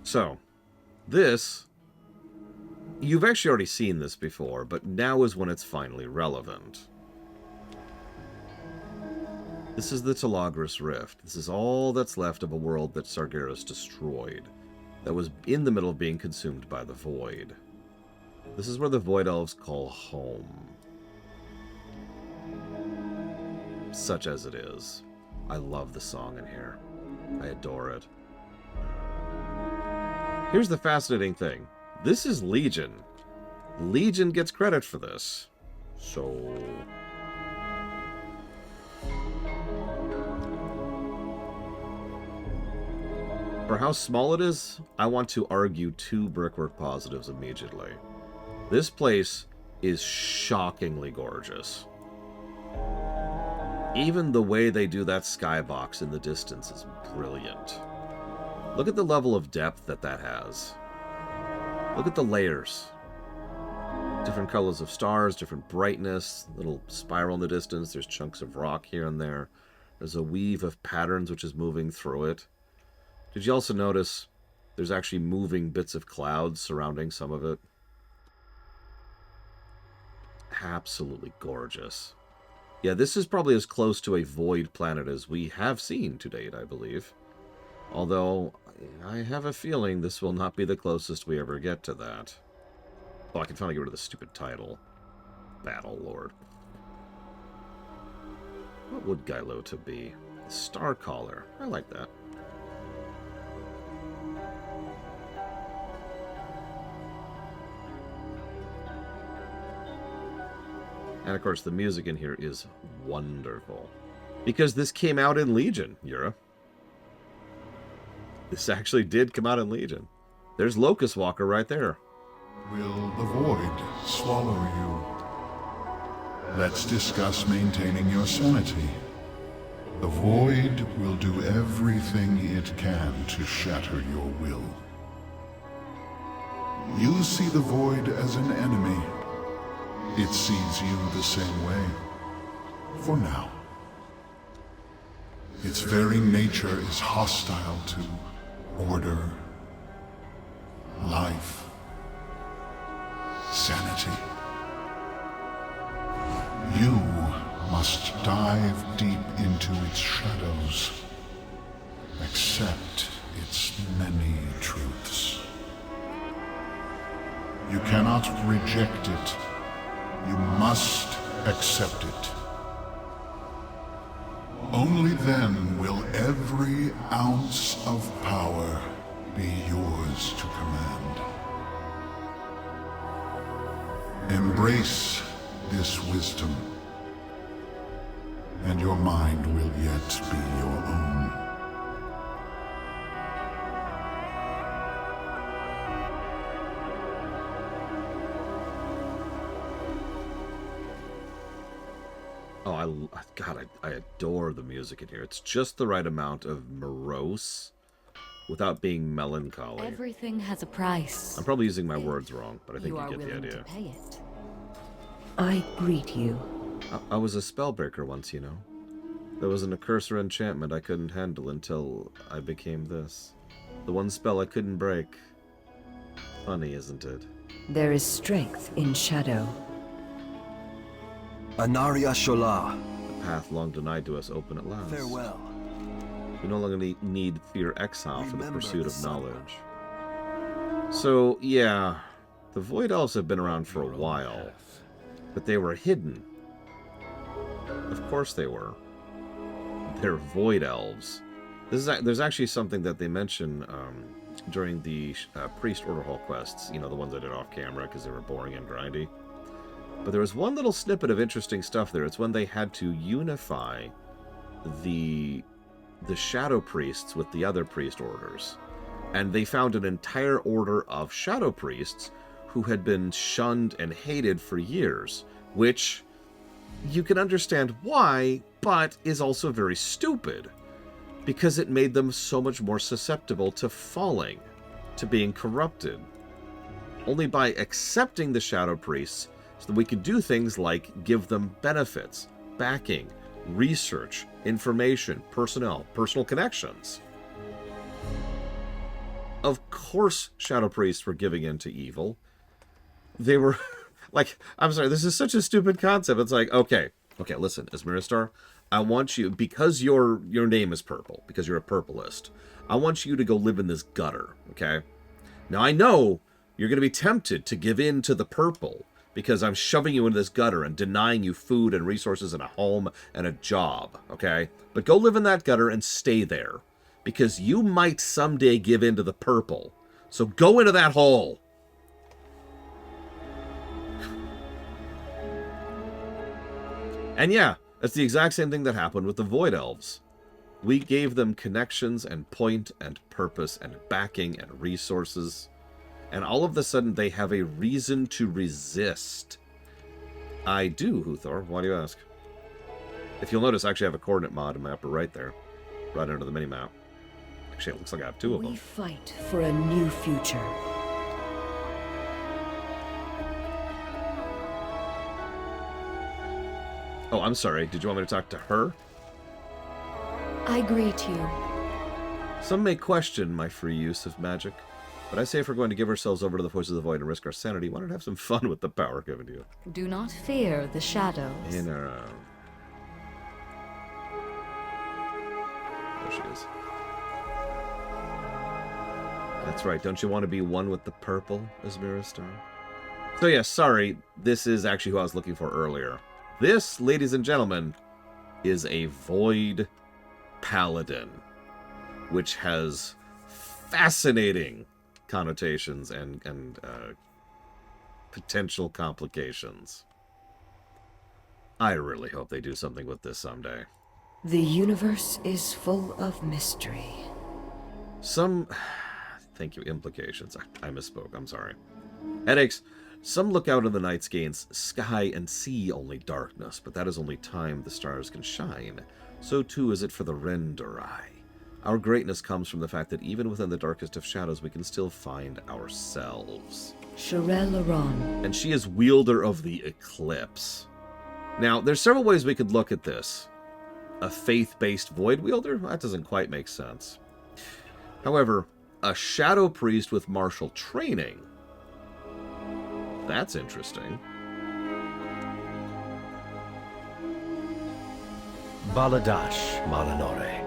So, this... You've actually already seen this before, but now is when it's finally relevant. This is the Telagris Rift. This is all that's left of a world that Sargeras destroyed, that was in the middle of being consumed by the Void. This is where the Void Elves call home. Such as it is. I love the song in here. I adore it. Here's the fascinating thing. This is Legion. Legion gets credit for this. So... for how small it is, I want to argue 2 brickwork positives immediately. This place is shockingly gorgeous. Even the way they do that skybox in the distance is brilliant. Look at the level of depth that has. Look at the layers. Different colors of stars, different brightness, little spiral in the distance. There's chunks of rock here and there. There's a weave of patterns which is moving through it. Did you also notice there's actually moving bits of clouds surrounding some of it? Absolutely gorgeous. Yeah, this is probably as close to a void planet as we have seen to date, I believe. Although, I have a feeling this will not be the closest we ever get to that. Oh, I can finally get rid of the stupid title. Battle Lord. What would Gailota be? Starcaller. I like that. And of course, the music in here is wonderful. Because this came out in Legion, Yura. This actually did come out in Legion. There's Locust Walker right there. Will the void swallow you? Let's discuss maintaining your sanity. The void will do everything it can to shatter your will. You see the void as an enemy. It sees you the same way. For now. Its very nature is hostile to order, life, sanity. You must dive deep into its shadows, accept its many truths. You cannot reject it. You must accept it. Only then will every ounce of power be yours to command. Embrace this wisdom, and your mind will yet be your own. Oh, God, I adore the music in here. It's just the right amount of morose without being melancholy. Everything has a price. I'm probably using my words wrong, but I think you get the willing idea. to pay it. I greet you. I was a spellbreaker once, you know. There was an accursor enchantment I couldn't handle until I became this. The one spell I couldn't break. Funny, isn't it? There is strength in shadow. Anaria Shola. The path long denied to us open at last. Farewell. We no longer need fear exile for the pursuit of knowledge. So, yeah, the Void Elves have been around for a while, but they were hidden. Of course they were. They're Void Elves. There's actually something that they mention during the Priest Order Hall quests, you know, the ones I did off camera because they were boring and grindy. But there was one little snippet of interesting stuff there. It's when they had to unify the Shadow Priests with the other priest orders. And they found an entire order of Shadow Priests who had been shunned and hated for years, which you can understand why, but is also very stupid, because it made them so much more susceptible to falling, to being corrupted. Only by accepting the Shadow Priests, so that we could do things like give them benefits, backing, research, information, personnel, personal connections. Of course Shadow Priests were giving in to evil. They were, like, I'm sorry, this is such a stupid concept. It's like, okay, listen, Asmiristar, I want you, because your name is purple, because you're a purplist, I want you to go live in this gutter, okay? Now I know You're going to be tempted to give in to the purple because I'm shoving you into this gutter and denying you food and resources and a home and a job, okay? But go live in that gutter and stay there because you might someday give in to the purple. So go into that hole. And yeah, that's the exact same thing that happened with the Void Elves. We gave them connections and point and purpose and backing and resources. And all of a sudden, they have a reason to resist. I do, Huthor. Why do you ask? If you'll notice, I actually have a coordinate mod in my upper right there. Right under the minimap. Actually, it looks like I have two of them. We fight for a new future. Oh, I'm sorry. Did you want me to talk to her? I greet you. Some may question my free use of magic. But I say if we're going to give ourselves over to the forces of the void and risk our sanity, why not have some fun with the power given to you? Do not fear the shadows. In our own. There she is. That's right. Don't you want to be one with the purple, Esmira Star? So yeah, sorry. This is actually who I was looking for earlier. This, ladies and gentlemen, is a void paladin, which has fascinating connotations and potential complications. I really hope they do something with this someday. The universe is full of mystery. Some... Thank you, implications. I misspoke, I'm sorry. Headaches. Some look out in the night sky and see only darkness, but that is only time the stars can shine. So too is it for the Rendorai. Our greatness comes from the fact that even within the darkest of shadows, we can still find ourselves. Sherelle Aron. And she is wielder of the Eclipse. Now, there's several ways we could look at this. A faith-based void wielder? That doesn't quite make sense. However, a shadow priest with martial training. That's interesting. Baladash Malinore.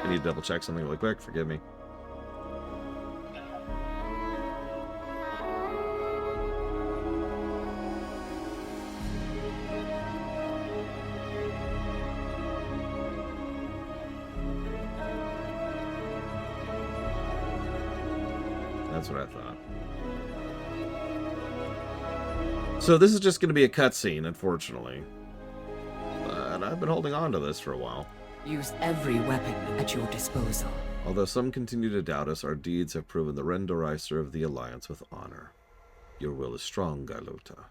I need to double check something really quick. Forgive me. That's what I thought. So this is just going to be a cutscene, unfortunately. But I've been holding on to this for a while. Use every weapon at your disposal. Although some continue to doubt us, our deeds have proven the Rendorai serve the Alliance with honor. Your will is strong, Gailota.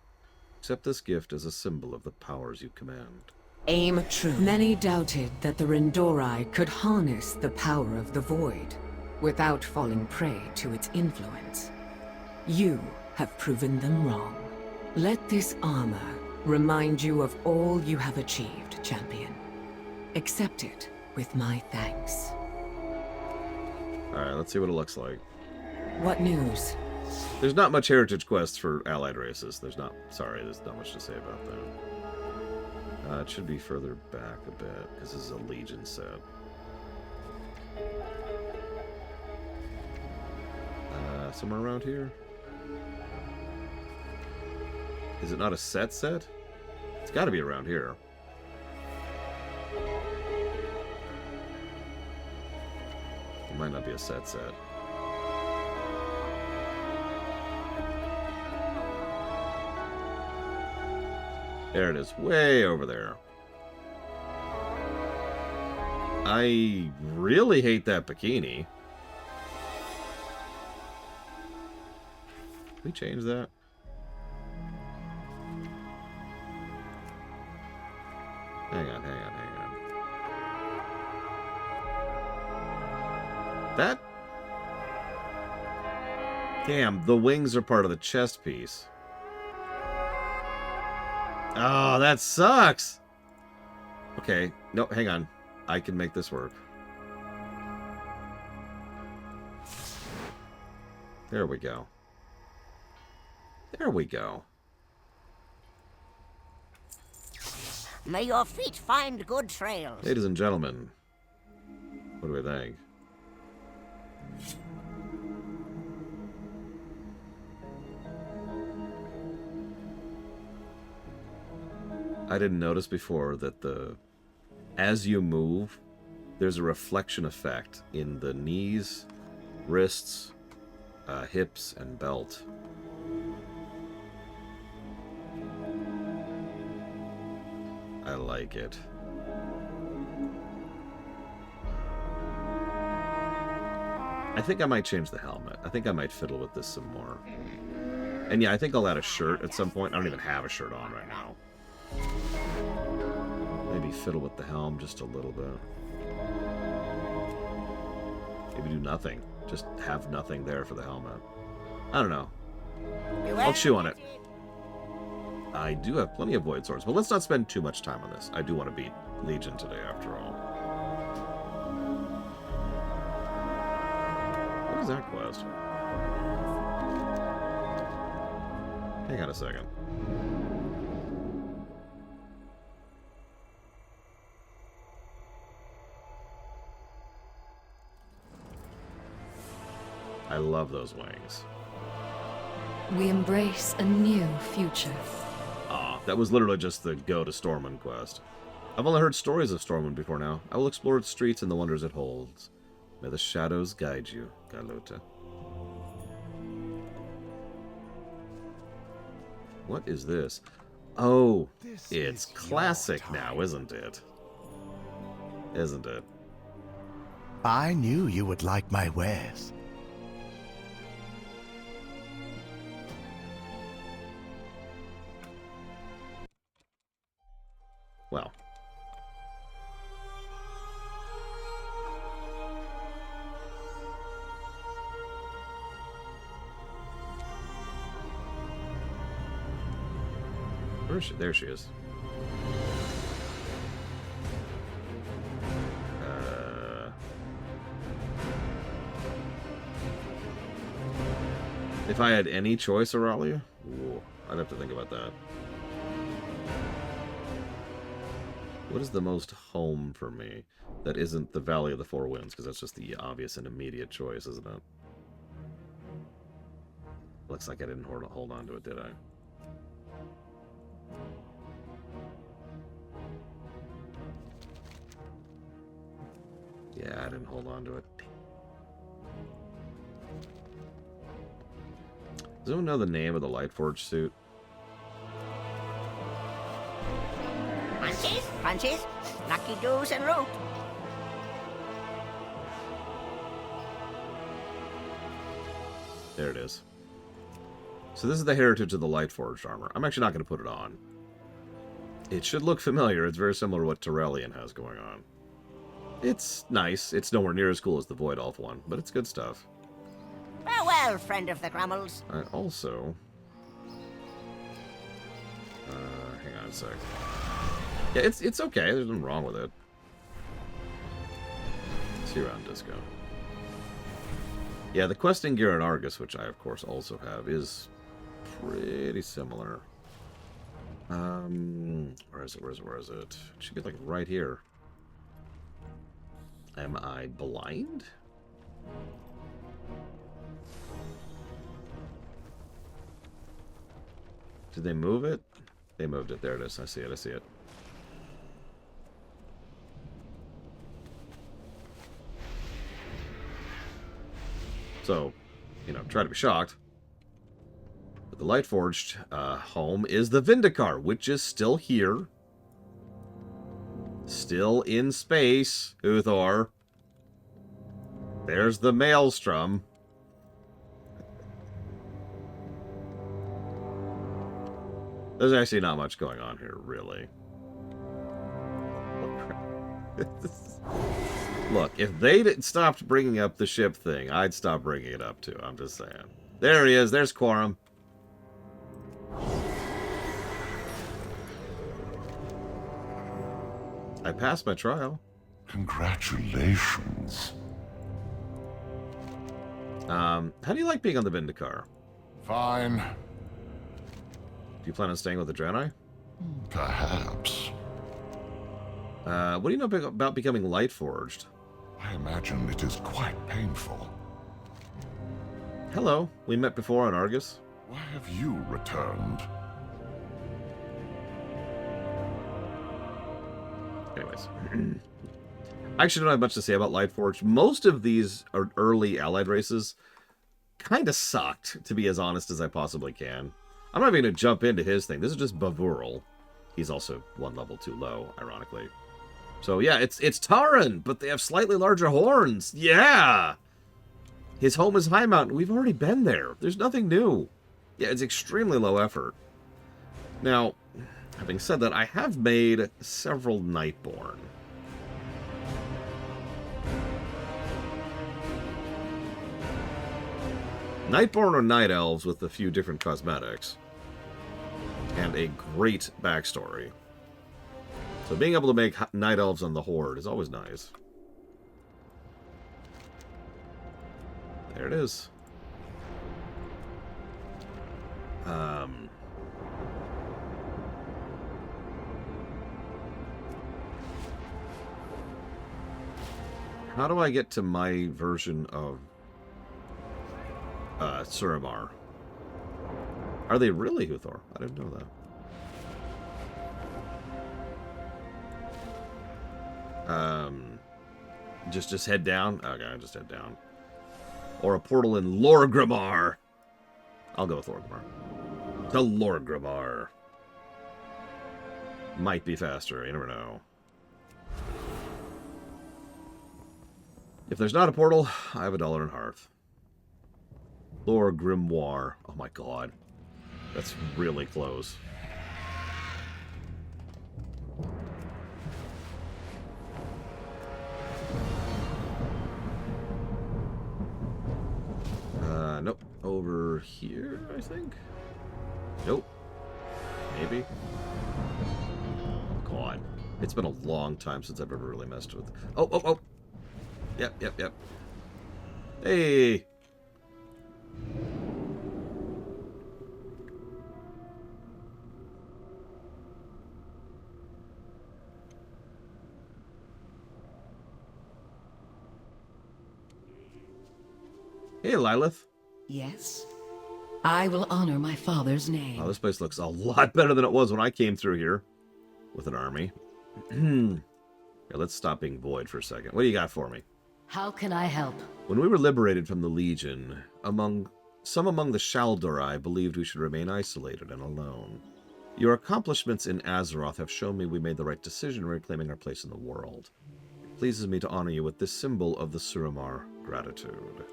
Accept this gift as a symbol of the powers you command. Aim true. Many doubted that the Rendorai could harness the power of the Void without falling prey to its influence. You have proven them wrong. Let this armor remind you of all you have achieved, champion. Accept it with my thanks. Alright, let's see what it looks like. What news? There's not much heritage quests for allied races. There's not much to say about that. It should be further back a bit, because this is a Legion set. Somewhere around here? Is it not a set? It's gotta be around here. It might not be a set. There it is, way over there. I really hate that bikini. Can we change that? Hang on. That... Damn, the wings are part of the chest piece. Oh, that sucks! Okay, no, hang on. I can make this work. There we go. There we go. May your feet find good trails. Ladies and gentlemen, what do we think? I didn't notice before that as you move, there's a reflection effect in the knees, wrists, hips, and belt. I like it. I think I might change the helmet. I think I might fiddle with this some more. And yeah, I think I'll add a shirt at some point. I don't even have a shirt on right now. Maybe fiddle with the helm just a little bit. Maybe do nothing. Just have nothing there for the helmet. I don't know. I'll chew on it. I do have plenty of void swords, but let's not spend too much time on this. I do want to beat Legion today, after all. What is that quest? Hang on a second. I love those wings. We embrace a new future. Ah, that was literally just the go to Stormwind quest. I've only heard stories of Stormwind before now. I will explore its streets and the wonders it holds. May the shadows guide you, Galota. What is this? Oh, it's classic now, isn't it? Isn't it? I knew you would like my wares. Well. Where is she? There she is. If I had any choice, Aurelia, ooh, I'd have to think about that. What is the most home for me that isn't the Valley of the Four Winds? Because that's just the obvious and immediate choice, isn't it? Looks like I didn't hold on to it, did I? Yeah, I didn't hold on to it. Does anyone know the name of the Lightforge suit? Crunchies, lucky doos and root. There it is. So this is the heritage of the Lightforged armor. I'm actually not going to put it on. It should look familiar. It's very similar to what Terrellian has going on. It's nice. It's nowhere near as cool as the Void Elf one, but it's good stuff. Farewell, friend of the Grummels. I also... hang on a sec. Yeah, it's okay. There's nothing wrong with it. See you around, Disco. Yeah, the questing gear in Argus, which I, of course, also have, is pretty similar. Where is it? Where is it? It should be, like, right here. Am I blind? Did they move it? They moved it. There it is. I see it. I see it. So, you know, try to be shocked. But the Lightforged home is the Vindicar, which is still here. Still in space, Uthor. There's the Maelstrom. There's actually not much going on here, really. Look, if they stopped bringing up the ship thing, I'd stop bringing it up too. I'm just saying. There he is. There's Quorum. I passed my trial. Congratulations. How do you like being on the Vindicar? Fine. Do you plan on staying with the Draenei? Perhaps. What do you know about becoming Lightforged? I imagine it is quite painful. Hello. We met before on Argus. Why have you returned? Anyways. I actually don't have much to say about Lightforged. Most of these are early allied races kind of sucked, to be as honest as I possibly can. I'm not even going to jump into his thing. This is just Bavurl. He's also one level too low, ironically. So yeah, it's Taran, but they have slightly larger horns. Yeah! His home is High Mountain. We've already been there. There's nothing new. Yeah, it's extremely low effort. Now, having said that, I have made several Nightborn. Nightborn are Night Elves with a few different cosmetics. And a great backstory. So being able to make Night Elves on the Horde is always nice. There it is. How do I get to my version of Suramar? Are they really Huthor? I didn't know that. Just head down? Okay, just head down. Or a portal in Lorgrimmar. I'll go with Lorgrimmar. To Lorgrimmar. Might be faster, you never know. If there's not a portal, I have $1 in Hearth. Lorgrimmar. Oh my god. That's really close. Nope. Over here, I think? Nope. Maybe? God. It's been a long time since I've ever really messed with... Oh! Yep. Hey! Hey, Lilith. Yes? I will honor my father's name. Oh, this place looks a lot better than it was when I came through here with an army. Yeah, let's stop being void for a second. What do you got for me? How can I help? When we were liberated from the Legion, some among the Shaldorai believed we should remain isolated and alone. Your accomplishments in Azeroth have shown me we made the right decision in reclaiming our place in the world. It pleases me to honor you with this symbol of the Suramar gratitude.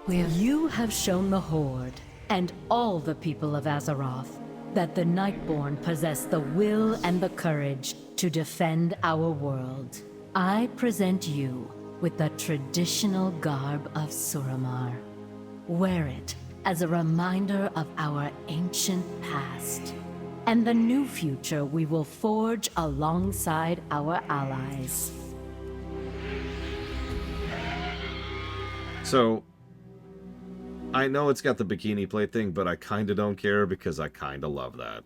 You have shown the Horde, and all the people of Azeroth, that the Nightborn possess the will and the courage to defend our world. I present you with the traditional garb of Suramar. Wear it as a reminder of our ancient past, and the new future we will forge alongside our allies. So, I know it's got the bikini plate thing, but I kind of don't care because I kind of love that.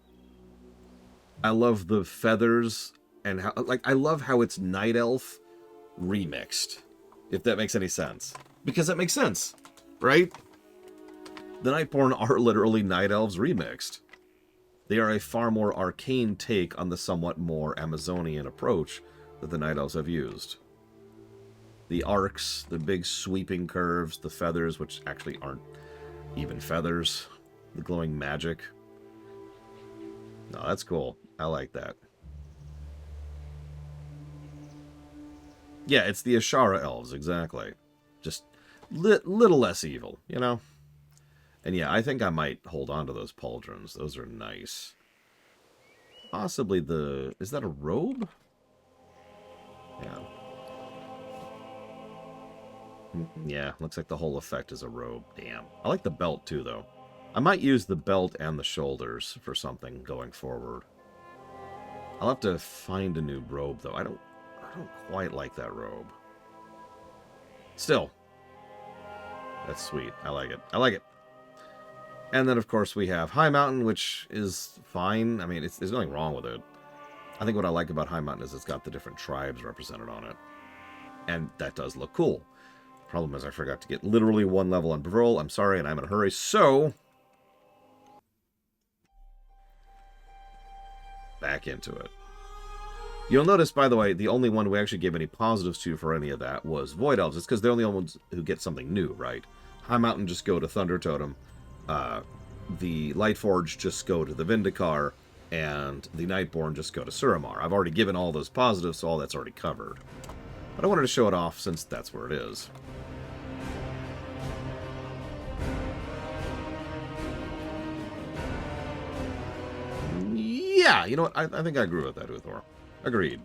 I love the feathers and how, I love how it's Night Elf remixed, if that makes any sense. Because that makes sense, right? The Nightborn are literally Night Elves remixed. They are a far more arcane take on the somewhat more Amazonian approach that the Night Elves have used. The arcs, the big sweeping curves, the feathers, which actually aren't even feathers, the glowing magic. No, that's cool. I like that. Yeah, it's the Ashara elves, exactly. Just little less evil, you know? And yeah, I think I might hold on to those pauldrons. Those are nice. Possibly the... Is that a robe? Yeah. Yeah, looks like the whole effect is a robe. Damn. I like the belt too, though. I might use the belt and the shoulders for something going forward. I'll have to find a new robe, though. I don't quite like that robe. Still. That's sweet. I like it. I like it. And then, of course, we have High Mountain, which is fine. I mean, there's nothing wrong with it. I think what I like about High Mountain is it's got the different tribes represented on it. And that does look cool. Problem is I forgot to get literally 1 level on Pavrol. I'm sorry, and I'm in a hurry, so... back into it. You'll notice, by the way, the only one we actually gave any positives to for any of that was Void Elves. It's because they're the only ones who get something new, right? High Mountain just go to Thunder Totem. The Lightforge just go to the Vindicar. And the Nightborn just go to Suramar. I've already given all those positives, so all that's already covered. But I wanted to show it off since that's where it is. Yeah, you know what? I think I agree with that, Uthor. Agreed.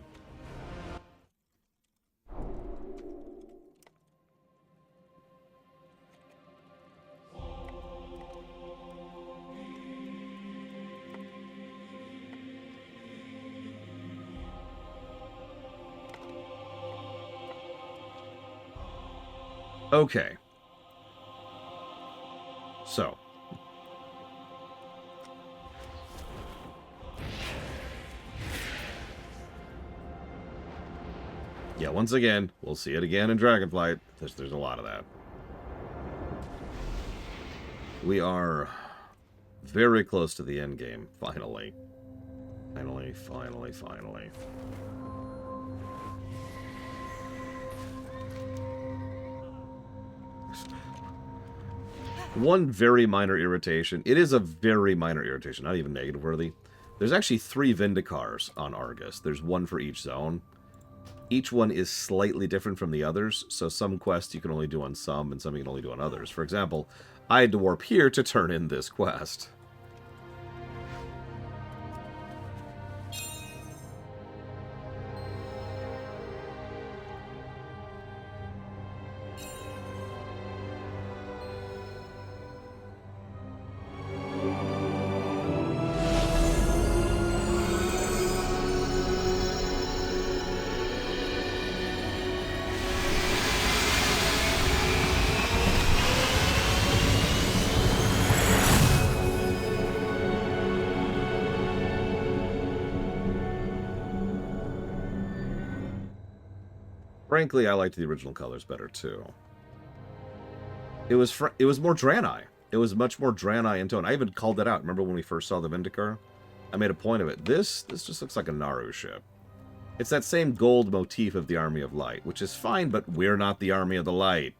Okay. So. Yeah, once again, we'll see it again in Dragonflight. There's a lot of that. We are very close to the end game, finally. Finally. One very minor irritation. It is a very minor irritation, not even negative worthy. There's actually 3 Vindicars on Argus. There's 1 for each zone. Each one is slightly different from the others, so some quests you can only do on some, and some you can only do on others. For example, I had to warp here to turn in this quest. Frankly, I liked the original colors better, too. It was more Draenei. It was much more Draenei in tone. I even called it out. Remember when we first saw the Vindicar? I made a point of it. This just looks like a Naru ship. It's that same gold motif of the Army of Light, which is fine, but we're not the Army of the Light.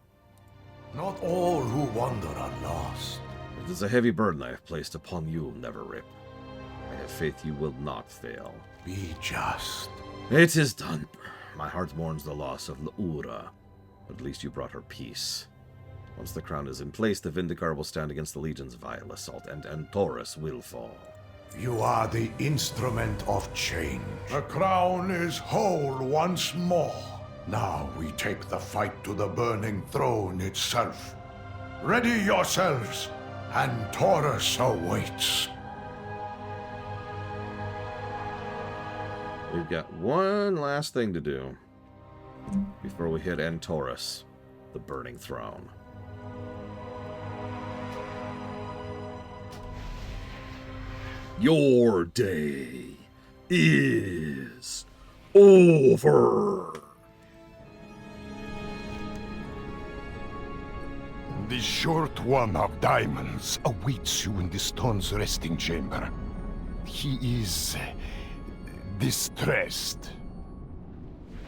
Not all who wander are lost. It is a heavy burden I have placed upon you, Neverrip. I have faith you will not fail. Be just. It is done. My heart mourns the loss of Laura, but at least you brought her peace. Once the crown is in place, the Vindicar will stand against the Legion's vile assault, and Taurus will fall. You are the instrument of change. The crown is whole once more. Now we take the fight to the burning throne itself. Ready yourselves, and Taurus awaits. We've got one last thing to do before we hit Taurus, the Burning Throne. Your day is over. The short one of diamonds awaits you in the stone's resting chamber. He is distressed.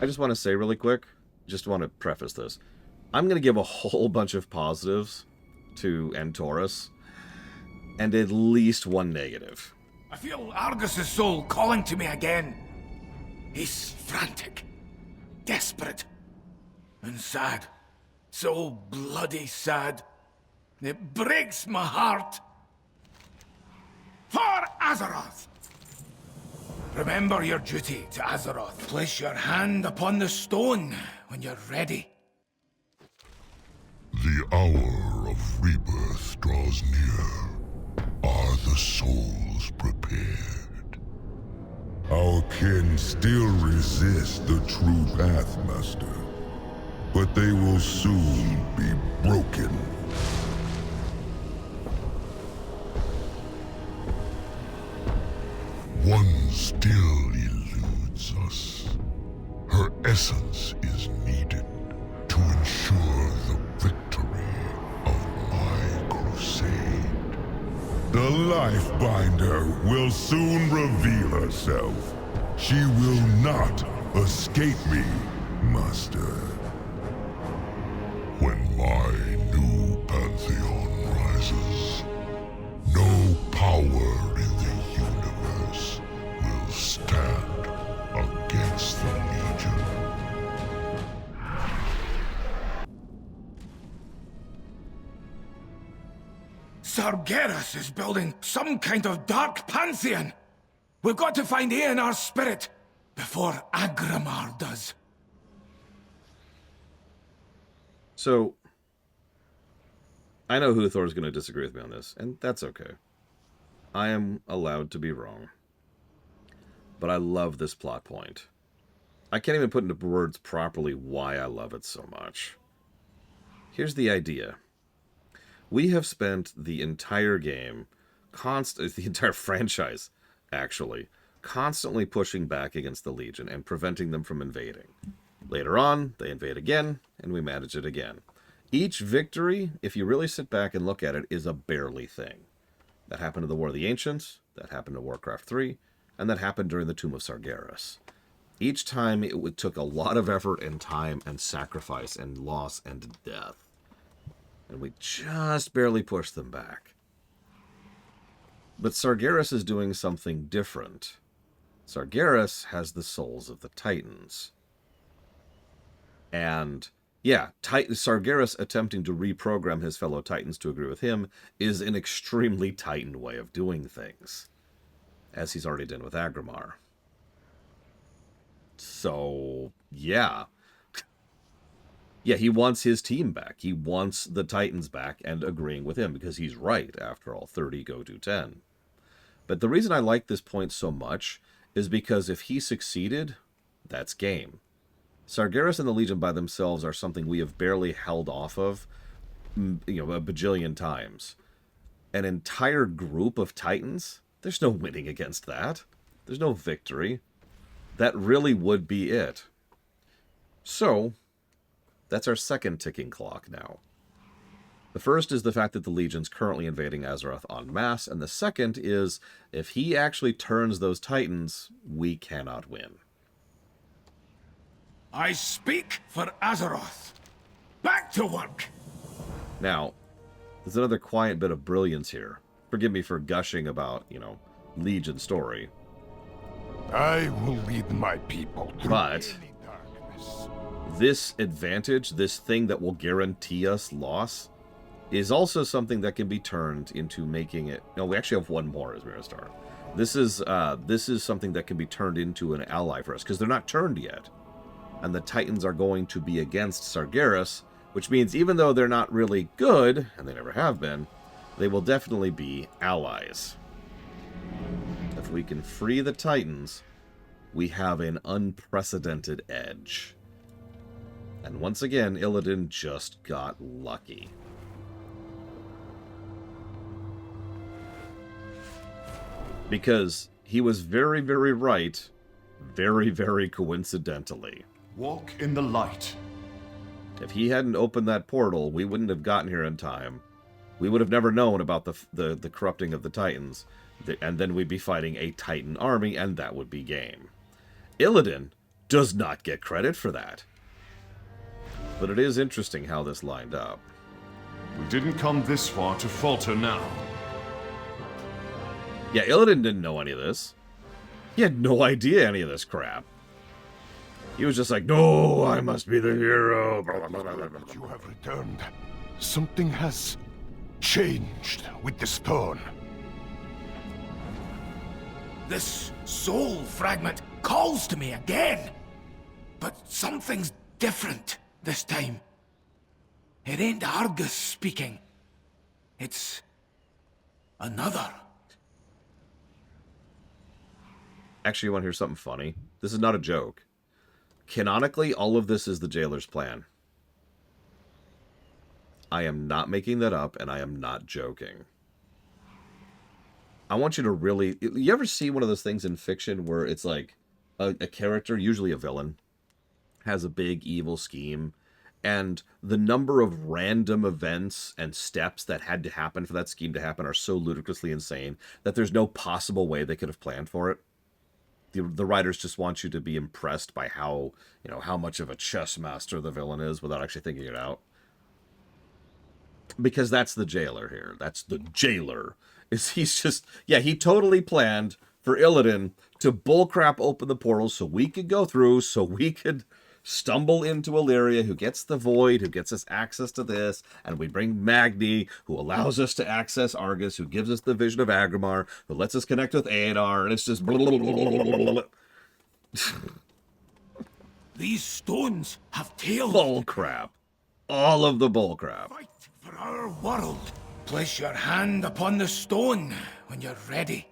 I just want to say really quick, just want to preface this. I'm going to give a whole bunch of positives to Taurus, and at least 1 negative. I feel Argus's soul calling to me again. He's frantic, desperate, and sad. So bloody sad. It breaks my heart. For Azeroth! Remember your duty to Azeroth. Place your hand upon the stone when you're ready. The hour of rebirth draws near. Are the souls prepared? Our kin still resist the true path, Master. But they will soon be broken. One still illusion. essence is needed to ensure the victory of my crusade. The Lifebinder will soon reveal herself. She will not escape me, Master. When my new pantheon rises, no power in the universe will stand against the Legion. Sargeras is building some kind of dark pantheon. We've got to find Aenar's spirit before Agramar does. So, I know Huthor's going to disagree with me on this, and that's okay. I am allowed to be wrong. But I love this plot point. I can't even put into words properly why I love it so much. Here's the idea. We have spent the entire game, the entire franchise, actually, constantly pushing back against the Legion and preventing them from invading. Later on, they invade again, and we manage it again. Each victory, if you really sit back and look at it, is a barely thing. That happened in the War of the Ancients, that happened in Warcraft 3, and that happened during the Tomb of Sargeras. Each time it took a lot of effort and time and sacrifice and loss and death. And we just barely pushed them back. But Sargeras is doing something different. Sargeras has the souls of the Titans. And, yeah, Sargeras attempting to reprogram his fellow Titans to agree with him is an extremely Titan way of doing things, as he's already done with Agramar. So, yeah. Yeah, he wants his team back. He wants the Titans back and agreeing with him, because he's right, after all, 30 go to 10. But the reason I like this point so much is because if he succeeded, that's game. Sargeras and the Legion by themselves are something we have barely held off of, a bajillion times. An entire group of Titans? There's no winning against that. There's no victory. That really would be it. So, that's our second ticking clock now. The first is the fact that the Legion's currently invading Azeroth en masse, and the second is, if he actually turns those Titans, we cannot win. I speak for Azeroth. Back to work! Now, there's another quiet bit of brilliance here. Forgive me for gushing about, Legion story. I will lead my people through But this advantage, this thing that will guarantee us loss, is also something that can be turned into making it... No, we actually have one more as Miristar. This is something that can be turned into an ally for us, because they're not turned yet. And the Titans are going to be against Sargeras, which means even though they're not really good, and they never have been, they will definitely be allies. If we can free the Titans, we have an unprecedented edge. And once again, Illidan just got lucky. Because he was very, very right, very, very coincidentally. Walk in the light. If he hadn't opened that portal, we wouldn't have gotten here in time. We would have never known about the corrupting of the Titans, and then we'd be fighting a Titan army, and that would be game. Illidan does not get credit for that. But it is interesting how this lined up. We didn't come this far to falter now. Yeah, Illidan didn't know any of this. He had no idea any of this crap. He was just like, no, I must be the hero. You have returned. Something has changed with the stone. This soul fragment calls to me again. But something's different this time. It ain't Argus speaking. It's another. Actually, you want to hear something funny? This is not a joke. Canonically, all of this is the Jailer's plan. I am not making that up, and I am not joking. I want you to really... You ever see one of those things in fiction where it's like a character, usually a villain, has a big evil scheme, and the number of random events and steps that had to happen for that scheme to happen are so ludicrously insane that there's no possible way they could have planned for it. The writers just want you to be impressed by how, how much of a chess master the villain is without actually thinking it out. Because that's the jailer here. That's the jailer. He totally planned for Illidan to bullcrap open the portal so we could go through, so we could stumble into Illyria, who gets the Void, who gets us access to this, and we bring Magni, who allows us to access Argus, who gives us the vision of Agrimar, who lets us connect with Aedar, and it's just... These stones have tails. Bullcrap. All of the bullcrap. Fight for our world. Place your hand upon the stone when you're ready.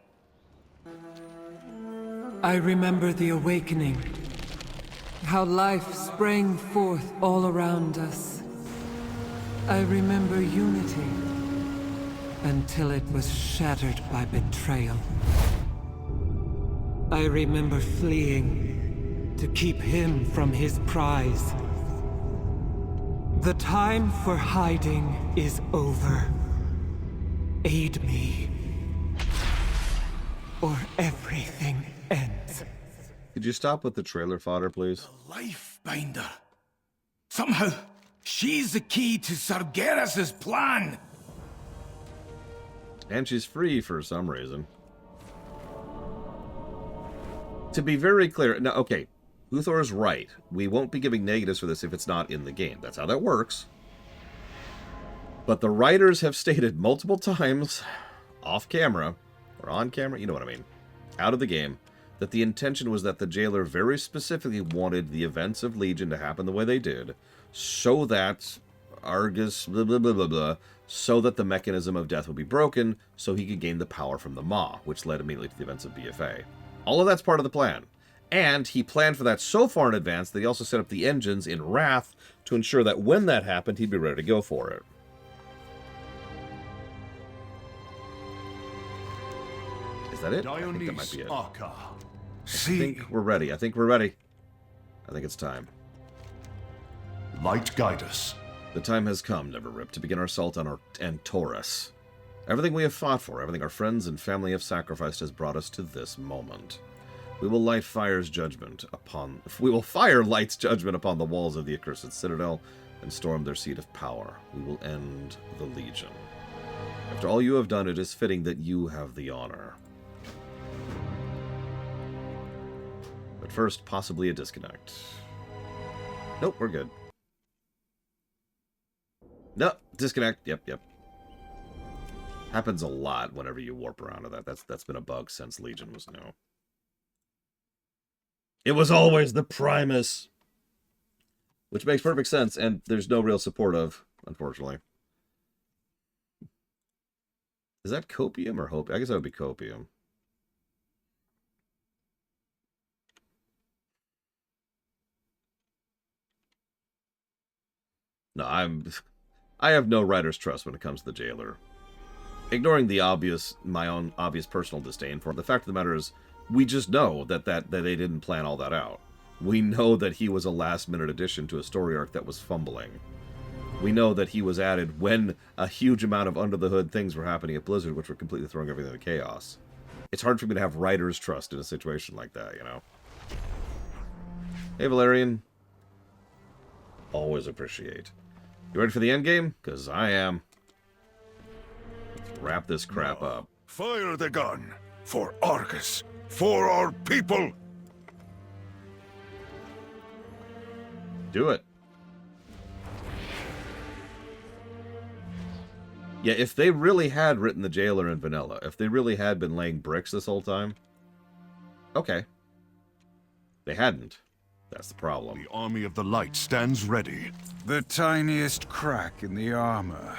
I remember the awakening. How life sprang forth all around us. I remember unity, until it was shattered by betrayal. I remember fleeing to keep him from his prize. The time for hiding is over. Aid me, or everything ends. Could you stop with the trailer fodder, please? The Lifebinder. Somehow, she's the key to Sargeras's plan. And she's free for some reason. To be very clear, now, okay, Uthor is right. We won't be giving negatives for this if it's not in the game. That's how that works. But the writers have stated multiple times, off camera, or on camera, you know what I mean, out of the game, that the intention was that the jailer very specifically wanted the events of Legion to happen the way they did, so that Argus, blah, blah, blah, blah, blah, so that the mechanism of death would be broken, so he could gain the power from the Maw, which led immediately to the events of BFA. All of that's part of the plan. And he planned for that so far in advance that he also set up the engines in Wrath to ensure that when that happened, he'd be ready to go for it. Is that it? I think that might be it. I think we're ready. I think we're ready. I think it's time. Light guide us. The time has come, Neverrip, to begin our assault on Taurus. Everything we have fought for, everything our friends and family have sacrificed has brought us to this moment. We will fire Light's judgment upon the walls of the accursed citadel and storm their seat of power. We will end the Legion. After all you have done, it is fitting that you have the honor. But first, possibly a disconnect. Nope, we're good. No, disconnect. Yep. Happens a lot whenever you warp around to that. That's been a bug since Legion was new. It was always the Primus. Which makes perfect sense, and there's no real support of, unfortunately. Is that copium or hope? I guess that would be copium. No, I have no writer's trust when it comes to the jailer. Ignoring my own obvious personal disdain for him, the fact of the matter is, we just know that they didn't plan all that out. We know that he was a last-minute addition to a story arc that was fumbling. We know that he was added when a huge amount of under-the-hood things were happening at Blizzard, which were completely throwing everything into chaos. It's hard for me to have writer's trust in a situation like that, you know? Hey, Valerian. Always appreciate. You ready for the endgame? Because I am. Let's wrap this crap up. Fire the gun! For Argus! For our people! Do it. Yeah, if they really had written the jailer in vanilla, if they really had been laying bricks this whole time, okay. They hadn't. That's the problem. The Army of the Light stands ready. The tiniest crack in the armor,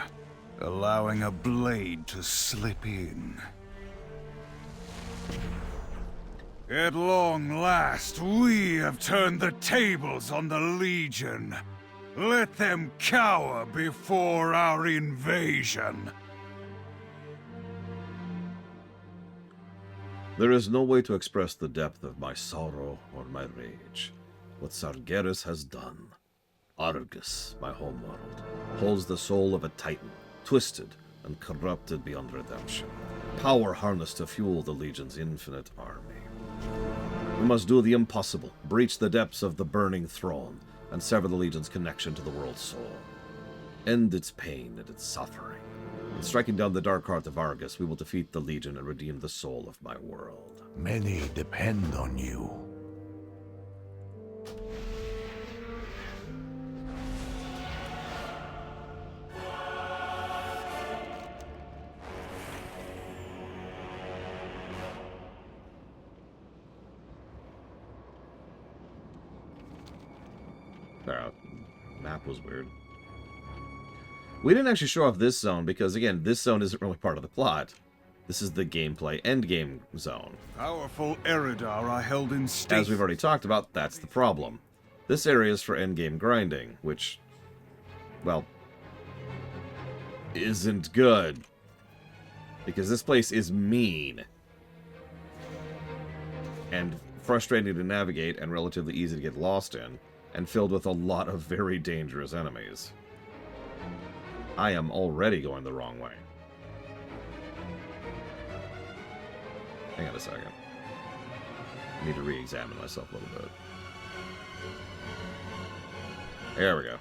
allowing a blade to slip in. At long last, we have turned the tables on the Legion. Let them cower before our invasion. There is no way to express the depth of my sorrow or my rage. what Sargeras has done. Argus, my homeworld, holds the soul of a titan, twisted and corrupted beyond redemption. Power harnessed to fuel the Legion's infinite army. We must do the impossible, breach the depths of the burning throne, and sever the Legion's connection to the world's soul. End its pain and its suffering. In striking down the dark heart of Argus, we will defeat the Legion and redeem the soul of my world. Many depend on you. Map was weird. We didn't actually show off this zone because, again, this zone isn't really part of the plot. This is the gameplay endgame zone. Powerful Eridar are held in state. As we've already talked about, that's the problem. This area is for endgame grinding, which, well, isn't good. Because this place is mean. And frustrating to navigate and relatively easy to get lost in, and filled with a lot of very dangerous enemies. I am already going the wrong way. Hang on a second. I need to re-examine myself a little bit. There we go.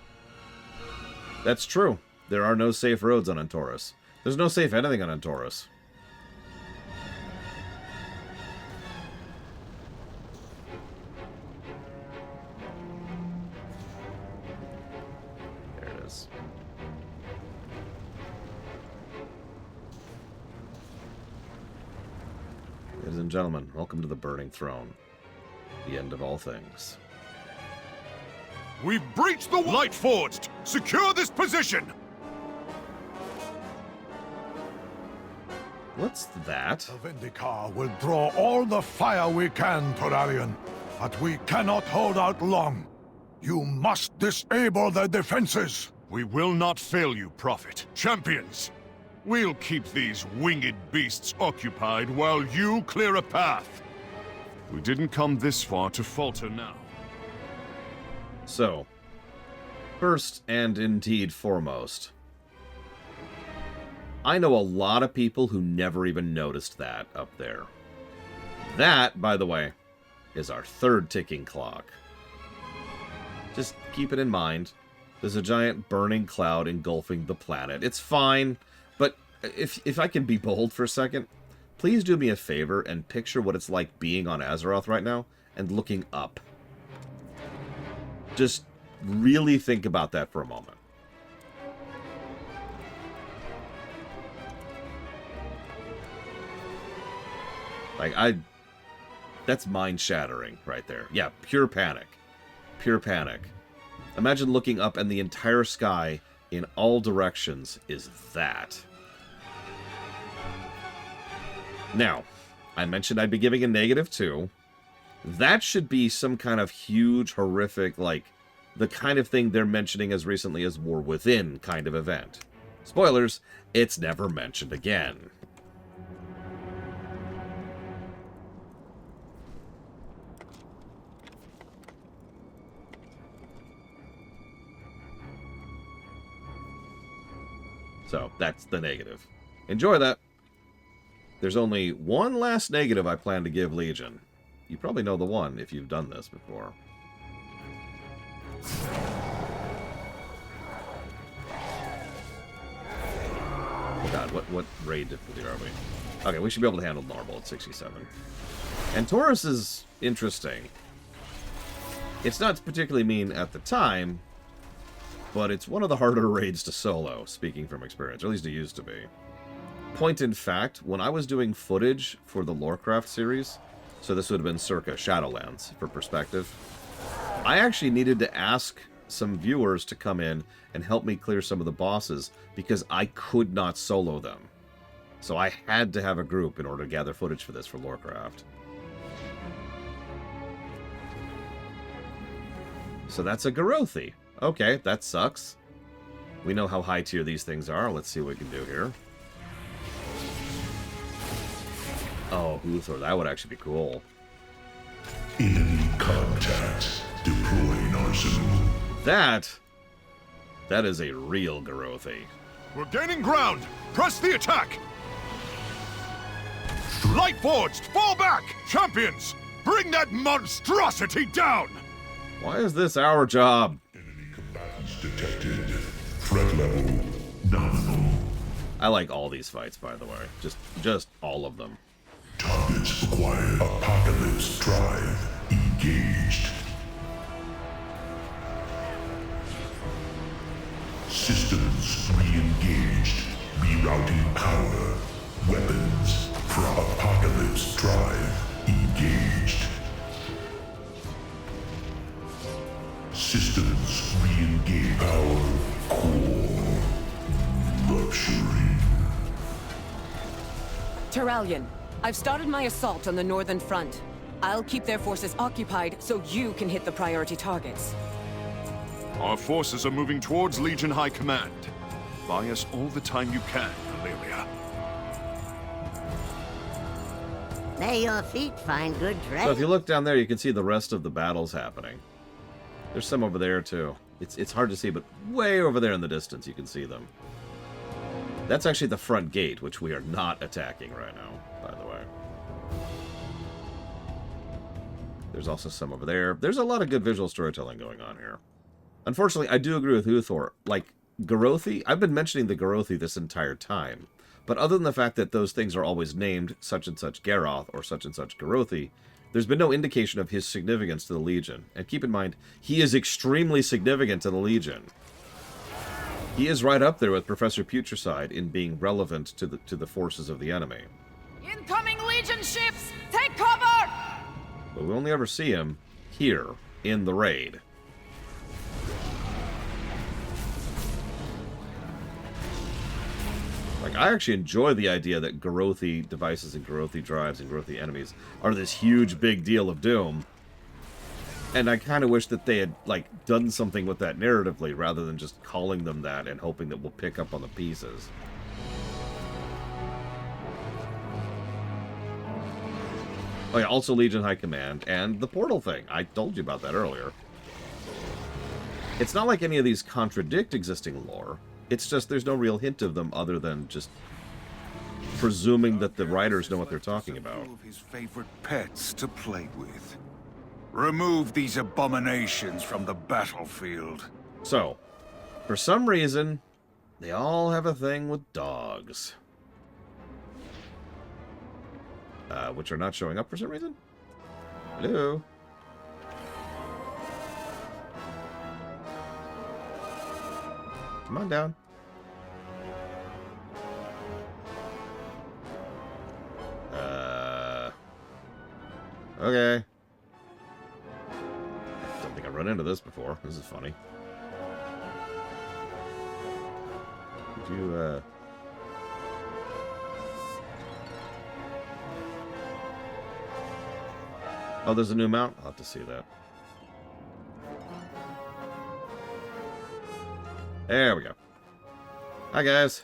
That's true. There are no safe roads on Antorus. There's no safe anything on Antorus. There it is. Ladies and gentlemen, welcome to the Burning Throne. The end of all things. We've breached the Light Forged! Secure this position! What's that? The Vindicar will draw all the fire we can, Torarian, but we cannot hold out long. You must disable their defenses. We will not fail you, Prophet. Champions! We'll keep these winged beasts occupied while you clear a path. We didn't come this far to falter now. So, first and indeed foremost, I know a lot of people who never even noticed that up there. That, by the way, is our third ticking clock. Just keep it in mind. There's a giant burning cloud engulfing the planet. It's fine, but if I can be bold for a second, please do me a favor and picture what it's like being on Azeroth right now and looking up. Just really think about that for a moment. Like, that's mind-shattering right there. Yeah, pure panic. Pure panic. Imagine looking up and the entire sky in all directions is that. Now, I mentioned I'd be giving a -2. That should be some kind of huge, horrific, like, the kind of thing they're mentioning as recently as War Within kind of event. Spoilers, it's never mentioned again. So, that's the negative. Enjoy that. There's only one last negative I plan to give Legion. You probably know the one if you've done this before. Oh god, what raid difficulty are we? Okay, we should be able to handle normal at 67. And Taurus is interesting. It's not particularly mean at the time, but it's one of the harder raids to solo, speaking from experience, or at least it used to be. Point in fact, when I was doing footage for the Warcraft series, so this would have been circa Shadowlands, for perspective, I actually needed to ask some viewers to come in and help me clear some of the bosses, because I could not solo them. So I had to have a group in order to gather footage for this for Warcraft. So that's a Garothi. Okay, that sucks. We know how high tier these things are. Let's see what we can do here. Oh, Luthor, that would actually be cool. Enemy contact deployed. personal. That is a real Garrothi. We're gaining ground! Press the attack! Light Forged, fall back! Champions, bring that monstrosity down! Why is this our job? Detected. Threat level nominal. I like all these fights, by the way. Just all of them. Targets acquired. Apocalypse drive engaged. Systems re-engaged. Rerouting power. Weapons from Apocalypse drive engaged. Systems re-engage. Power core rupturing. Terralion, I've started my assault on the northern front. I'll keep their forces occupied so you can hit the priority targets. Our forces are moving towards Legion High Command. Buy us all the time you can, Valeria. May your feet find good treasure. So if you look down there, you can see the rest of the battles happening. There's some over there, too. It's hard to see, but way over there in the distance, you can see them. That's actually the front gate, which we are not attacking right now, by the way. There's also some over there. There's a lot of good visual storytelling going on here. Unfortunately, I do agree with Uthor. Like, Garrothi, I've been mentioning the Garrothi this entire time. But other than the fact that those things are always named such and such Garroth or such and such Garrothi, there's been no indication of his significance to the Legion. And keep in mind, he is extremely significant to the Legion. He is right up there with Professor Putricide in being relevant to the forces of the enemy. Incoming Legion ships! Take cover! But we only ever see him here, in the raid. Like, I actually enjoy the idea that Garrothi devices and Garrothi drives and Garrothi enemies are this huge big deal of doom. And I kind of wish that they had, like, done something with that narratively rather than just calling them that and hoping that we'll pick up on the pieces. Oh yeah, also Legion High Command and the portal thing. I told you about that earlier. It's not like any of these contradict existing lore. It's just there's no real hint of them other than just presuming that the writers know what they're talking about. His favorite pets to play with. Remove these abominations from the battlefield. So, for some reason, they all have a thing with dogs. Which are not showing up for some reason? Hello? Come on down. Okay. Don't think I've run into this before. This is funny. Could you, Oh, there's a new mount? I'll have to see that. There we go. Hi, guys.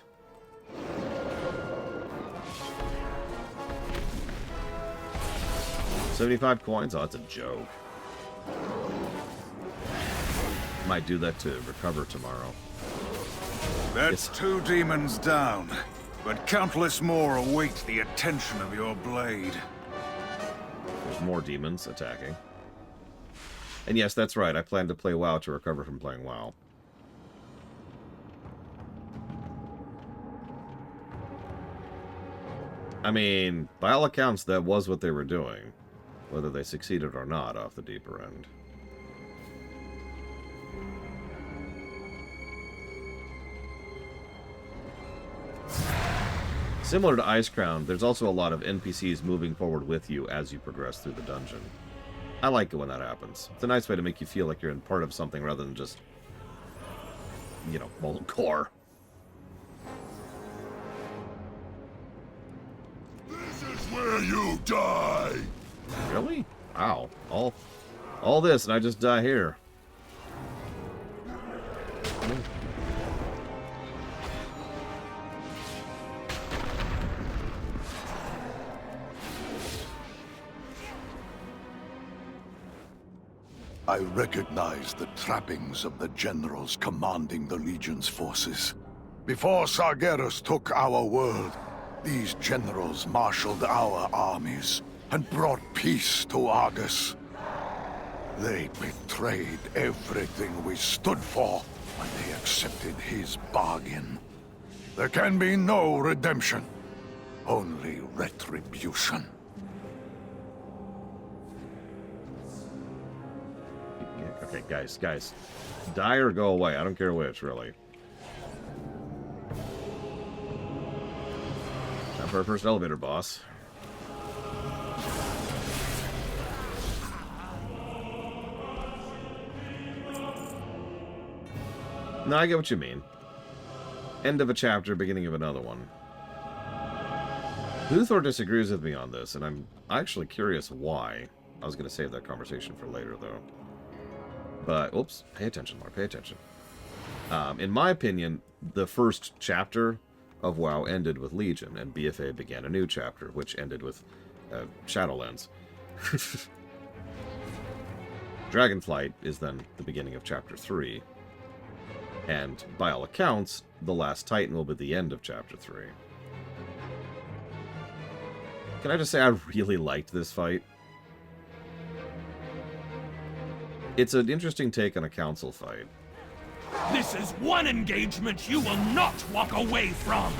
$75 coins? Oh, that's a joke. Might do that to recover tomorrow. That's 2 demons down, but countless more await the attention of your blade. There's more demons attacking. And yes, that's right. I plan to play WoW to recover from playing WoW. I mean, by all accounts, that was what they were doing. Whether they succeeded or not off the deeper end. Similar to Icecrown, there's also a lot of NPCs moving forward with you as you progress through the dungeon. I like it when that happens. It's a nice way to make you feel like you're in part of something rather than just, you know, molten core. This is where you die! Really? Wow. All this and I just die here. I recognize the trappings of the generals commanding the Legion's forces. Before Sargeras took our world, these generals marshaled our armies and brought peace to Argus. They betrayed everything we stood for when they accepted his bargain. There can be no redemption, only retribution. Okay, guys. Die or go away. I don't care which, really. Time for our first elevator boss. No, I get what you mean. End of a chapter, beginning of another one. Luthor disagrees with me on this, and I'm actually curious why. I was going to save that conversation for later, though. But, oops, pay attention, Mark, pay attention. In my opinion, the first chapter of WoW ended with Legion, and BFA began a new chapter, which ended with Shadowlands. Dragonflight is then the beginning of Chapter 3. And, by all accounts, the last Titan will be the end of Chapter 3. Can I just say I really liked this fight? It's an interesting take on a council fight. This is one engagement you will not walk away from!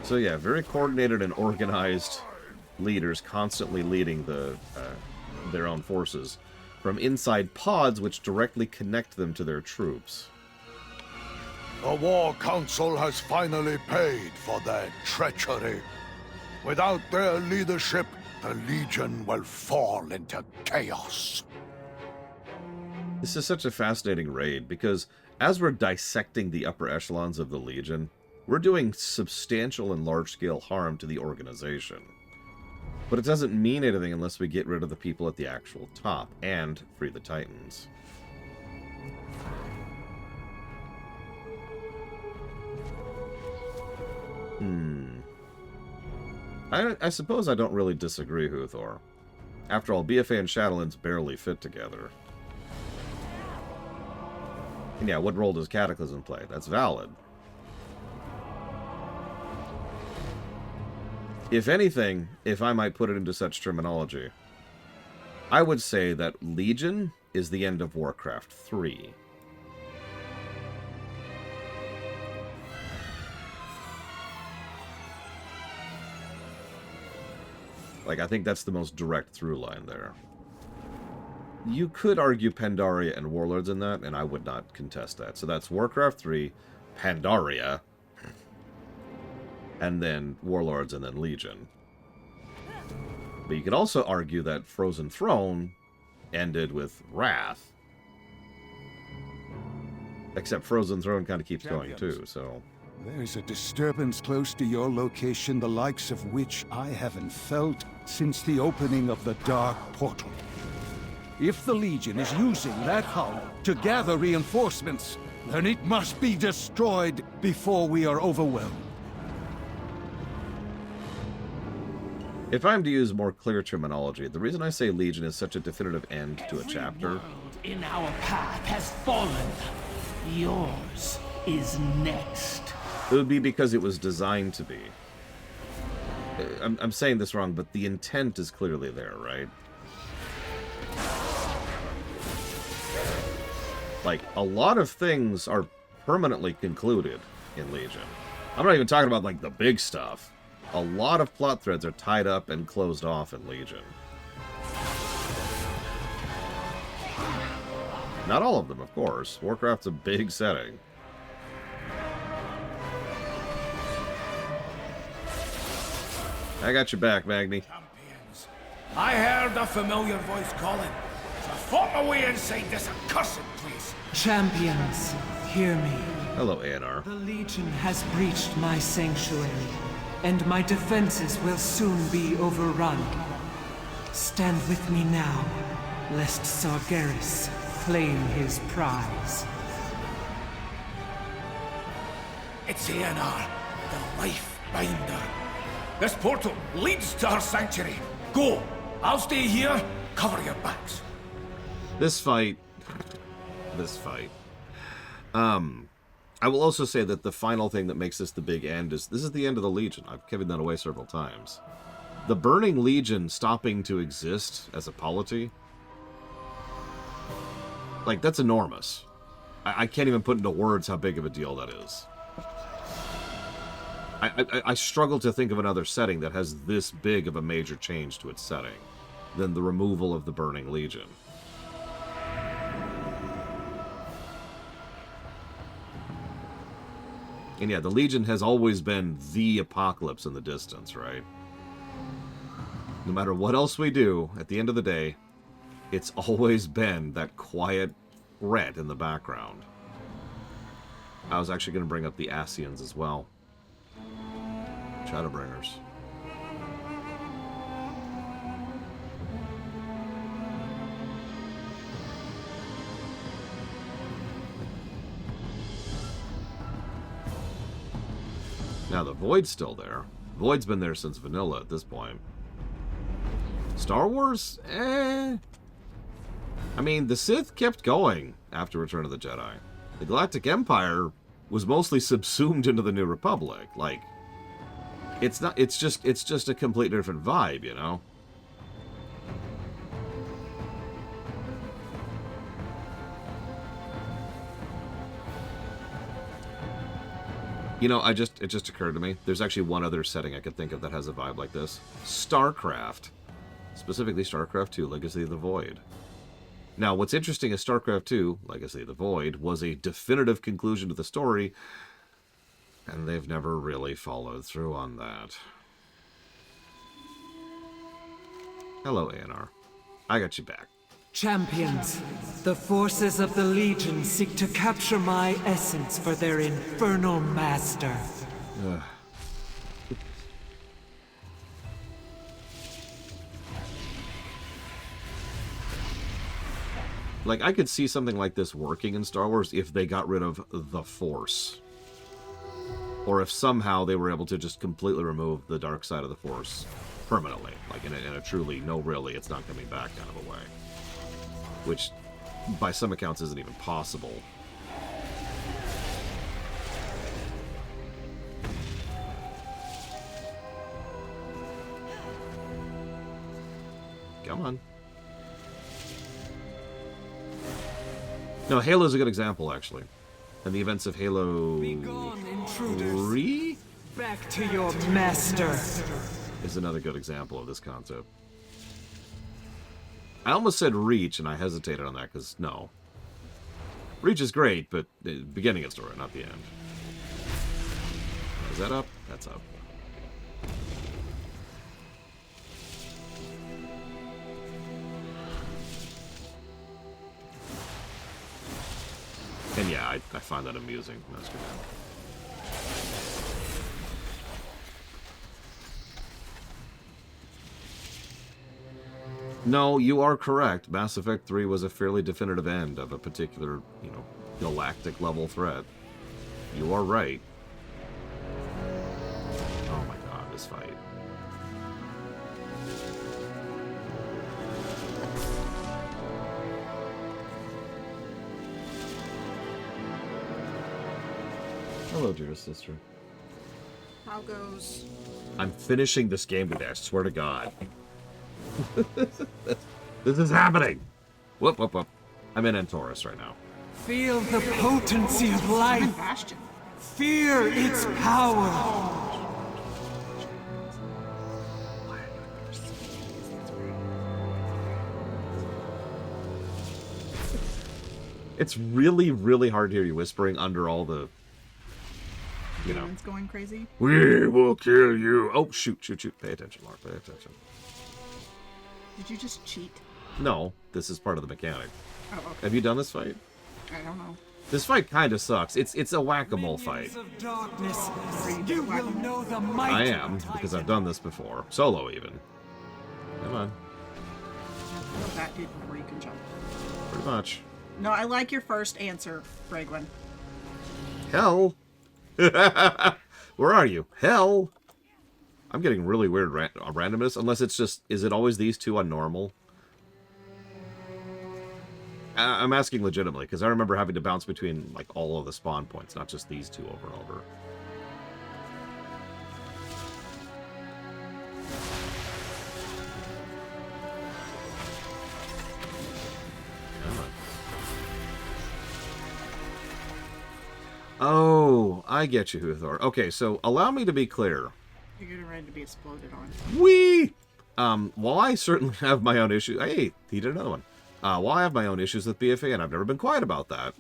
So yeah, very coordinated and organized leaders constantly leading their own forces from inside pods which directly connect them to their troops. The War Council has finally paid for their treachery. Without their leadership, the Legion will fall into chaos. This is such a fascinating raid, because as we're dissecting the upper echelons of the Legion, we're doing substantial and large-scale harm to the organization. But it doesn't mean anything unless we get rid of the people at the actual top, and free the Titans. I suppose I don't really disagree, Huthor. After all, BFA and Shadowlands barely fit together. And yeah, what role does Cataclysm play? That's valid. If anything, if I might put it into such terminology, I would say that Legion is the end of Warcraft 3. Like, I think that's the most direct through line there. You could argue Pandaria and Warlords in that, and I would not contest that. So that's Warcraft 3, Pandaria, and then Warlords, and then Legion. But you could also argue that Frozen Throne ended with Wrath. Except Frozen Throne kind of keeps going too, so... There is a disturbance close to your location, the likes of which I haven't felt since the opening of the Dark Portal. If the Legion is using that hull to gather reinforcements, then it must be destroyed before we are overwhelmed. If I'm to use more clear terminology, the reason I say Legion is such a definitive end to a chapter... In our path has fallen. Yours is next. It would be because it was designed to be. I'm saying this wrong, but the intent is clearly there, right? Like, a lot of things are permanently concluded in Legion. I'm not even talking about, like, the big stuff. A lot of plot threads are tied up and closed off in Legion. Not all of them, of course. Warcraft's a big setting. I got your back, Magni. I heard a familiar voice calling, so I fought my way inside this accursed place. Champions, hear me. Hello, ANR. The Legion has breached my sanctuary, and my defenses will soon be overrun. Stand with me now, lest Sargeras claim his prize. It's ANR, the Life Binder. This portal leads to her sanctuary. Go, I'll stay here. Cover your backs. This fight. I will also say that the final thing that makes this the big end is this is the end of the Legion. I've given that away several times. The Burning Legion stopping to exist as a polity, like, that's enormous. I can't even put into words how big of a deal that is. I struggle to think of another setting that has this big of a major change to its setting than the removal of the Burning Legion. And yeah, the Legion has always been the apocalypse in the distance, right? No matter what else we do, at the end of the day, it's always been that quiet threat in the background. I was actually going to bring up the Ascians as well. Shadowbringers. Now the Void's still there. Void's been there since vanilla at this point. Star Wars? I mean, the Sith kept going after Return of the Jedi. The Galactic Empire was mostly subsumed into the New Republic. Like, it's just a completely different vibe, you know? You know, it just occurred to me. There's actually one other setting I could think of that has a vibe like this. StarCraft. Specifically StarCraft 2, Legacy of the Void. Now, what's interesting is StarCraft 2, Legacy of the Void, was a definitive conclusion to the story, and they've never really followed through on that. Hello, ANR. I got you back. Champions, the forces of the Legion seek to capture my essence for their infernal master. Ugh. Like, I could see something like this working in Star Wars if they got rid of the Force. Or if somehow they were able to just completely remove the dark side of the Force permanently. Like, in a truly, no really, it's not coming back kind of a way. Which, by some accounts, isn't even possible. Come on. No, Halo's a good example, actually. And the events of Halo 3? Back to your master. Is another good example of this concept. I almost said Reach, and I hesitated on that, because, no. Reach is great, but the beginning of the story, not the end. Is that up? That's up. And yeah, I find that amusing. That's good. No, you are correct. Mass Effect 3 was a fairly definitive end of a particular, you know, galactic level threat. You are right. Oh my god, this fight. Hello, dearest sister. How goes? I'm finishing this game today, I swear to God. This is happening! Whoop, whoop, whoop. I'm in Antorus right now. Feel the potency of life. Fear its power. It's really, really hard to hear you whispering under all the, you know. It's going crazy. We will kill you. Oh, shoot, shoot, shoot. Pay attention, Mark. Pay attention. Did you just cheat? No, this is part of the mechanic. Oh, okay. Have you done this fight? I don't know. This fight kind of sucks. It's a whack-a-mole fight. Darkness, you will know the might. I am, because I've done this before. Solo, even. Come on. Oh, that dude where you can jump. Pretty much. No, I like your first answer, Braglin. Hell. Where are you? Hell. I'm getting really weird randomness, unless it's just, is it always these two on normal? I'm asking legitimately, because I remember having to bounce between, like, all of the spawn points, not just these two over and over. Oh, I get you, Huthor. Okay, so allow me to be clear. You're getting ready to be exploded on. Whee! While I certainly have my own issues... Hey, he did another one. While I have my own issues with BFA, and I've never been quiet about that,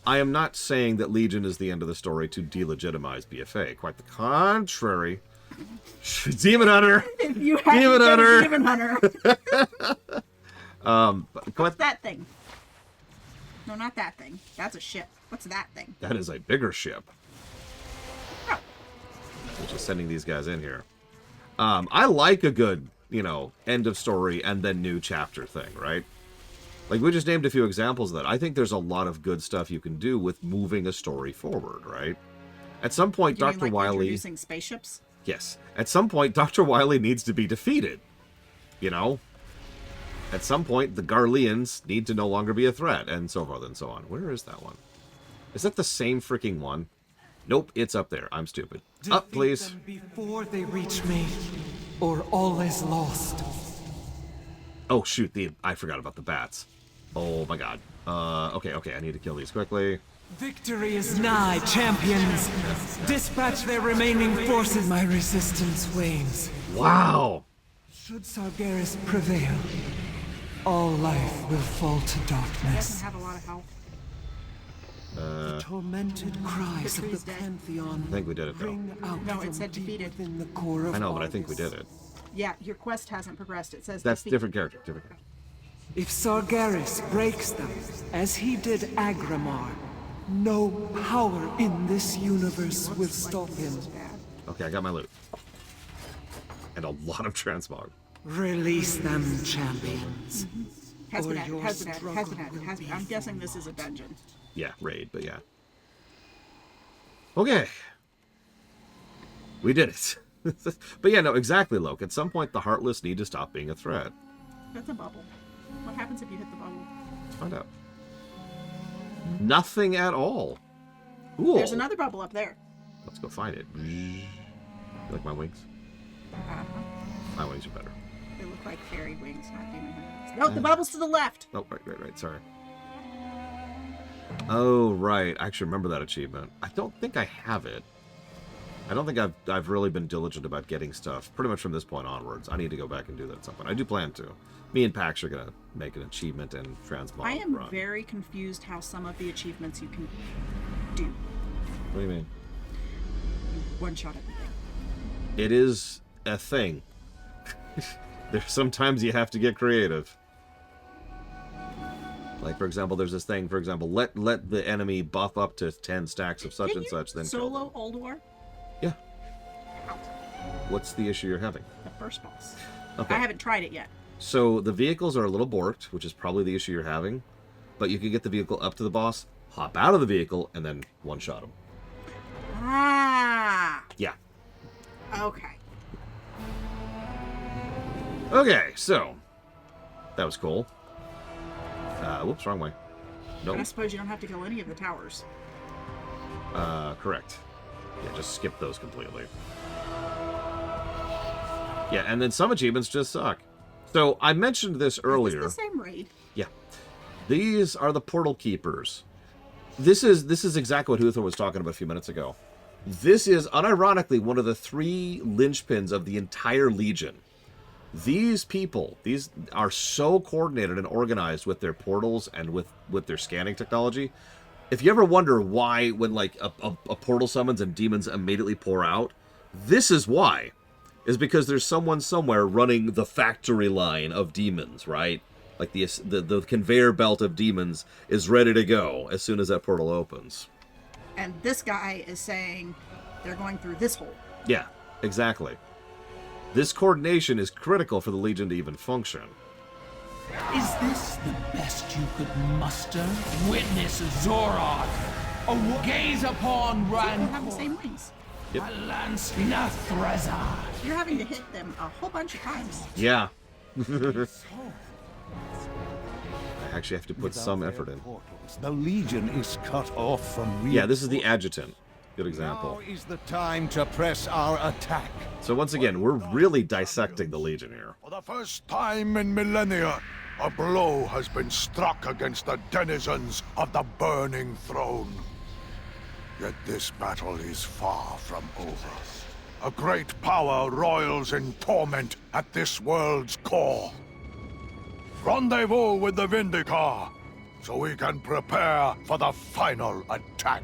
I am not saying that Legion is the end of the story to delegitimize BFA. Quite the contrary. Demon Hunter! You have Demon Hunter! Demon Hunter! What's that thing? No, not that thing. That's a ship. What's that thing? That is a bigger ship. Oh. We're just sending these guys in here. I like a good, you know, end of story and then new chapter thing, right? Like, we just named a few examples of that. I think there's a lot of good stuff you can do with moving a story forward, right? At some point, Dr. Like Wily... introducing spaceships? Yes. At some point, Dr. Wily needs to be defeated. You know? At some point, the Garleans need to no longer be a threat, and so forth and so on. Where is that one? Is that the same freaking one? Nope, it's up there. I'm stupid. Up, please. Them before they reach me, or all is lost. Oh, shoot. I forgot about the bats. Oh, my God. Okay, I need to kill these quickly. Victory is nigh, champions. Dispatch their remaining forces. My resistance wanes. Wow. Should Sargeras prevail, all life will fall to darkness. Doesn't have a lot of health. The tormented cries of the Pantheon. I think we did it, though. No, it said defeated. In the core of I know, but I think we did it. Yeah, your quest hasn't progressed. It says that's defeated. Different character. If Sargeras breaks them, as he did Agramar, no power in this universe will stop him. Okay, I got my loot. And a lot of transmog. Release them, champions. Husband. I'm guessing this is a dungeon. Yeah, raid, but yeah. Okay. We did it. But yeah, no, exactly, Loke. At some point, the Heartless need to stop being a threat. That's a bubble. What happens if you hit the bubble? Let's find out. Nothing at all. Cool. There's another bubble up there. Let's go find it. You like my wings? My wings are better. They look like fairy wings, not demon wings. No, the bubble's to the left. Oh, right. Sorry. Oh, right. I actually remember that achievement. I don't think I have it. I don't think I've really been diligent about getting stuff pretty much from this point onwards. I need to go back and do that at some point. I do plan to. Me and Pax are going to make an achievement and transmog. I am very confused how some of the achievements you can do. What do you mean? You one-shot everything. It is a thing. There's sometimes you have to get creative. Like, for example, there's this thing, for example, let the enemy buff up to 10 stacks of such and such, then solo Old War? Yeah. What's the issue you're having? The first boss. Okay. I haven't tried it yet. So the vehicles are a little borked, which is probably the issue you're having. But you can get the vehicle up to the boss, hop out of the vehicle, and then one-shot him. Ah. Yeah. Okay. Okay, so that was cool. Whoops, wrong way. Nope. And I suppose you don't have to kill any of the towers. Correct. Yeah, just skip those completely. Yeah, and then some achievements just suck. So I mentioned this earlier. Is this the same raid? Yeah. These are the portal keepers. This is exactly what Huthor was talking about a few minutes ago. This is unironically one of the 3 linchpins of the entire Legion. These people, these are so coordinated and organized with their portals and with their scanning technology. If you ever wonder why when like a portal summons and demons immediately pour out, this is why. Is because there's someone somewhere running the factory line of demons, right? Like the conveyor belt of demons is ready to go as soon as that portal opens. And this guy is saying they're going through this hole. Yeah, exactly. This coordination is critical for the Legion to even function. Is this the best you could muster? Witness Zoroth! Gaze upon They Rancor! have the same wings. Yep. You're having to hit them a whole bunch of times. Yeah. I actually have to put some effort in. The Legion is cut off from Yeah, this is the adjutant. Good example. Now is the time to press our attack. So once again, we're really dissecting the Legion here. For the first time in millennia, a blow has been struck against the denizens of the Burning Throne. Yet this battle is far from over. A great power roils in torment at this world's core. Rendezvous with the Vindicar, so we can prepare for the final attack.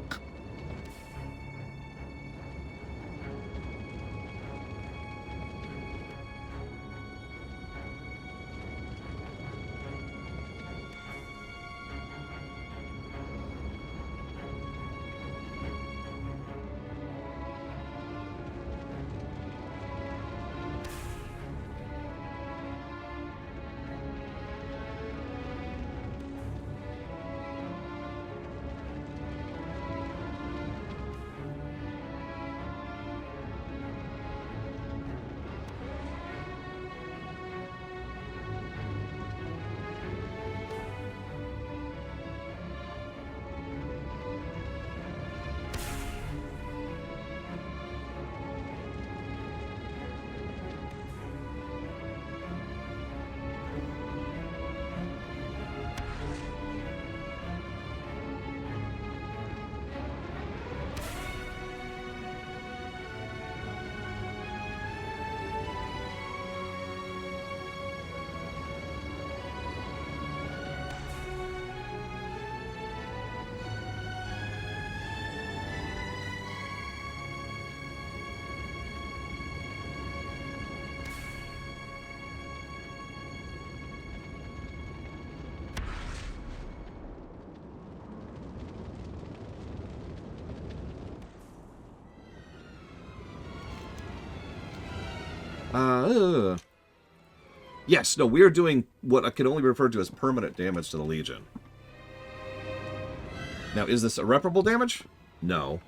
Yes, no, we are doing what I can only refer to as permanent damage to the Legion. Now, is this irreparable damage? No.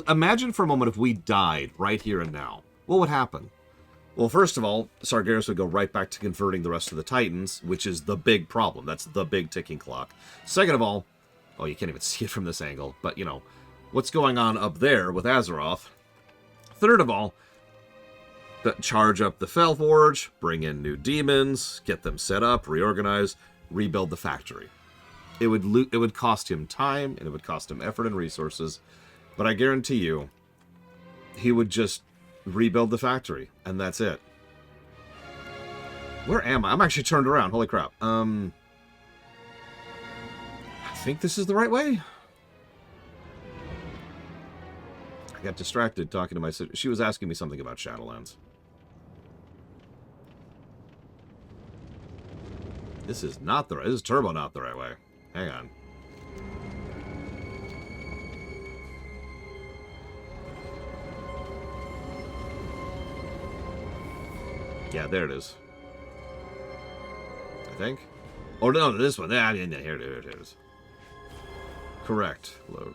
Imagine for a moment if we died right here and now. What would happen? Well, first of all, Sargeras would go right back to converting the rest of the Titans, which is the big problem. That's the big ticking clock. Second of all, oh, you can't even see it from this angle, but, you know, what's going on up there with Azeroth? Third of all, charge up the Felforge, bring in new demons, get them set up, reorganize, rebuild the factory. It would cost him time, and it would cost him effort and resources, but I guarantee you, he would just rebuild the factory, and that's it. Where am I? I'm actually turned around. Holy crap. I think this is the right way. I got distracted talking to my sister. She was asking me something about Shadowlands. This is not the right... This is turbo not the right way. Hang on. Yeah, there it is. I think. Oh, no, this one. Here it is. Correct. Load.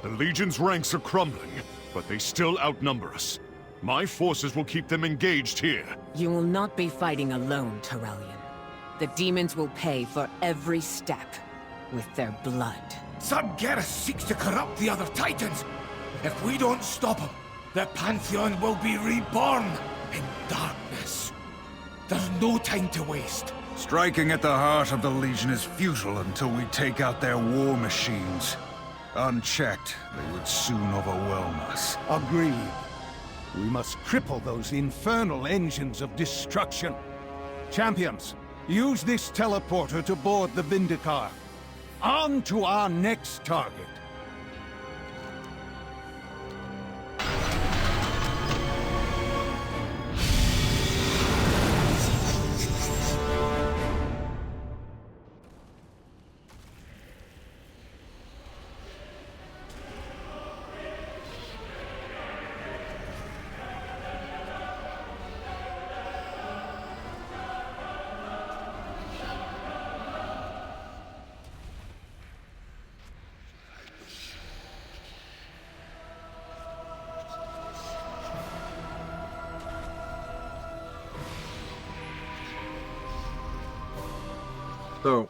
The Legion's ranks are crumbling, but they still outnumber us. My forces will keep them engaged here. You will not be fighting alone, Terrellian. The demons will pay for every step with their blood. Sargeras seeks to corrupt the other Titans. If we don't stop him, the Pantheon will be reborn in darkness. There's no time to waste. Striking at the heart of the Legion is futile until we take out their war machines. Unchecked, they would soon overwhelm us. Agreed. We must cripple those infernal engines of destruction. Champions, use this teleporter to board the Vindicar. On to our next target. So,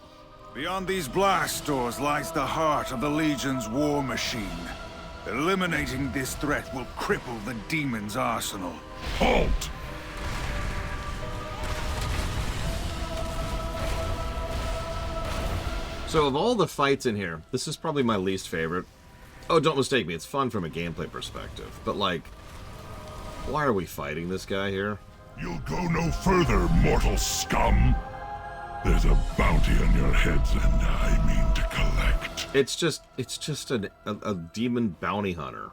beyond these blast doors lies the heart of the Legion's war machine. Eliminating this threat will cripple the demon's arsenal. Halt! So of all the fights in here, this is probably my least favorite. Oh, don't mistake me, it's fun from a gameplay perspective. But, like, why are we fighting this guy here? You'll go no further, mortal scum! There's a bounty on your heads, and I mean to collect. It's just a demon bounty hunter.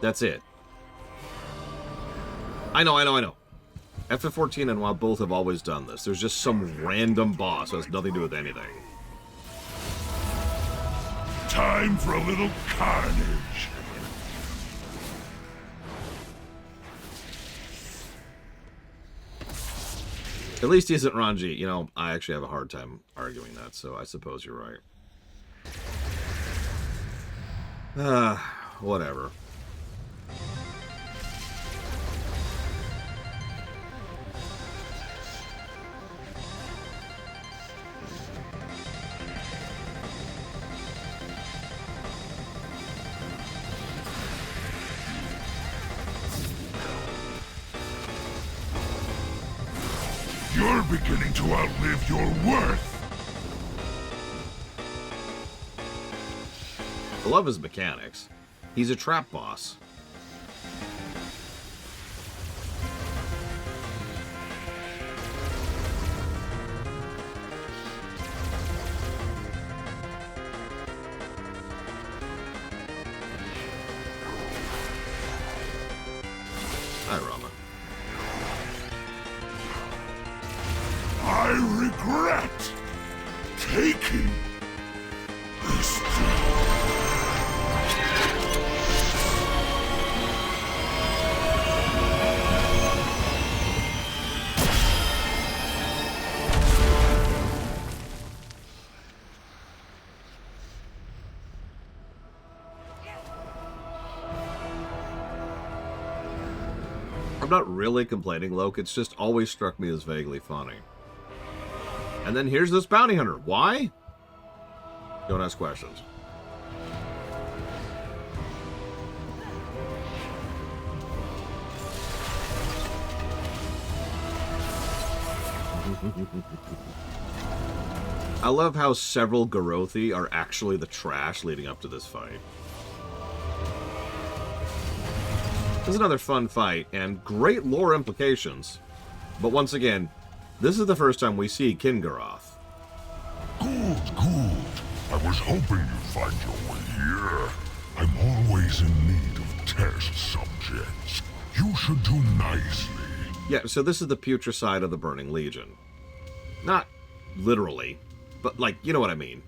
That's it. I know. FF14 and WoW both have always done this. There's just some random boss who has nothing to do with anything. Time for a little carnage. At least he isn't Ranji. You know, I actually have a hard time arguing that, so I suppose you're right. Whatever. You're beginning to outlive your worth. I love his mechanics. He's a trap boss. Hi, Rama. I regret taking this job. I'm not really complaining, Loke. It's just always struck me as vaguely funny. And then here's this bounty hunter. Why? Don't ask questions. I love how several Garothi are actually the trash leading up to this fight. This is another fun fight, and great lore implications. But once again, this is the first time we see Kingaroth. Good. I was hoping you'd find your way here. I'm always in need of test subjects. You should do nicely. Yeah, so this is the putricide of the Burning Legion. Not literally, but like, you know what I mean.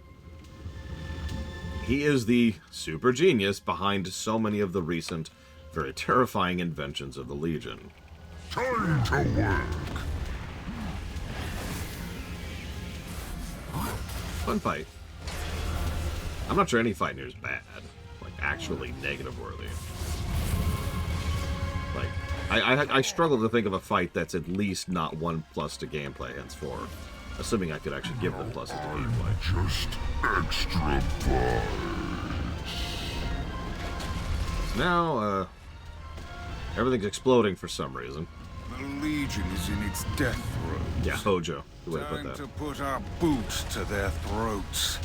He is the super genius behind so many of the recent, very terrifying inventions of the Legion. Time to work. Fun fight. I'm not sure any fight here is bad. Like, actually negative worthy. Like, I struggle to think of a fight that's at least not 1+ to gameplay henceforth. Assuming I could actually give them pluses to gameplay. Just extra buzz. Now, everything's exploding for some reason. The Legion is in its death throes. Yeah, Hojo. The way to put Time that. to put our boots to their throats.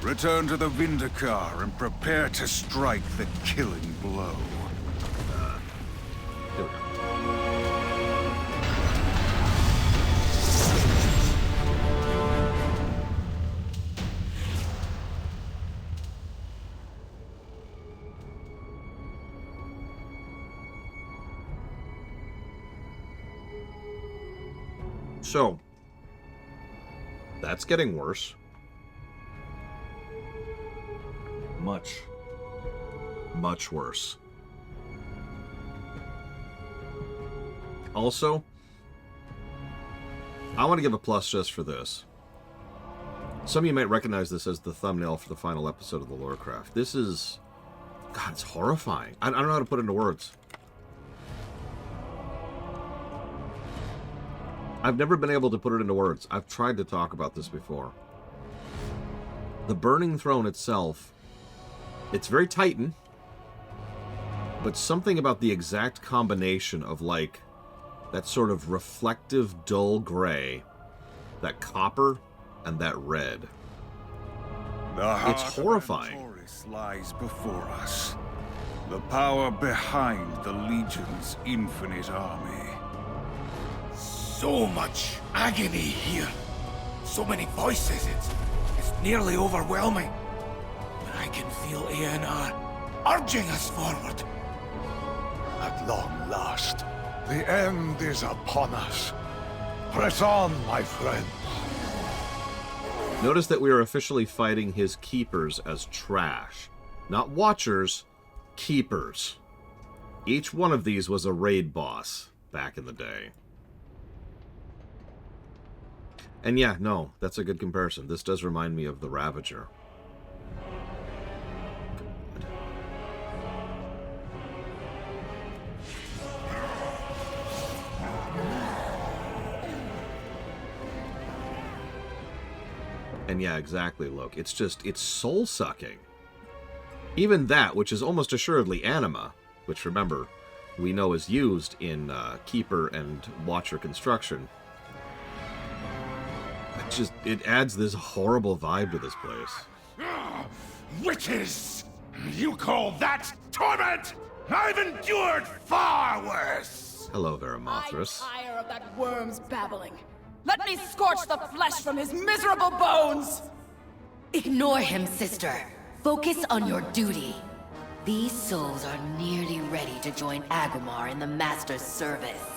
Return to the Vindicar and prepare to strike the killing blow. Here we go. So, that's getting worse. Much worse. Also, I want to give a plus just for this. Some of you might recognize this as the thumbnail for the final episode of the Warcraft. This is... God, it's horrifying. I don't know how to put it into words. I've never been able to put it into words. I've tried to talk about this before. The Burning Throne itself, it's very Titan, but something about the exact combination of, like, that sort of reflective, dull gray, that copper, and that red. It's horrifying. Taurus lies before us. The power behind the Legion's infinite army. So much agony here. So many voices. It's nearly overwhelming. But I can feel ANR urging us forward. At long last, the end is upon us. Press on, my friend. Notice that we are officially fighting his keepers as trash. Not watchers, keepers. Each one of these was a raid boss back in the day. And yeah, no, that's a good comparison. This does remind me of the Ravager. And yeah, exactly, look. It's just, it's soul-sucking. Even that, which is almost assuredly anima, which, remember, we know is used in Keeper and Watcher construction. It adds this horrible vibe to this place. Witches! You call that torment? I've endured far worse! Hello, Veramothras. I'm tired of that worm's babbling. Let me scorch the flesh from his miserable bones! Ignore him, sister. Focus on your duty. These souls are nearly ready to join Agumar in the Master's service.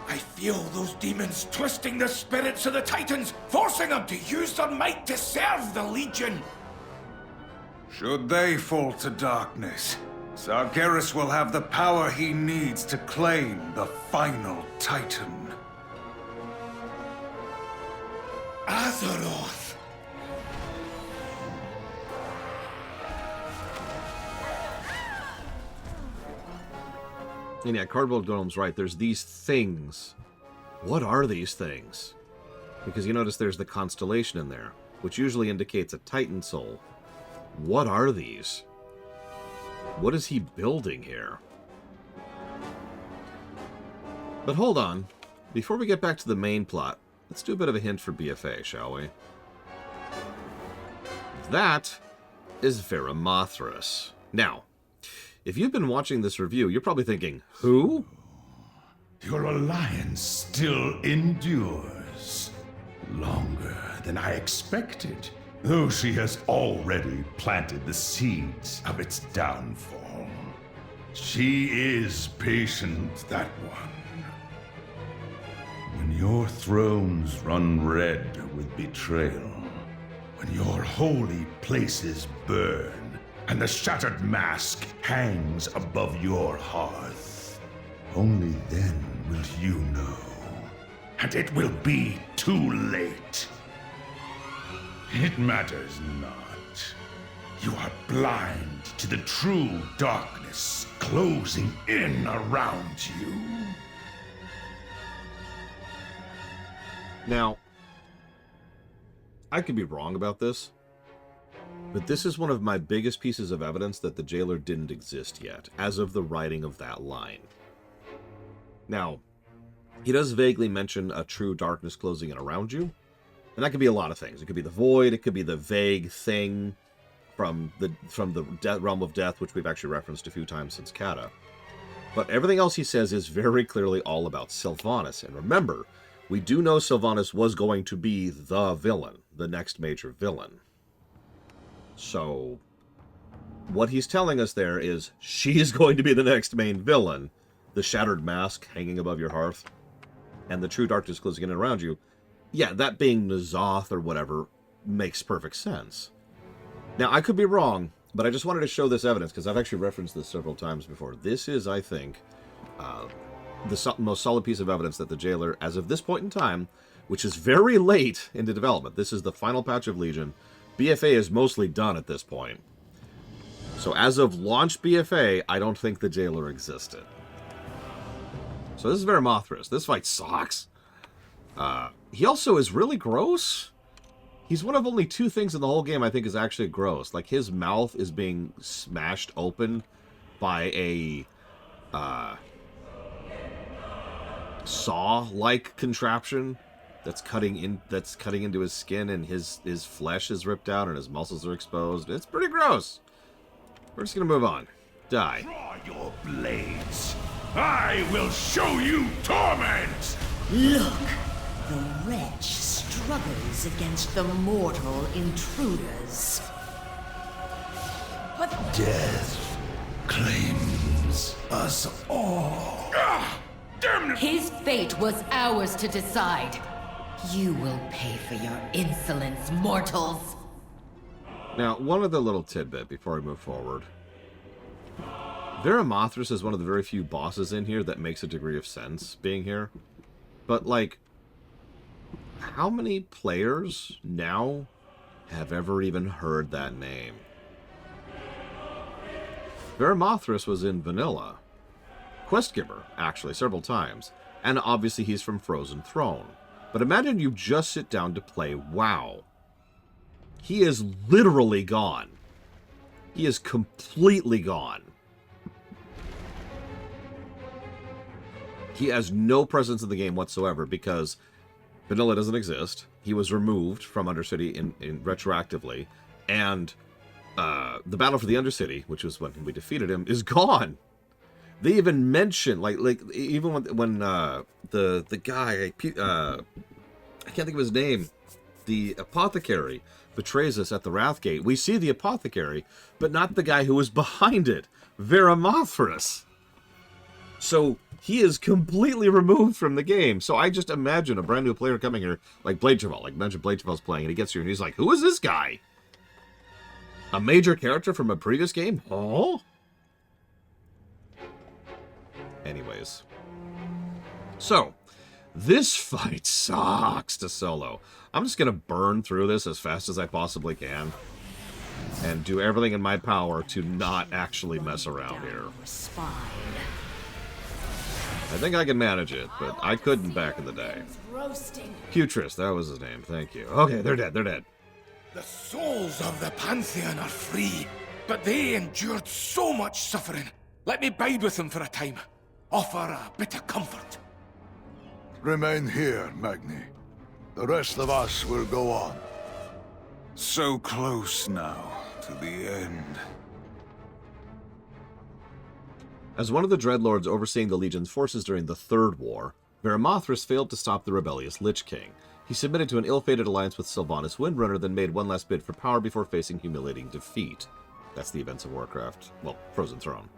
I feel those demons twisting the spirits of the Titans, forcing them to use their might to serve the Legion. Should they fall to darkness, Sargeras will have the power he needs to claim the final Titan. Azeroth! And yeah, Cardboard Golem's right. There's these things. What are these things? Because you notice there's the constellation in there, which usually indicates a Titan soul. What are these? What is he building here? But hold on. Before we get back to the main plot, let's do a bit of a hint for BFA, shall we? That is Veramothras. Now, if you've been watching this review, you're probably thinking, who? Your alliance still endures. Longer than I expected, though she has already planted the seeds of its downfall. She is patient, that one. When your thrones run red with betrayal, when your holy places burn, and the shattered mask hangs above your hearth, only then will you know. And it will be too late. It matters not. You are blind to the true darkness closing in around you. Now, I could be wrong about this, but this is one of my biggest pieces of evidence that the Jailer didn't exist yet, as of the writing of that line. Now, he does vaguely mention a true darkness closing in around you, and that could be a lot of things. It could be the void, it could be the vague thing from the realm of death, which we've actually referenced a few times since Kata. But everything else he says is very clearly all about Sylvanas, and remember, we do know Sylvanas was going to be the villain, the next major villain. So, what he's telling us there is, she's going to be the next main villain. The shattered mask hanging above your hearth, and the true darkness closing in around you. Yeah, that being N'Zoth or whatever makes perfect sense. Now, I could be wrong, but I just wanted to show this evidence, because I've actually referenced this several times before. This is, I think, the most solid piece of evidence that the Jailer, as of this point in time, which is very late into development, this is the final patch of Legion, BFA is mostly done at this point. So as of launch BFA, I don't think the Jailer existed. So this is Veramothras. This fight sucks. He also is really gross. He's one of only 2 things in the whole game I think is actually gross. Like, his mouth is being smashed open by a saw-like contraption that's cutting into his skin, and his flesh is ripped out and his muscles are exposed. It's pretty gross. We're just gonna move on. Die. Draw your blades. I will show you torment! Look, the wretch struggles against the mortal intruders. But death claims us all. His fate was ours to decide. You will pay for your insolence, mortals. Now, one other little tidbit before we move forward. Veramothras is one of the very few bosses in here that makes a degree of sense being here. But, like, how many players now have ever even heard that name? Veramothras was in Vanilla. Questgiver, actually, several times. And obviously he's from Frozen Throne. But imagine you just sit down to play WoW. He is literally gone. He is completely gone. He has no presence in the game whatsoever because Vanilla doesn't exist. He was removed from Undercity in retroactively. And the Battle for the Undercity, which was when we defeated him, is gone. They even mention, like even when the guy, I can't think of his name, the apothecary betrays us at the Wrathgate. We see the apothecary, but not the guy who was behind it, Veramothras. So he is completely removed from the game. So I just imagine a brand new player coming here, like Blade Travel, like imagine Blade Travel's playing, and he gets here and he's like, "Who is this guy? A major character from a previous game? Oh." Anyways. So, this fight sucks to solo. I'm just going to burn through this as fast as I possibly can. And do everything in my power to not actually mess around here. I think I can manage it, but I couldn't back in the day. Putris, that was his name. Thank you. Okay, they're dead. They're dead. The souls of the Pantheon are free, but they endured so much suffering. Let me bide with them for a time. Offer a bit of comfort. Remain here, Magni. The rest of us will go on. So close now to the end. As one of the Dreadlords overseeing the Legion's forces during the Third War, Veramothras failed to stop the rebellious Lich King. He submitted to an ill-fated alliance with Sylvanas Windrunner, then made one last bid for power before facing humiliating defeat. That's the events of Warcraft. Well, Frozen Throne.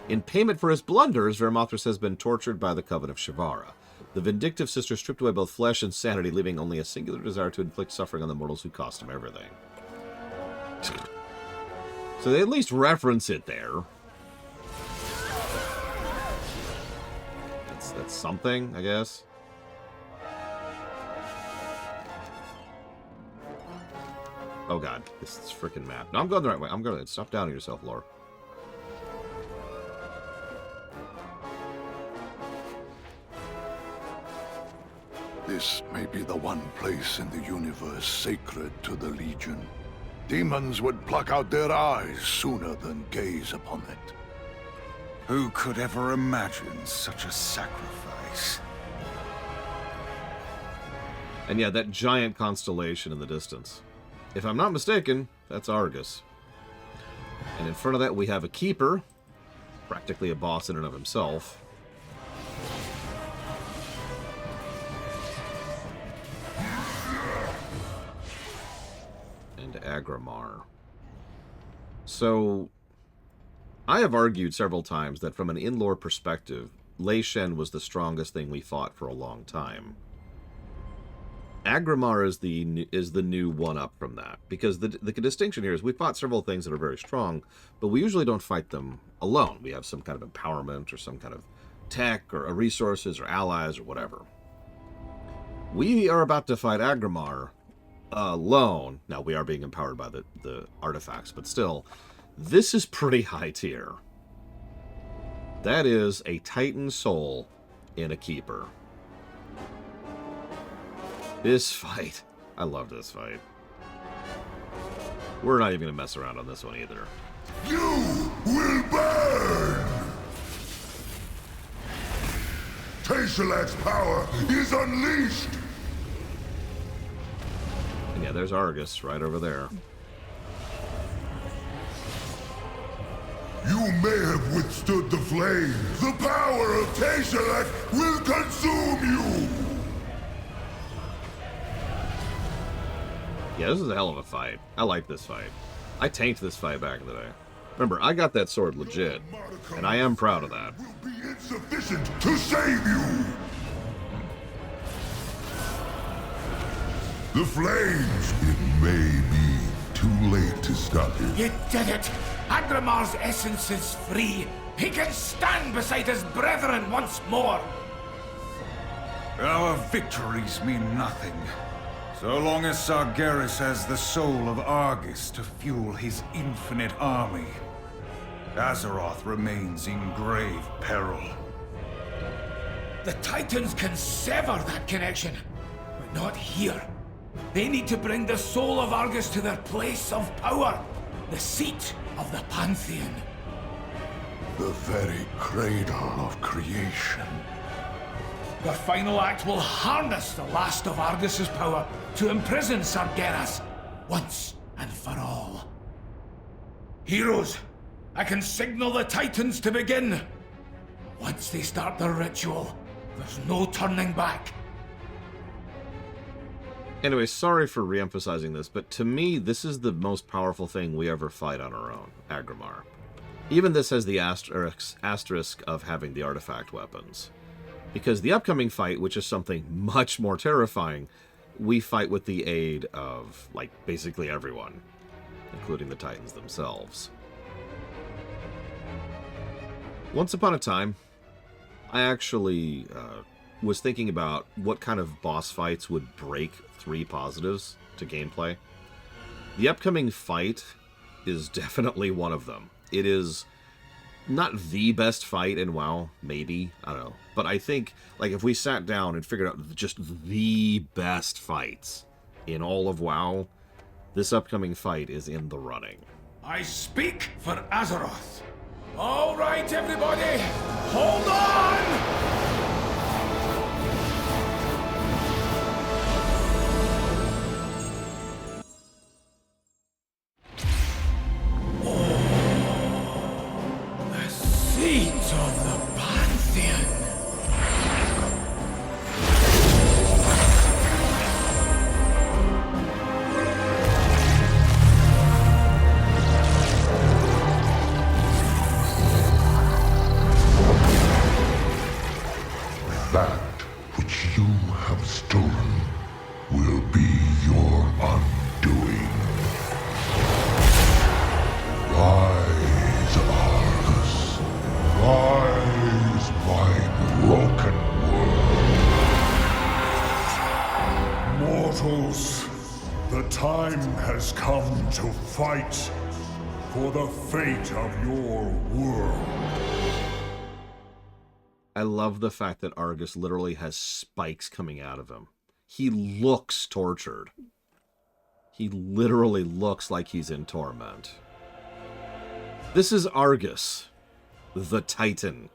In payment for his blunders, Veramothras has been tortured by the Coven of Shivara. The vindictive sister stripped away both flesh and sanity, leaving only a singular desire to inflict suffering on the mortals who cost him everything. So they at least reference it there. That's something, I guess. Oh god, this is freaking map. No, I'm going the right way. I'm going to stop downing yourself, Lore. This may be the one place in the universe sacred to the Legion. Demons would pluck out their eyes sooner than gaze upon it. Who could ever imagine such a sacrifice? And yeah, that giant constellation in the distance. If I'm not mistaken, that's Argus. And in front of that we have a Keeper, practically a boss in and of himself. And Agramar. So, I have argued several times that from an in-lore perspective, Lei Shen was the strongest thing we fought for a long time. Agramar is the new one-up from that, because the distinction here is we fought several things that are very strong, but we usually don't fight them alone. We have some kind of empowerment or some kind of tech or resources or allies or whatever. We are about to fight Agramar alone. Now, we are being empowered by the artifacts, but still, this is pretty high tier. That is a Titan soul in a Keeper. This fight. I love this fight. We're not even going to mess around on this one either. You will burn! Tayshilak's power is unleashed! And yeah, there's Argus right over there. You may have withstood the flames. The power of Tayshilak will consume you! Yeah, this is a hell of a fight. I like this fight. I tanked this fight back in the day. Remember, I got that sword legit, and I am proud of that. Will be insufficient to save you! The flames! It may be too late to stop it. You did it! Agramar's essence is free. He can stand beside his brethren once more. Our victories mean nothing. So long as Sargeras has the soul of Argus to fuel his infinite army, Azeroth remains in grave peril. The Titans can sever that connection, but not here. They need to bring the soul of Argus to their place of power, the seat of the Pantheon. The very cradle of creation. The final act will harness the last of Argus's power to imprison Sargeras once and for all. Heroes, I can signal the Titans to begin. Once they start their ritual, there's no turning back. Anyway, sorry for re-emphasizing this, but to me, this is the most powerful thing we ever fight on our own, Agramar. Even this has the asterisk of having the artifact weapons. Because the upcoming fight, which is something much more terrifying, we fight with the aid of, like, basically everyone, including the Titans themselves. Once upon a time, I actually was thinking about what kind of boss fights would break 3 positives to gameplay. The upcoming fight is definitely one of them. It is not the best fight in WoW, maybe, I don't know. But I think, like, if we sat down and figured out just the best fights in all of WoW, this upcoming fight is in the running. I speak for Azeroth. All right, everybody, hold on! Seat of the Pantheon. That which you have stolen will be your undoing. Rise, Argus. Rise, my broken world. Mortals, the time has come to fight for the fate of your world. I love the fact that Argus literally has spikes coming out of him. He looks tortured. He literally looks like he's in torment. This is Argus, the Titan.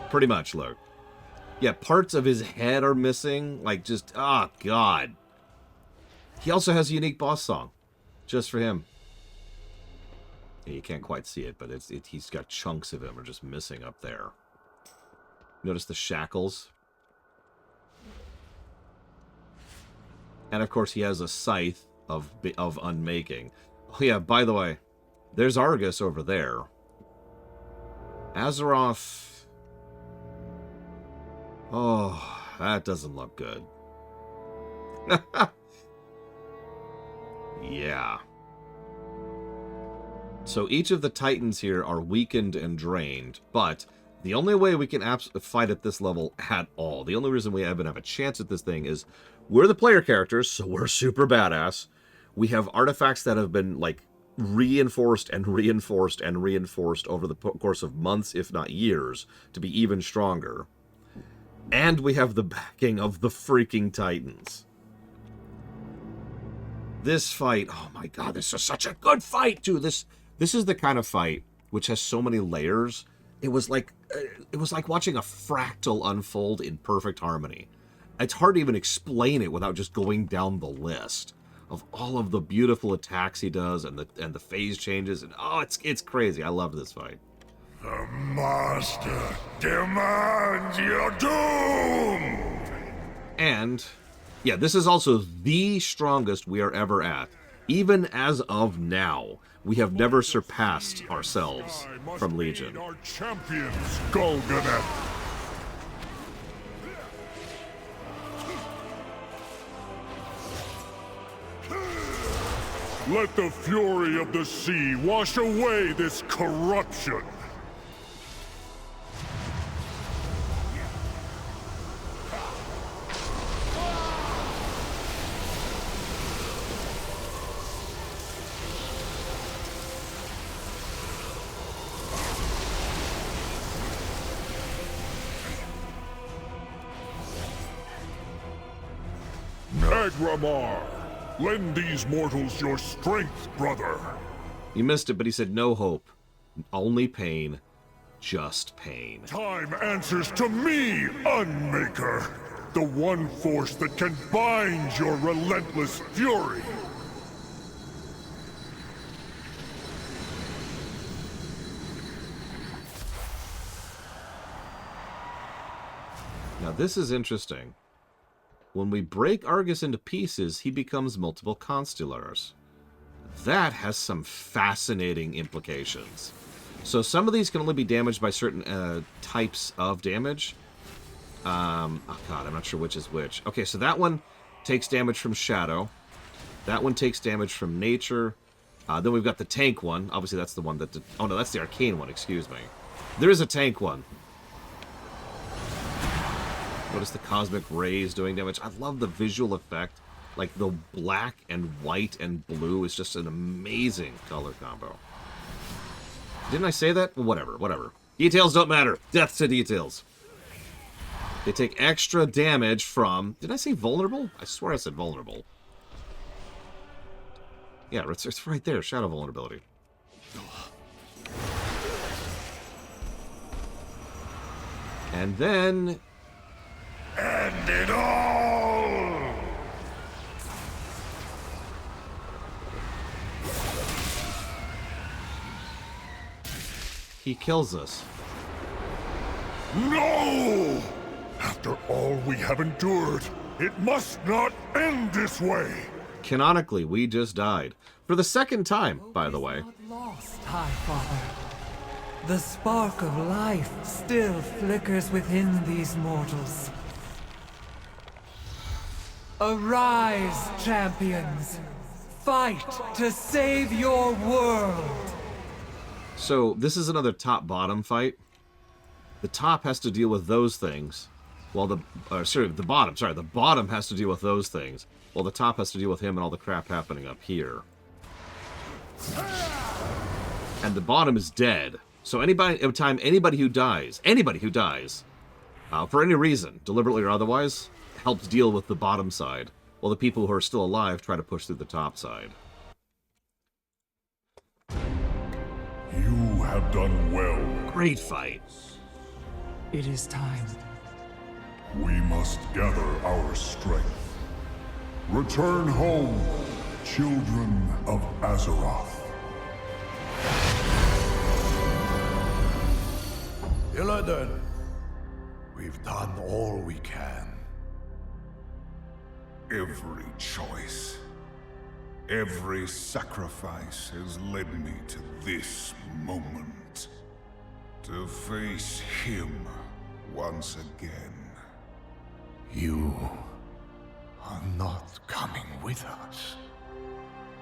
Pretty much, look. Yeah, parts of his head are missing. Like, just, oh, God. He also has a unique boss song. Just for him. Yeah, you can't quite see it, but he's got chunks of him are just missing up there. Notice the shackles. And of course he has a scythe of unmaking. Oh yeah, by the way, there's Argus over there. Azeroth. Oh, that doesn't look good. Yeah. So each of the Titans here are weakened and drained, but the only way we can fight at this level at all, the only reason we even have a chance at this thing is we're the player characters, so we're super badass. We have artifacts that have been, like, reinforced and reinforced and reinforced over the course of months, if not years, to be even stronger. And we have the backing of the freaking Titans. This fight, oh my god, this is such a good fight, too. This is the kind of fight which has so many layers. It was like watching a fractal unfold in perfect harmony. It's hard to even explain it without just going down the list of all of the beautiful attacks he does and the phase changes, and oh, it's crazy. I love this fight. The Master demands your doom! And yeah, this is also the strongest we are ever at. Even as of now, we have never surpassed ourselves from Legion. Our champions, Golganet. Let the fury of the sea wash away this corruption. Agramar, lend these mortals your strength, brother. You missed it, but he said no hope. Only pain. Just pain. Time answers to me, Unmaker. The one force that can bind your relentless fury. Now this is interesting. When we break Argus into pieces, he becomes multiple constellars. That has some fascinating implications. So some of these can only be damaged by certain types of damage. Oh god, I'm not sure which is which. Okay, so that one takes damage from Shadow. That one takes damage from Nature. Then we've got the tank one. Obviously that's the one that... oh no, that's the arcane one, excuse me. There is a tank one. Notice the cosmic rays doing damage. I love the visual effect. Like the black and white and blue is just an amazing color combo. Didn't I say that? Well, whatever. Details don't matter. Death to details. They take extra damage from... did I say vulnerable? I swear I said vulnerable. Yeah, it's right there. Shadow vulnerability. And then... end it all! He kills us. No! After all we have endured, it must not end this way! Canonically, we just died. For the second time, by the way. Lost, High Father. The spark of life still flickers within these mortals. Arise, champions! Fight to save your world! So, this is another top-bottom fight. The top has to deal with those things, while the bottom has to deal with those things, while the top has to deal with him and all the crap happening up here. And the bottom is dead. So anybody who dies, for any reason, deliberately or otherwise, helps deal with the bottom side, while the people who are still alive try to push through the top side. You have done well. Great fight. It is time. We must gather our strength. Return home, children of Azeroth. Illidan, we've done all we can. Every choice, every sacrifice has led me to this moment. To face him once again. You are not coming with us.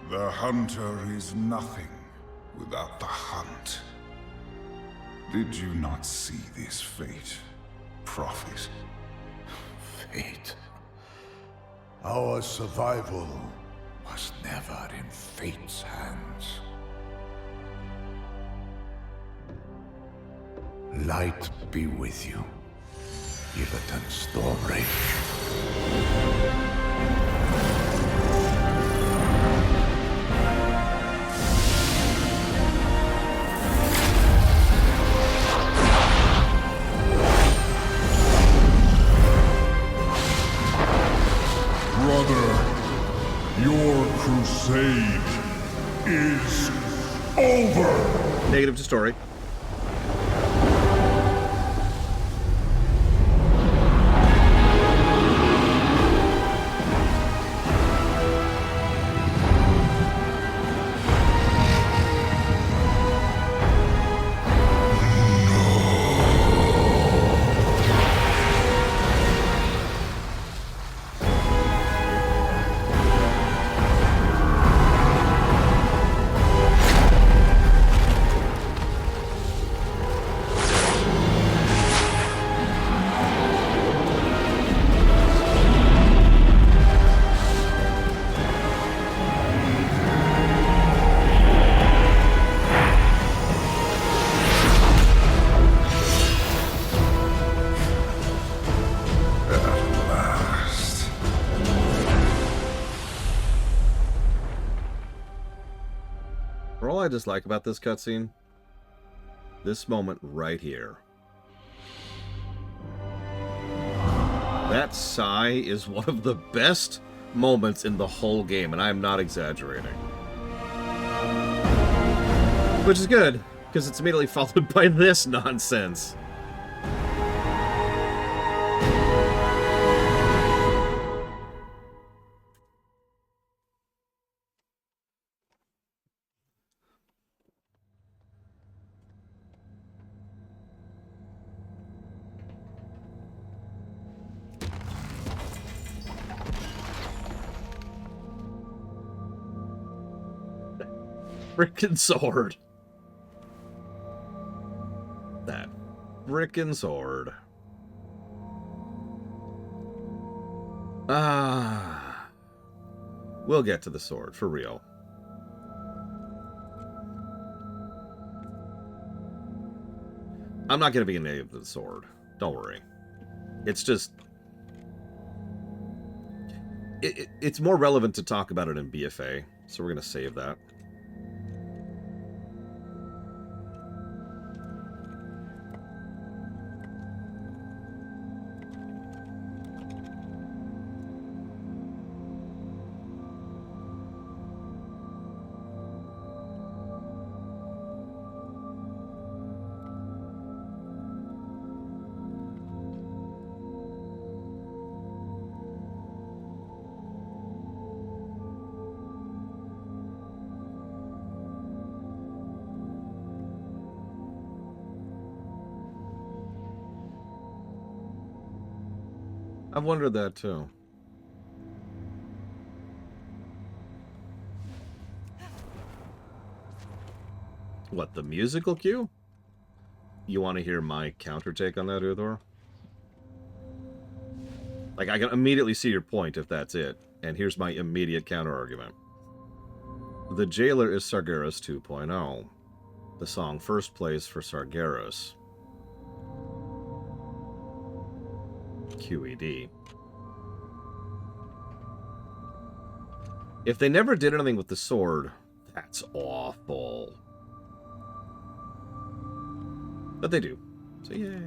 The hunter is nothing without the hunt. Did you not see this fate, prophet? Fate? Our survival was never in fate's hands. Light be with you. Illidan story. Brother, your crusade is over! Negative to story. For all I dislike about this cutscene, this moment right here. That sigh is one of the best moments in the whole game, and I am not exaggerating. Which is good, because it's immediately followed by this nonsense. Frickin' sword. That frickin' sword. Ah. We'll get to the sword, for real. I'm not going to be native to the sword. Don't worry. It's just... It's more relevant to talk about it in BFA, so we're going to save that. I've wondered that too. What, the musical cue? You want to hear my counter take on that, Uthor? Like, I can immediately see your point if that's it. And here's my immediate counter argument. The Jailer is Sargeras 2.0. The song first plays for Sargeras. QED. If they never did anything with the sword, that's awful. But they do. So yay.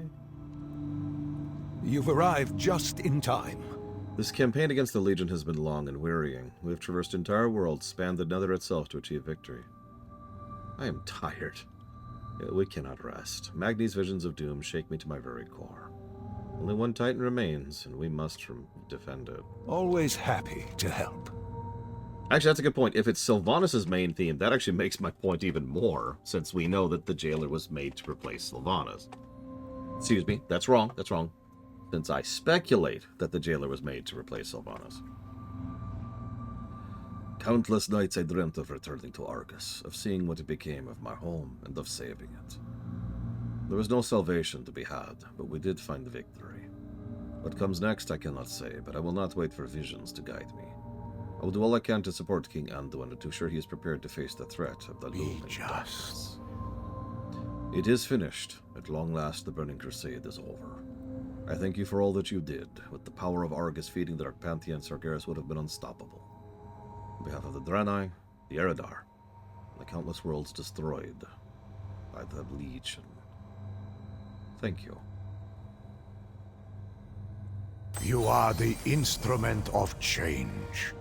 You've arrived just in time. This campaign against the Legion has been long and wearying. We have traversed entire worlds, spanned the Nether itself to achieve victory. I am tired. We cannot rest. Magni's visions of doom shake me to my very core. Only one Titan remains, and we must defend it. Always happy to help. Actually, that's a good point. If it's Sylvanas' main theme, that actually makes my point even more, since we know that the Jailer was made to replace Sylvanas. Excuse me, that's wrong, that's wrong. Since I speculate that the Jailer was made to replace Sylvanas. Countless nights I dreamt of returning to Argus, of seeing what it became of my home, and of saving it. There was no salvation to be had, but we did find victory. What comes next I cannot say, but I will not wait for visions to guide me. I will do all I can to support King Anduin and to ensure he is prepared to face the threat of the looming darkness. It is finished. At long last, the Burning Crusade is over. I thank you for all that you did. With the power of Argus feeding the Dark Pantheon, Sargeras would have been unstoppable. On behalf of the Draenei, the Eridar, and the countless worlds destroyed by the Legion, thank you. You are the instrument of change.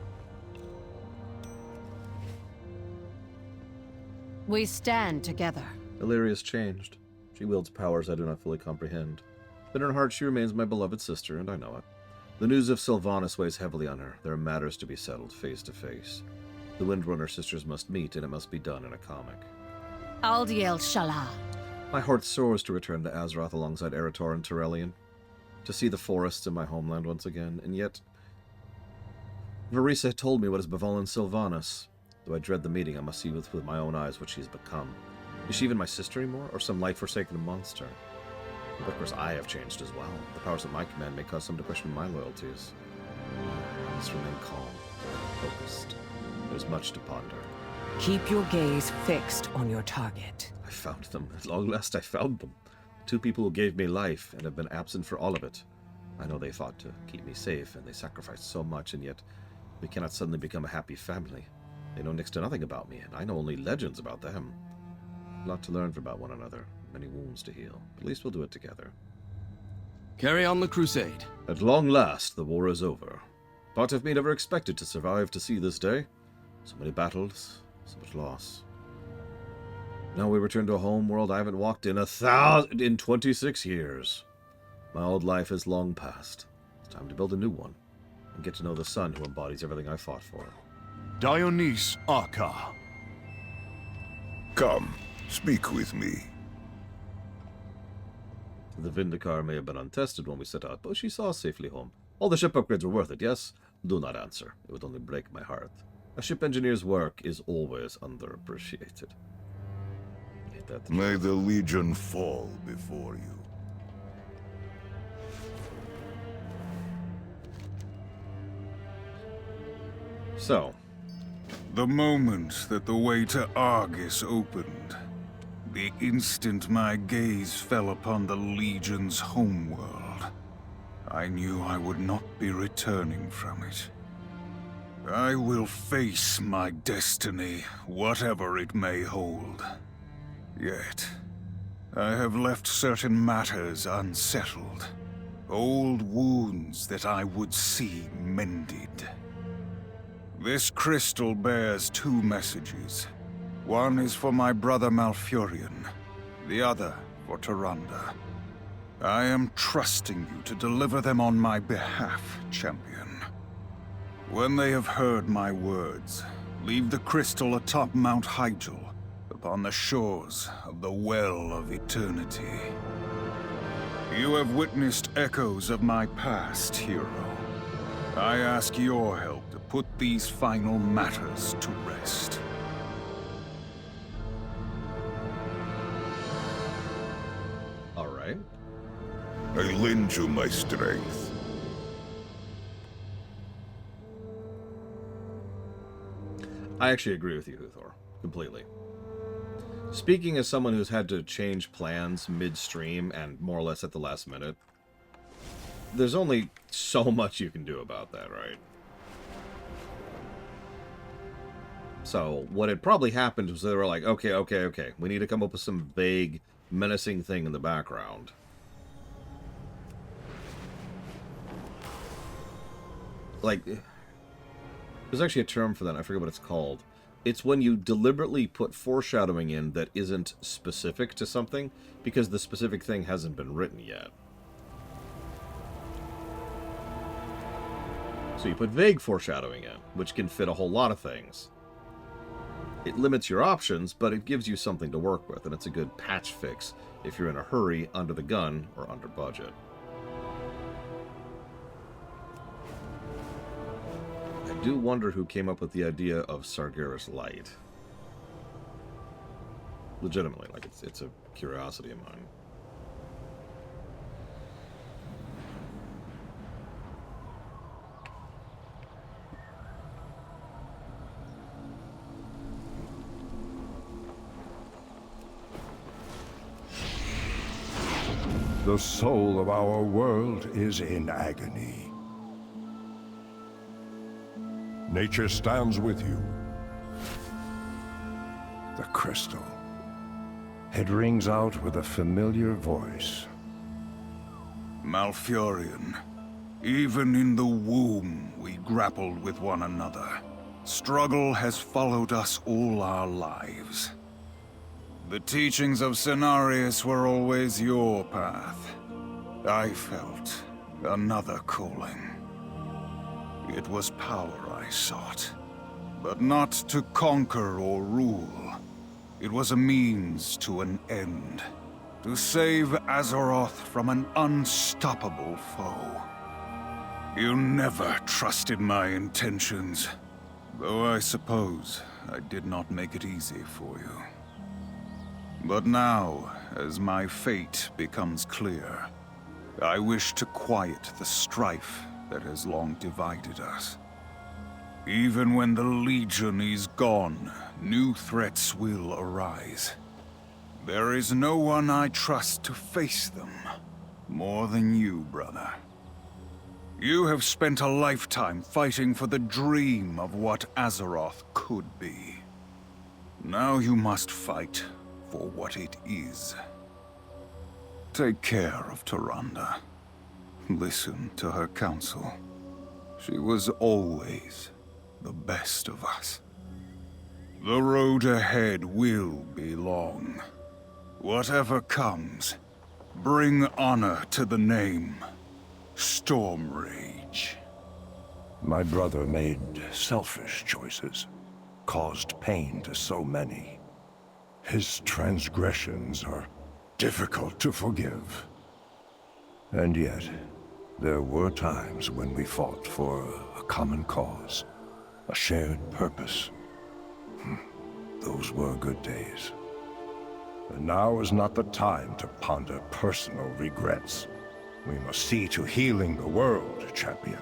We stand together. Illyria's changed. She wields powers I do not fully comprehend. But in her heart she remains my beloved sister, and I know it. The news of Sylvanas weighs heavily on her. There are matters to be settled face to face. The Windrunner sisters must meet, and it must be done in a comic. Aldiel Shala. My heart soars to return to Azeroth alongside Eretor and Turelion, to see the forests in my homeland once again, and yet Verisa had told me what has befallen Sylvanas. Though I dread the meeting, I must see with my own eyes what she has become. Is she even my sister anymore, or some light-forsaken monster? But of course I have changed as well. The powers at my command may cause some to question my loyalties. I must remain calm, focused. There's much to ponder. Keep your gaze fixed on your target. I found them. At long last I found them. 2 people who gave me life and have been absent for all of it. I know they fought to keep me safe, and they sacrificed so much, and yet we cannot suddenly become a happy family. They know next to nothing about me, and I know only legends about them. A lot to learn about one another, many wounds to heal. At least we'll do it together. Carry on the crusade. At long last, the war is over. Part of me never expected to survive to see this day. So many battles, so much loss. Now we return to a home world I haven't walked in 26 years. My old life is long past. It's time to build a new one, and get to know the son who embodies everything I fought for. Dionyse Arca. Come, speak with me. The Vindicar may have been untested when we set out, but she saw us safely home. All the ship upgrades were worth it, yes? Do not answer. It would only break my heart. A ship engineer's work is always underappreciated. May the Legion fall before you. So, the moment that the way to Argus opened, the instant my gaze fell upon the Legion's homeworld, I knew I would not be returning from it. I will face my destiny, whatever it may hold. Yet, I have left certain matters unsettled. Old wounds that I would see mended. This crystal bears 2 messages. One is for my brother Malfurion, the other for Tyrande. I am trusting you to deliver them on my behalf, champion. When they have heard my words, leave the crystal atop Mount Hyjal, upon the shores of the Well of Eternity. You have witnessed echoes of my past, hero. I ask your help to put these final matters to rest. all right. I lend you my strength. I actually agree with you, Huthor. Completely. Speaking as someone who's had to change plans midstream and more or less at the last minute, there's only so much you can do about that, right? So, what had probably happened was they were like, okay, we need to come up with some vague, menacing thing in the background. Like, there's actually a term for that, I forget what it's called. It's when you deliberately put foreshadowing in that isn't specific to something, because the specific thing hasn't been written yet. So you put vague foreshadowing in, which can fit a whole lot of things. It limits your options, but it gives you something to work with, and it's a good patch fix if you're in a hurry, under the gun, or under budget. I do wonder who came up with the idea of Sargeras Light. Legitimately, like, it's a curiosity of mine. The soul of our world is in agony. Nature stands with you. The crystal. It rings out with a familiar voice. Malfurion, even in the womb we grappled with one another. Struggle has followed us all our lives. The teachings of Cenarius were always your path. I felt another calling. It was power I sought, but not to conquer or rule. It was a means to an end, to save Azeroth from an unstoppable foe. You never trusted my intentions, though I suppose I did not make it easy for you. But now, as my fate becomes clear, I wish to quiet the strife that has long divided us. Even when the Legion is gone, new threats will arise. There is no one I trust to face them, more than you, brother. You have spent a lifetime fighting for the dream of what Azeroth could be. Now you must fight for what it is. Take care of Tyrande. Listen to her counsel. She was always the best of us. The road ahead will be long. Whatever comes, bring honor to the name Stormrage. My brother made selfish choices, caused pain to so many. His transgressions are difficult to forgive. And yet, there were times when we fought for a common cause, a shared purpose. Those were good days. And now is not the time to ponder personal regrets. We must see to healing the world, champion.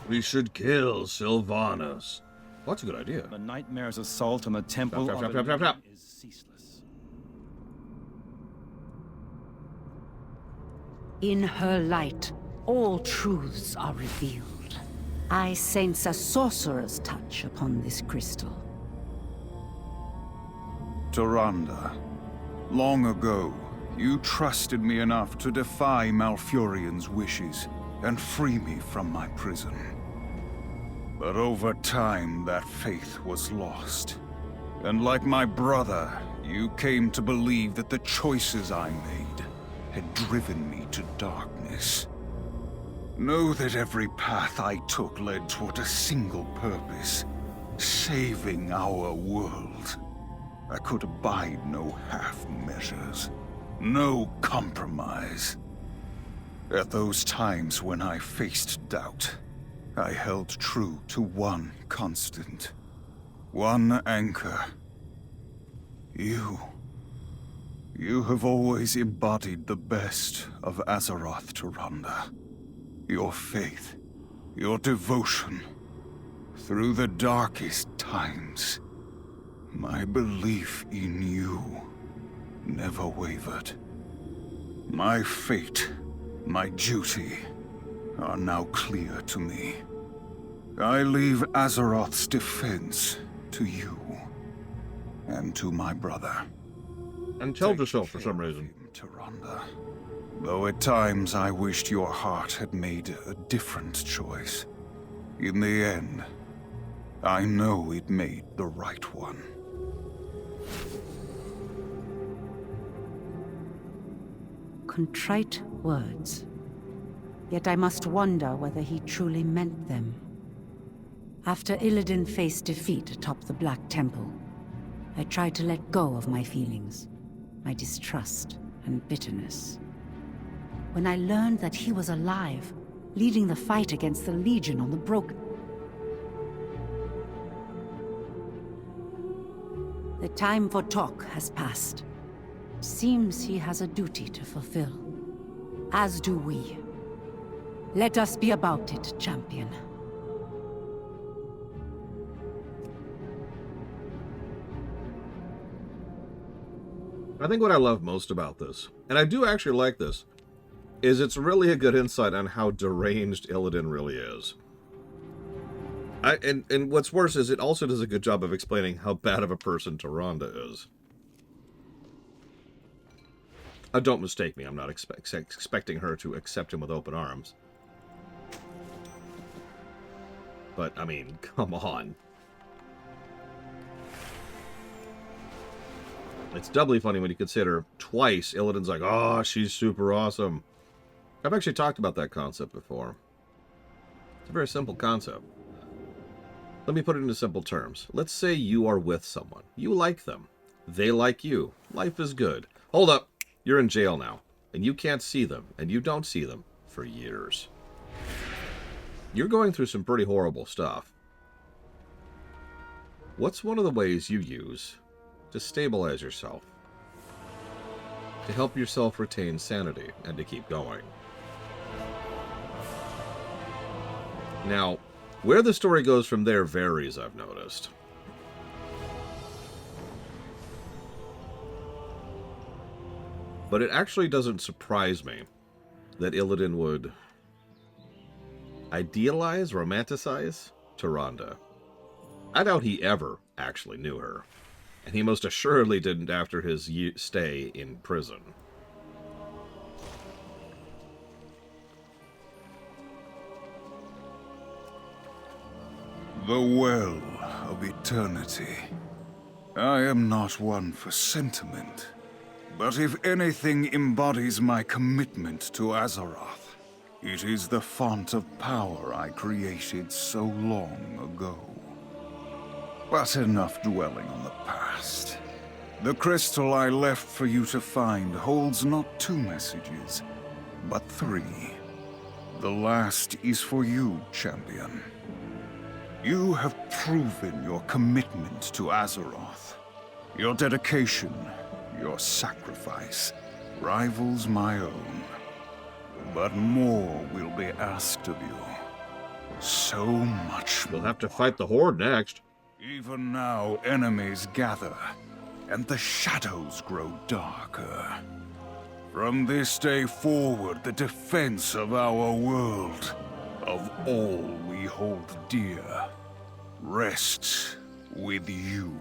We should kill Sylvanas. Well, that's a good idea. The Nightmare's assault on the temple is ceaseless. In her light, all truths are revealed. I sense a sorcerer's touch upon this crystal. Tyrande, long ago, you trusted me enough to defy Malfurion's wishes and free me from my prison. But over time, that faith was lost. And like my brother, you came to believe that the choices I made had driven me to darkness. Know that every path I took led toward a single purpose: saving our world. I could abide no half measures, no compromise. At those times when I faced doubt, I held true to one constant, one anchor. You. You have always embodied the best of Azeroth, Tyrande. Your faith, your devotion. Through the darkest times, my belief in you never wavered. My fate, my duty, are now clear to me. I leave Azeroth's defense to you, and to my brother. And Teldrassil for some reason. Tyrande. Though at times I wished your heart had made a different choice. In the end, I know it made the right one. Contrite words. Yet I must wonder whether he truly meant them. After Illidan faced defeat atop the Black Temple, I tried to let go of my feelings, my distrust and bitterness. When I learned that he was alive, leading the fight against the Legion on the Broken... The time for talk has passed. Seems he has a duty to fulfill. As do we. Let us be about it, champion. I think what I love most about this, and I do actually like this, is it's really a good insight on how deranged Illidan really is. And what's worse is it also does a good job of explaining how bad of a person Tyrande is. Don't mistake me, I'm not expecting her to accept him with open arms. But, I mean, come on. It's doubly funny when you consider twice Illidan's like, oh, she's super awesome. I've actually talked about that concept before. It's a very simple concept. Let me put it into simple terms. Let's say you are with someone. You like them. They like you. Life is good. Hold up. You're in jail now. And you can't see them. And you don't see them for years. You're going through some pretty horrible stuff. What's one of the ways you use to stabilize yourself? To help yourself retain sanity and to keep going? Now, where the story goes from there varies, I've noticed. But it actually doesn't surprise me that Illidan would idealize, romanticize Tyrande. I doubt he ever actually knew her. And he most assuredly didn't after his stay in prison. The Well of Eternity. I am not one for sentiment, but if anything embodies my commitment to Azeroth, it is the font of power I created so long ago. But enough dwelling on the past. The crystal I left for you to find holds not 2 messages, but 3. The last is for you, champion. You have proven your commitment to Azeroth. Your dedication, your sacrifice, rivals my own. But more will be asked of you. So much more. We'll have to fight the Horde next. Even now, enemies gather, and the shadows grow darker. From this day forward, the defense of our world, of all we hold dear, rests with you.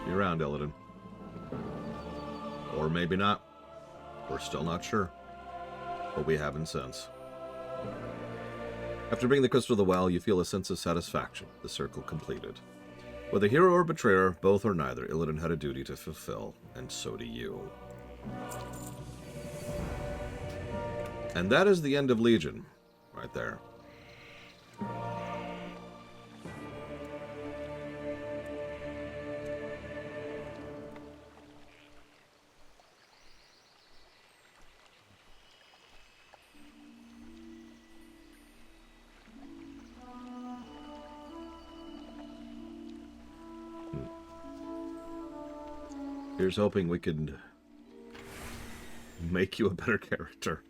Be around, Illidan. Or maybe not. We're still not sure. But we haven't since. After bringing the crystal to the well, you feel a sense of satisfaction, the circle completed. Whether hero or betrayer, both or neither, Illidan had a duty to fulfill, and so do you. And that is the end of Legion, right there. Here's hoping we can make you a better character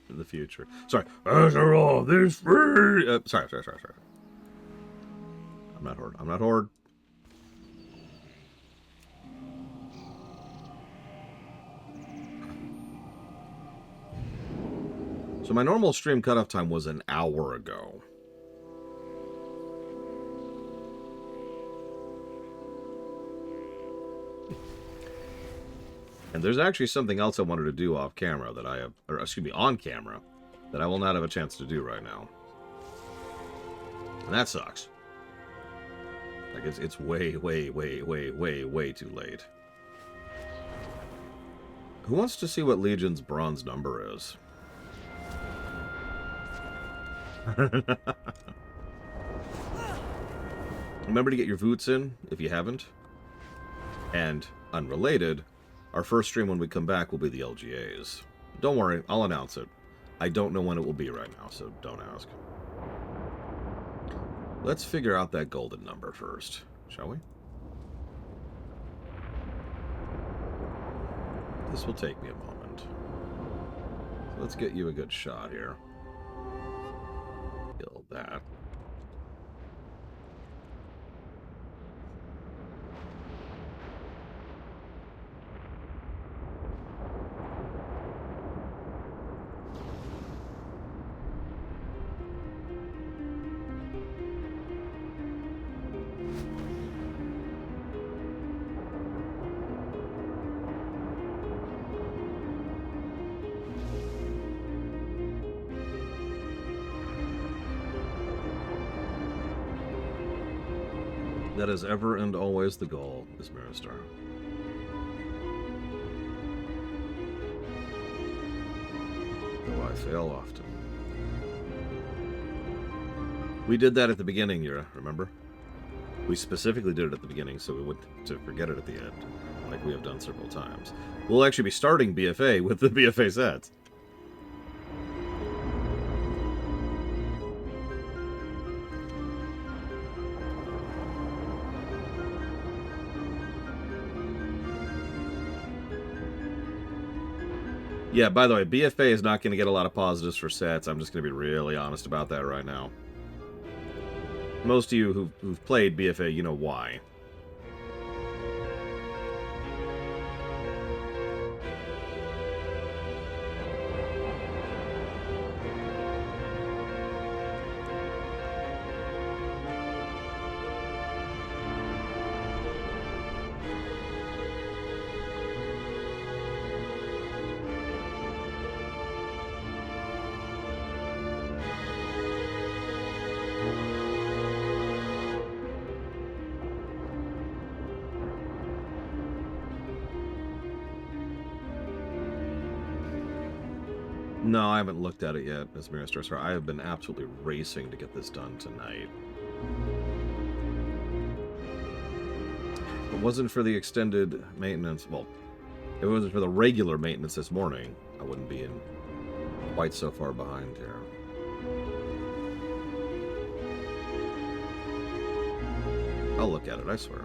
in the future. Sorry. Azeroth is free! Sorry. I'm not Horde. I'm not Horde. So my normal stream cutoff time was an hour ago. And there's actually something else I wanted to do off camera that I have, or excuse me, on camera, that I will not have a chance to do right now. And that sucks. Like, it's way too late. Who wants to see what Legion's bronze number is? Remember to get your Voots in, if you haven't. And, unrelated, our first stream when we come back will be the LGAs. Don't worry, I'll announce it. I don't know when it will be right now, so don't ask. Let's figure out that golden number first, shall we? This will take me a moment. So let's get you a good shot here. Kill that. That is ever and always the goal, is Miristar. Though I fail often. We did that at the beginning, Yura, remember? We specifically did it at the beginning so we wouldn't to forget it at the end, like we have done several times. We'll actually be starting BFA with the BFA sets. Yeah, by the way, BFA is not going to get a lot of positives for sets. I'm just going to be really honest about that right now. Most of you who've played BFA, you know why. No, I haven't looked at it yet, as Miristar. Sorry, I have been absolutely racing to get this done tonight. If it wasn't for the extended maintenance, well, if it wasn't for the regular maintenance this morning, I wouldn't be in quite so far behind here. I'll look at it, I swear.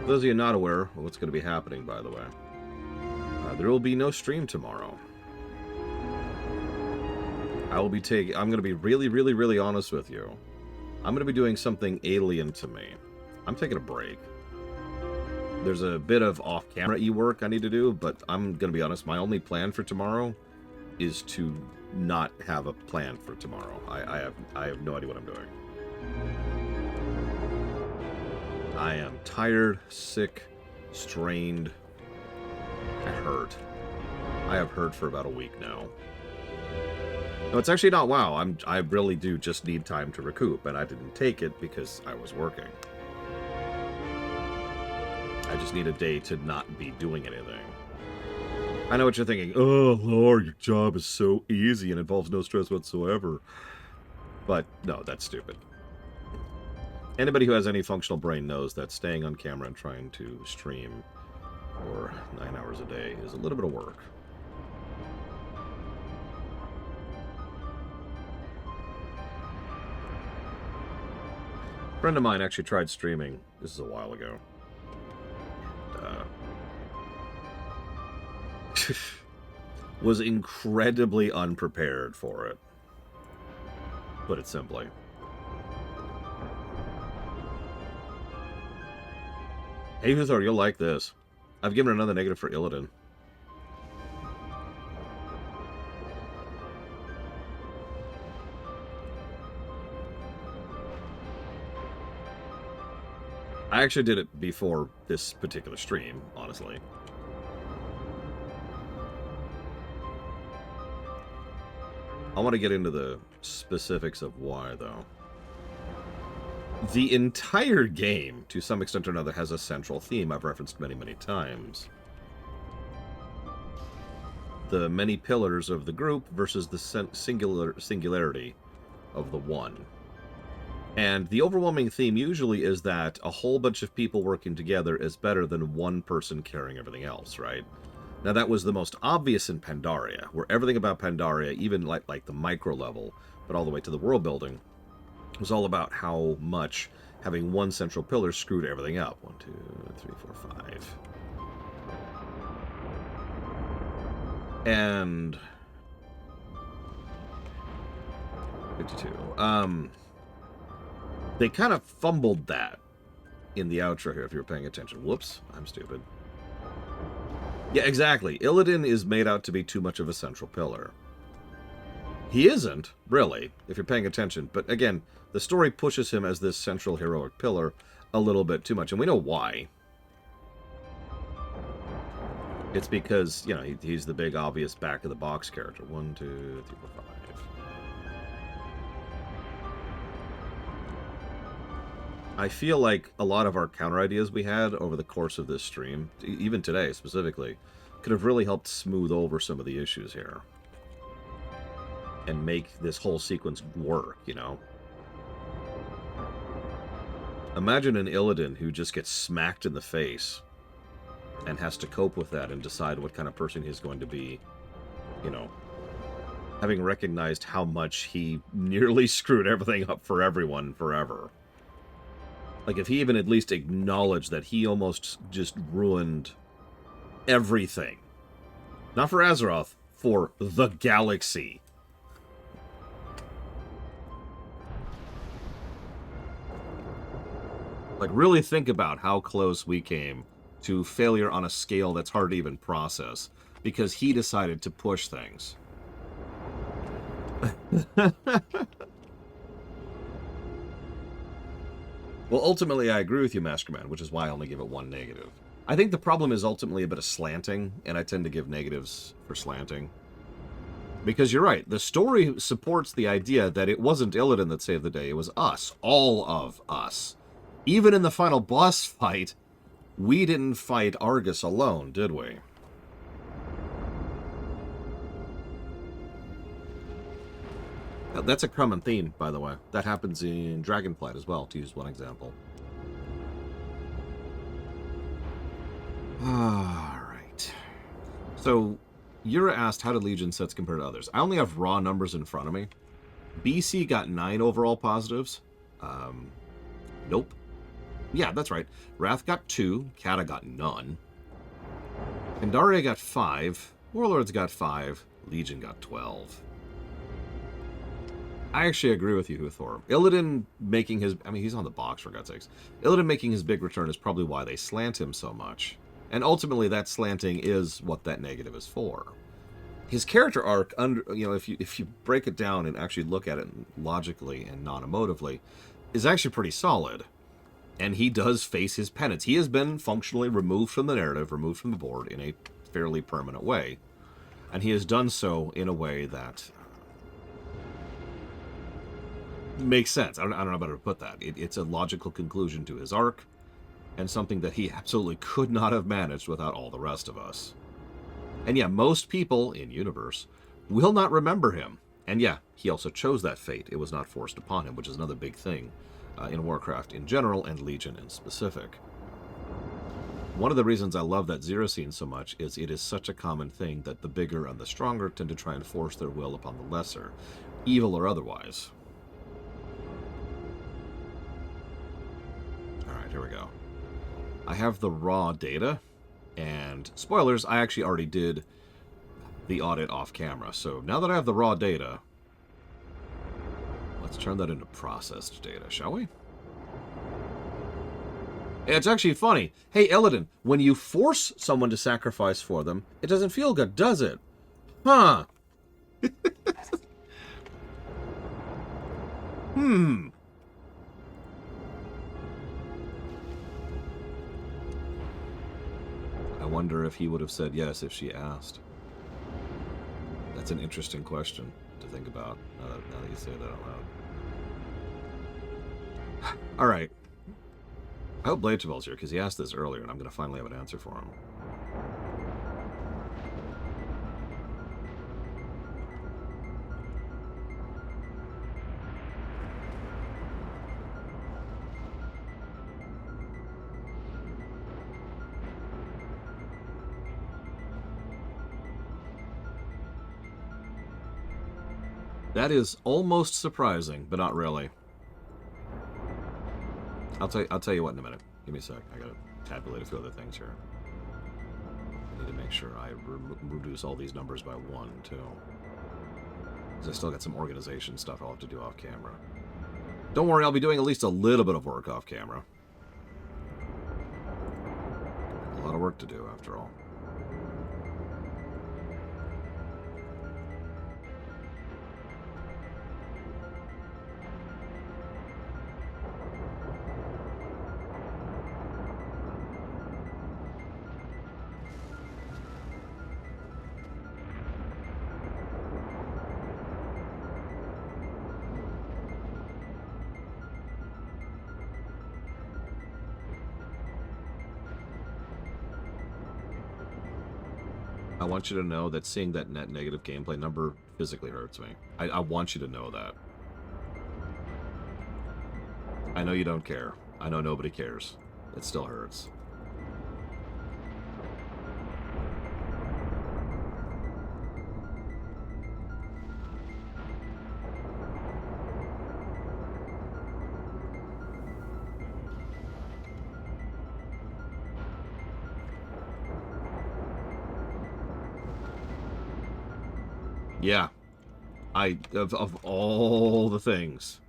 For those of you not aware of what's going to be happening, by the way, there will be no stream tomorrow. I'm going to be really, really, really honest with you. I'm going to be doing something alien to me. I'm taking a break. There's a bit of off-camera work I need to do, but I'm going to be honest, my only plan for tomorrow is to not have a plan for tomorrow. I have no idea what I'm doing. I am tired, sick, strained. I hurt. I have hurt for about a week now. No, it's actually not WoW. I really do just need time to recoup, and I didn't take it because I was working. I just need a day to not be doing anything. I know what you're thinking. Oh, Lord, your job is so easy and involves no stress whatsoever. But, no, that's stupid. Anybody who has any functional brain knows that staying on camera and trying to stream for 9 hours a day is a little bit of work. A friend of mine actually tried streaming. This is a while ago. Was incredibly unprepared for it. Put it simply. Hey, Huthor, you'll like this. I've given another negative for Illidan. I actually did it before this particular stream, honestly. I want to get into the specifics of why, though. The entire game, to some extent or another, has a central theme I've referenced many, many times. The many pillars of the group versus the singularity of the one. And the overwhelming theme usually is that a whole bunch of people working together is better than one person carrying everything else, right? Now, that was the most obvious in Pandaria, where everything about Pandaria, even like the micro level, but all the way to the world building, was all about how much having one central pillar screwed everything up. 1, 2, 3, 4, 5. And 52. They kind of fumbled that in the outro here, if you were paying attention. Whoops, I'm stupid. Yeah, exactly. Illidan is made out to be too much of a central pillar. He isn't, really, if you're paying attention. But again, the story pushes him as this central heroic pillar a little bit too much. And we know why. It's because, you know, he's the big, obvious back-of-the-box character. 1, 2, 3, 4, 5. I feel like a lot of our counter ideas we had over the course of this stream, even today specifically, could have really helped smooth over some of the issues here. And make this whole sequence work, you know? Imagine an Illidan who just gets smacked in the face and has to cope with that and decide what kind of person he's going to be, you know, having recognized how much he nearly screwed everything up for everyone forever. Like, if he even at least acknowledged that he almost just ruined everything. Not for Azeroth, for the galaxy. Like, really think about how close we came to failure on a scale that's hard to even process, because he decided to push things. Well, ultimately, I agree with you, Masterman, which is why I only give it 1 negative. I think the problem is ultimately a bit of slanting, and I tend to give negatives for slanting. Because you're right, the story supports the idea that it wasn't Illidan that saved the day, it was us. All of us. Even in the final boss fight, we didn't fight Argus alone, did we? That's a common theme, by the way. That happens in Dragonflight as well, to use one example. Alright. So, Yura asked, how did Legion sets compare to others? I only have raw numbers in front of me. BC got 9 overall positives. Nope. Yeah, that's right. Wrath got 2. Kata got none. Pandaria got 5. Warlords got 5. Legion got 12. I actually agree with you, Huthor. Illidan making his... I mean, he's on the box, for God's sakes. Illidan making his big return is probably why they slant him so much. And ultimately, that slanting is what that negative is for. His character arc, if you break it down and actually look at it logically and non-emotively, is actually pretty solid. And he does face his penance. He has been functionally removed from the narrative, removed from the board in a fairly permanent way. And he has done so in a way that... makes sense. I don't know how to put that. It's a logical conclusion to his arc, and something that he absolutely could not have managed without all the rest of us. And yeah, most people in universe will not remember him. And yeah, he also chose that fate. It was not forced upon him, which is another big thing in Warcraft in general and Legion in specific. One of the reasons I love that Zero scene so much is it is such a common thing that the bigger and the stronger tend to try and force their will upon the lesser, evil or otherwise. Alright, here we go. I have the raw data, and spoilers, I actually already did the audit off camera. So now that I have the raw data, let's turn that into processed data, shall we? It's actually funny. Hey, Illidan, when you force someone to sacrifice for them, it doesn't feel good, does it? Huh. I wonder if he would have said yes if she asked. That's an interesting question to think about, now that you say that out loud. Alright. I hope Bladebell's here, because he asked this earlier, and I'm going to finally have an answer for him. That is almost surprising, but not really. I'll tell you what in a minute. Give me a sec. I gotta tabulate a few other things here. I need to make sure I reduce all these numbers by 1, too. Because I still got some organization stuff I'll have to do off camera. Don't worry, I'll be doing at least a little bit of work off camera. A lot of work to do, after all. I want you to know that seeing that net negative gameplay number physically hurts me. I want you to know that. I know you don't care. I know nobody cares. It still hurts. Yeah. Of all the things.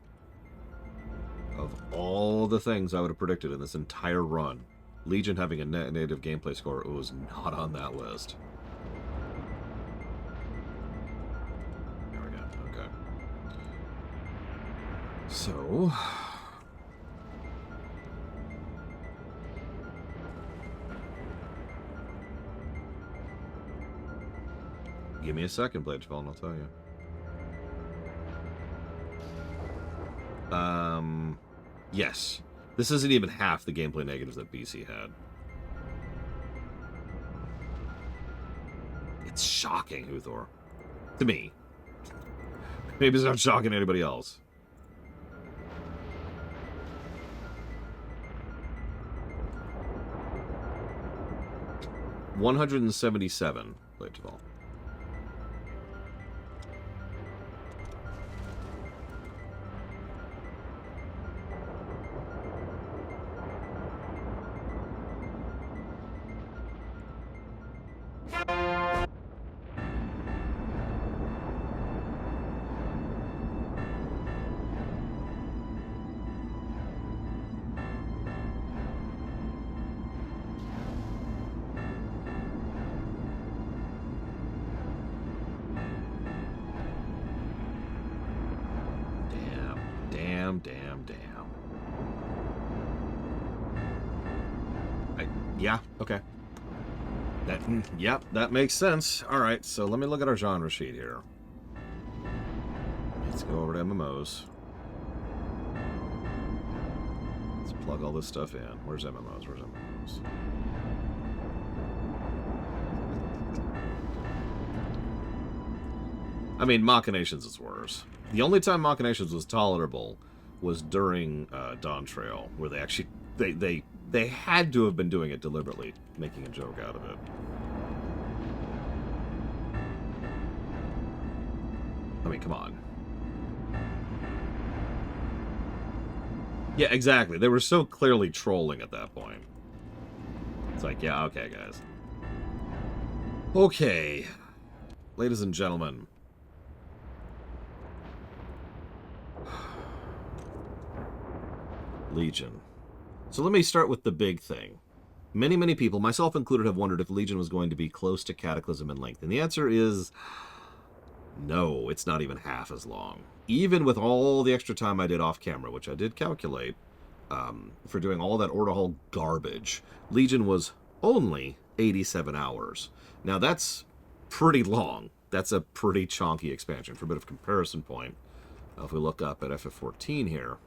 Of all the things I would have predicted in this entire run, Legion having a net native gameplay score was not on that list. There we go. Okay. So... give me a second, Bladefell, and I'll tell you. Yes. This isn't even half the gameplay negatives that BC had. It's shocking, Uthor. To me. Maybe it's not shocking to anybody else. $177, Bladefell. Damn. Yeah, okay. Yep, that makes sense. Alright, so let me look at our genre sheet here. Let's go over to MMOs. Let's plug all this stuff in. Where's MMOs? Where's MMOs? I mean, Machinations is worse. The only time Machinations was tolerable was during Dawn Trail, where they actually they had to have been doing it deliberately, making a joke out of it. I mean, come on. Yeah, exactly. They were so clearly trolling at that point. It's like, yeah, okay, guys. Okay. Ladies and gentlemen. Legion. So let me start with the big thing. Many people, myself included, have wondered if Legion was going to be close to Cataclysm in length. And the answer is... no, it's not even half as long. Even with all the extra time I did off camera, which I did calculate, for doing all that Orderhall garbage, Legion was only 87 hours. Now that's pretty long. That's a pretty chonky expansion. For a bit of comparison point, if we look up at FF14 here,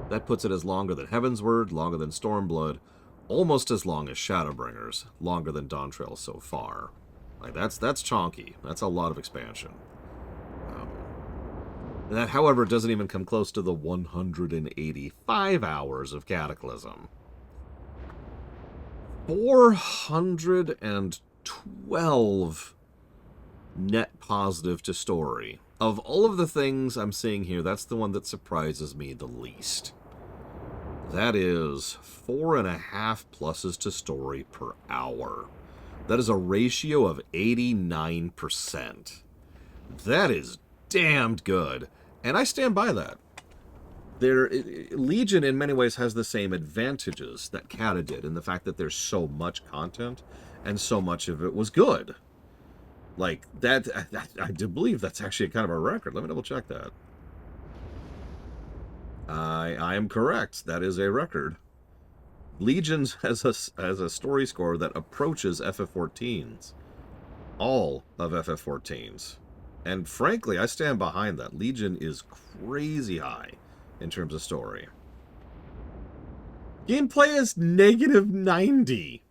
that puts it as longer than Heavensward, longer than Stormblood, almost as long as Shadowbringers, longer than Dawntrail so far. Like, that's chonky. That's a lot of expansion. That, however, doesn't even come close to the 185 hours of Cataclysm. 412 net positive to story. of all of the things I'm seeing here, that's the one that surprises me the least. That is 4.5 pluses to story per hour. That is a ratio of 89%. That is damned good. And I stand by that. Legion in many ways has the same advantages that Kata did in the fact that there's so much content and so much of it was good. Like, I do believe that's actually kind of a record. Let me double check that. I am correct. That is a record. Legions has a story score that approaches FF14's. All of FF14's. And frankly, I stand behind that. Legion is crazy high in terms of story. Gameplay is -90.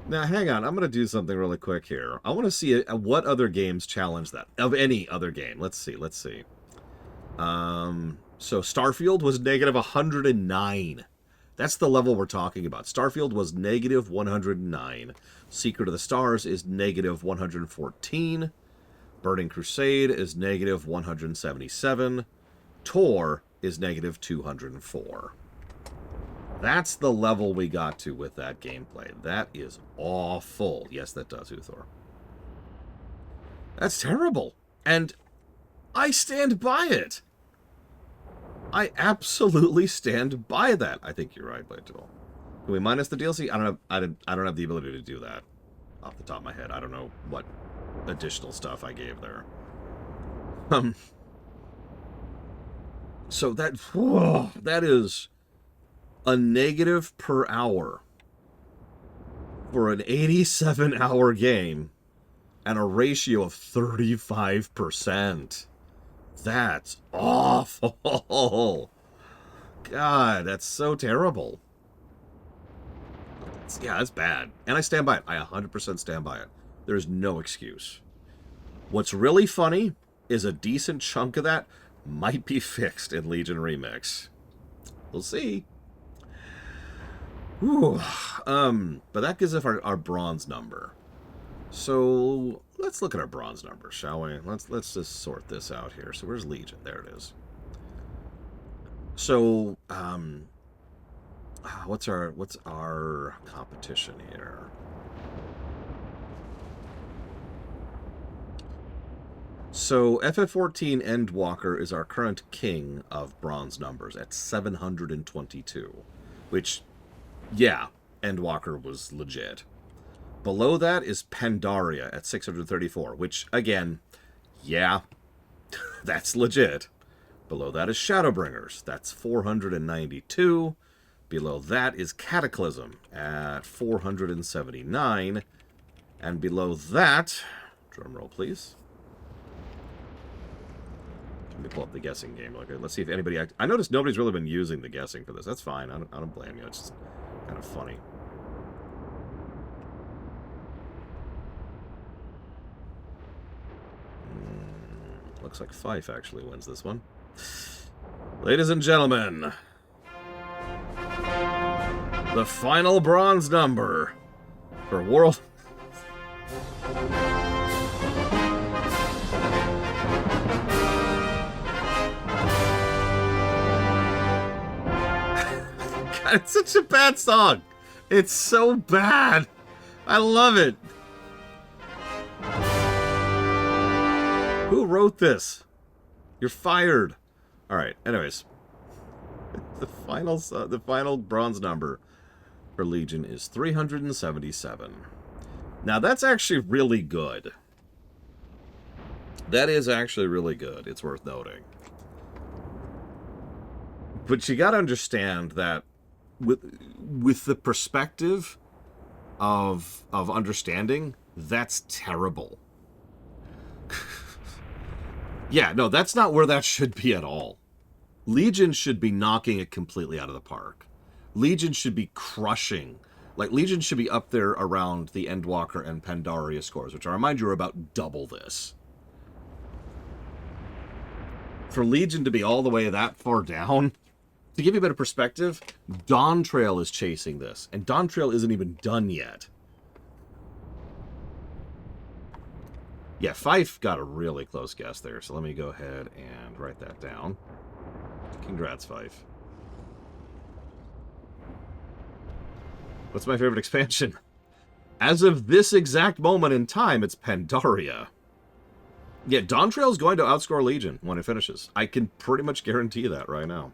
Now, hang on. I'm going to do something really quick here. I want to see what other games challenge that. Of any other game. Let's see. So Starfield was -109. That's the level we're talking about. Starfield was -109. Secret of the Stars is -114. Burning Crusade is -177. Tor is -204. That's the level we got to with that gameplay. That is awful. Yes, that does, Uthor. That's terrible. And I stand by it. I absolutely stand by that. I think you're right, Blade Tool. Can we minus the DLC? I don't have the ability to do that off the top of my head. I don't know what additional stuff I gave there. So that is a negative per hour for an 87-hour game and a ratio of 35%. That's awful. God, that's so terrible. Yeah, that's bad. And I stand by it. I 100% stand by it. There's no excuse. What's really funny is a decent chunk of that might be fixed in Legion Remix. We'll see. Whew. But that gives us our bronze number. So let's look at our bronze number, shall we? Let's just sort this out here. So where's Legion? There it is. So what's our competition here? So FF14 Endwalker is our current king of bronze numbers at 722, which, yeah, Endwalker was legit. Below that is Pandaria at 634, which, again, yeah, that's legit. Below that is Shadowbringers. That's 492. Below that is Cataclysm at 479. And below that, drumroll please. Let me pull up the guessing game. Okay, let's see if anybody... I noticed nobody's really been using the guessing for this. That's fine. I don't blame you. It's just kind of funny. Looks like Fife actually wins this one. Ladies and gentlemen, the final bronze number for World... God, it's such a bad song. It's so bad. I love it. Who wrote this? You're fired. All right. Anyways, the final bronze number for Legion is 377. Now that's actually really good. That is actually really good. It's worth noting. But you got to understand that with the perspective of understanding, that's terrible. Yeah, no, that's not where that should be at all. Legion should be knocking it completely out of the park. Legion should be crushing. Like, Legion should be up there around the Endwalker and Pandaria scores, which I remind you are about double this. For Legion to be all the way that far down, to give you a bit of perspective, Dawn Trail is chasing this, and Dawn Trail isn't even done yet. Yeah, Fife got a really close guess there, so let me go ahead and write that down. Congrats, Fife. What's my favorite expansion? As of this exact moment in time, it's Pandaria. Yeah, Dawn Trail is going to outscore Legion when it finishes. I can pretty much guarantee that right now.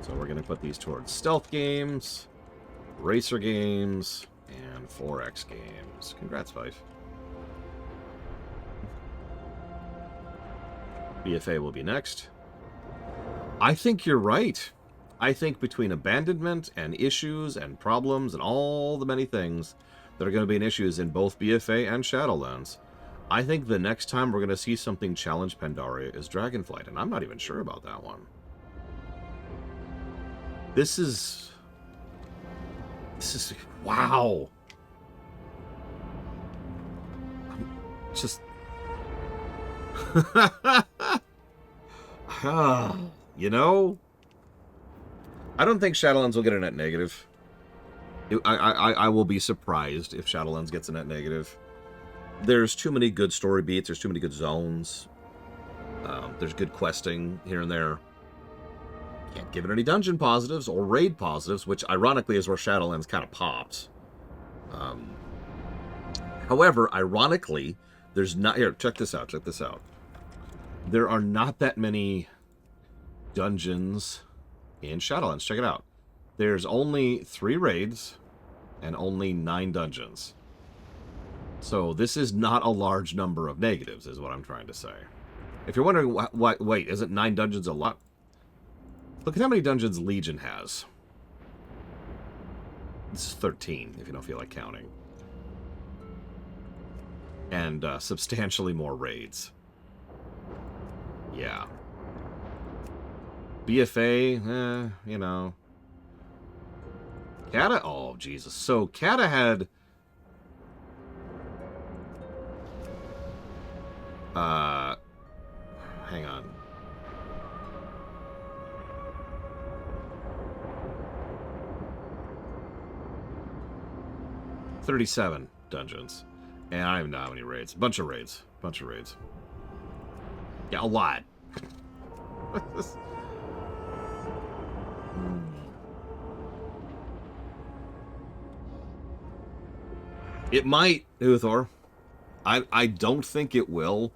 So we're going to put these towards stealth games, racer games, and 4X games. Congrats, Fife. BFA will be next. I think you're right. I think between abandonment and issues and problems and all the many things that are going to be in issues in both BFA and Shadowlands, I think the next time we're going to see something challenge Pandaria is Dragonflight, and I'm not even sure about that one. This is... wow. Just... you know? I don't think Shadowlands will get a net negative. I will be surprised if Shadowlands gets a net negative. There's too many good story beats. There's too many good zones. There's good questing here and there. Can't give it any dungeon positives or raid positives, which ironically is where Shadowlands kind of popped. However, ironically, there's not... Here, check this out. Check this out. There are not that many dungeons in Shadowlands. Check it out. There's only 3 raids and only 9 dungeons. So this is not a large number of negatives, is what I'm trying to say. If you're wondering, wait, isn't 9 dungeons a lot? Look at how many dungeons Legion has. This is 13, if you don't feel like counting. And substantially more raids. Yeah. BFA, you know. Kata, oh, Jesus. So, Kata had... hang on. $37 dungeons. And I don't even know how many raids. Bunch of raids. Bunch of raids. Yeah, a lot. It might, Uthor. I don't think it will.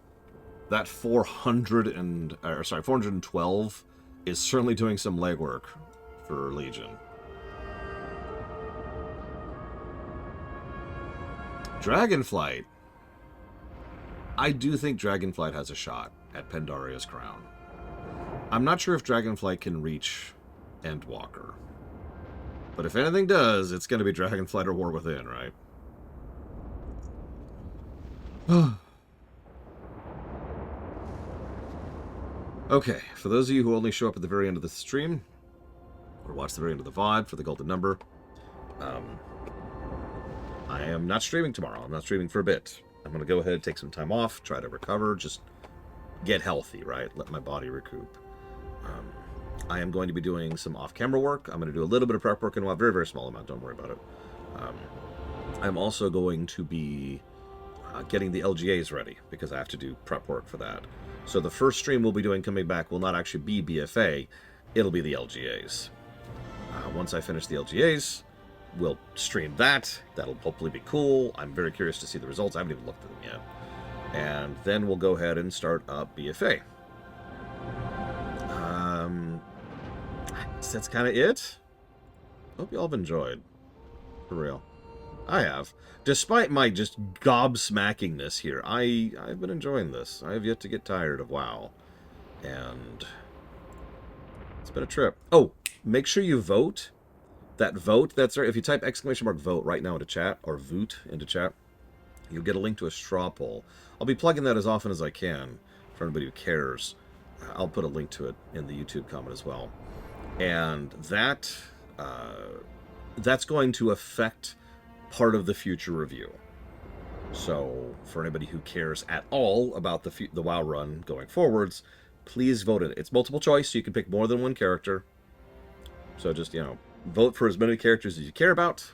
That 412 is certainly doing some legwork for Legion. Dragonflight. I do think Dragonflight has a shot at Pandaria's crown. I'm not sure if Dragonflight can reach Endwalker. But if anything does, it's going to be Dragonflight or War Within, right? Okay, for those of you who only show up at the very end of the stream, or watch the very end of the VOD for the golden number, I am not streaming tomorrow. I'm not streaming for a bit. I'm going to go ahead and take some time off, try to recover, just get healthy, right? Let my body recoup. I am going to be doing some off-camera work. I'm going to do a little bit of prep work in a very, very small amount. Don't worry about it. I'm also going to be getting the LGAs ready because I have to do prep work for that. So the first stream we'll be doing coming back will not actually be BFA. It'll be the LGAs. Once I finish the LGAs, we'll stream that. That'll hopefully be cool. I'm very curious to see the results. I haven't even looked at them yet. And then we'll go ahead and start up BFA. That's kind of it. Hope you all have enjoyed. For real. I have. Despite my just gobsmackingness here, I've been enjoying this. I have yet to get tired of WoW. And it's been a trip. Oh, make sure you vote. That vote, that's right. If you type !vote right now into chat, or voot into chat, you'll get a link to a straw poll. I'll be plugging that as often as I can for anybody who cares. I'll put a link to it in the YouTube comment as well. And that that's going to affect part of the future review. So for anybody who cares at all about the WoW run going forwards, please vote in it. It's multiple choice, so you can pick more than one character. So just, you know, vote for as many characters as you care about.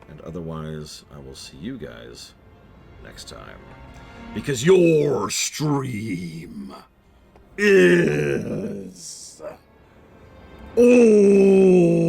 And otherwise, I will see you guys next time. Because your stream is... Oh!